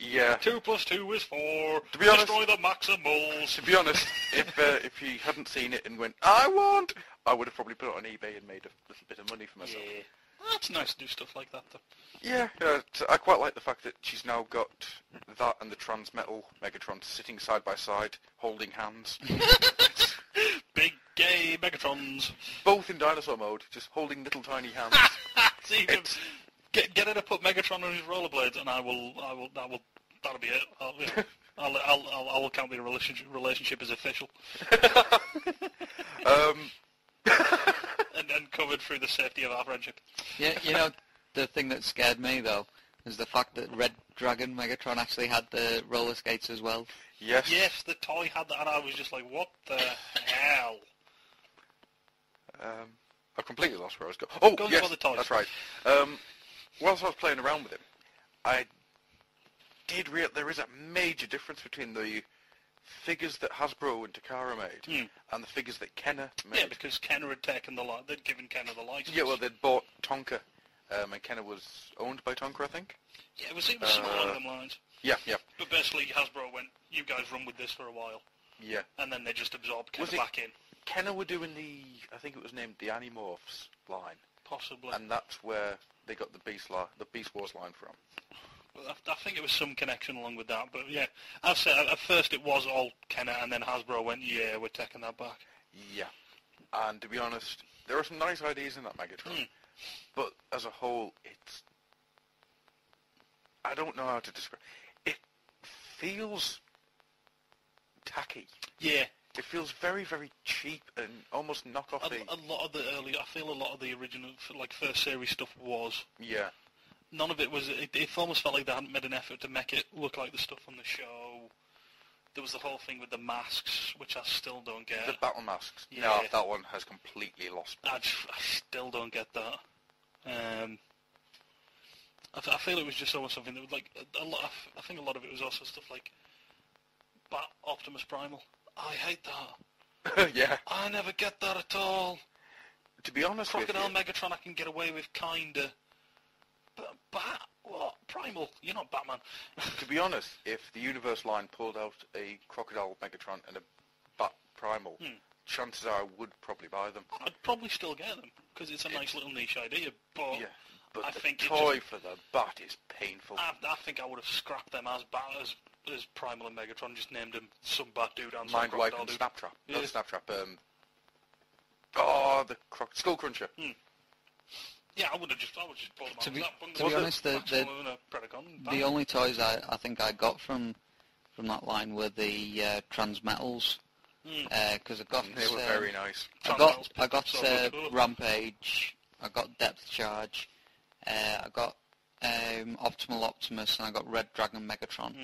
Speaker 6: Yeah.
Speaker 10: 2 + 2 is 4.
Speaker 6: To be honest,
Speaker 10: destroy the Maximals.
Speaker 6: To be honest, if he hadn't seen it and went, I want, I would have probably put it on eBay and made a little bit of money for myself.
Speaker 10: Yeah. That's nice to do stuff like that, though.
Speaker 6: Yeah, I quite like the fact that she's now got that and the Transmetal Megatron sitting side by side, holding hands.
Speaker 10: Big gay Megatrons.
Speaker 6: Both in dinosaur mode, just holding little tiny hands.
Speaker 10: See, get her to put Megatron on his rollerblades, and that'll be it. I'll count the relationship as official. and covered through the safety of our friendship.
Speaker 11: Yeah, the thing that scared me, though, is the fact that Red Dragon Megatron actually had the roller skates as well.
Speaker 6: Yes.
Speaker 10: Yes, the toy had that, and I was just like, what the hell?
Speaker 6: I've completely lost where I was going. Oh,
Speaker 10: Go
Speaker 6: yes,
Speaker 10: to the toys.
Speaker 6: that's right. Whilst I was playing around with him, I did realize there is a major difference between the figures that Hasbro and Takara made and the figures that Kenner made.
Speaker 10: Yeah, because Kenner had taken they'd given Kenner the license.
Speaker 6: Yeah, well, they'd bought Tonka, and Kenner was owned by Tonka, I think.
Speaker 10: Yeah, it was something along them lines.
Speaker 6: Yeah.
Speaker 10: But basically, Hasbro went, you guys run with this for a while.
Speaker 6: Yeah.
Speaker 10: And then they just absorbed Kenner back in.
Speaker 6: Kenner were doing I think it was named the Animorphs line.
Speaker 10: Possibly.
Speaker 6: And that's where they got the Beast Wars line from.
Speaker 10: I think it was some connection along with that, but yeah, I've said at first it was all Kenner, and then Hasbro went, yeah, we're taking that back.
Speaker 6: Yeah, and to be honest, there are some nice ideas in that Megatron, but as a whole, I don't know how to describe it. Feels tacky.
Speaker 10: Yeah.
Speaker 6: It feels very, very cheap and almost knockoff.
Speaker 10: A lot of the I feel a lot of the original, first series stuff was.
Speaker 6: Yeah.
Speaker 10: None of it was. It almost felt like they hadn't made an effort to make it look like the stuff on the show. There was the whole thing with the masks, which I still don't get.
Speaker 6: The battle masks.
Speaker 10: Yeah.
Speaker 6: No, that one has completely lost me.
Speaker 10: I still don't get that. I feel it was just almost something that was like I think a lot of it was also stuff like Optimus Primal. I hate that.
Speaker 6: Yeah.
Speaker 10: I never get that at all.
Speaker 6: To be honest with you,
Speaker 10: Crocodile Megatron I can get away with, kinda. But what? Primal? You're not Batman.
Speaker 6: To be honest, if the Universe line pulled out a Crocodile Megatron and a Bat Primal, chances are I would probably buy them.
Speaker 10: I'd probably still get them, because it's a nice little niche idea, but...
Speaker 6: Yeah, but
Speaker 10: I
Speaker 6: the
Speaker 10: think
Speaker 6: toy for the Bat is painful.
Speaker 10: I think I would have scrapped them as Primal and Megatron, just named them some Bat dude and
Speaker 6: Mind
Speaker 10: some
Speaker 6: Wipe
Speaker 10: Crocodile
Speaker 6: and
Speaker 10: dude.
Speaker 6: Snaptrap.
Speaker 10: Yeah.
Speaker 6: Not Snaptrap. The Skull Cruncher.
Speaker 10: Yeah, I would have just bought them
Speaker 11: To be
Speaker 10: out.
Speaker 11: honest, the only toys I think I got from that line were the Transmetals, because I got
Speaker 6: they were very nice.
Speaker 11: I got Rampage, I got Depth Charge, I got Optimal Optimus, and I got Red Dragon Megatron.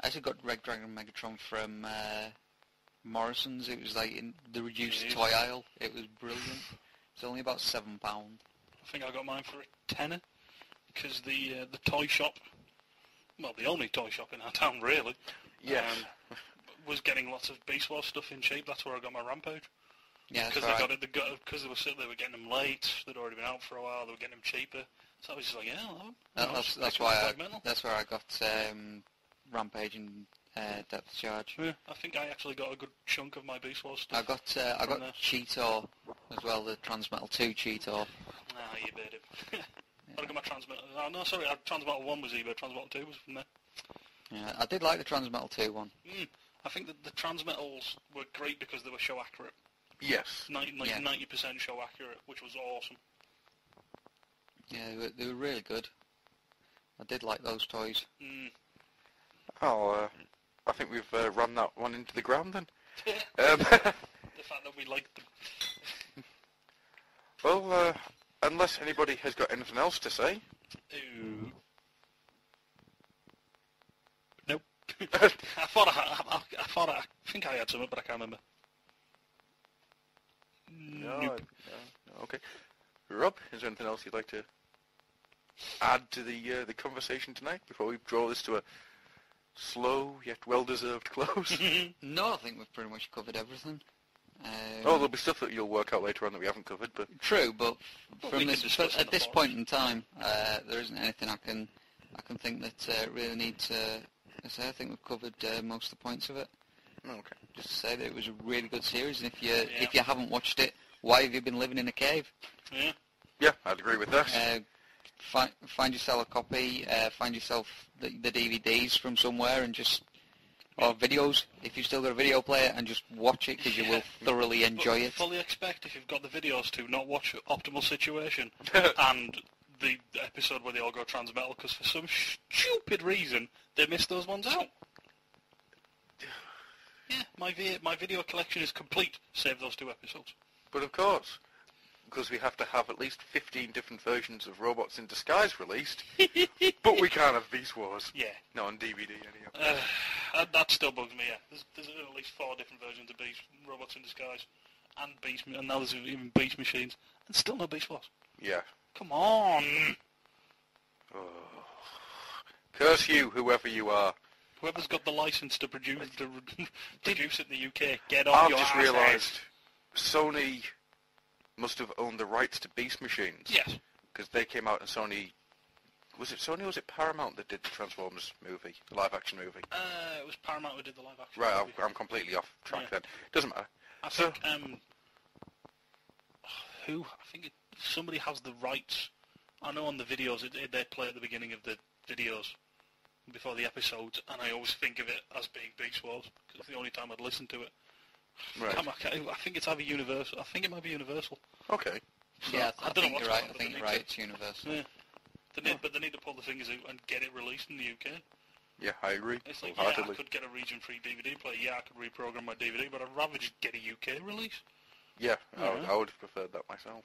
Speaker 11: I actually got Red Dragon Megatron from Morrison's. It was like in the reduced toy aisle. It was brilliant. It's only about £7.
Speaker 10: I think I got mine for a tenner, because the toy shop, well, the only toy shop in our town, really, was getting lots of Beast Wars stuff in cheap. That's where I got my Rampage.
Speaker 11: Yeah,
Speaker 10: because because they were getting them late. They'd already been out for a while. They were getting them cheaper. So I was just like, yeah, I'll have them.
Speaker 11: That's where I got Rampage and Depth Charge.
Speaker 10: Yeah, I think I actually got a good chunk of my Beast Wars stuff.
Speaker 11: I got Cheetor as well, the Transmetal 2 Cheetor.
Speaker 10: Ah, you bit it. I got my Transmetal. Oh, no, sorry, Transmetal 1 was eBay. Transmetal 2 was from there.
Speaker 11: Yeah, I did like the Transmetal 2 one.
Speaker 10: I think that the Transmetals were great because they were show accurate.
Speaker 6: Yes.
Speaker 10: 90% show accurate, which was awesome.
Speaker 11: Yeah, they were really good. I did like those toys.
Speaker 6: Oh, I think we've run that one into the ground then.
Speaker 10: The fact that we liked them.
Speaker 6: Well, unless anybody has got anything else to say.
Speaker 10: Ooh. Nope. I think I had something, but I can't remember. Nope.
Speaker 6: No, okay. Rob, is there anything else you'd like to add to the conversation tonight before we draw this to a slow yet well-deserved close?
Speaker 11: No, I think we've pretty much covered everything.
Speaker 6: There'll be stuff that you'll work out later on that we haven't covered, but
Speaker 11: true. But at this point in time, there isn't anything I can think that really needs to say. I think we've covered most of the points of it.
Speaker 6: Okay.
Speaker 11: Just to say that it was a really good series, and if you haven't watched it, why have you been living in a cave?
Speaker 6: Yeah, I'd agree with that.
Speaker 11: Find yourself a copy. Find yourself the DVDs from somewhere, and or videos if you've still got a video player, and just watch it because you will thoroughly enjoy it.
Speaker 10: Fully expect, if you've got the videos, to not watch Optimal Situation and the episode where they all go transmetal, because for some stupid reason they missed those ones out. Yeah, my video collection is complete, save those 2 episodes.
Speaker 6: But of course, because we have to have at least 15 different versions of Robots in Disguise released, but we can't have Beast Wars.
Speaker 10: Yeah.
Speaker 6: Not on DVD anyhow.
Speaker 10: That still bugs me, yeah. There's at least 4 different versions of Robots in Disguise, and now there's even Beast Machines, and still no Beast Wars.
Speaker 6: Yeah.
Speaker 10: Come on!
Speaker 6: Oh. Curse you, whoever you are.
Speaker 10: Whoever's got the license to produce it in the UK, get on your ass.
Speaker 6: I've just realised Sony must have owned the rights to Beast Machines.
Speaker 10: Yes.
Speaker 6: Because they came out and Sony... Was it Sony or was it Paramount that did the Transformers movie, the live-action movie?
Speaker 10: It was Paramount who did the live-action
Speaker 6: movie.
Speaker 10: Right,
Speaker 6: I'm completely off track then. Doesn't matter.
Speaker 10: I think, somebody has the rights. I know on the videos, they play at the beginning of the videos, before the episodes, and I always think of it as being Beast Wars, because it's the only time I'd listen to it.
Speaker 6: Right.
Speaker 10: I think it's either Universal. I think it might be Universal.
Speaker 6: Okay.
Speaker 11: So yeah, I think you're right. I think you're right. It's Universal.
Speaker 10: Yeah. But they need to pull the fingers out and get it released in the UK.
Speaker 6: Yeah, I agree.
Speaker 10: It's like, I could get a region-free DVD player. Yeah, I could reprogram my DVD, but I'd rather just get a UK release.
Speaker 6: Yeah, I would have preferred that myself.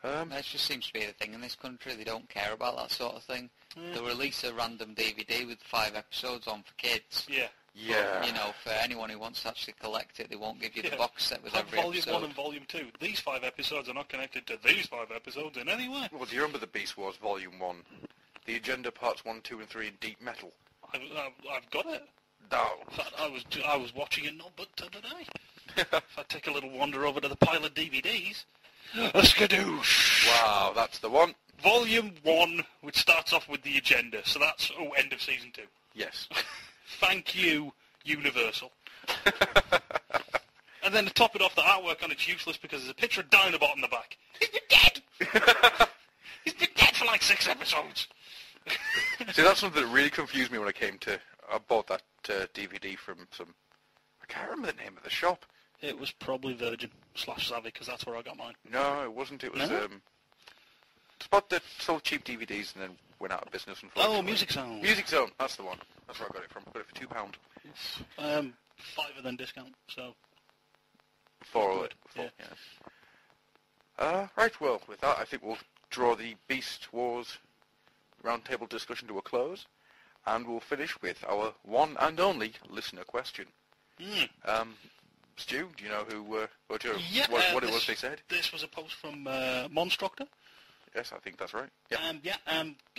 Speaker 11: That just seems to be the thing in this country. They don't care about that sort of thing. They'll release a random DVD with 5 episodes on for kids.
Speaker 10: Yeah.
Speaker 6: Yeah.
Speaker 11: But, for anyone who wants to actually collect it, they won't give you the box set with every
Speaker 10: Volume
Speaker 11: episode.
Speaker 10: 1 and Volume 2. These 5 episodes are not connected to these 5 episodes in any way.
Speaker 6: Well, do you remember the Beast Wars Volume 1? The Agenda Parts 1, 2 and 3 in Deep Metal?
Speaker 10: I've got it.
Speaker 6: No.
Speaker 10: In fact, I was watching it not but today. If I take a little wander over to the pile of DVDs... A skadoosh!
Speaker 6: Wow, that's the one.
Speaker 10: Volume 1, which starts off with the agenda. So that's, end of Season 2.
Speaker 6: Yes.
Speaker 10: Thank you, Universal. And then to top it off, the artwork on it's useless because there's a picture of Dinobot on the back. He's been dead! He's been dead for like 6 episodes!
Speaker 6: See, that's something that really confused me when I bought that DVD from I can't remember the name of the shop.
Speaker 10: It was probably Virgin/Savvy, because that's where I got mine.
Speaker 6: No, it wasn't. It was
Speaker 10: No?
Speaker 6: spot that sold cheap DVDs and then went out of business. Unfortunately.
Speaker 10: Oh, Music Zone.
Speaker 6: Music Zone, that's the one. That's where I got it from. Got it for £2.
Speaker 10: £5 then discount, so...
Speaker 6: Four.
Speaker 10: Yeah.
Speaker 6: Right, well, with that, I think we'll draw the Beast Wars roundtable discussion to a close, and we'll finish with our one and only listener question. Stu, do you know who, what it was they said?
Speaker 10: This was a post from Monstructor.
Speaker 6: Yes, I think that's right. Yeah.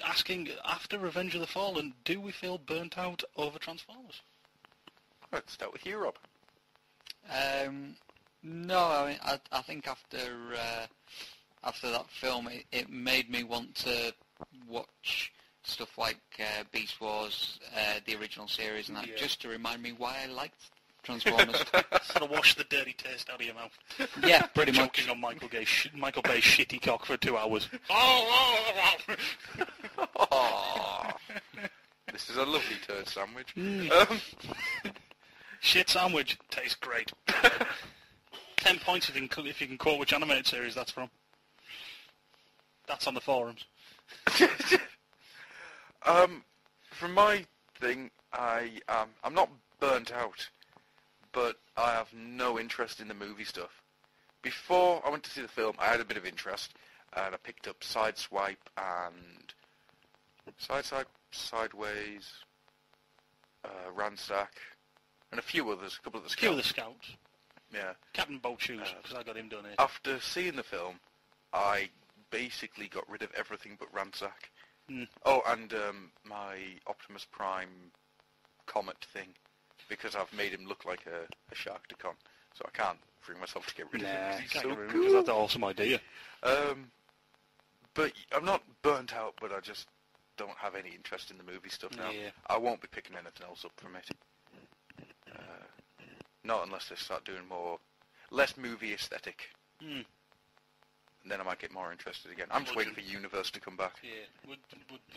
Speaker 10: Asking, after Revenge of the Fallen, do we feel burnt out over Transformers?
Speaker 6: Let's start with you, Rob.
Speaker 3: No, I mean, I think after that film, it made me want to watch stuff like Beast Wars, the original series, and that, just to remind me why I liked Transformers.
Speaker 10: Sort of wash the dirty taste out of your mouth.
Speaker 3: Yeah, pretty much.
Speaker 10: Choking on Michael Bay's shitty cock for 2 hours.
Speaker 6: This is a lovely turd sandwich.
Speaker 10: Shit sandwich tastes great. 10 points if you can quote which animated series that's from. That's on the forums.
Speaker 6: From my thing, I'm not burnt out, but I have no interest in the movie stuff. Before I went to see the film, I had a bit of interest, and I picked up Sideswipe and Sideways, Ransack, and a few others, a couple of the Scouts.
Speaker 10: A few of the Scouts.
Speaker 6: Yeah.
Speaker 10: Captain Boat Shoes, because I got him donated.
Speaker 6: After seeing the film, I basically got rid of everything but Ransack. Oh, and my Optimus Prime Comet thing, because I've made him look like a Sharkticon, so I can't bring myself to get rid of him. He's so cool.
Speaker 10: Because that's an awesome idea.
Speaker 6: But I'm not burnt out, but I just don't have any interest in the movie stuff now.
Speaker 10: Yeah.
Speaker 6: I won't be picking anything else up from it. Not unless they start doing less movie aesthetic. And then I might get more interested again. I'm just waiting for Universe to come back.
Speaker 10: Yeah,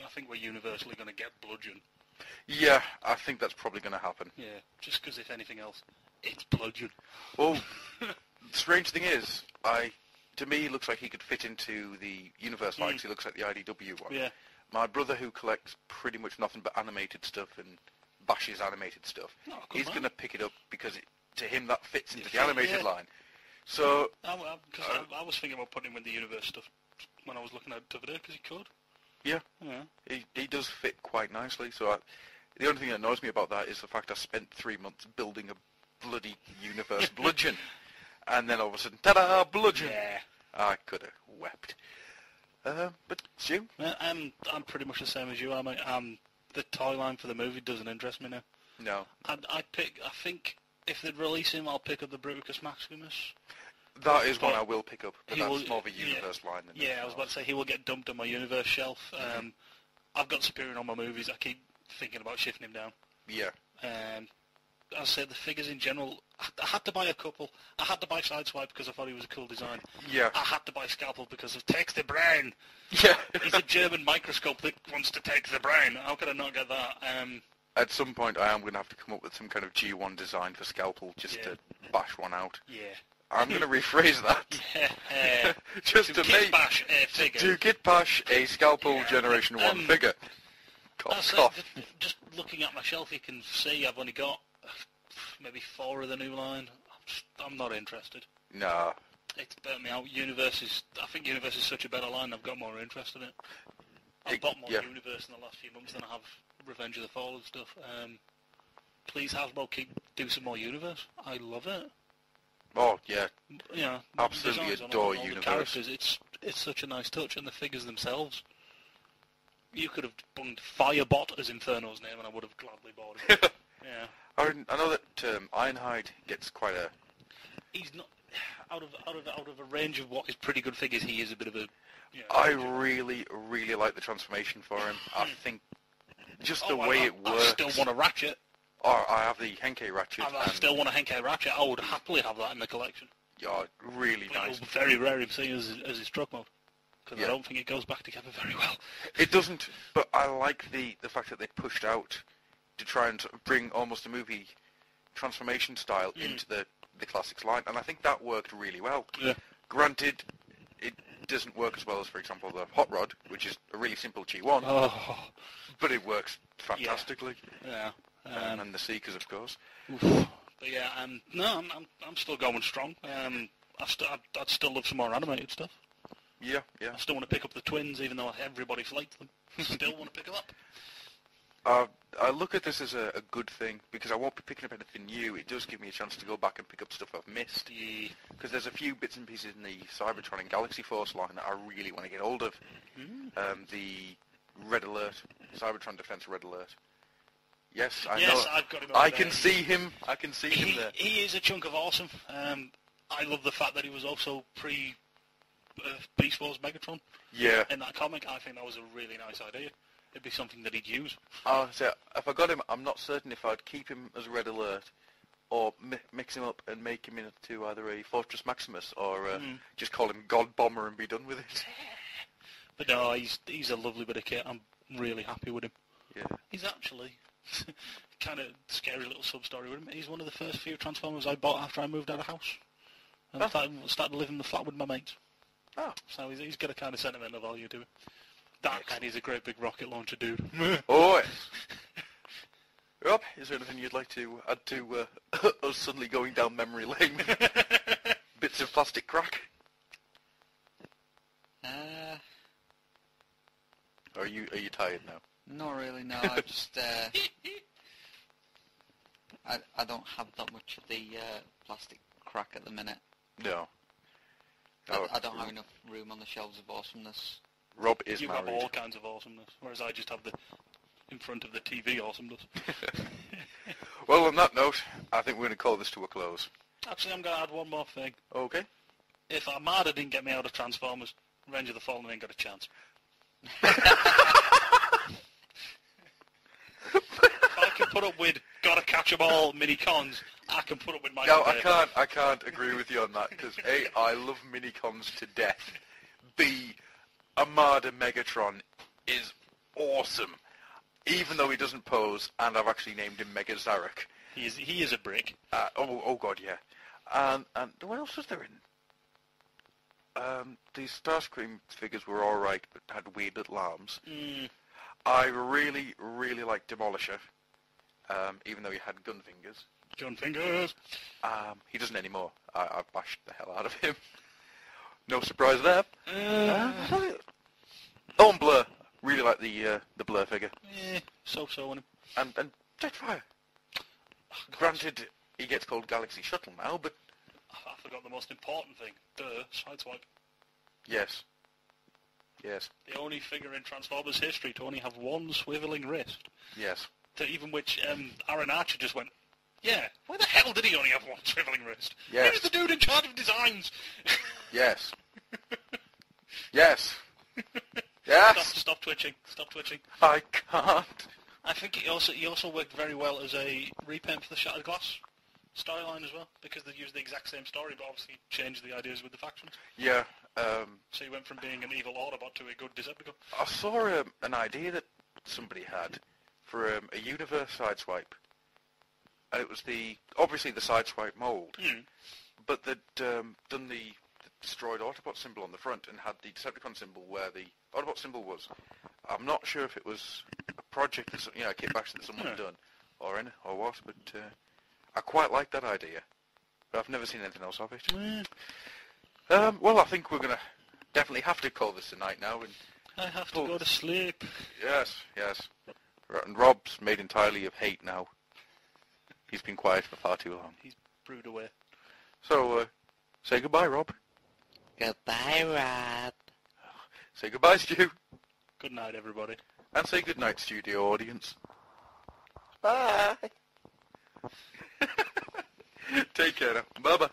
Speaker 10: I think we're universally going to get Bludgeon.
Speaker 6: Yeah, I think that's probably going to happen.
Speaker 10: Yeah, just because if anything else, it's Bludgeon.
Speaker 6: Well, the strange thing is, to me, he looks like he could fit into the Universe line, 'cause he looks like the IDW one.
Speaker 10: Yeah.
Speaker 6: My brother, who collects pretty much nothing but animated stuff and bashes animated stuff, he's going to pick it up because to him that fits into the animated line. So
Speaker 10: I was thinking about putting him in the Universe stuff when I was looking at it over there, because he could.
Speaker 6: Yeah. He does fit quite nicely. So the only thing that annoys me about that is the fact I spent 3 months building a bloody Universe Bludgeon, and then all of a sudden, ta-da, Bludgeon!
Speaker 10: Yeah.
Speaker 6: I could have wept. But you?
Speaker 10: I'm pretty much the same as you are, mate. The toy line for the movie doesn't interest me now.
Speaker 6: No.
Speaker 10: I think if they'd release him, I'll pick up the Bruticus Maximus.
Speaker 6: That is one I will pick up, but that's more of a Universe line than
Speaker 10: I was about to say, he will get dumped on my Universe shelf. I've got Superior on my movies. I keep thinking about shifting him down.
Speaker 6: Yeah.
Speaker 10: I said the figures in general, I had to buy a couple. I had to buy Sideswipe because I thought he was a cool design.
Speaker 6: Yeah.
Speaker 10: I had to buy Scalpel because of Takes the Brain.
Speaker 6: Yeah.
Speaker 10: He's a German microscope that wants to take the brain. How could I not get that?
Speaker 6: At some point, I am going to have to come up with some kind of G1 design for Scalpel just to bash one out.
Speaker 10: Yeah.
Speaker 6: I'm going to rephrase that.
Speaker 10: Yeah.
Speaker 6: Just to make
Speaker 10: bash a figure.
Speaker 6: To kit bash a Scalpel Generation 1 figure. Cough.
Speaker 10: Just looking at my shelf, you can see I've only got maybe 4 of the new line. I'm not interested.
Speaker 6: Nah.
Speaker 10: It's burnt me out. I think Universe is such a better line, I've got more interest in it. I've bought more Universe in the last few months than I have Revenge of the Fallen stuff. Please, Hasbro, do some more Universe. I love it.
Speaker 6: Oh, yeah.
Speaker 10: Yeah.
Speaker 6: Absolutely adore
Speaker 10: all
Speaker 6: Universe.
Speaker 10: The characters, it's such a nice touch, and the figures themselves. You could have bunged Firebot as Inferno's name, and I would have gladly bought it. Yeah.
Speaker 6: I know that Ironhide gets quite a...
Speaker 10: He's not... Out of a range of what is pretty good figures, he is a bit of a...
Speaker 6: I really, really like the transformation for him. I think just the way it works...
Speaker 10: I still want a Ratchet.
Speaker 6: Or I have the Henkei Ratchet.
Speaker 10: I still want a Henkei Ratchet. I would happily have that in the collection.
Speaker 6: Yeah, really nice.
Speaker 10: It's very rare to see as his truck mode. Because I don't think it goes back together very well.
Speaker 6: It doesn't, but I like the fact that they pushed out to try and bring almost a movie transformation style into the classics line, and I think that worked really well.
Speaker 10: Yeah.
Speaker 6: Granted, it doesn't work as well as, for example, the Hot Rod, which is a really simple G1, but it works fantastically.
Speaker 10: Yeah.
Speaker 6: And the Seekers, of course.
Speaker 10: But yeah, no, I'm still going strong. I'd still love some more animated stuff.
Speaker 6: Yeah, yeah.
Speaker 10: I still want to pick up the twins, even though everybody's liked them. Still want to pick them up.
Speaker 6: I look at this as a good thing, because I won't be picking up anything new. It does give me a chance to go back and pick up stuff I've missed.
Speaker 10: Yeah.
Speaker 6: Because there's a few bits and pieces in the Cybertron and Galaxy Force line that I really want to get hold of. The Red Alert, Cybertron Defense Red Alert. Yes, I know.
Speaker 10: I've got him.
Speaker 6: I can see him. I can see him there.
Speaker 10: He is a chunk of awesome. I love the fact that he was also Beast Wars Megatron.
Speaker 6: Yeah.
Speaker 10: In that comic, I think that was a really nice idea. It'd be something that he'd use.
Speaker 6: So if I got him, I'm not certain if I'd keep him as Red Alert or mix him up and make him into either a Fortress Maximus or just call him God Bomber and be done with it.
Speaker 10: But no, he's a lovely bit of kit. I'm really happy with him.
Speaker 6: Yeah.
Speaker 10: He's actually kind of scary little sub-story with him. He's one of the first few Transformers I bought after I moved out of house. And started living in the flat with my mates.
Speaker 6: Oh.
Speaker 10: So he's got a kind of sentimental value to him. That and he's a great big rocket launcher dude.
Speaker 6: Oh, yes. Rob, is there anything you'd like to add to us suddenly going down memory lane with bits of plastic crack? Or are you tired now?
Speaker 3: Not really, no. I just... I don't have that much of the plastic crack at the minute.
Speaker 6: No.
Speaker 3: I don't have enough room on the shelves of awesomeness.
Speaker 6: Rob is
Speaker 10: you
Speaker 6: married.
Speaker 10: have all kinds of awesomeness, whereas I just have the in front of the TV awesomeness.
Speaker 6: Well, on that note, I think we're going to call this to a close.
Speaker 10: Actually, I'm going to add one more thing.
Speaker 6: Okay.
Speaker 10: If Armada didn't get me out of Transformers, Revenge of the Fallen ain't got a chance. If I can put up with Gotta Catch 'Em All mini-cons, I can put up with Michael Bay.
Speaker 6: I can't agree with you on that, because A, I love mini-cons to death. B, Armada Megatron is awesome, even though he doesn't pose, and I've actually named him Mega Zarek.
Speaker 10: He is a brick.
Speaker 6: Oh god, yeah. And what else was there in? These Starscream figures were alright, but had weird little arms. I really, really liked Demolisher, even though he had gun fingers.
Speaker 10: Gun fingers!
Speaker 6: He doesn't anymore. I bashed the hell out of him. No surprise there. Oh, and Blur. Really like the Blur figure.
Speaker 10: Yeah, so-so on him.
Speaker 6: And Jetfire. Granted, he gets called Galaxy Shuttle now, but...
Speaker 10: I forgot the most important thing. Sideswipe.
Speaker 6: Yes. Yes.
Speaker 10: The only figure in Transformers history to only have one swiveling wrist.
Speaker 6: Yes.
Speaker 10: To even which Aaron Archer just went, yeah, why the hell did he only have one swiveling wrist?
Speaker 6: Yes.
Speaker 10: He was the dude in charge of designs.
Speaker 6: Yes. Yes. Yes.
Speaker 10: Stop twitching. Stop twitching.
Speaker 6: I can't.
Speaker 10: I think he also worked very well as a repaint for the Shattered Glass storyline as well, because they used the exact same story, but obviously changed the ideas with the factions.
Speaker 6: Yeah.
Speaker 10: So he went from being an evil Autobot to a good Decepticon.
Speaker 6: I saw an idea that somebody had for a universe sideswipe. And it was obviously the sideswipe mould, but they'd done the destroyed Autobot symbol on the front and had the Decepticon symbol where the Autobot symbol was. I'm not sure if it was a project, a kit bash that someone had done, or what, but I quite like that idea. But I've never seen anything else of it. Well, I think we're going to definitely have to call this a night now. And
Speaker 10: I have to go to sleep.
Speaker 6: Yes, yes. And Rob's made entirely of hate now. He's been quiet for far too long.
Speaker 10: He's brewed away.
Speaker 6: So, say goodbye, Rob.
Speaker 3: Goodbye, Rob.
Speaker 6: Say goodbye, Stu.
Speaker 10: Good night, everybody.
Speaker 6: And say good night, studio audience. Bye. Take care now. Bye-bye.